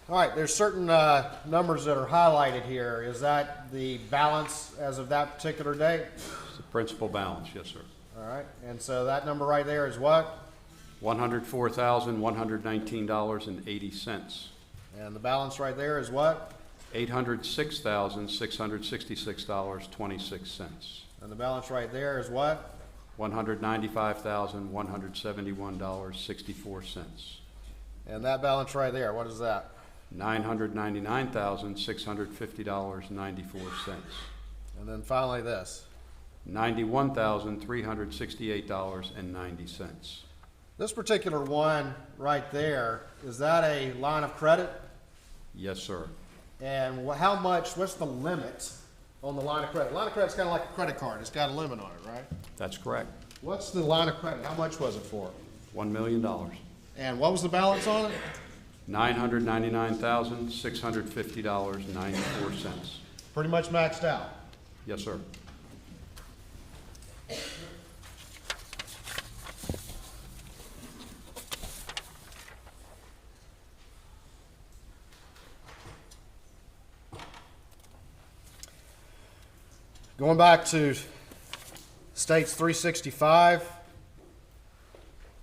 All right, there's certain numbers that are highlighted here. Is that the balance as of that particular date? It's the principal balance, yes, sir. All right, and so that number right there is what? $104,119.80. And the balance right there is what? $806,666.26. And the balance right there is what? $195,171.64. And that balance right there, what is that? $999,650.94. And then finally this. $91,368.90. This particular one right there, is that a line of credit? Yes, sir. And how much, what's the limit on the line of credit? Line of credit's kind of like a credit card. It's got a limit on it, right? That's correct. What's the line of credit? How much was it for? $1 million. And what was the balance on it? $999,650.94. Pretty much maxed out. Yes, sir. Going back to States 365,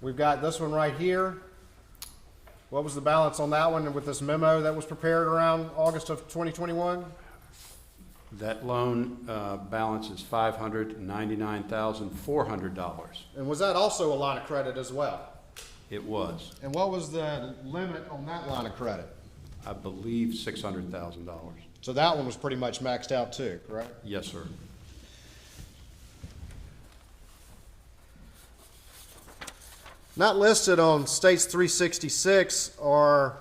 we've got this one right here. What was the balance on that one with this memo that was prepared around August of 2021? That loan balance is $599,400. And was that also a line of credit as well? It was. And what was the limit on that line of credit? I believe $600,000. So that one was pretty much maxed out too, correct? Yes, sir. Not listed on States 366 are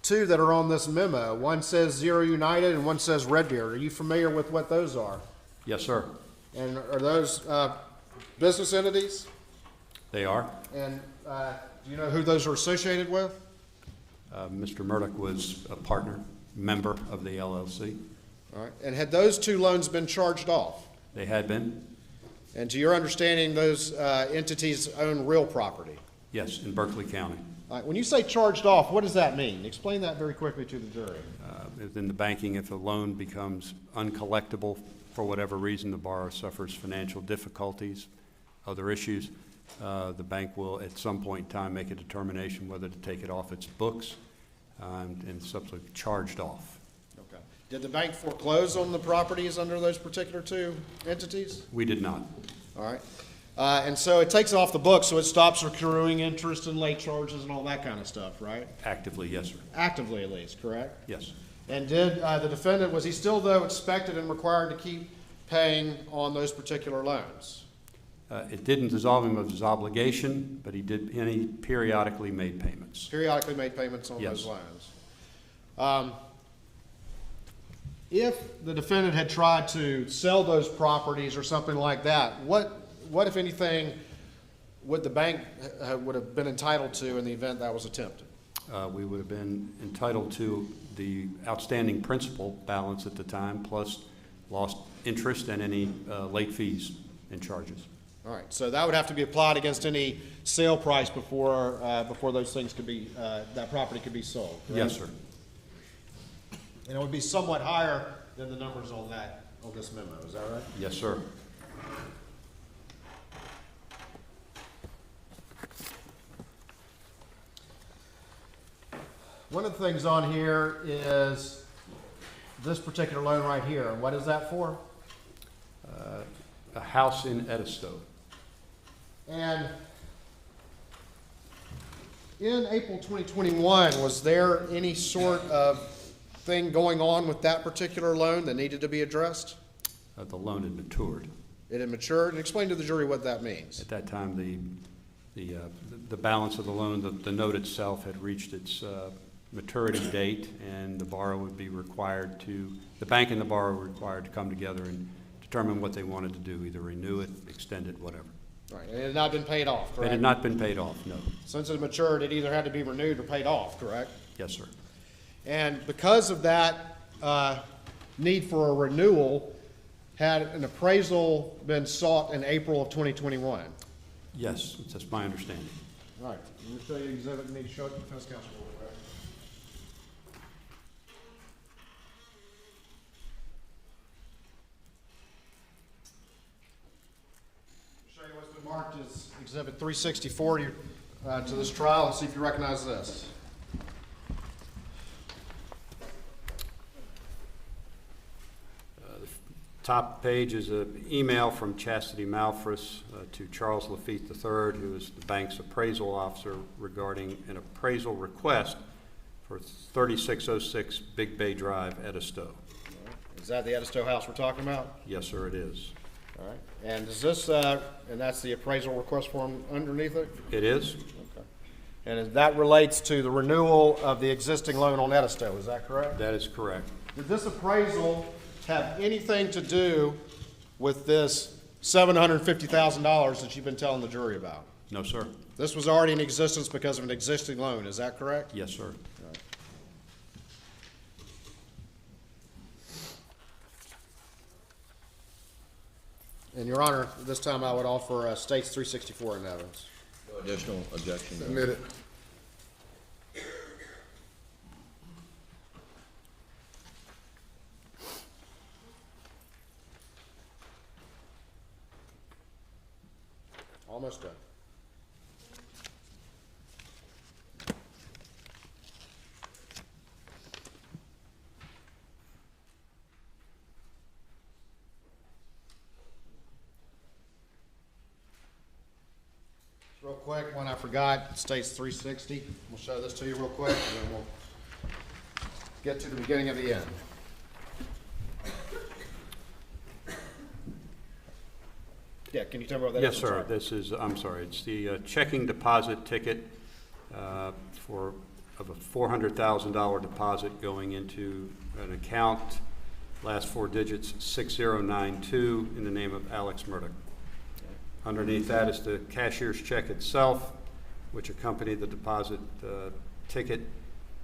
two that are on this memo. One says Zero United and one says Redbeard. Are you familiar with what those are? Yes, sir. And are those business entities? They are. And do you know who those are associated with? Mr. Murdaugh was a partner, member of the LLC. All right. And had those two loans been charged off? They had been. And to your understanding, those entities own real property? Yes, in Berkeley County. All right. When you say charged off, what does that mean? Explain that very quickly to the jury. In the banking, if a loan becomes uncollectible for whatever reason, the borrower suffers financial difficulties, other issues, the bank will at some point in time make a determination whether to take it off its books and subsequently charged off. Okay. Did the bank foreclose on the properties under those particular two entities? We did not. All right. And so it takes it off the books, so it stops accruing interest and late charges and all that kind of stuff, right? Actively, yes, sir. Actively, at least, correct? Yes. And did the defendant, was he still, though, expected and required to keep paying on those particular loans? It didn't dissolve him of his obligation, but he periodically made payments. Periodically made payments on Yes. those loans. If the defendant had tried to sell those properties or something like that, what if anything, would the bank would have been entitled to in the event that was attempted? We would have been entitled to the outstanding principal balance at the time, plus lost interest and any late fees and charges. All right, so that would have to be applied against any sale price before those things could be, that property could be sold, correct? Yes, sir. And it would be somewhat higher than the numbers on this memo, is that right? Yes, sir. One of the things on here is this particular loan right here. And what is that for? A house in Edisto. And in April 2021, was there any sort of thing going on with that particular loan that needed to be addressed? The loan had matured. It had matured? And explain to the jury what that means. At that time, the balance of the loan, the note itself had reached its maturity date, and the borrower would be required to, the bank and the borrower were required to come together and determine what they wanted to do, either renew it, extend it, whatever. All right, and it had not been paid off, correct? It had not been paid off, no. Since it matured, it either had to be renewed or paid off, correct? Yes, sir. And because of that need for a renewal, had an appraisal been sought in April of 2021? Yes, that's my understanding. All right, let me show you the exhibit. You need to show it to the defense counsel real quick. Show you what's been marked as Exhibit 364 to this trial, and see if you recognize this. Top page is an email from Chastity Malfris to Charles Lafitte III, who is the bank's appraisal officer, regarding an appraisal request for 3606 Big Bay Drive, Edisto. Is that the Edisto house we're talking about? Yes, sir, it is. All right. And is this, and that's the appraisal request form underneath it? It is? Okay. And that relates to the renewal of the existing loan on Edisto, is that correct? That is correct. Did this appraisal have anything to do with this $750,000 that you've been telling the jury about? No, sir. This was already in existence because of an existing loan, is that correct? Yes, sir. All right. And Your Honor, this time I would offer States 364 in evidence. No additional objection. Your Honor. Submit it. Almost done. Real quick, one I forgot, States 360. We'll show this to you real quick, and then we'll get to the beginning of the end. Yeah, can you tell me what that is? Yes, I'm sir. sorry. This is, I'm sorry, it's the checking deposit ticket of a $400,000 deposit going into an account, last four digits 6092, in the name of Alex Murdaugh. Underneath that is the cashier's check itself, which accompanied the deposit ticket.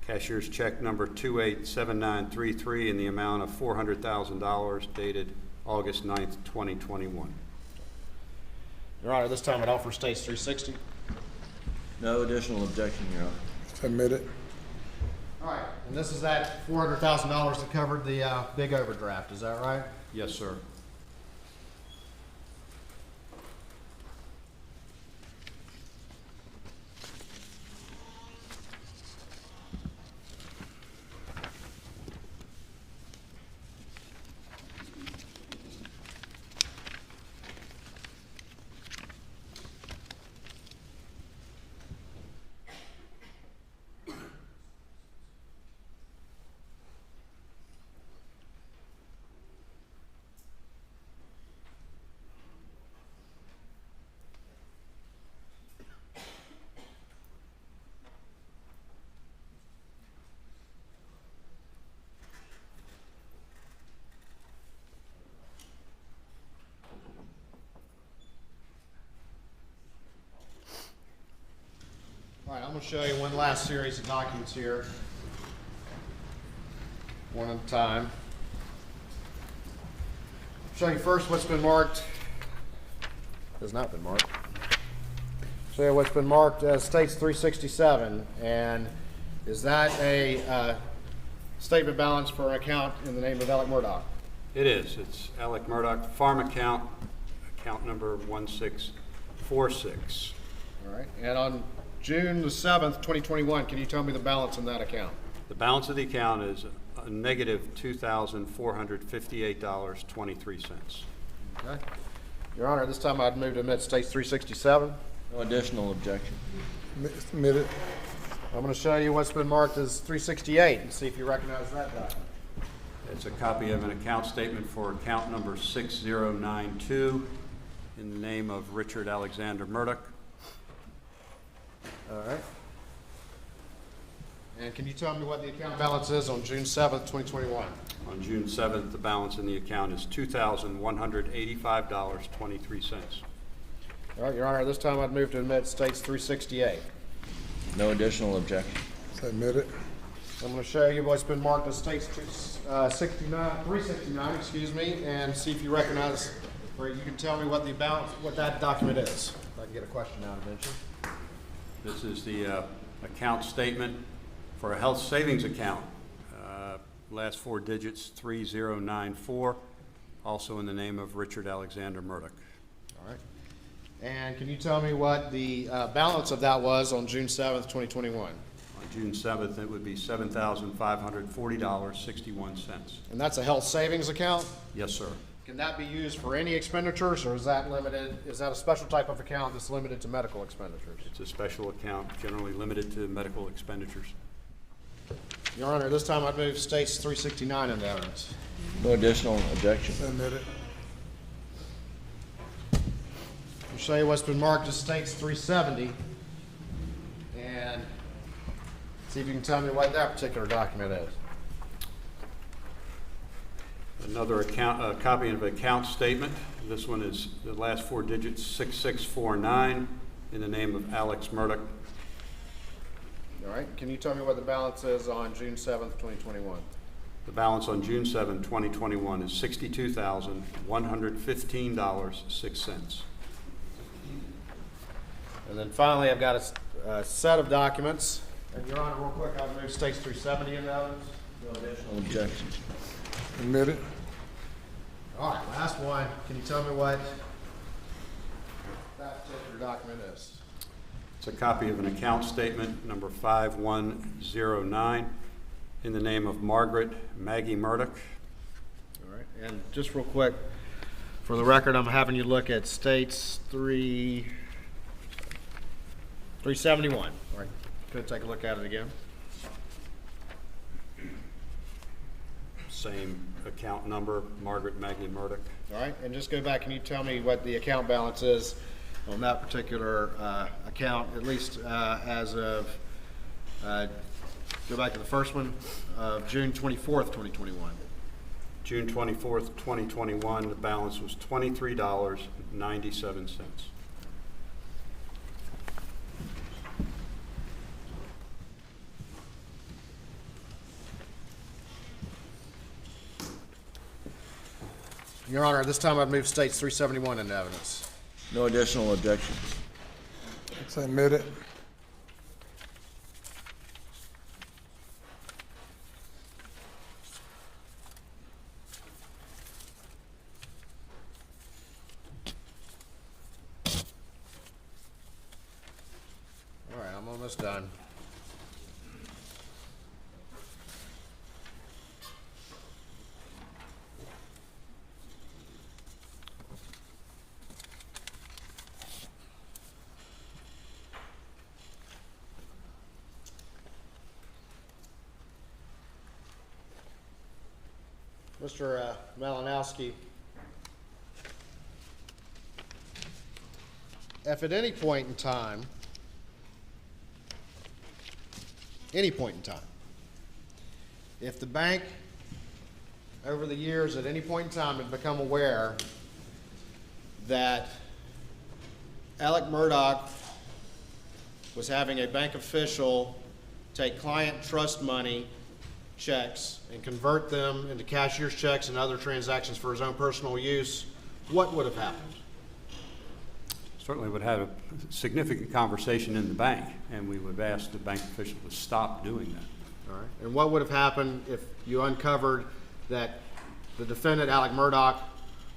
Cashier's check number 287933 in the amount of $400,000 dated August 9th, 2021. Your Honor, this time I'd offer States 360. No additional objection, Your Honor. Submit it. All right, and this is that $400,000 that covered the big overdraft, is that right? Yes, sir. All right, I'm going to show you one last series of documents here, one at a time. Show you first what's been marked, has not been marked. Show you what's been marked as States 367, and is that a statement balance for an account in the name of Alex Murdaugh? It is. It's Alex Murdaugh, farm account, account number 1646. All right, and on June the 7th, 2021, can you tell me the balance in that account? The balance of the account is a negative $2,458.23. Okay. Your Honor, this time I'd move to admit States 367. No additional objection. Submit it. I'm going to show you what's been marked as 368 and see if you recognize that document. It's a copy of an account statement for account number 6092 in the name of Richard Alexander Murdaugh. All right. And can you tell me what the account balance is on June 7th, 2021? On June 7th, the balance in the account is $2,185.23. All right, Your Honor, this time I'd move to admit States 368. No additional objection. Submitted. I'm going to show you what's been marked as States 369, excuse me, and see if you recognize, or you can tell me what the balance, what that document is. If I can get a question out eventually. This is the account statement for a health savings account. Last four digits, 3094, also in the name of Richard Alexander Murdaugh. All right. And can you tell me what the balance of that was on June 7th, 2021? On June 7th, it would be $7,540.61. And that's a health savings account? Yes, sir. Can that be used for any expenditures, or is that limited, is that a special type of account that's limited to medical expenditures? It's a special account, generally limited to medical expenditures. Your Honor, this time I'd move States 369 into evidence. No additional objection. Submitted. I'll show you what's been marked as States 370, and see if you can tell me what that particular document is. Another account, copy of account statement. This one is the last four digits, 6649, in the name of Alex Murdaugh. All right, can you tell me what the balance is on June 7th, 2021? The balance on June 7, 2021 is $62,115.06. And then finally, I've got a set of documents. And Your Honor, real quick, I'll move States 370 into evidence. No additional objection. Submitted. All right, last one. Can you tell me what that particular document is? It's a copy of an account statement, number 5109, in the name of Margaret Maggie Murdaugh. All right, and just real quick, for the record, I'm having you look at States 371. All right, could take a look at it again. Same account number, Margaret Maggie Murdaugh. All right, and just go back, can you tell me what the account balance is on that particular account, at least as of, go back to the first one, of June 24th, 2021. June 24th, 2021, the balance was $23.97. Your Honor, at this time I've moved States 371 into evidence. No additional objection. Submitted. All right, I'm almost done. Mr. Malinowski, if at any point in time, if the bank over the years at any point in time had become aware that Alex Murdaugh was having a bank official take client trust money checks and convert them into cashier's checks and other transactions for his own personal use, what would have happened? Certainly would have a significant conversation in the bank, and we would ask the bank official to stop doing that. All right. And what would have happened if you uncovered that the defendant, Alex Murdaugh,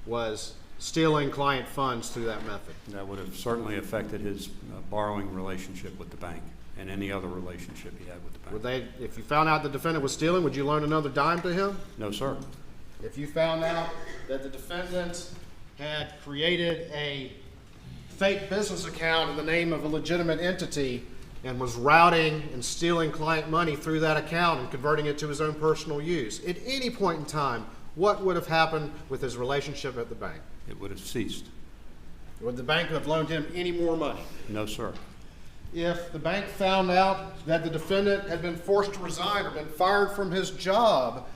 was stealing client funds through that method? That would have certainly affected his borrowing relationship with the bank and any other relationship he had with the bank. Would they, if you found out the defendant was stealing, would you loan another dime to him? No, sir. If you found out that the defendant had created a fake business account in the name of a legitimate entity and was routing and stealing client money through that account and converting it to his own personal use, at any point in time, what would have happened with his relationship at the bank? It would have ceased. Would the bank have loaned him any more money? No, sir. If the bank found out that the defendant had been forced to resign or been fired from his job,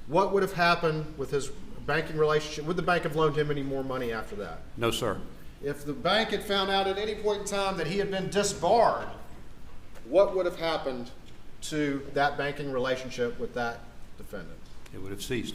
what would have happened with his banking relationship? Would the bank have loaned him any more money after that? No, sir. If the bank had found out at any point in time that he had been disbarred what would have happened to that banking relationship with that defendant? It would have ceased.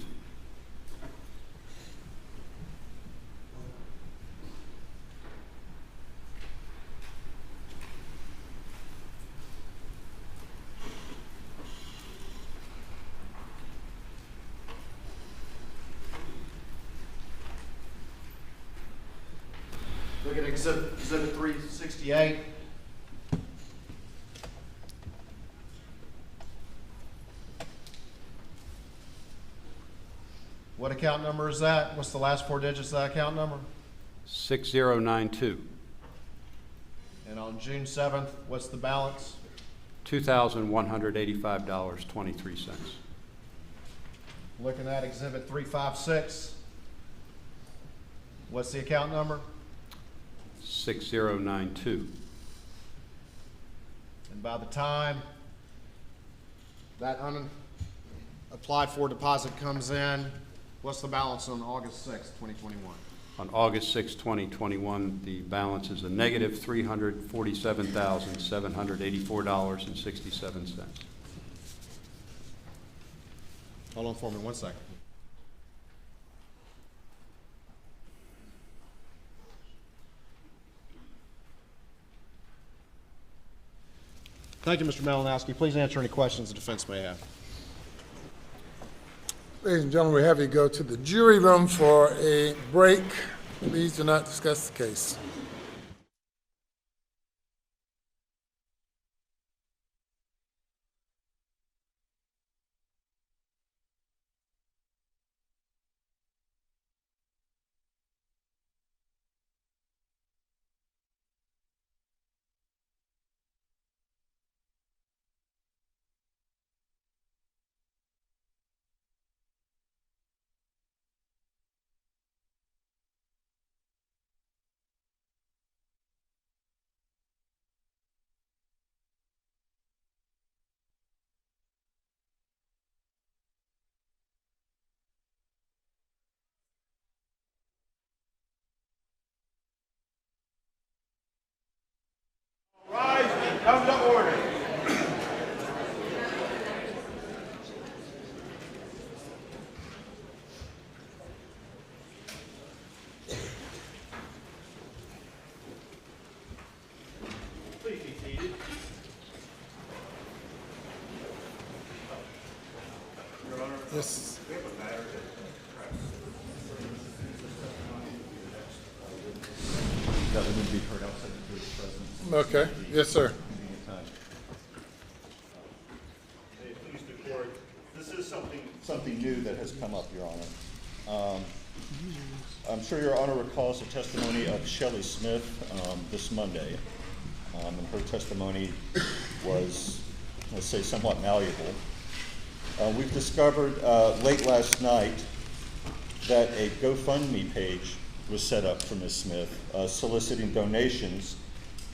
Look at Exhibit 368. What account number is that? What's the last four digits of that account number? 6092. And on June 7th, what's the balance? $2,185.23. Looking at Exhibit 356. What's the account number? 6092. And by the time that applied for deposit comes in, what's the balance on August 6th, 2021? On August 6, 2021, the balance is a negative $347,784.67. Hold on for me 1 second. Thank you, Mr. Malinowski. Please answer any questions the defense may have. Ladies and gentlemen, we have you go to the jury room for a break. Please do not discuss the case. Rise and come to order. Please be seated. Your Honor, Yes. we have a matter to That would need to be heard outside the jury's presence. Okay. Yes, sir. May it please the court, this is something new that has come up, Your Honor. I'm sure Your Honor recalls the testimony of Shelley Smith this Monday, and her testimony was, let's say, somewhat malleable. We've discovered late last night that a GoFundMe page was set up for Ms. Smith, soliciting donations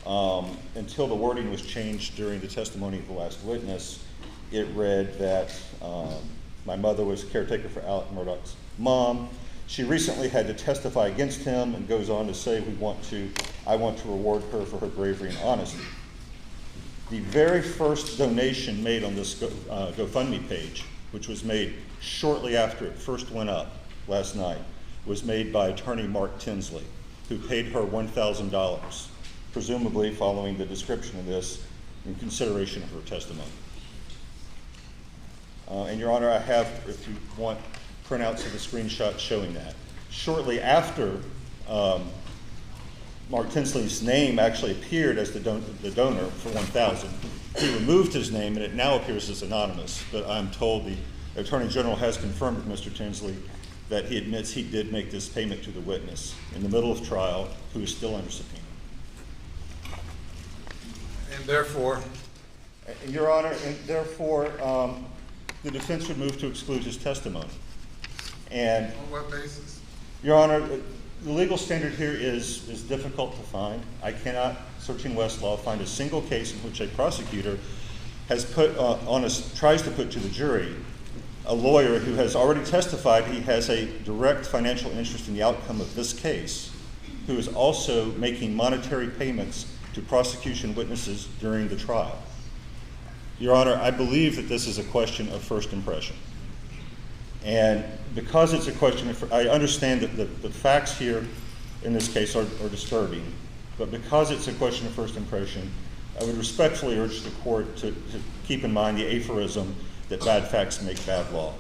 until the wording was changed during the testimony of the last witness. It read that my mother was caretaker for Alex Murdaugh's mom. She recently had to testify against him, and goes on to say, I want to reward her for her bravery and honesty. The very first donation made on this GoFundMe page, which was made shortly after it first went up last night, was made by attorney Mark Tinsley, who paid her $1,000, presumably following the description of this in consideration of her testimony. And Your Honor, I have, if you want, printouts of the screenshot showing that. Shortly after Mark Tinsley's name actually appeared as the donor for $1,000, he removed his name and it now appears as anonymous, but I'm told the Attorney General has confirmed with Mr. Tinsley that he admits he did make this payment to the witness in the middle of trial, who is still under subpoena. And therefore, Your Honor, and therefore, the defense would move to exclude his testimony. And on what basis? Your Honor, the legal standard here is difficult to find. I cannot, searching Westlaw, find a single case in which a prosecutor has tries to put to the jury a lawyer who has already testified he has a direct financial interest in the outcome of this case, who is also making monetary payments to prosecution witnesses during the trial. Your Honor, I believe that this is a question of first impression. And because it's a question of, I understand that the facts here in this case are disturbing, but because it's a question of first impression, I would respectfully urge the court to keep in mind the aphorism that bad facts make bad law.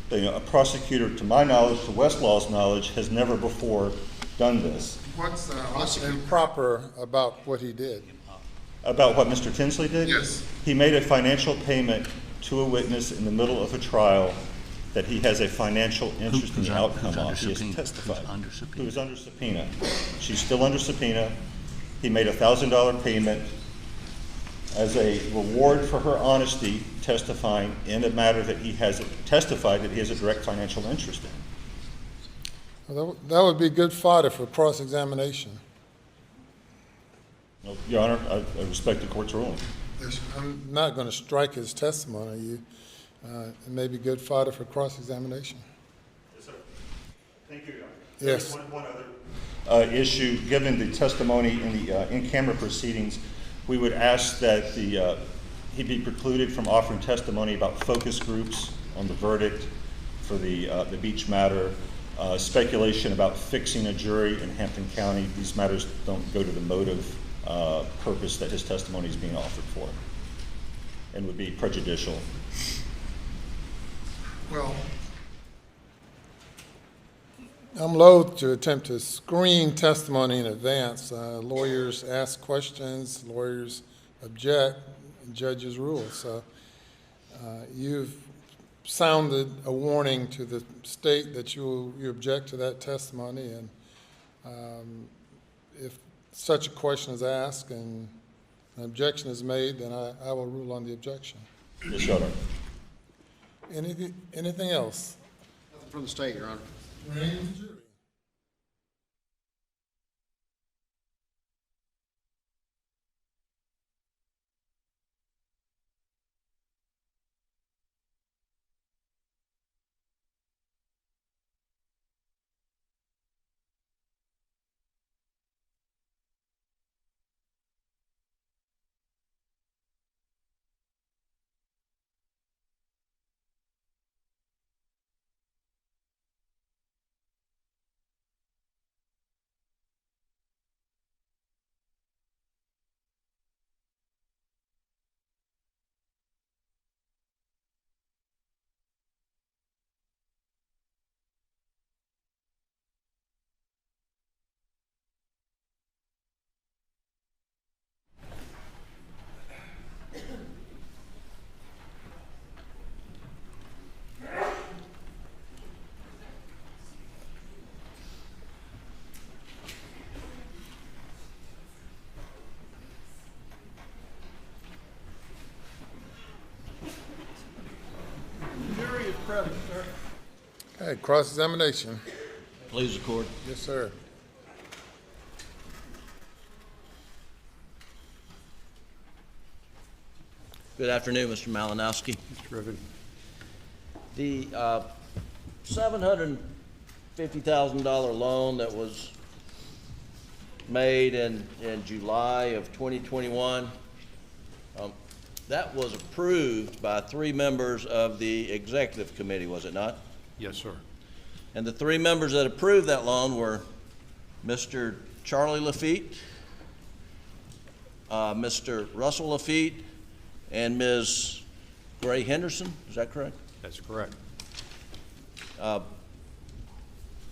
You know, a prosecutor, to my knowledge, to Westlaw's knowledge, has never before done this. What's improper about what he did? About what Mr. Tinsley did? Yes. He made a financial payment to a witness in the middle of a trial that he has a financial interest in the outcome of. He has testified. Who is under subpoena. She's still under subpoena. He made a $1,000 payment as a reward for her honesty, testifying in a matter that he has testified that he has a direct financial interest in. Well, that would be good fodder for cross-examination. No, Your Honor, I respect the court's ruling. I'm not going to strike his testimony. It may be good fodder for cross-examination. Yes, sir. Thank you, Your Honor. Yes. One other issue. Given the testimony in the in-camera proceedings, we would ask that he be precluded from offering testimony about focus groups on the verdict for the beach matter, speculation about fixing a jury in Hampton County. These matters don't go to the motive purpose that his testimony is being offered for, and would be prejudicial. Well, I'm loath to attempt to screen testimony in advance. Lawyers ask questions, lawyers object, and judges rule. So you've sounded a warning to the state that you object to that testimony, and if such a question is asked and an objection is made, then I will rule on the objection. Yes, Your Honor. Anything else? Nothing from the state, Your Honor. Range jury. Okay, cross-examination. Please record. Yes, sir. Good afternoon, Mr. Malinowski. Mr. Riven. The $750,000 loan that was made in July of 2021, that was approved by 3 members of the executive committee, was it not? Yes, sir. And the 3 members that approved that loan were Mr. Charlie Lafitte, Mr. Russell Lafitte, and Ms. Gray Henderson. Is that correct? That's correct.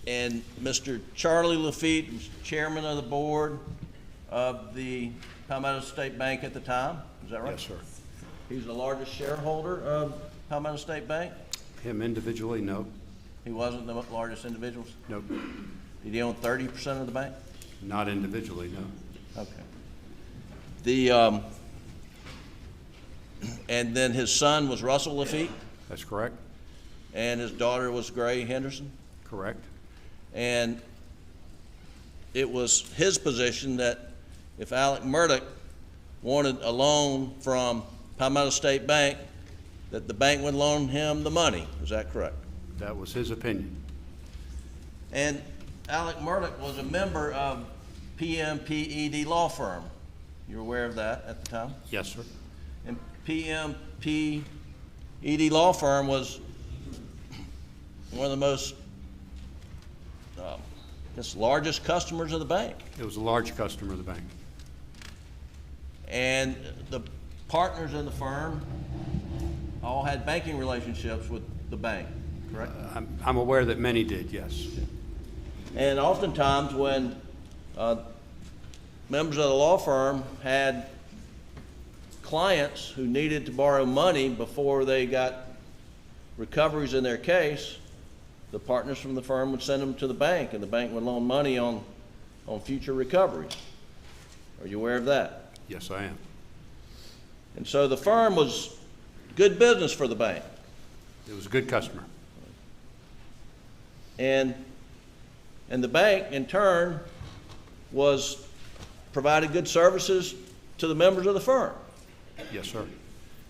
And Mr. Charlie Lafitte was chairman of the board of the Palmetto State Bank at the time. Is that right? Yes, sir. He's the largest shareholder of Palmetto State Bank? Him individually, no. He wasn't the largest individual? Nope. Did he own 30% of the bank? Not individually, no. Okay. And then his son was Russell Lafitte, That's correct. and his daughter was Gray Henderson. Correct. And it was his position that if Alex Murdaugh wanted a loan from Palmetto State Bank, that the bank would loan him the money. Is that correct? That was his opinion. And Alex Murdaugh was a member of PMPED law firm. You're aware of that at the time? Yes, sir. And PMP ED Law Firm was one of the most, largest customers of the bank. It was a large customer of the bank. And the partners in the firm all had banking relationships with the bank, correct? I'm aware that many did, yes. And oftentimes when members of the law firm had clients who needed to borrow money before they got recoveries in their case, the partners from the firm would send them to the bank, and the bank would loan money on future recoveries. Are you aware of that? Yes, I am. And so the firm was good business for the bank. It was a good customer. And the bank, in turn, provided good services to the members of the firm. Yes, sir.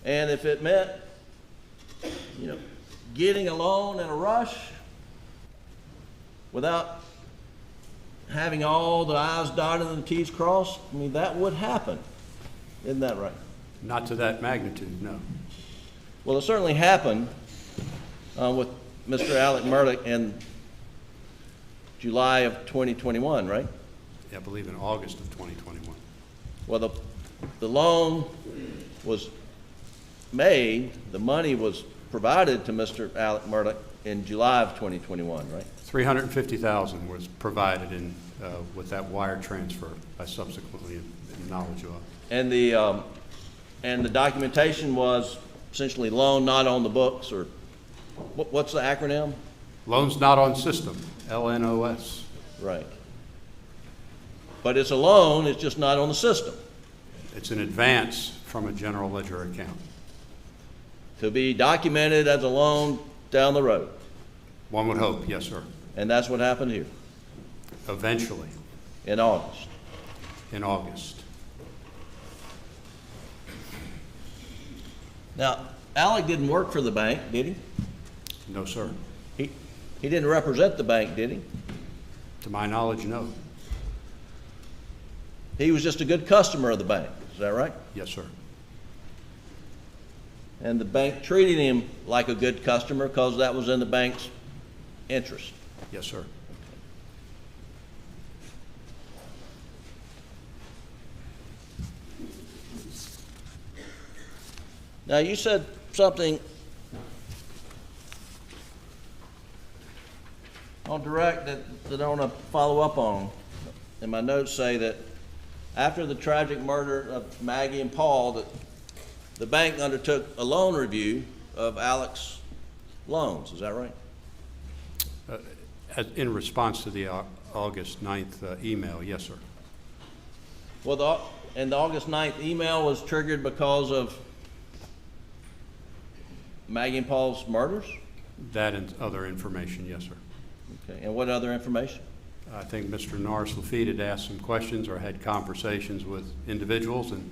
And if it meant, getting a loan in a rush without having all the I's dotted and the T's crossed, I mean, that would happen. Isn't that right? Not to that magnitude, no. Well, it certainly happened with Mr. Alex Murdaugh in July of 2021, right? Yeah, I believe in August of 2021. Well, the loan was made, the money was provided to Mr. Alex Murdaugh in July of 2021, right? $350,000 was provided with that wire transfer I subsequently had knowledge of. And the documentation was essentially loan not on the books, or what's the acronym? Loans not on system, LNOS. Right. But it's a loan, it's just not on the system. It's an advance from a general ledger account. To be documented as a loan down the road. One would hope, yes, sir. And that's what happened here. Eventually. In August. In August. Now, Alec didn't work for the bank, did he? No, sir. He didn't represent the bank, did he? To my knowledge, no. He was just a good customer of the bank, is that right? Yes, sir. And the bank treated him like a good customer because that was in the bank's interest. Yes, sir. Now, you said something on direct that I want to follow up on. And my notes say that after the tragic murder of Maggie and Paul, that the bank undertook a loan review of Alex's loans. Is that right? In response to the August 9th email, yes, sir. Well, the August 9th email was triggered because of Maggie and Paul's murders? That and other information, yes, sir. Okay, and what other information? I think Mr. Norris Lafitte had asked some questions or had conversations with individuals and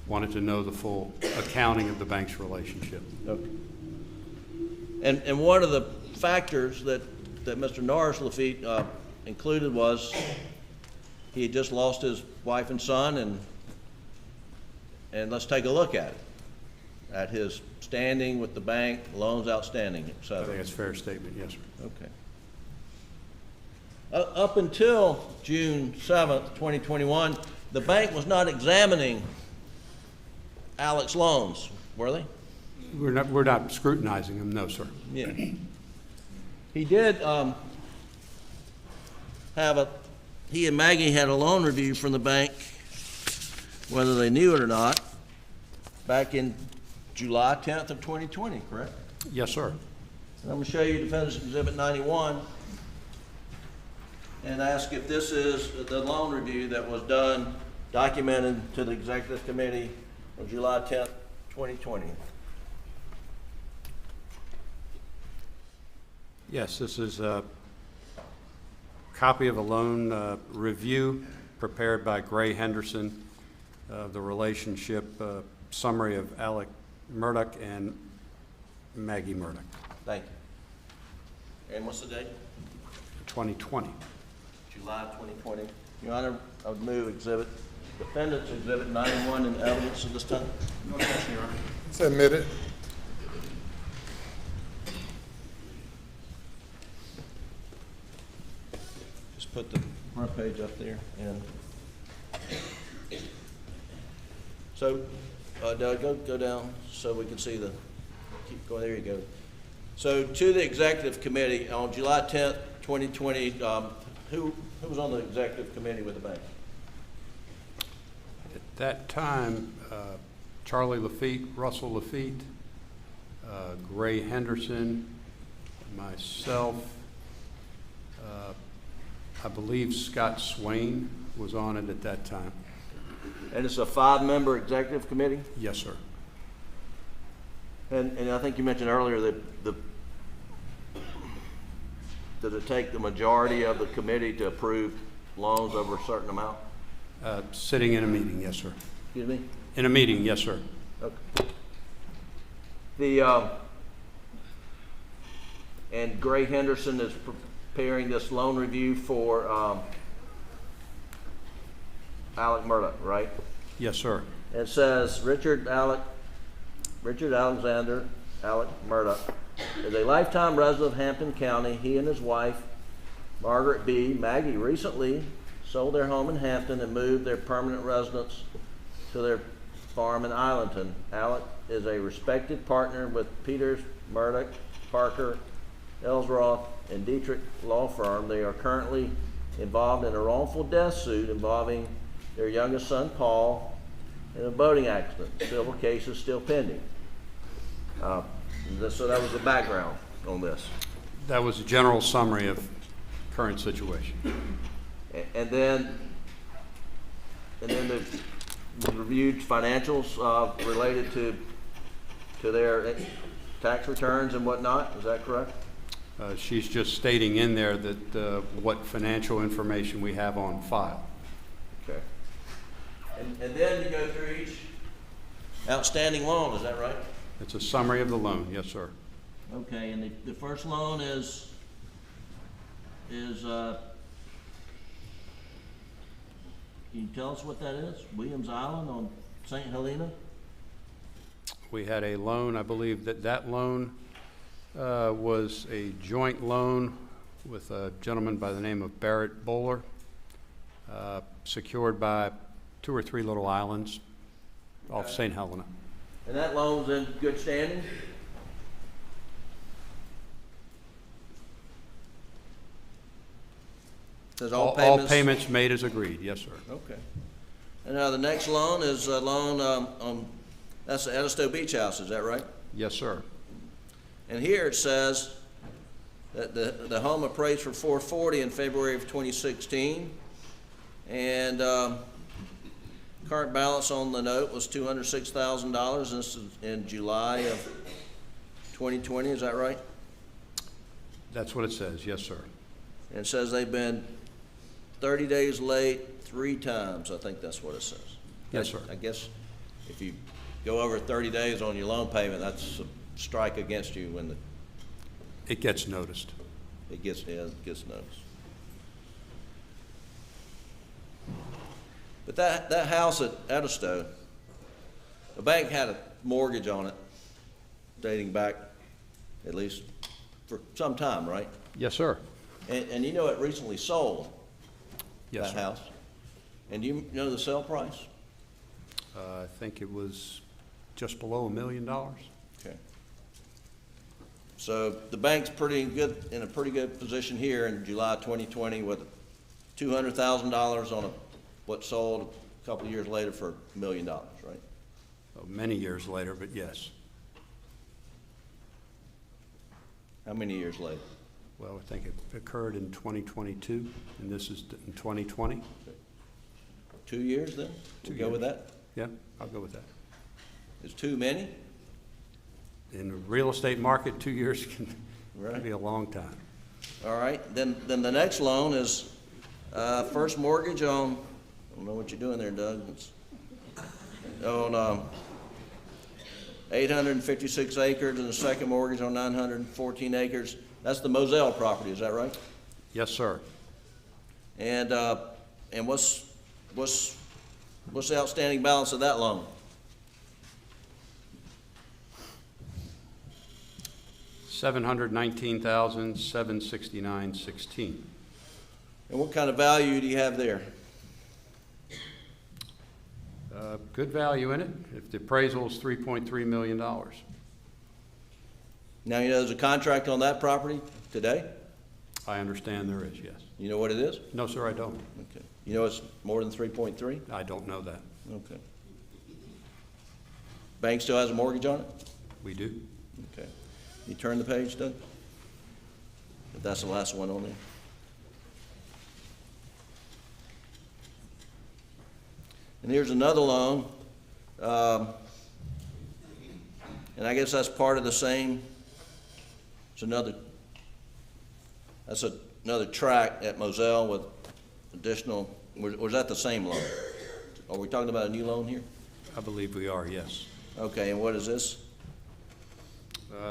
wanted to know the full accounting of the bank's relationship. Okay. And one of the factors that Mr. Norris Lafitte included was he had just lost his wife and son, and let's take a look at his standing with the bank, loans outstanding, et cetera. I think that's a fair statement, yes, sir. Okay. Up until June 7th, 2021, the bank was not examining Alex's loans, were they? We're not scrutinizing them, no, sir. Yeah. He did he and Maggie had a loan review from the bank, whether they knew it or not, back in July 10th of 2020, correct? Yes, sir. And I'm going to show you Defendant's Exhibit 91 and ask if this is the loan review that was done, documented to the Executive Committee on July 10th, 2020. Yes, this is a copy of a loan review prepared by Gray Henderson, the relationship summary of Alex Murdaugh and Maggie Murdaugh. Thank you. And what's the date? 2020. July 2020. Your Honor, I would move Defendant's Exhibit 91 in evidence at this time. No objection, Your Honor. Submitted. Just put the front page up there and. So, Doug, go down so we can see the, keep going, there you go. So to the executive committee, on July 10th, 2020, who was on the executive committee with the bank? At that time, Charlie Lafitte, Russell Lafitte, Gray Henderson, myself, I believe Scott Swain was on it at that time. And it's a 5-member executive committee? Yes, sir. And I think you mentioned earlier that does it take the majority of the committee to approve loans over a certain amount? Sitting in a meeting, yes, sir. Excuse me? In a meeting, yes, sir. Okay. And Gray Henderson is preparing this loan review for Alex Murdaugh, right? Yes, sir. It says Richard Alexander Alex Murdaugh is a lifetime resident of Hampton County. He and his wife, Margaret B. Maggie, recently sold their home in Hampton and moved their permanent residence to their farm in Islandton. Alex is a respected partner with Peters, Murdoch, Parker, Ellsroth, and Dietrich law firm. They are currently involved in a wrongful death suit involving their youngest son, Paul, in a boating accident. Civil case is still pending. So that was the background on this. That was a general summary of current situation. And then the reviewed financials related to their tax returns and whatnot. Is that correct? She's just stating in there that what financial information we have on file. Okay. And then you go through each outstanding loan. Is that right? It's a summary of the loan, yes, sir. Okay. And the first loan is can you tell us what that is? Williams Island on St. Helena? We had a loan, I believe that loan was a joint loan with a gentleman by the name of Barrett Bowler, secured by 2 or 3 little islands off St. Helena. And that loan's in good standing? Says all payments made as agreed, yes, sir. Okay. And now the next loan is a loan on, that's the Edisto Beach House, is that right? Yes, sir. And here it says that the home appraised for $440 in February of 2016, and current balance on the note was $206,000, and this is in July of 2020, is that right? That's what it says, yes, sir. And it says they've been 30 days late 3 times. I think that's what it says. Yes, sir. I guess if you go over 30 days on your loan payment, that's a strike against you when it gets noticed. It gets noticed. But that house at Edisto, the bank had a mortgage on it dating back at least for some time, right? Yes, sir. And you know it recently sold, Yes, that sir. house. And do you know the sale price? I think it was just below $1 million. Okay. So the bank's in a pretty good position here in July 2020 with $200,000 on what sold a couple of years later for $1 million, right? Many years later, but yes. How many years later? Well, I think it occurred in 2022, and this is in 2020. 2 years then? 2 Go with that? Yeah, I'll go with that. Is too many? In the real estate market, 2 years can Right. be a long time. All right, then the next loan is first mortgage on, I don't know what you're doing there, Doug. It's on 856 acres, and the second mortgage on 914 acres. That's the Moselle property, is that right? Yes, sir. And what's the outstanding balance of that loan? $719,769.16. And what kind of value do you have there? Good value in it. If the appraisal is $3.3 million. Now, you know there's a contract on that property today? I understand there is, yes. You know what it is? No, sir, I don't. Okay. You know it's more than 3.3? I don't know that. Okay. Bank still has a mortgage on it? We do. Okay. You turn the page, Doug? If that's the last one on there. And here's another loan. And I guess that's part of the same, that's another tract at Moselle with additional, was that the same loan? Are we talking about a new loan here? I believe we are, yes. Okay, and what is this?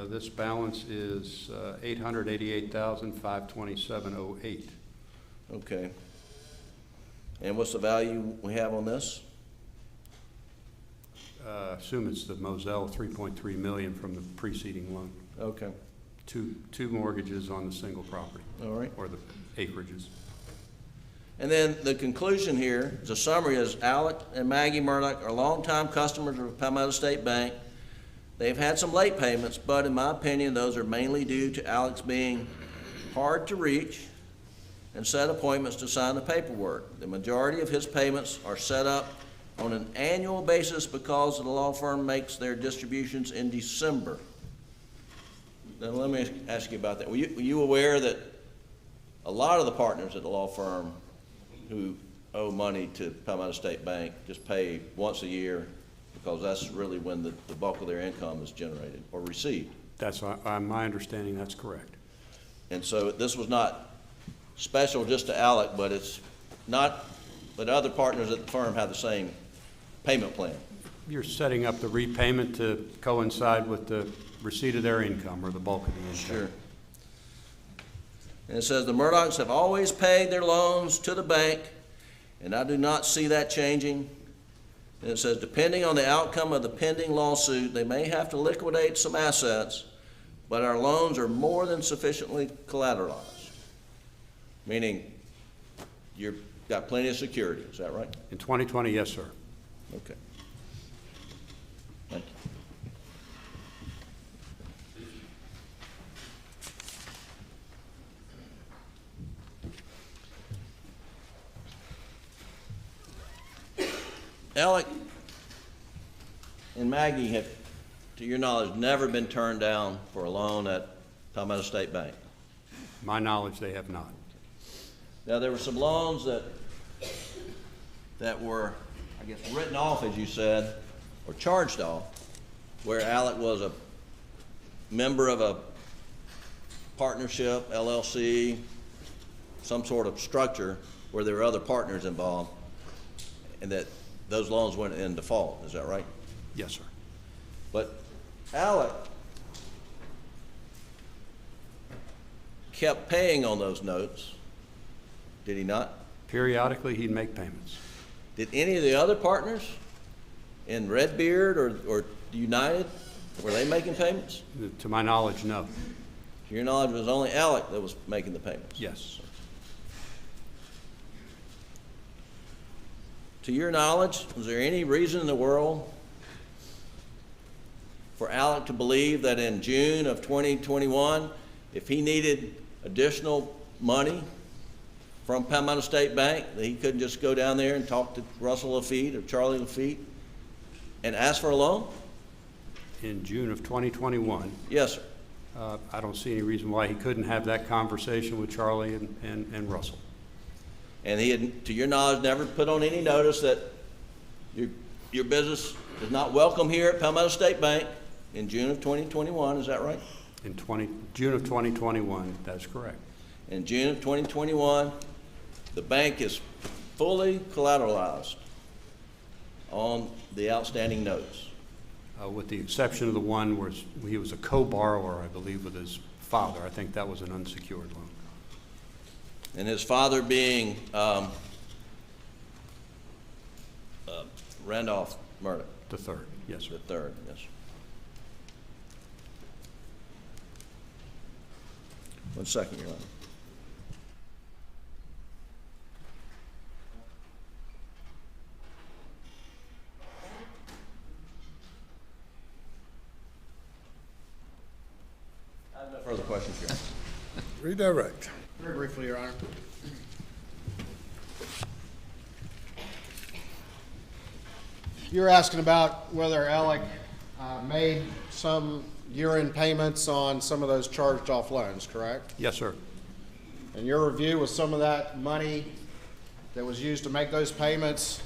This balance is $888,527.08. Okay. And what's the value we have on this? Assume it's the Moselle $3.3 million from the preceding loan. Okay. Two mortgages on the single property. All right. Or the acreages. And then the conclusion here, the summary is Alex and Maggie Murdaugh are longtime customers of Palmetto State Bank. They've had some late payments, but in my opinion, those are mainly due to Alex being hard to reach and set appointments to sign the paperwork. The majority of his payments are set up on an annual basis because the law firm makes their distributions in December. Now, let me ask you about that. Were you aware that a lot of the partners at the law firm who owe money to Palmetto State Bank just pay once a year because that's really when the bulk of their income is generated or received? That's my understanding, that's correct. And so this was not special just to Alec, but it's not, but other partners at the firm have the same payment plan. You're setting up the repayment to coincide with the receipt of their income or the bulk of the income. Sure. And it says the Murdaughs have always paid their loans to the bank, and I do not see that changing. And it says depending on the outcome of the pending lawsuit, they may have to liquidate some assets, but our loans are more than sufficiently collateralized. Meaning you've got plenty of security, is that right? In 2020, yes, sir. Okay. Thank you. Alec and Maggie have, to your knowledge, never been turned down for a loan at Palmetto State Bank. My knowledge, they have not. Now, there were some loans that were, I guess, written off, as you said, or charged off, where Alec was a member of a partnership, LLC, some sort of structure where there were other partners involved, and that those loans went in default. Is that right? Yes, sir. But Alec kept paying on those notes, did he not? Periodically, he'd make payments. Did any of the other partners in Redbeard or United, were they making payments? To my knowledge, no. To your knowledge, it was only Alec that was making the payments? Yes. To your knowledge, was there any reason in the world for Alec to believe that in June of 2021, if he needed additional money from Palmetto State Bank, that he couldn't just go down there and talk to Russell Lafitte or Charlie Lafitte and ask for a loan? In June of 2021? Yes, sir. I don't see any reason why he couldn't have that conversation with Charlie and Russell. And he had, to your knowledge, never put on any notice that your business is not welcome here at Palmetto State Bank in June of 2021, is that right? In June of 2021, that's correct. In June of 2021, the bank is fully collateralized on the outstanding notes. With the exception of the one where he was a co-borrower, I believe, with his father. I think that was an unsecured loan. And his father being Randolph Murdaugh. The third, yes, sir. The third, yes. 1 second, Your Honor. I have no further questions, Your Honor. Redirect. Very briefly, Your Honor. You're asking about whether Alec made some year-end payments on some of those charged-off loans, correct? Yes, sir. And your review was some of that money that was used to make those payments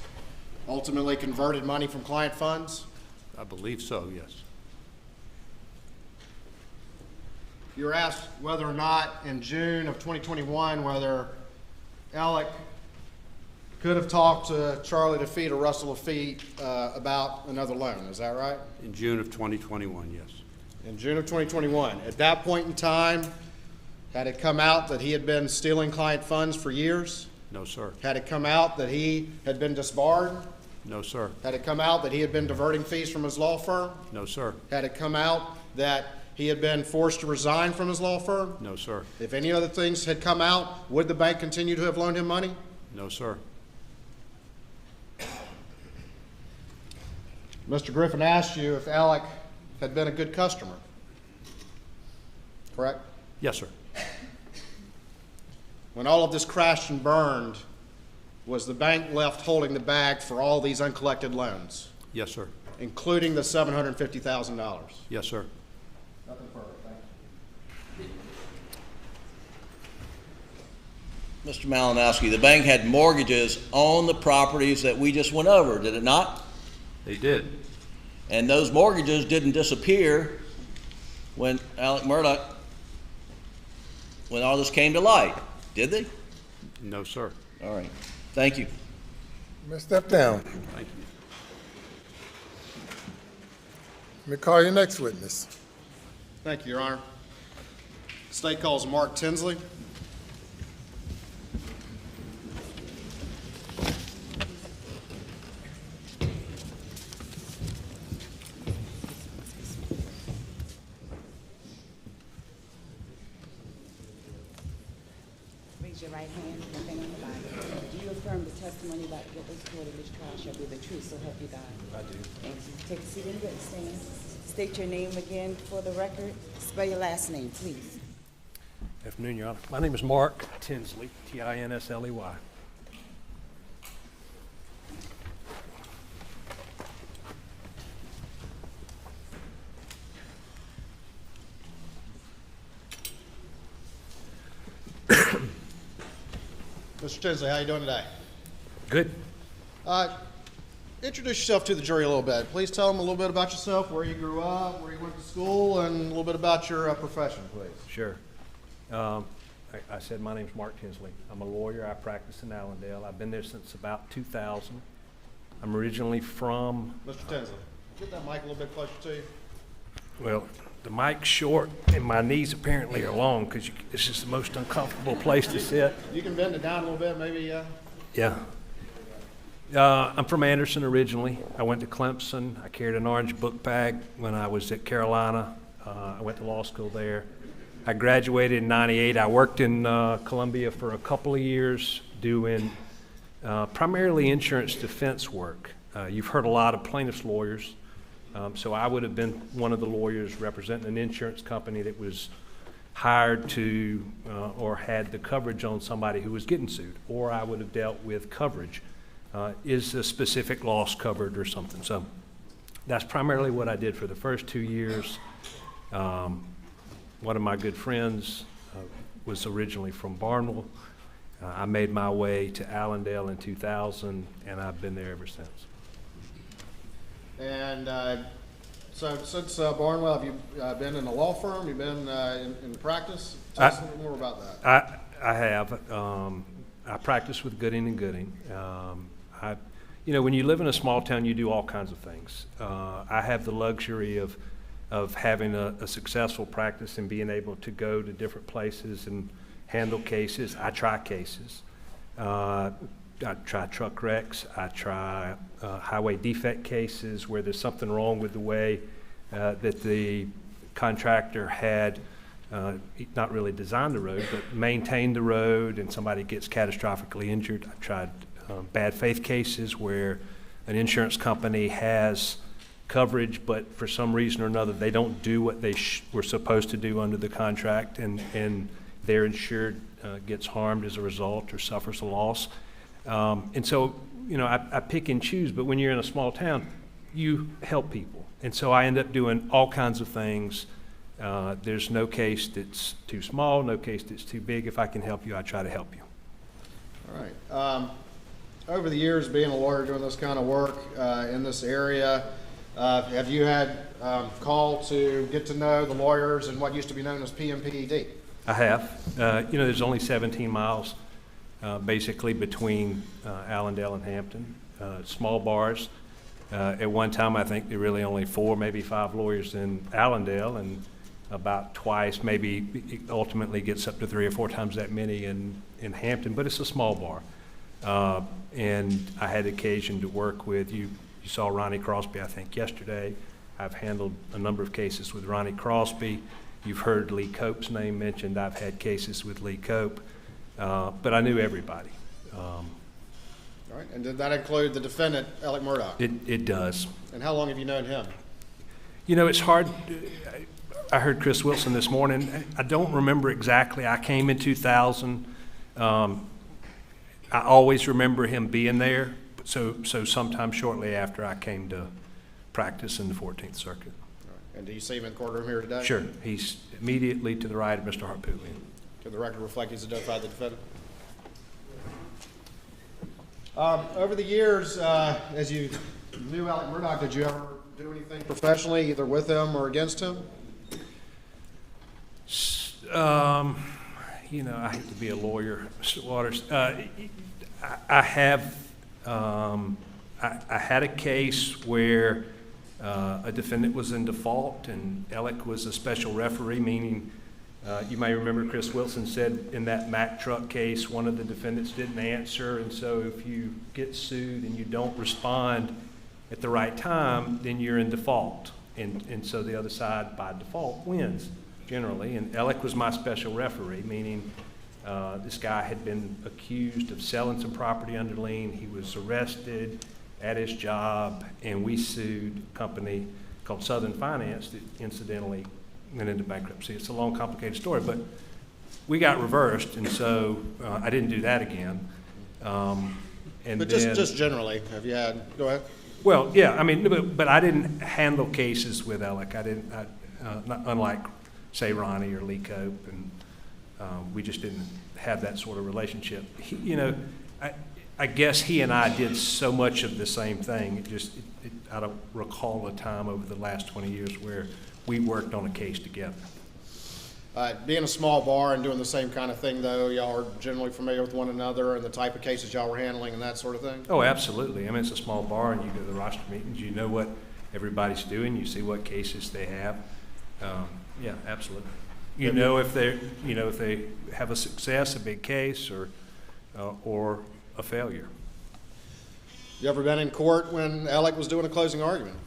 ultimately converted money from client funds? I believe so, yes. You were asked whether or not in June of 2021, whether Alec could have talked to Charlie Lafitte or Russell Lafitte about another loan. Is that right? In June of 2021, yes. In June of 2021. At that point in time, had it come out that he had been stealing client funds for years? No, sir. Had it come out that he had been disbarred? No, sir. Had it come out that he had been diverting fees from his law firm? No, sir. Had it come out that he had been forced to resign from his law firm? No, sir. If any other things had come out, would the bank continue to have loaned him money? No, sir. Mr. Griffin asked you if Alec had been a good customer, correct? Yes, sir. When all of this crashed and burned, was the bank left holding the bag for all these uncollected loans, Yes, sir. including the $750,000? Yes, sir. Nothing further, thank you. Mr. Malinowski, the bank had mortgages on the properties that we just went over, did it not? They did. And those mortgages didn't disappear when Alex Murdaugh, when all this came to light, did they? No, sir. All right. Thank you. You may step down. Thank you. Let me call your next witness. Thank you, Your Honor. The state calls Mark Tinsley. Raise your right hand, left hand on the Bible. Do you affirm the testimony about to give this court in this trial shall be the truth, so help you God? I do. Thank you. Take a seat and witness stand. State your name again for the record. Spell your last name, please. Afternoon, Your Honor. My name is Mark Tinsley, Tinsley. Mr. Tinsley, how you doing today? Good. Introduce yourself to the jury a little bit. Please tell them a little bit about yourself, where you grew up, where you went to school, and a little bit about your profession, please. Sure. I said my name's Mark Tinsley. I'm a lawyer. I practice in Allendale. I've been there since about 2000. I'm originally from, Mr. Tinsley, get that mic a little bit closer to you. well, the mic's short and my knees apparently are long because this is the most uncomfortable place to sit. You can bend it down a little bit, maybe. Yeah. I'm from Anderson originally. I went to Clemson. I carried an orange book bag when I was at Carolina. I went to law school there. I graduated in '98. I worked in Columbia for a couple of years doing primarily insurance defense work. You've heard a lot of plaintiffs' lawyers. So I would have been one of the lawyers representing an insurance company that was hired to or had the coverage on somebody who was getting sued, or I would have dealt with coverage. Is a specific loss covered or something? So that's primarily what I did for the first 2 years. One of my good friends was originally from Barnwell. I made my way to Allendale in 2000, and I've been there ever since. And so since Barnwell, have you been in a law firm? You've been in practice? Tell us a little more about that. I have. I practice with Gooding and Gooding. When you live in a small town, you do all kinds of things. I have the luxury of having a successful practice and being able to go to different places and handle cases. I try cases. I try truck wrecks. I try highway defect cases where there's something wrong with the way that the contractor had not really design the road, but maintain the road, and somebody gets catastrophically injured. I've tried bad faith cases where an insurance company has coverage, but for some reason or another, they don't do what they were supposed to do under the contract, and their insured gets harmed as a result or suffers a loss. And so, you know, I pick and choose, but when you're in a small town, you help people. And so I end up doing all kinds of things. There's no case that's too small, no case that's too big. If I can help you, I try to help you. All right. Over the years, being a lawyer doing this kind of work in this area, have you had call to get to know the lawyers and what used to be known as PMPED? I have. You know, there's only 17 miles basically between Allendale and Hampton. Small bars. At one time, I think there were really only 4, maybe 5 lawyers in Allendale, and about twice, maybe it ultimately gets up to 3 or 4 times that many in Hampton, but it's a small bar. And I had occasion to work with, you saw Ronnie Crosby, I think, yesterday. I've handled a number of cases with Ronnie Crosby. You've heard Lee Cope's name mentioned. I've had cases with Lee Cope, but I knew everybody. All right. And did that include the defendant, Alex Murdaugh? It does. And how long have you known him? You know, it's hard. I heard Chris Wilson this morning. I don't remember exactly. I came in 2000. I always remember him being there. So sometime shortly after I came to practice in the 14th Circuit. All right. And do you see him in the courtroom here today? Sure. He's immediately to the right of Mr. Harpootlian. Can the record reflect he's identified the defendant? Over the years, as you knew Alex Murdaugh, did you ever do anything professionally, either with him or against him? You know, I hate to be a lawyer, Mr. Waters. I have. I had a case where a defendant was in default, and Alec was a special referee, meaning you may remember Chris Wilson said in that Mack truck case, one of the defendants didn't answer, and so if you get sued and you don't respond at the right time, then you're in default, and so the other side by default wins generally. And Alec was my special referee, meaning this guy had been accused of selling some property under lien. He was arrested at his job, and we sued a company called Southern Finance that incidentally went into bankruptcy. It's a long, complicated story, but we got reversed, and so I didn't do that again. But just generally, have you had, go ahead. Well, yeah, I mean, but I didn't handle cases with Alec. I didn't, unlike, say, Ronnie or Lee Cope, and we just didn't have that sort of relationship. You know, I guess he and I did so much of the same thing. I don't recall a time over the last 20 years where we worked on a case together. Being a small bar and doing the same kind of thing, though, y'all are generally familiar with one another and the type of cases y'all were handling and that sort of thing? Oh, absolutely. I mean, it's a small bar, and you go to the roster meetings, you know what everybody's doing, you see what cases they have. Yeah, absolutely. You know if they have a success, a big case, or a failure. You ever been in court when Alec was doing a closing argument?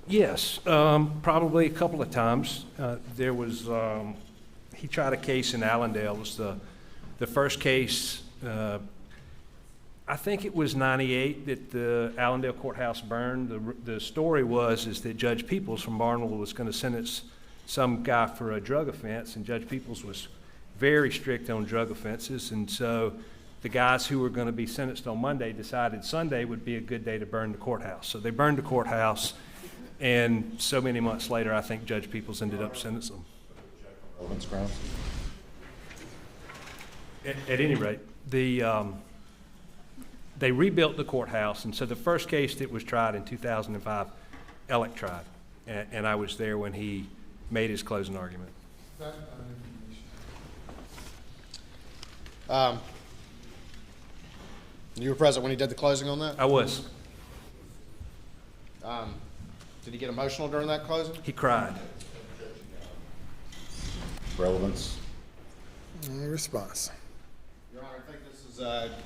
Yes, probably a couple of times. There was, he tried a case in Allendale. It was the first case, I think it was 98 that the Allendale courthouse burned. The story is that Judge Peoples from Barnwell was going to sentence some guy for a drug offense, and Judge Peoples was very strict on drug offenses, and so the guys who were going to be sentenced on Monday decided Sunday would be a good day to burn the courthouse. So they burned the courthouse, and so many months later, I think Judge Peoples ended up sentencing them. Relevance grounds? At any rate, they rebuilt the courthouse, and so the first case that was tried in 2005, Alec tried, and I was there when he made his closing argument. You were present when he did the closing on that? I was. Did he get emotional during that closing? He cried. Relevance? Response. Your Honor, I think this is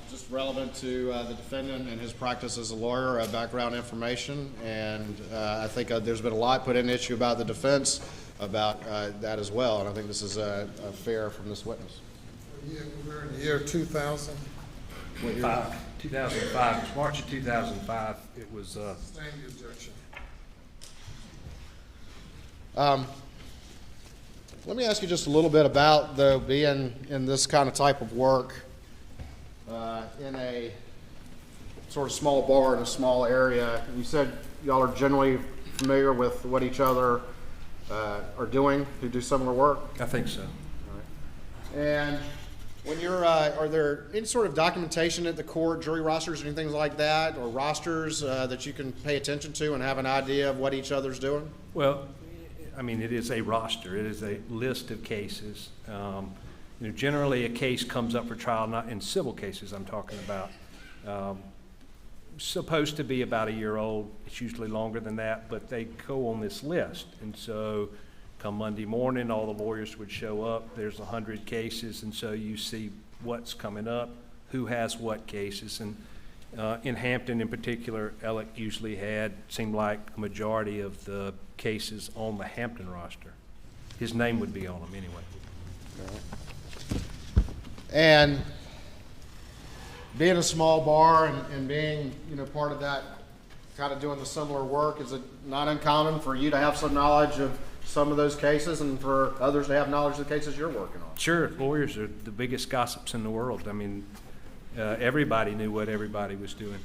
just relevant to the defendant and his practice as a lawyer, background information, and I think there's been a lot put in issue about the defense. about that as well, and I think this is fair from this witness. We're in the year 2000. 2005, it was March of 2005, it was, Sustain the objection. Let me ask you just a little bit about, though, being in this kind of type of work in a sort of small bar in a small area. You said y'all are generally familiar with what each other are doing, who do similar work? I think so. And when you're, are there any sort of documentation at the court, jury rosters or anything like that, or rosters that you can pay attention to and have an idea of what each other's doing? Well, I mean, it is a roster. It is a list of cases. Generally, a case comes up for trial, not in civil cases I'm talking about. Supposed to be about a year old. It's usually longer than that, but they go on this list. And so come Monday morning, all the lawyers would show up. There's 100 cases, and so you see what's coming up, who has what cases. And in Hampton in particular, Alec usually seemed like a majority of the cases on the Hampton roster. His name would be on them anyway. And being a small bar and being, part of that, kind of doing the similar work, is it not uncommon for you to have some knowledge of some of those cases and for others to have knowledge of the cases you're working on? Sure, lawyers are the biggest gossips in the world. I mean, everybody knew what everybody was doing.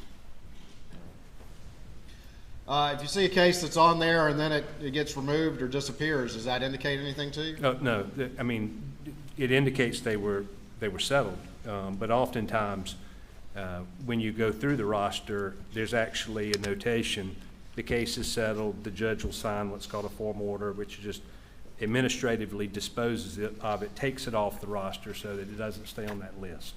If you see a case that's on there and then it gets removed or disappears, does that indicate anything to you? No, I mean, it indicates they were settled, but oftentimes when you go through the roster, there's actually a notation. The case is settled. The judge will sign what's called a form order, which just administratively disposes of it, takes it off the roster so that it doesn't stay on that list.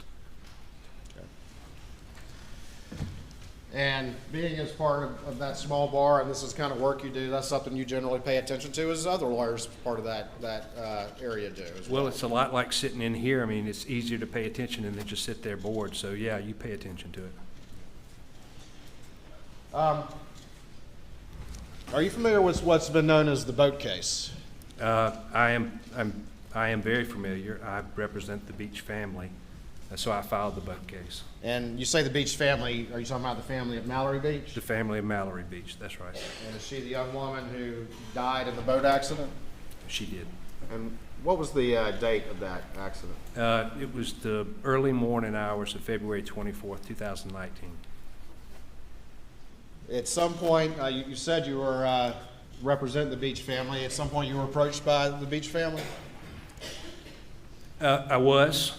And being as part of that small bar, and this is kind of work you do, that's something you generally pay attention to, as other lawyers part of that area do as well. Well, it's a lot like sitting in here. I mean, it's easier to pay attention than just sit there bored. So yeah, you pay attention to it. Are you familiar with what's been known as the boat case? I am very familiar. I represent the Beach family, so I filed the boat case. And you say the Beach family, are you talking about the family of Mallory Beach? The family of Mallory Beach, that's right. And is she the young woman who died in the boat accident? She did. And what was the date of that accident? It was the early morning hours of February 24th, 2019. At some point, you said you were representing the Beach family. At some point, you were approached by the Beach family? I was.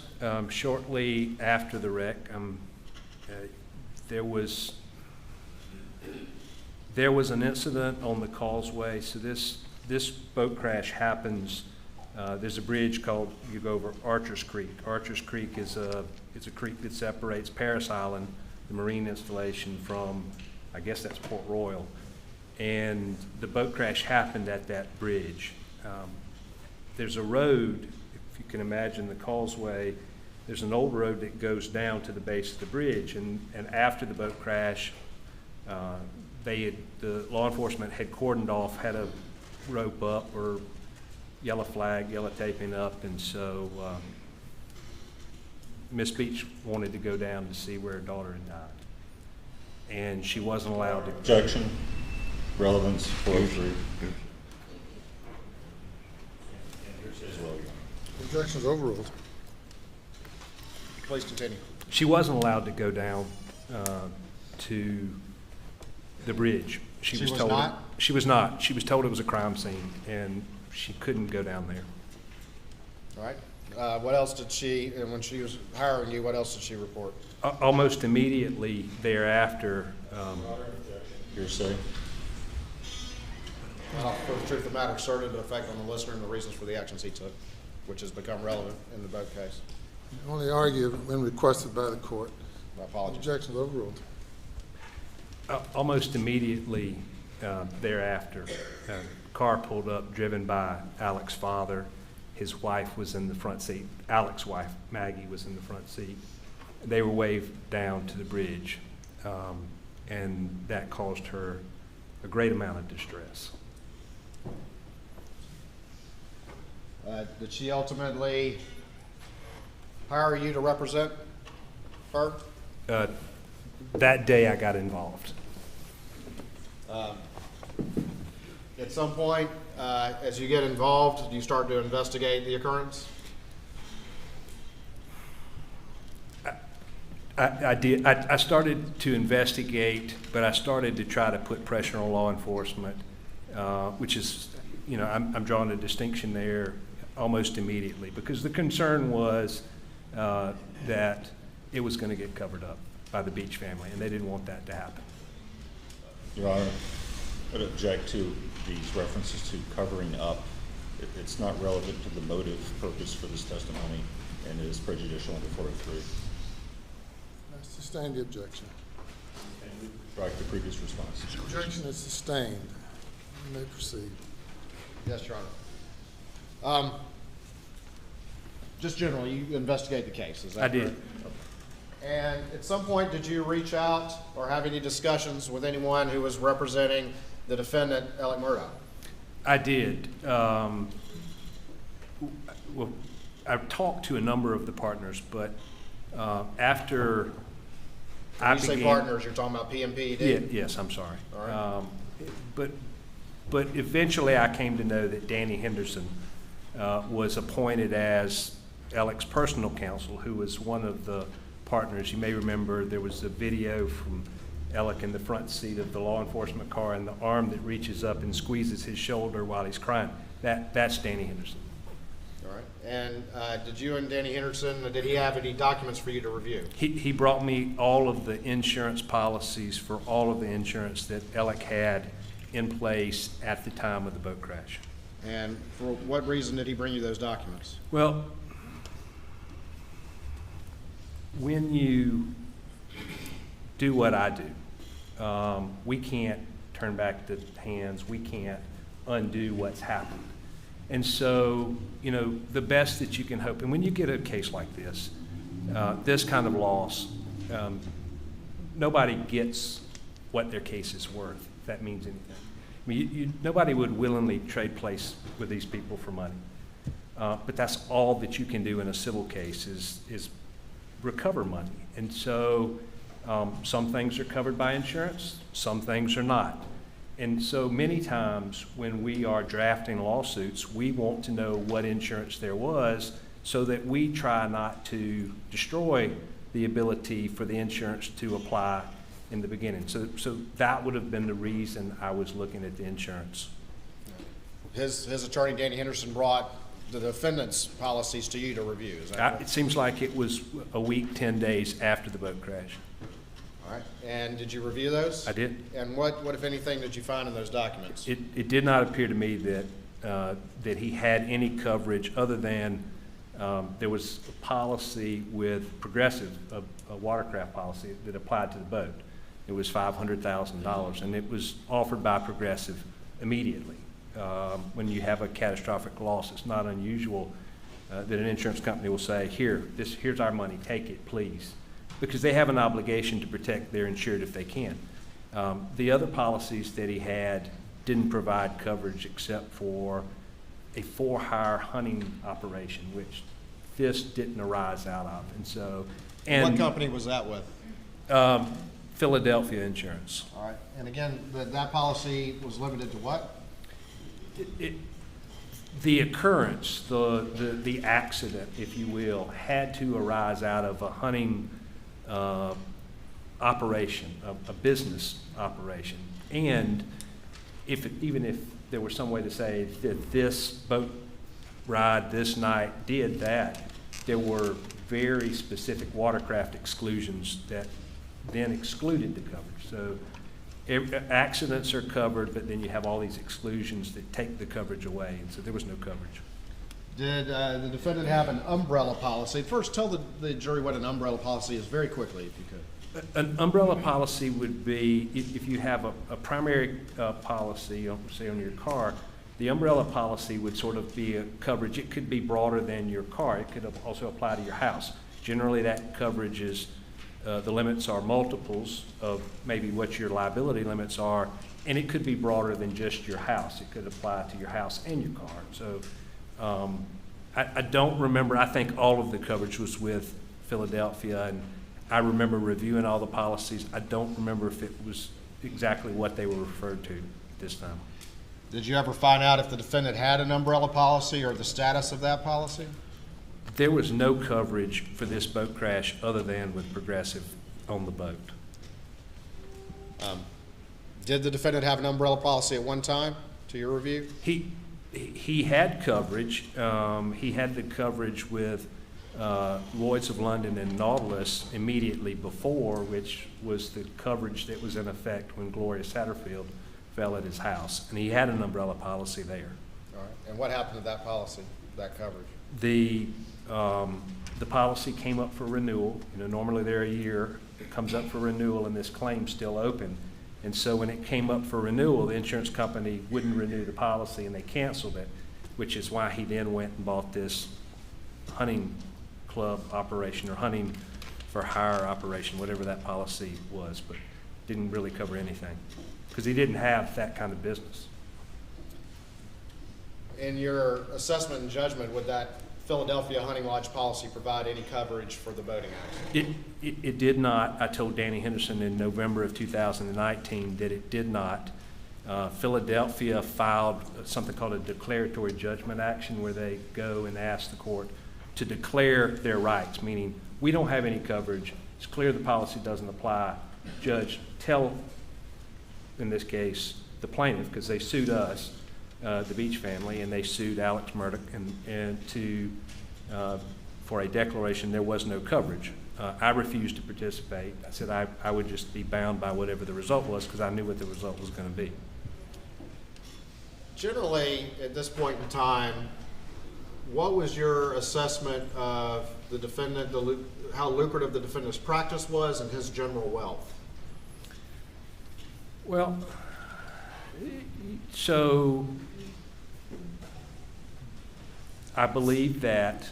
Shortly after the wreck, there was an incident on the causeway. So this boat crash happens. There's a bridge called, you go over Archer's Creek. Archer's Creek is a creek that separates Paris Island, the marine installation, from, I guess that's Port Royal. And the boat crash happened at that bridge. There's a road, if you can imagine the causeway, there's an old road that goes down to the base of the bridge, and after the boat crash, the law enforcement had cordoned off, had a rope up or yellow flag, yellow taping up, and so Miss Beach wanted to go down to see where her daughter had died, and she wasn't allowed to. Objection, relevance, 403. Objection is overruled. Please continue. She wasn't allowed to go down to the bridge. She was told not? She was not. She was told it was a crime scene, and she couldn't go down there. All right. What else did she, and when she was hiring you, what else did she report? Almost immediately thereafter. Hearsay. For the truth of the matter, asserted an effect on the listener and the reasons for the actions he took, which has become relevant in the boat case. Only argue when requested by the court. My apologies. Objection is overruled. Almost immediately thereafter, a car pulled up driven by Alex's father. His wife was in the front seat. Alex's wife, Maggie, was in the front seat. They were waved down to the bridge, and that caused her a great amount of distress. Did she ultimately hire you to represent her? That day I got involved. At some point, as you get involved, do you start to investigate the occurrence? I did. I started to investigate, but I started to try to put pressure on law enforcement, which is, you know, I'm drawing a distinction there almost immediately, because the concern was that it was going to get covered up by the Beach family, and they didn't want that to happen. Your Honor, I would object to these references to covering up. It's not relevant to the motive purpose for this testimony, and it is prejudicial under 403. I sustain the objection. Strike the previous response. Objection is sustained. You may proceed. Yes, Your Honor. Just generally, you investigate the case, is that I did. correct? And at some point, did you reach out or have any discussions with anyone who was representing the defendant, Alex Murdaugh? I did. Well, I talked to a number of the partners, but after I When you began... say partners, you're talking about PMP? Yeah, yes, I'm sorry. All right. But eventually I came to know that Danny Henderson was appointed as Alex's personal counsel, who was one of the partners. You may remember there was a video from Alec in the front seat of the law enforcement car, and the arm that reaches up and squeezes his shoulder while he's crying. That's Danny Henderson. All right. And did you and Danny Henderson, did he have any documents for you to review? He brought me all of the insurance policies for all of the insurance that Alec had in place at the time of the boat crash. And for what reason did he bring you those documents? Well, when you do what I do, we can't turn back the hands. We can't undo what's happened. And so, you know, the best that you can hope, and when you get a case like this, this kind of loss, nobody gets what their case is worth, if that means anything. I mean, nobody would willingly trade place with these people for money. But that's all that you can do in a civil case is recover money. And so some things are covered by insurance, some things are not. And so many times when we are drafting lawsuits, we want to know what insurance there was so that we try not to destroy the ability for the insurance to apply in the beginning. So that would have been the reason I was looking at the insurance. His attorney, Danny Henderson, brought the defendant's policies to you to review, is that correct? It seems like it was a week, 10 days after the boat crash. All right. And did you review those? I did. And what if anything, did you find in those documents? It did not appear to me that he had any coverage other than there was a policy with Progressive, a watercraft policy that applied to the boat. It was $500,000, and it was offered by Progressive immediately. When you have a catastrophic loss, it's not unusual that an insurance company will say, here's our money, take it, please, because they have an obligation to protect their insured if they can. The other policies that he had didn't provide coverage except for a for-hire hunting operation, which this didn't arise out of. And so, What company was that with? Philadelphia Insurance. All right. And again, that policy was limited to what? The occurrence, the accident, if you will, had to arise out of a hunting operation, a business operation. And even if there were some way to say that this boat ride this night did that, there were very specific watercraft exclusions that then excluded the coverage. So accidents are covered, but then you have all these exclusions that take the coverage away, and so there was no coverage. Did the defendant have an umbrella policy? First, tell the jury what an umbrella policy is very quickly, if you could. An umbrella policy would be if you have a primary policy, say on your car, the umbrella policy would sort of be a coverage. It could be broader than your car. It could also apply to your house. Generally, that coverage is the limits are multiples of maybe what your liability limits are, and it could be broader than just your house. It could apply to your house and your car. So I don't remember, I think all of the coverage was with Philadelphia, and I remember reviewing all the policies. I don't remember if it was exactly what they were referred to at this time. Did you ever find out if the defendant had an umbrella policy or the status of that policy? There was no coverage for this boat crash other than with Progressive on the boat. Did the defendant have an umbrella policy at one time, to your review? He had coverage. He had the coverage with Lloyd's of London and Nautilus immediately before, which was the coverage that was in effect when Gloria Satterfield fell at his house. And he had an umbrella policy there. All right. And what happened to that policy, that coverage? The policy came up for renewal. You know, normally they're a year. It comes up for renewal and this claim's still open. And so when it came up for renewal, the insurance company wouldn't renew the policy and they canceled it, which is why he then went and bought this hunting club operation or hunting for hire operation, whatever that policy was, but didn't really cover anything because he didn't have that kind of business. In your assessment and judgment, would that Philadelphia Hunting Lodge policy provide any coverage for the boating accident? It did not. I told Danny Henderson in November of 2019 that it did not. Philadelphia filed something called a declaratory judgment action where they go and ask the court to declare their rights, meaning we don't have any coverage. It's clear the policy doesn't apply. Judge, tell, in this case, the plaintiff, because they sued us, the Beach family, and they sued Alex Murdaugh for a declaration there was no coverage. I refused to participate. I said I would just be bound by whatever the result was because I knew what the result was going to be. Generally, at this point in time, what was your assessment of the defendant, how lucrative the defendant's practice was and his general wealth? Well, so I believe that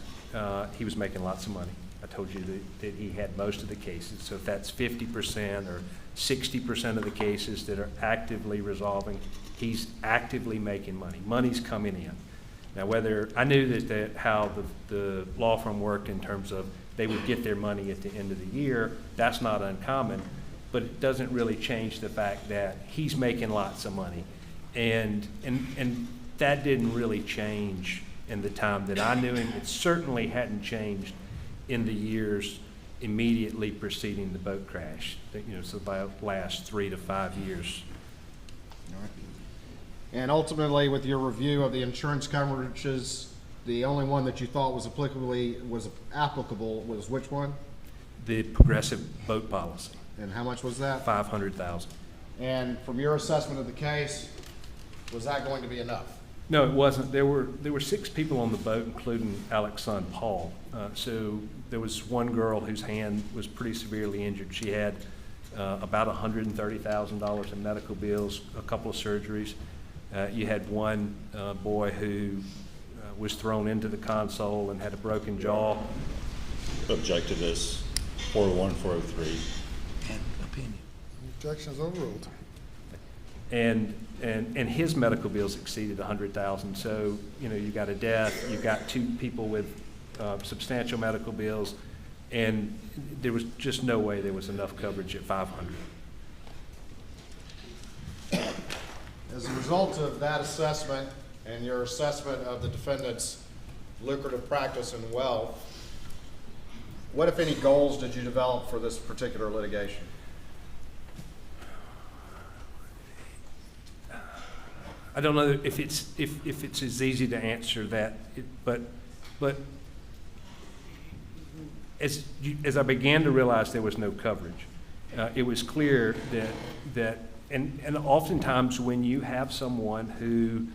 he was making lots of money. I told you that he had most of the cases. So if that's 50% or 60% of the cases that are actively resolving, he's actively making money. Money's coming in. Now, whether I knew that how the law firm worked in terms of they would get their money at the end of the year, that's not uncommon, but it doesn't really change the fact that he's making lots of money. And that didn't really change in the time that I knew him. It certainly hadn't changed in the years immediately preceding the boat crash. You know, so about the last 3 to 5 years. All right. And ultimately, with your review of the insurance coverages, the only one that you thought was applicable was which one? The Progressive boat policy. And how much was that? $500,000. And from your assessment of the case, was that going to be enough? No, it wasn't. There were 6 people on the boat, including Alex's son, Paul. So there was one girl whose hand was pretty severely injured. She had about $130,000 in medical bills, a couple of surgeries. You had one boy who was thrown into the console and had a broken jaw. Object to this, 401, 403. Opinion. Objections overruled. And his medical bills exceeded $100,000. So, you know, you got a death, you got 2 people with substantial medical bills, and there was just no way there was enough coverage at $500,000. As a result of that assessment and your assessment of the defendant's lucrative practice and wealth, what, if any, goals did you develop for this particular litigation? I don't know if it's as easy to answer that, but as I began to realize there was no coverage, it was clear that and oftentimes when you have someone who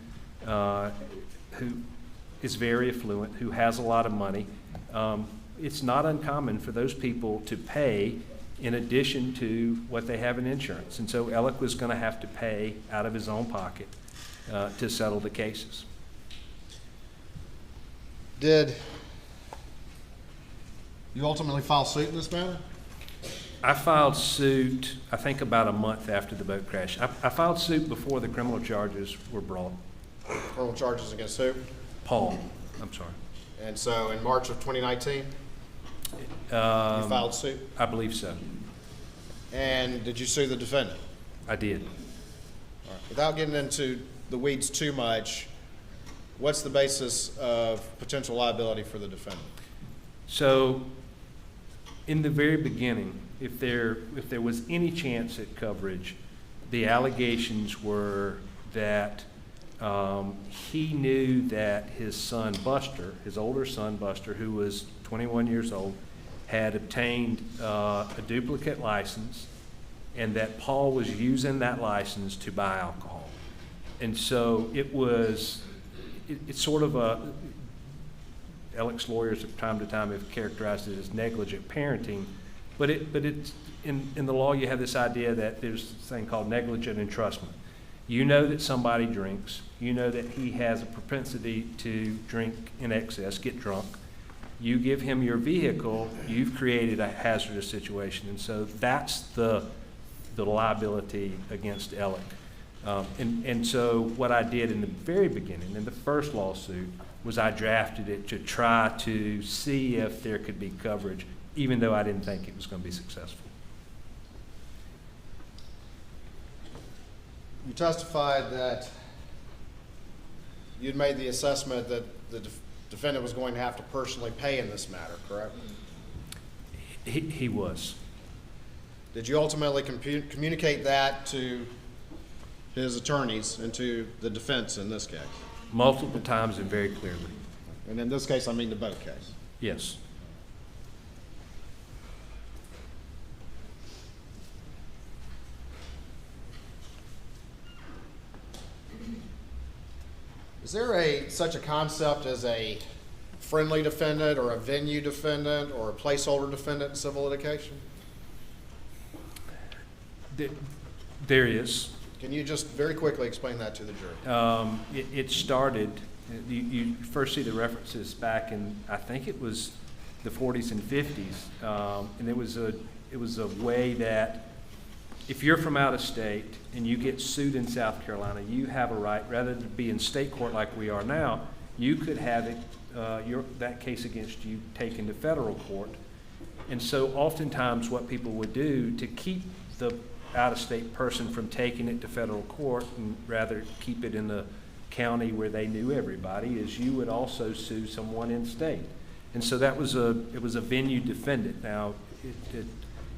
is very affluent, who has a lot of money, it's not uncommon for those people to pay in addition to what they have in insurance. And so Alec was going to have to pay out of his own pocket to settle the cases. Did you ultimately file suit in this matter? I filed suit, I think about a month after the boat crash. I filed suit before the criminal charges were brought. Criminal charges against who? Paul. I'm sorry. And so in March of 2019, you filed suit? I believe so. And did you sue the defendant? I did. All right. Without getting into the weeds too much, what's the basis of potential liability for the defendant? So, in the very beginning, if there was any chance at coverage, the allegations were that he knew that his son Buster, his older son Buster, who was 21 years old, had obtained a duplicate license, and that Paul was using that license to buy alcohol. And so it's sort of Alex lawyers from time to time have characterized it as negligent parenting, but it's in the law you have this idea that there's this thing called negligent entrustment. You know that somebody drinks, you know that he has a propensity to drink in excess, get drunk. You give him your vehicle, you've created a hazardous situation, and so that's the liability against Alec. And so what I did in the very beginning, in the first lawsuit, was I drafted it to try to see if there could be coverage, even though I didn't think it was going to be successful. You testified that you'd made the assessment that the defendant was going to have to personally pay in this matter, correct? He was. Did you ultimately communicate that to his attorneys and to the defense in this case? Multiple times and very clearly. And in this case, I mean the boat case. Yes. Is there such a concept as a friendly defendant or a venue defendant or a placeholder defendant in civil litigation? There is. Can you just very quickly explain that to the jury? It started, you first see the references back in, I think it was the 40s and 50s, and it was a way that if you're from out of state and you get sued in South Carolina, you have a right, rather than be in state court like we are now, you could have it, that case against you taken to federal court. And so oftentimes what people would do to keep the out-of-state person from taking it to federal court and rather keep it in the county where they knew everybody is you would also sue someone in state. And so it was a venue defendant. Now,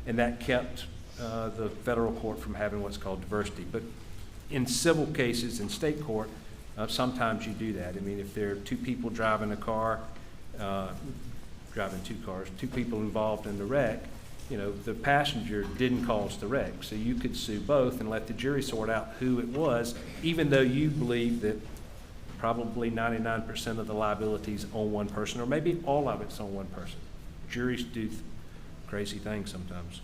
and that kept the federal court from having what's called diversity. But in civil cases in state court, sometimes you do that. I mean, if there are two people driving a car, driving two cars, two people involved in the wreck, you know, the passenger didn't cause the wreck. So you could sue both and let the jury sort out who it was, even though you believe that probably 99% of the liabilities on one person, or maybe all of it's on one person. Juries do crazy things sometimes.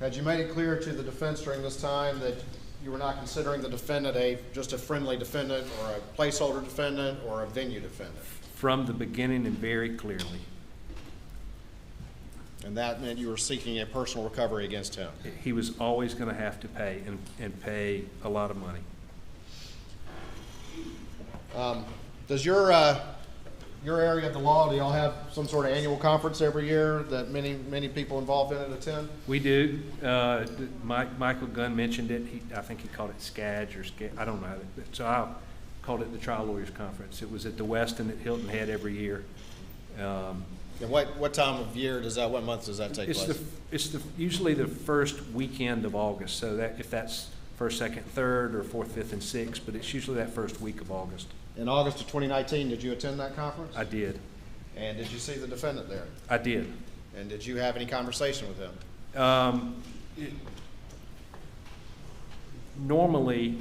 Had you made it clear to the defense during this time that you were not considering the defendant just a friendly defendant or a placeholder defendant or a venue defendant? From the beginning and very clearly. And that meant you were seeking a personal recovery against him? He was always going to have to pay, and pay a lot of money. Does your area of the law, do y'all have some sort of annual conference every year that many people involved in it attend? We do. Michael Gunn mentioned it. I think he called it SCAG or SCAG. I don't know. So I called it the Trial Lawyers Conference. It was at the Westin at Hilton Head every year. And what time of year what month does that take place? It's usually the first weekend of August. So that if that's first, second, third, or fourth, fifth, and sixth, but it's usually that first week of August. In August of 2019, did you attend that conference? I did. And did you see the defendant there? I did. And did you have any conversation with him? Normally,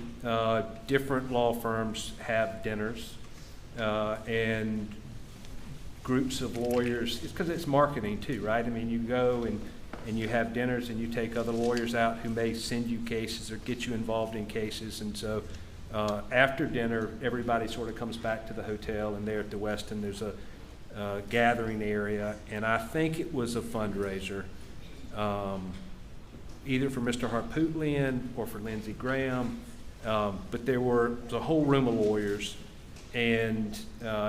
different law firms have dinners and groups of lawyers. It's because it's marketing too, right? I mean, you go and you have dinners and you take other lawyers out who may send you cases or get you involved in cases. And so after dinner, everybody sort of comes back to the hotel, and there at the Westin, there's a gathering area. And I think it was a fundraiser, either for Mr. Harpootlian or for Lindsey Graham. But there was a whole room of lawyers, and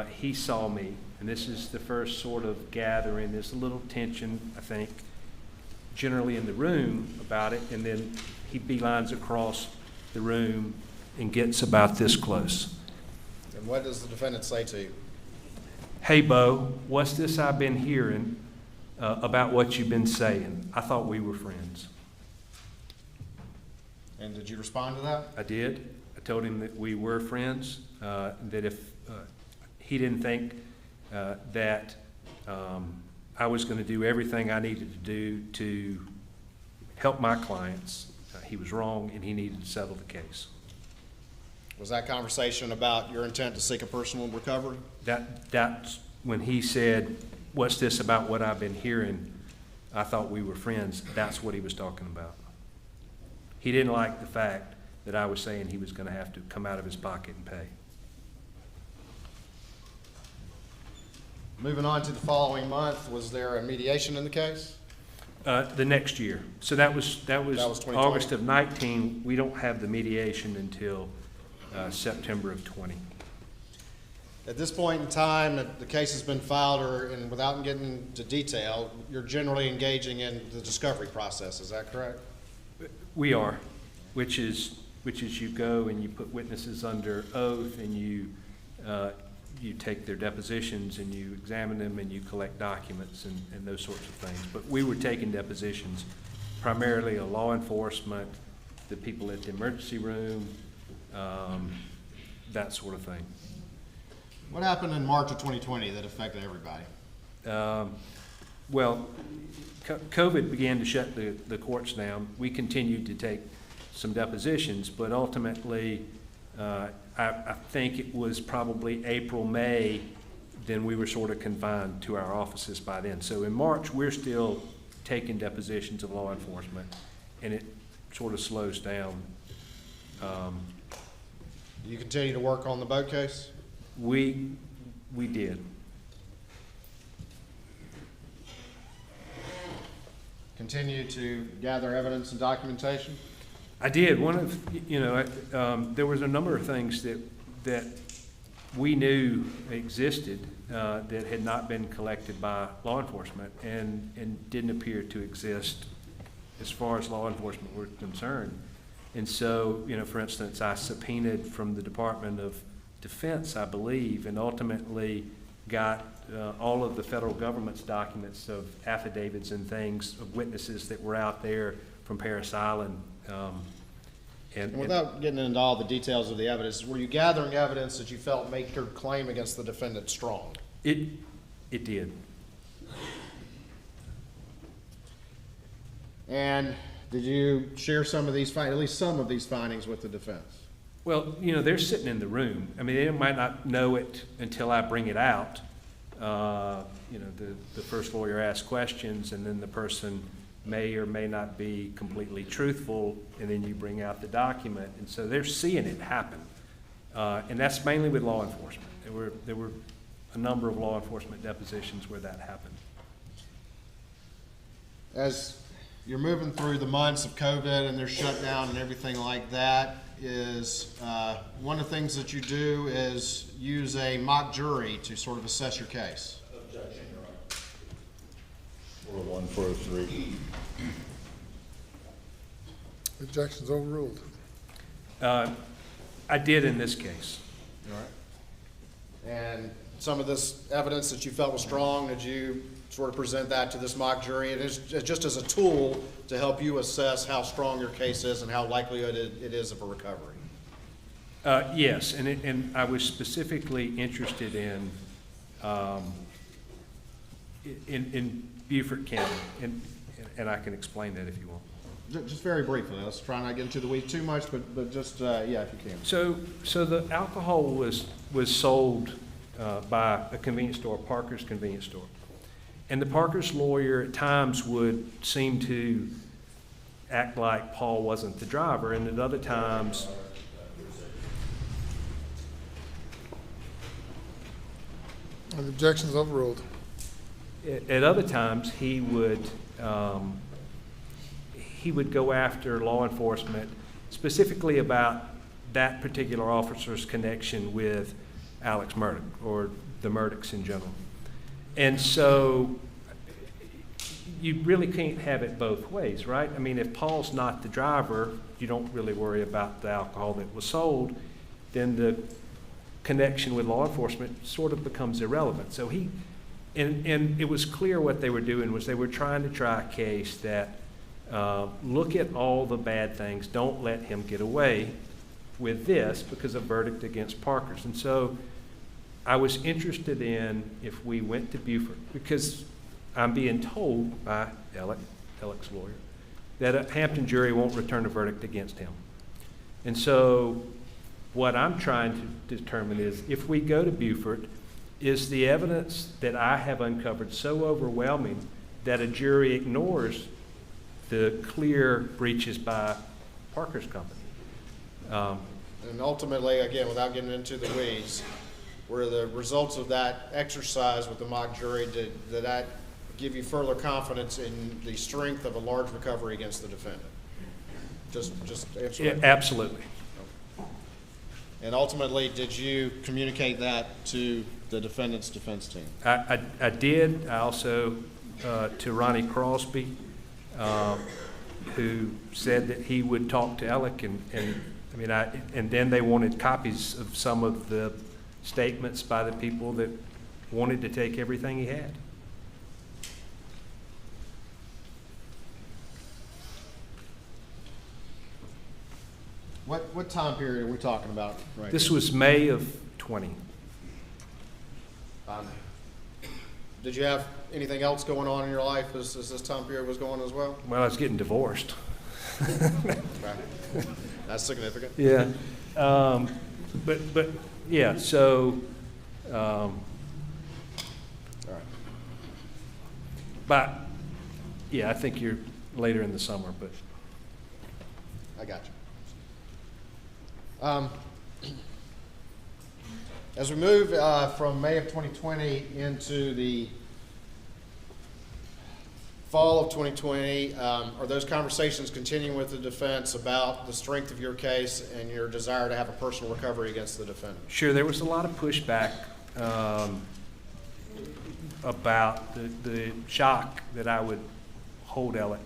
he saw me, and this is the first sort of gathering. There's a little tension, I think, generally in the room about it, and then he beelines across the room and gets about this close. And what does the defendant say to you? Hey, Bo, what's this I've been hearing about what you've been saying? I thought we were friends. And did you respond to that? I did. I told him that we were friends, that if he didn't think that I was going to do everything I needed to do to help my clients, he was wrong and he needed to settle the case. Was that conversation about your intent to seek a personal recovery? That's when he said, what's this about what I've been hearing? I thought we were friends. That's what he was talking about. He didn't like the fact that I was saying he was going to have to come out of his pocket and pay. Moving on to the following month, was there a mediation in the case? The next year. So that was 2020. August of 19. We don't have the mediation until September of 20. At this point in time, the case has been filed, and without getting into detail, you're generally engaging in the discovery process, is that correct? We are, which is you go and you put witnesses under oath and you take their depositions and you examine them and you collect documents and those sorts of things. But we were taking depositions, primarily of law enforcement, the people at the emergency room, that sort of thing. What happened in March of 2020 that affected everybody? Well, COVID began to shut the courts down. We continued to take some depositions, but ultimately, I think it was probably April, May, then we were sort of confined to our offices by then. So in March, we're still taking depositions of law enforcement, and it sort of slows down. Do you continue to work on the boat case? We did. Continue to gather evidence and documentation? I did. One of, there was a number of things that we knew existed that had not been collected by law enforcement and didn't appear to exist as far as law enforcement were concerned. And so, for instance, I subpoenaed from the Department of Defense, I believe, and ultimately got all of the federal government's documents of affidavits and things of witnesses that were out there from Parris Island. And without getting into all the details of the evidence, were you gathering evidence that you felt made your claim against the defendant strong? It did. And did you share some of these, at least some of these findings with the defense? Well, they're sitting in the room. I mean, they might not know it until I bring it out. The first lawyer asks questions, and then the person may or may not be completely truthful, and then you bring out the document. And so they're seeing it happen. And that's mainly with law enforcement. There were a number of law enforcement depositions where that happened. As you're moving through the months of COVID and their shutdown and everything like that, is one of the things that you do is use a mock jury to sort of assess your case. Objection, Your Honor. 401, 403. Objection's overruled. I did in this case. All right. And some of this evidence that you felt was strong, did you sort of present that to this mock jury? It is just as a tool to help you assess how strong your case is and how likely it is of a recovery. Yes, and I was specifically interested in Beaufort County, and I can explain that if you want. Just very briefly, let's try not to get into the weeds too much, but just, yeah, if you can. So the alcohol was sold by a convenience store, Parker's convenience store. And the Parker's lawyer at times would seem to act like Paul wasn't the driver, and at other times, The objection's overruled. at other times he would go after law enforcement specifically about that particular officer's connection with Alex Murdaugh, or the Murdaughs in general. And so you really can't have it both ways, right? I mean, if Paul's not the driver, you don't really worry about the alcohol that was sold, then the connection with law enforcement sort of becomes irrelevant. So and it was clear what they were doing was they were trying to try a case that look at all the bad things, don't let him get away with this because of verdict against Parker's. And so I was interested in if we went to Beaufort, because I'm being told by Alex's lawyer, that a Hampton jury won't return a verdict against him. And so what I'm trying to determine is if we go to Beaufort, is the evidence that I have uncovered so overwhelming that a jury ignores the clear breaches by Parker's company? And ultimately, again, without getting into the weeds, were the results of that exercise with the mock jury, did that give you further confidence in the strength of a large recovery against the defendant? Just answer Yeah, that. absolutely. And ultimately, did you communicate that to the defendant's defense team? I did. I also, to Ronnie Crosby, who said that he would talk to Alec, and then they wanted copies of some of the statements by the people that wanted to take everything he had. What time period are we talking about right This here? was May of 20. Did you have anything else going on in your life as this time period was going as well? Well, I was getting divorced. Okay. That's significant. Yeah. But yeah, so, All right. but, yeah, I think you're later in the summer, but. I got you. As we move from May of 2020 into the fall of 2020, are those conversations continuing with the defense about the strength of your case and your desire to have a personal recovery against the defendant? Sure, there was a lot of pushback about the shock that I would hold Alec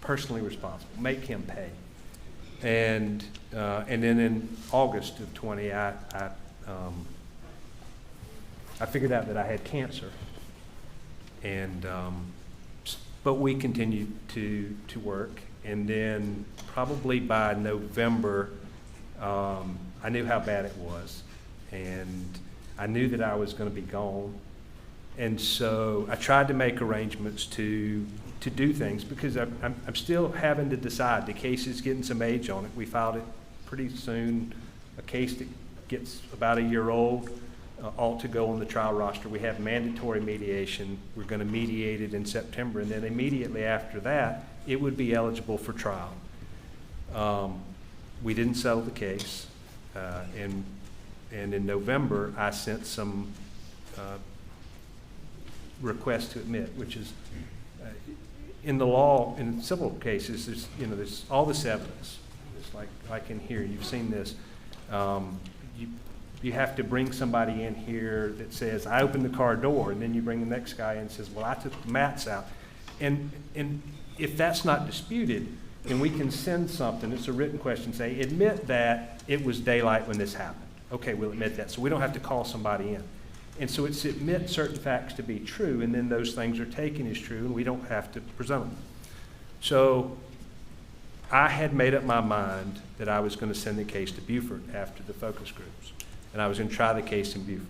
personally responsible, make him pay. And then in August of 20, I figured out that I had cancer, and but we continued to work. And then probably by November, I knew how bad it was, and I knew that I was going to be gone. And so I tried to make arrangements to do things, because I'm still having to decide. The case is getting some age on it. We filed it pretty soon. A case that gets about a year old ought to go on the trial roster. We have mandatory mediation. We're going to mediate it in September, and then immediately after that, it would be eligible for trial. We didn't settle the case, and in November, I sent some requests to admit, which is in the law, in civil cases, there's all this evidence. It's like in here, you've seen this. You have to bring somebody in here that says, I opened the car door, and then you bring the next guy in and says, well, I took the mats out. And if that's not disputed, then we can send something, it's a written question, say, admit that it was daylight when this happened. Okay, we'll admit that. So we don't have to call somebody in. And so it's admit certain facts to be true, and then those things are taken as true, and we don't have to present them. So I had made up my mind that I was going to send the case to Beaufort after the focus groups, and I was going to try the case in Beaufort.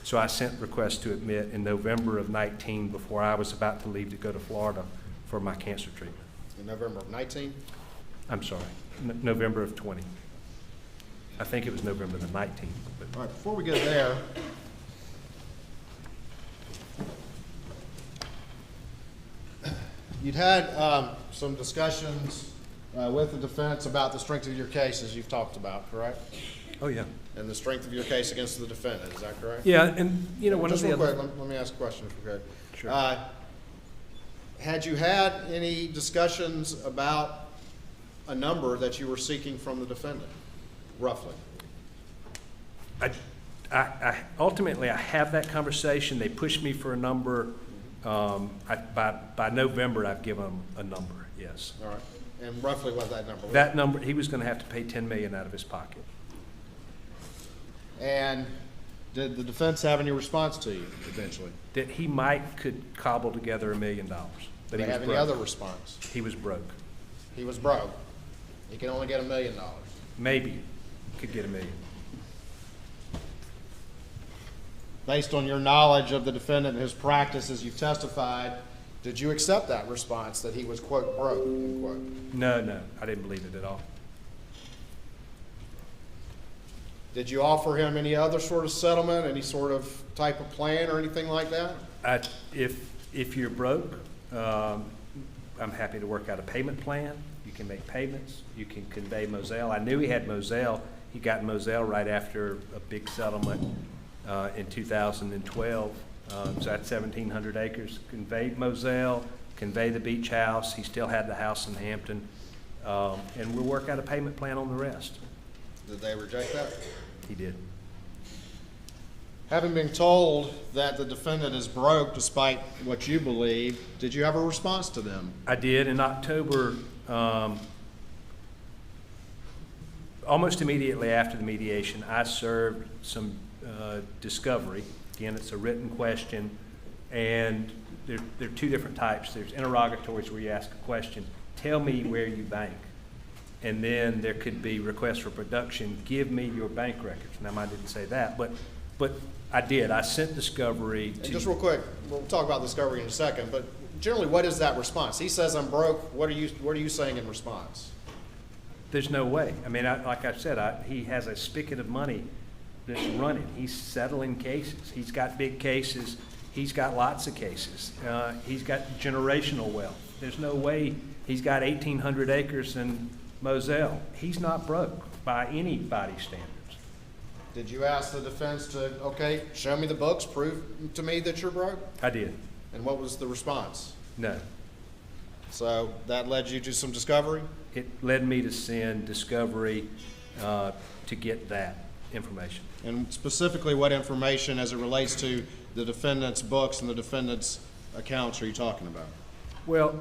So I sent requests to admit in November of 19 before I was about to leave to go to Florida for my cancer treatment. In November of 19? I'm sorry, November of 20. I think it was November the 19th. But. All right, before we get there, you'd had some discussions with the defense about the strength of your case, as you've talked about, correct? Oh, yeah. And the strength of your case against the defendant, is that correct? Yeah, and one Just of the real other... quick, let me ask a question if we could. Sure. Had you had any discussions about a number that you were seeking from the defendant, roughly? I Ultimately, I have that conversation. They push me for a number. By November, I've given them a number, yes. All right. And roughly what that number was? That number, he was going to have to pay $10 million out of his pocket. And did the defense have any response to you eventually? That he could cobble together $1 million. But Did he they was have any broke. other response? He was broke. He was broke. He can only get $1 million. Maybe could get $1 million. Based on your knowledge of the defendant and his practice as you've testified, did you accept that response that he was, quote, broke, end quote? No, I didn't believe it at all. Did you offer him any other sort of settlement, any sort of type of plan or anything like that? If you're broke, I'm happy to work out a payment plan. You can make payments. You can convey Moselle. I knew he had Moselle. He got Moselle right after a big settlement in 2012. So that's 1,700 acres. Conveyed Moselle, convey the beach house. He still had the house in Hampton. And we'll work out a payment plan on the rest. Did they reject that? He did. Having been told that the defendant is broke despite what you believe, did you have a response to them? I did. In October, almost immediately after the mediation, I served some discovery. Again, it's a written question, and there are two different types. There's interrogatories where you ask a question, tell me where you bank. And then there could be requests for production, give me your bank records. Now, I didn't say that, but I did. I sent discovery to... And just real quick, we'll talk about discovery in a second, but generally, what is that response? He says, I'm broke. What are you saying in response? There's no way. I mean, like I said, he has a spigot of money that's running. He's settling cases. He's got big cases. He's got lots of cases. He's got generational wealth. There's no way he's got 1,800 acres in Moselle. He's not broke by anybody's standards. Did you ask the defense to, okay, show me the books, prove to me that you're broke? I did. And what was the response? No. So that led you to some discovery? It led me to send discovery to get that information. And specifically, what information as it relates to the defendant's books and the defendant's accounts are you talking about? Well,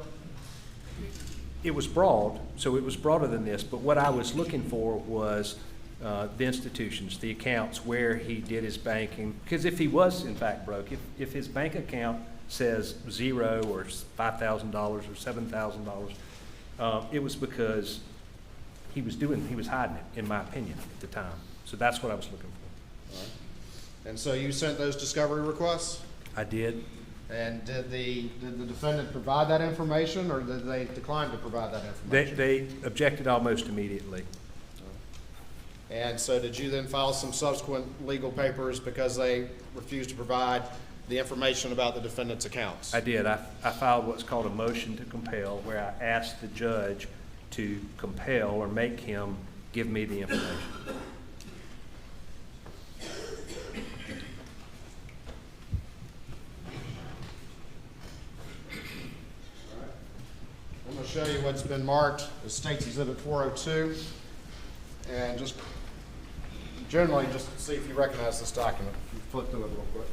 it was broad, so it was broader than this, but what I was looking for was the institutions, the accounts, where he did his banking. Because if he was, in fact, broke, if his bank account says $0 or $5,000 or $7,000, it was because he was hiding it, in my opinion, at the time. So that's what I was looking for. All right. And so you sent those discovery requests? I did. And did the defendant provide that information, or did they decline to provide that information? They objected almost immediately. And so did you then file some subsequent legal papers because they refused to provide the information about the defendant's accounts? I did. I filed what's called a motion to compel, where I asked the judge to compel or make him give me the information. I'm going to show you what's been marked as State's Exhibit 402, and just generally just see if you recognize this document. If you flip through it real quick.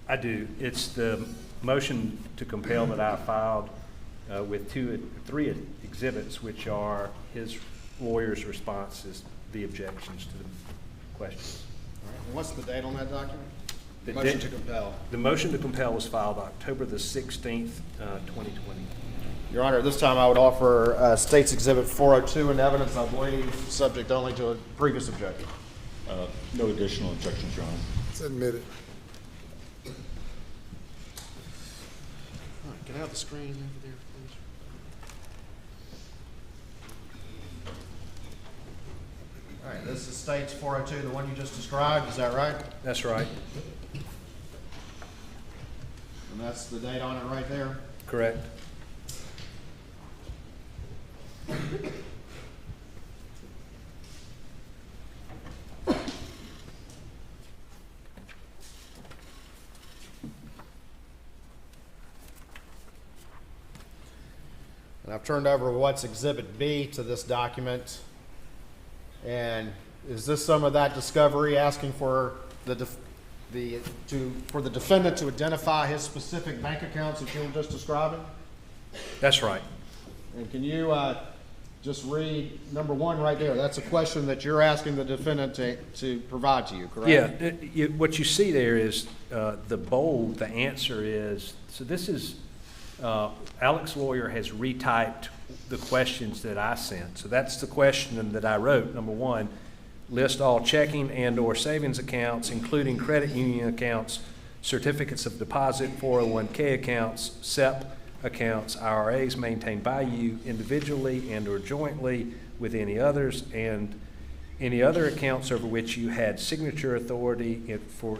I do. It's the motion to compel that I filed with three exhibits, which are his lawyer's responses, the objections to the questions. All right. And what's the date on that document? The Motion to compel. The motion to compel was filed October the 16th, 2020. Your Honor, at this time I would offer State's Exhibit 402 in evidence, I believe, subject only to a previous objection. No additional objections, Your Honor. It's admitted. All right, can I have the screen over there, please? All right, this is State's 402, the one you just described, is that right? That's right. And that's the date on it right there? Correct. And I've turned over what's Exhibit B to this document. And is this some of that discovery asking for the defendant to identify his specific bank accounts that you were just describing? That's right. And can you just read number 1 right there? That's a question that you're asking the defendant to provide to you, correct? Yeah, what you see there is the bold, the answer is, so this is, Alex Lawyer has retyped the questions that I sent. So that's the question that I wrote, number 1, list all checking and/or savings accounts, including credit union accounts, certificates of deposit, 401k accounts, SEP accounts, IRAs maintained by you individually and/or jointly with any others, and any other accounts over which you had signature authority for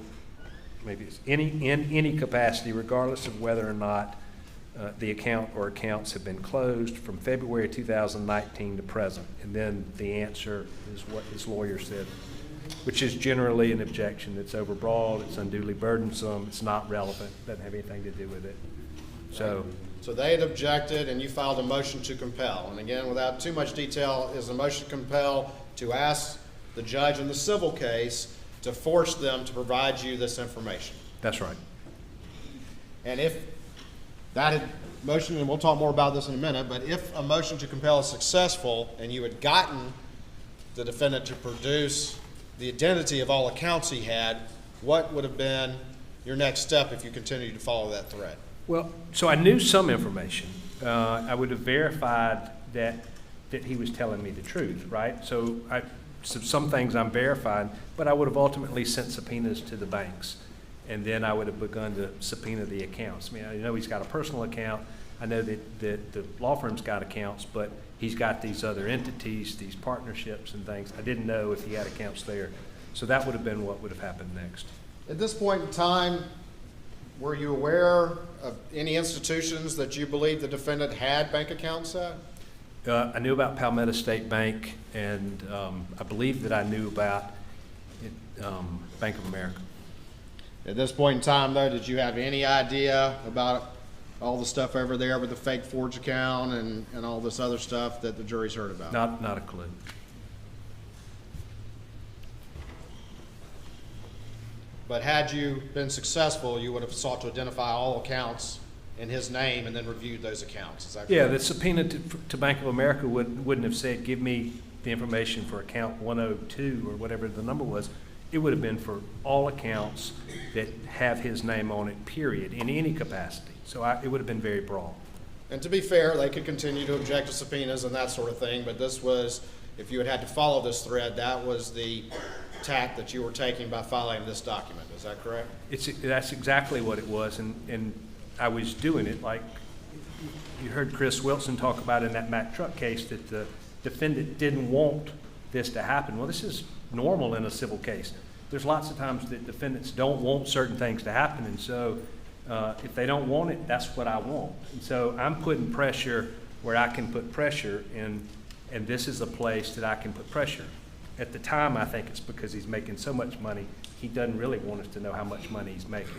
maybe it's in any capacity, regardless of whether or not the account or accounts have been closed from February 2019 to present. And then the answer is what his lawyer said, which is generally an objection that's overbroad, it's unduly burdensome, it's not relevant, doesn't have anything to do with it. So they had objected, and you filed a motion to compel. And again, without too much detail, is a motion to compel to ask the judge in the civil case to force them to provide you this information. that's right. And if that had motion, and we'll talk more about this in a minute, but if a motion to compel is successful and you had gotten the defendant to produce the identity of all accounts he had, what would have been your next step if you continued to follow that thread? Well, so I knew some information. I would have verified that he was telling me the truth, right? So some things I'm verifying, but I would have ultimately sent subpoenas to the banks. And then I would have begun to subpoena the accounts. I mean, I know he's got a personal account. I know that the law firm's got accounts, but he's got these other entities, these partnerships and things. I didn't know if he had accounts there. So that would have been what would have happened next. At this point in time, were you aware of any institutions that you believe the defendant had bank accounts at? I knew about Palmetto State Bank, and I believe that I knew about Bank of America. At this point in time, though, did you have any idea about all the stuff over there with the fake forge account and all this other stuff that the jury's heard about? Not a clue. But had you been successful, you would have sought to identify all accounts in his name and then reviewed those accounts. Is that correct? Yeah, the subpoena to Bank of America wouldn't have said, give me the information for account 102 or whatever the number was. It would have been for all accounts that have his name on it, period, in any capacity. So it would have been very broad. And to be fair, they could continue to object to subpoenas and that sort of thing, but this was, if you had to follow this thread, that was the tack that you were taking by filing this document. Is that correct? That's exactly what it was, and I was doing it like you heard Chris Wilson talk about in that Mack truck case, that the defendant didn't want this to happen. Well, this is normal in a civil case. There's lots of times that defendants don't want certain things to happen, and so if they don't want it, that's what I want. And so I'm putting pressure where I can put pressure, and this is a place that I can put pressure. At the time, I think it's because he's making so much money, he doesn't really want us to know how much money he's making.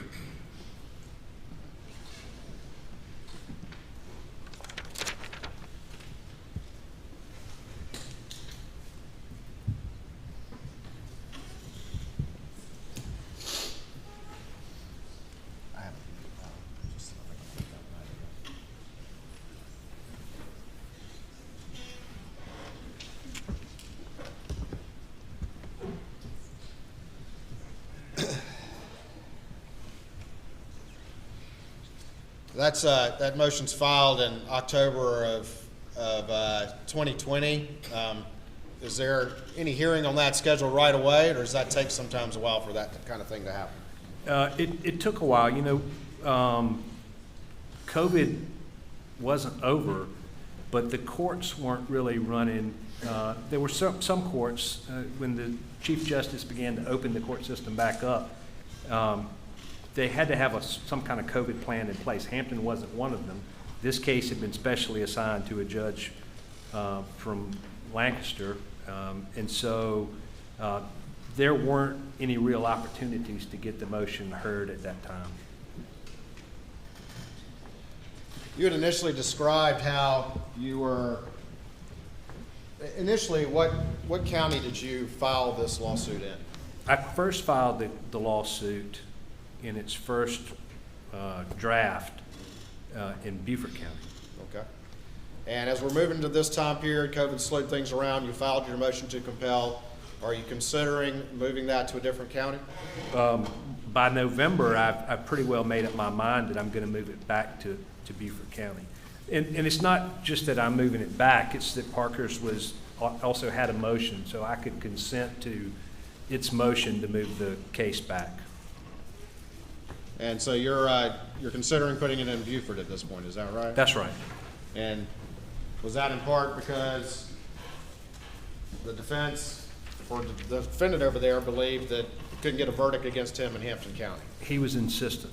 That motion's filed in October of 2020. Is there any hearing on that scheduled right away, or does that take sometimes a while for that kind of thing to happen? It took a while. You know, COVID wasn't over, but the courts weren't really running. There were some courts, when the Chief Justice began to open the court system back up, they had to have some kind of COVID plan in place. Hampton wasn't one of them. This case had been specially assigned to a judge from Lancaster, and so there weren't any real opportunities to get the motion heard at that time. You had initially described how you were, initially, what county did you file this lawsuit in? I first filed the lawsuit in its first draft in Beaufort County. Okay. And as we're moving to this time period, COVID slowed things around, you filed your motion to compel. Are you considering moving that to a different county? By November, I've pretty well made up my mind that I'm going to move it back to Beaufort County. And it's not just that I'm moving it back, it's that Parker's also had a motion, so I could consent to its motion to move the case back. And so you're considering putting it in Beaufort at this point, is that right? That's right. And was that in part because the defense, or the defendant over there, believed that you couldn't get a verdict against him in Hampton County? He was insistent.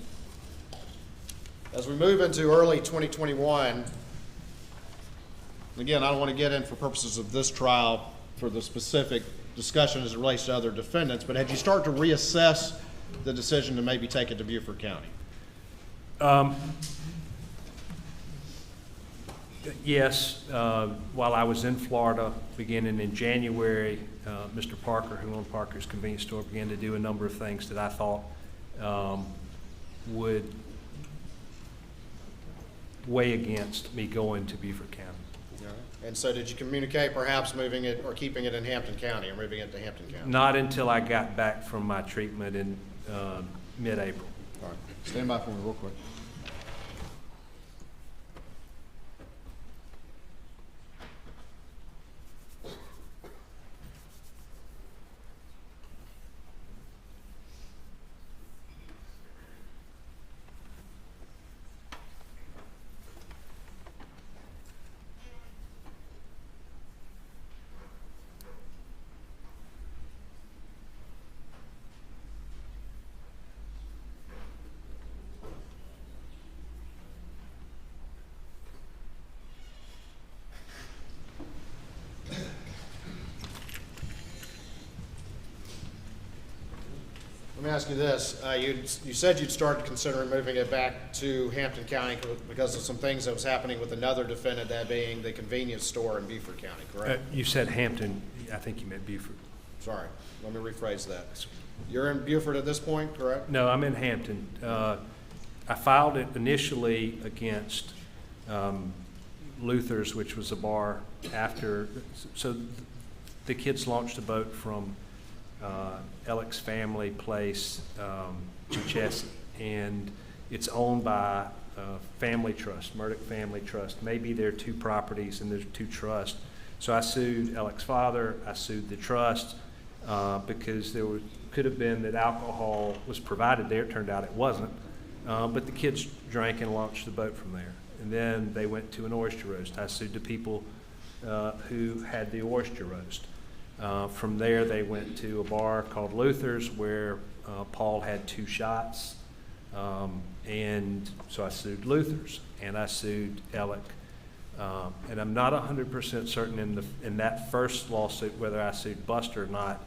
As we move into early 2021, again, I don't want to get in for purposes of this trial for the specific discussion as it relates to other defendants, but had you started to reassess the decision to maybe take it to Beaufort County? Yes, while I was in Florida, beginning in January, Mr. Parker, who owned Parker's Convenience Store, began to do a number of things that I thought would weigh against me going to Beaufort County. And so did you communicate perhaps moving it or keeping it in Hampton County or moving it to Hampton County? Not until I got back from my treatment in mid-April. All right, stand by for me real quick. Let me ask you this. You said you'd started considering moving it back to Hampton County because of some things that was happening with another defendant, that being the convenience store in Beaufort County, correct? You said Hampton. I think you meant Beaufort. Sorry, let me rephrase that. You're in Beaufort at this point, correct? No, I'm in Hampton. I filed it initially against Luther's, which was a bar after. So the kids launched a boat from Alex Family Place to Chessie, and it's owned by Family Trust, Murdaugh Family Trust. Maybe there are two properties and there's two trusts. So I sued Alex's father, I sued the trust because could have been that alcohol was provided there. It turned out it wasn't, but the kids drank and launched the boat from there. And then they went to an oyster roast. I sued the people who had the oyster roast. From there, they went to a bar called Luther's where Paul had 2 shots. And so I sued Luther's and I sued Alec. And I'm not 100% certain in that first lawsuit whether I sued Buster or not,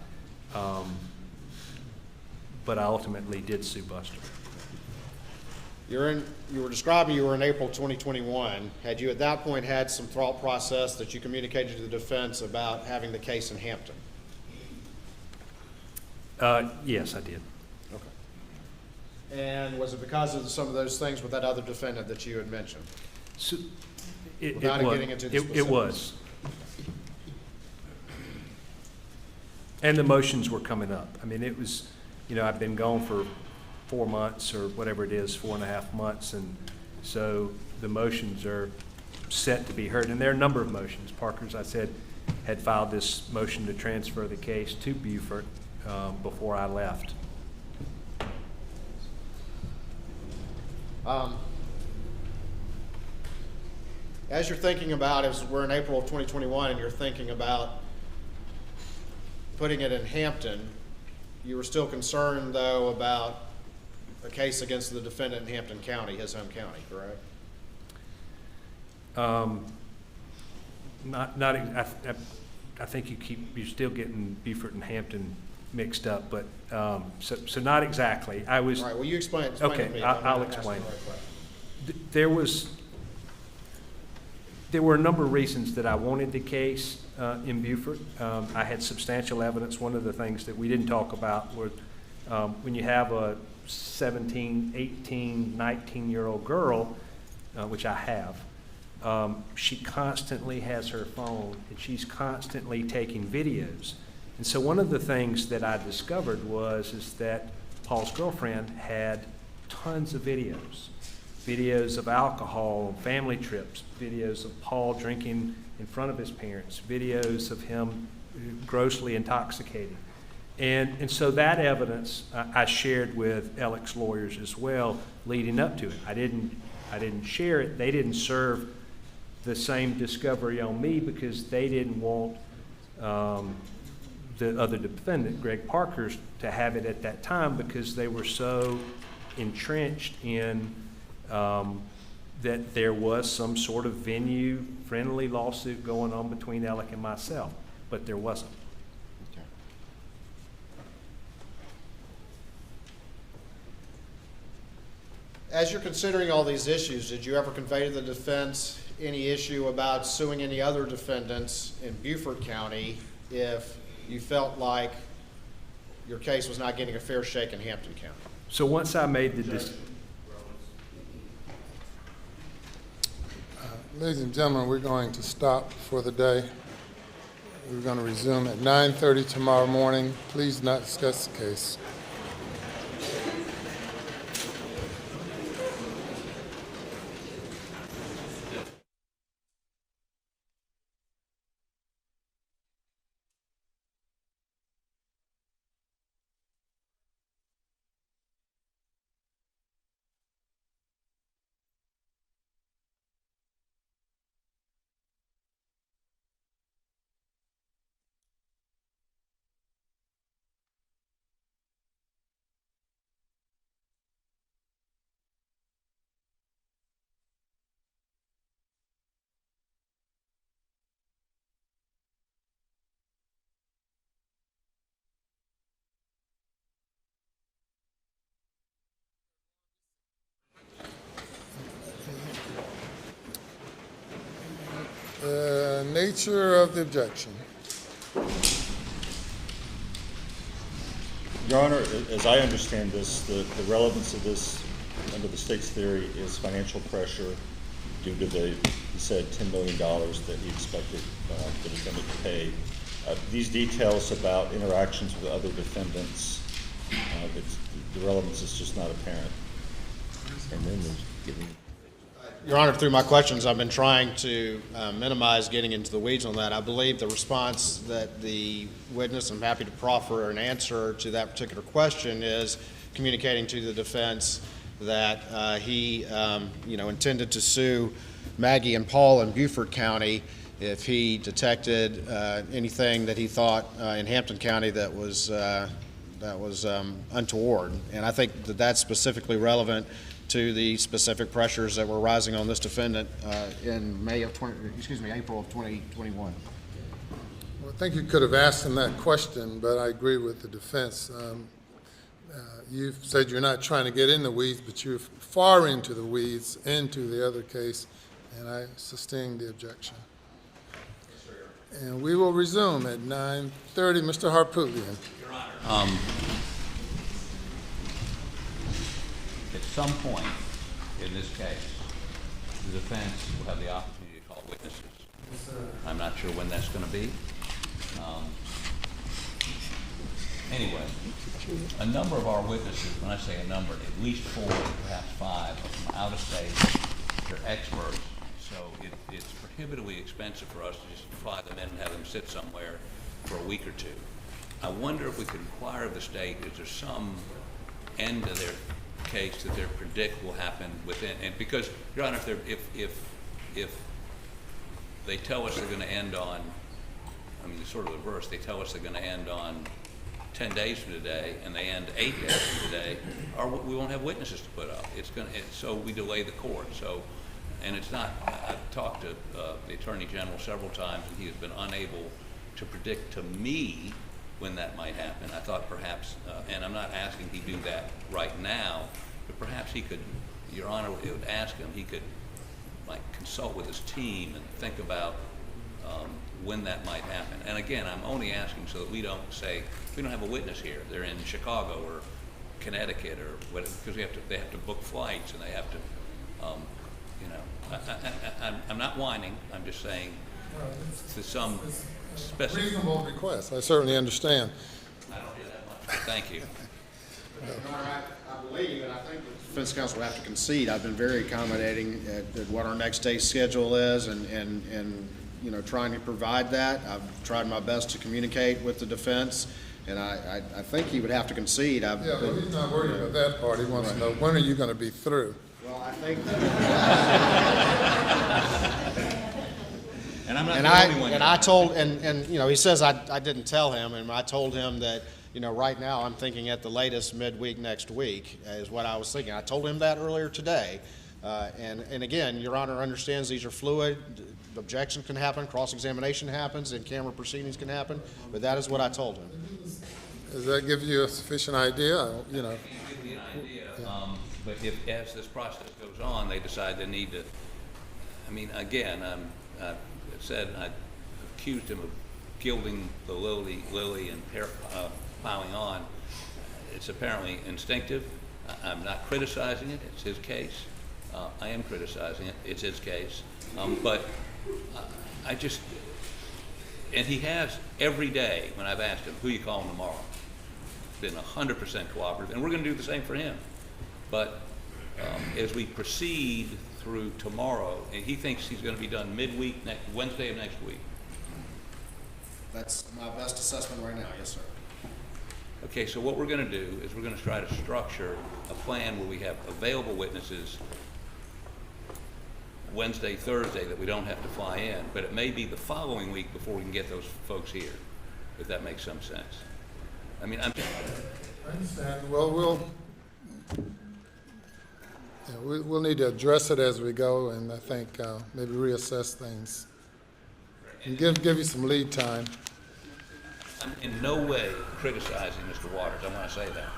but I ultimately did sue Buster. You were describing you were in April 2021. Had you at that point had some thought process that you communicated to the defense about having the case in Hampton? Yes, I did. Okay. And was it because of some of those things with that other defendant that you had mentioned? So Without getting into the specifics. It was. And the motions were coming up. I mean, it was, I've been gone for 4 months or whatever it is, 4.5 months, and so the motions are set to be heard. And there are a number of motions. Parker, as I said, had filed this motion to transfer the case to Beaufort before I left. As you're thinking about, as we're in April of 2021 and you're thinking about putting it in Hampton, you were still concerned, though, about a case against the defendant in Hampton County, his home county, correct? I think you're still getting Beaufort and Hampton mixed up, but so not exactly. I was. All right. Well, you explain. Okay, to me. I'll explain. There was There were a number of reasons that I wanted the case in Beaufort. I had substantial evidence. One of the things that we didn't talk about was when you have a 17, 18, 19-year-old girl, which I have, she constantly has her phone and she's constantly taking videos. And so one of the things that I discovered is that Paul's girlfriend had tons of videos of alcohol, family trips, videos of Paul drinking in front of his parents, videos of him grossly intoxicated. And so that evidence I shared with Alex lawyers as well leading up to it. I didn't share it. They didn't serve the same discovery on me because they didn't want the other defendant, Greg Parker's, to have it at that time because they were so entrenched in that there was some sort of venue-friendly lawsuit going on between Alec and myself, but there wasn't. Okay. As you're considering all these issues, did you ever convey to the defense any issue about suing any other defendants in Beaufort County if you felt like your case was not getting a fair shake in Hampton County? So once I made the decision. Ladies and gentlemen, we're going to stop for the day. We're going to resume at 9:30 tomorrow morning. Please not discuss the case. Nature of the objection. Your Honor, as I understand this, the relevance of this under the state's theory is financial pressure due to he said $10 million that he expected the defendant to pay. These details about interactions with other defendants, the relevance is just not apparent. And then there's giving. Your Honor, through my questions, I've been trying to minimize getting into the weeds on that. I believe the response that the witness, I'm happy to proffer an answer to that particular question, is communicating to the defense that he, intended to sue Maggie and Paul in Beaufort County if he detected anything that he thought in Hampton County that was untoward. And I think that that's specifically relevant to the specific pressures that were rising on this defendant in April of 2021. Well, I think you could have asked him that question, but I agree with the defense. You've said you're not trying to get in the weeds, but you're far into the weeds, into the other case, and I sustain the objection. And we will resume at 9:30. Mr. Harpootlian. Your Honor. At some point in this case, the defense will have the opportunity to call witnesses. I'm not sure when that's going to be. Anyway, a number of our witnesses, when I say a number, at least 4, perhaps 5, are from out of state. They're experts, so it's prohibitively expensive for us to just fly them in and have them sit somewhere for a week or two. I wonder if we could inquire of the state, is there some end to their case that they predict will happen within, and because, Your Honor, if they tell us they're going to end on, I mean, it's sort of the reverse, they tell us they're going to end on 10 days from today, and they end 8 days from today, or we won't have witnesses to put up. So we delay the court. So, and it's not. I've talked to the Attorney General several times, and he has been unable to predict to me when that might happen. I thought perhaps, and I'm not asking he do that right now, but perhaps he could, Your Honor, it would ask him, he could might consult with his team and think about when that might happen. And again, I'm only asking so that we don't say, we don't have a witness here. They're in Chicago or Connecticut or whatever, because they have to book flights and they have to, you know, I'm not whining. I'm just saying to some specific. Reasonable request, I certainly understand. I don't do that much. Thank you. I believe, and I think the defense counsel will have to concede, I've been very accommodating at what our next day's schedule is and you know, trying to provide that. I've tried my best to communicate with the defense, and I think he would have to concede. Yeah, well, he's not worried about that part. He wants to know, when are you going to be through? Well, I think. And I'm not the only one. And I told, and you know, he says I didn't tell him, and I told him that, you know, right now I'm thinking at the latest midweek next week is what I was thinking. I told him that earlier today. And again, Your Honor understands these are fluid. Objection can happen, cross-examination happens, and camera proceedings can happen, but that is what I told him. Does that give you a sufficient idea? You know, Give me an idea. But if, as this process goes on, they decide they need to, I mean, again, I said, I accused him of gilding the lily and piling on. It's apparently instinctive. I'm not criticizing it. It's his case. I am criticizing it. It's his case. But I just, and he has every day when I've asked him, who you calling tomorrow? Been 100% cooperative, and we're going to do the same for him. But as we proceed through tomorrow, and he thinks he's going to be done midweek, Wednesday of next week. That's my best assessment right now, yes, sir. Okay, so what we're going to do is we're going to try to structure a plan where we have available witnesses Wednesday, Thursday, that we don't have to fly in, but it may be the following week before we can get those folks here, if that makes some sense. I mean, I understand. Well, we'll need to address it as we go, and I think maybe reassess things and give you some lead time. I'm in no way criticizing Mr. Waters. I want to say that.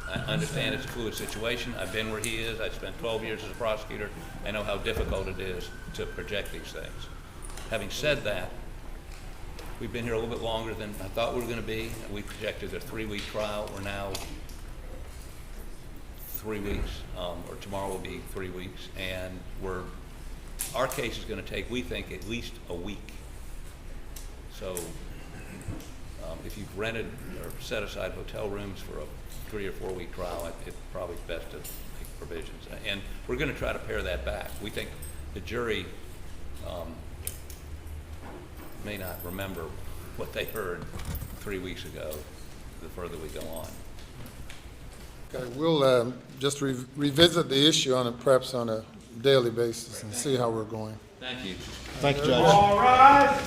I understand it's a fluid situation. I've been where he is. I spent 12 years as a prosecutor. I know how difficult it is to project these things. Having said that, we've been here a little bit longer than I thought we were going to be. We projected a 3-week trial. We're now 3 weeks, or tomorrow will be 3 weeks, and our case is going to take, we think, at least a week. So if you've rented or set aside hotel rooms for a 3 or 4 week trial, it's probably best to make provisions. And we're going to try to pare that back. We think the jury may not remember what they heard 3 weeks ago the further we go on. Okay, we'll just revisit the issue perhaps on a daily basis and see how we're going. Thank you. Thank you, Judge. All rise.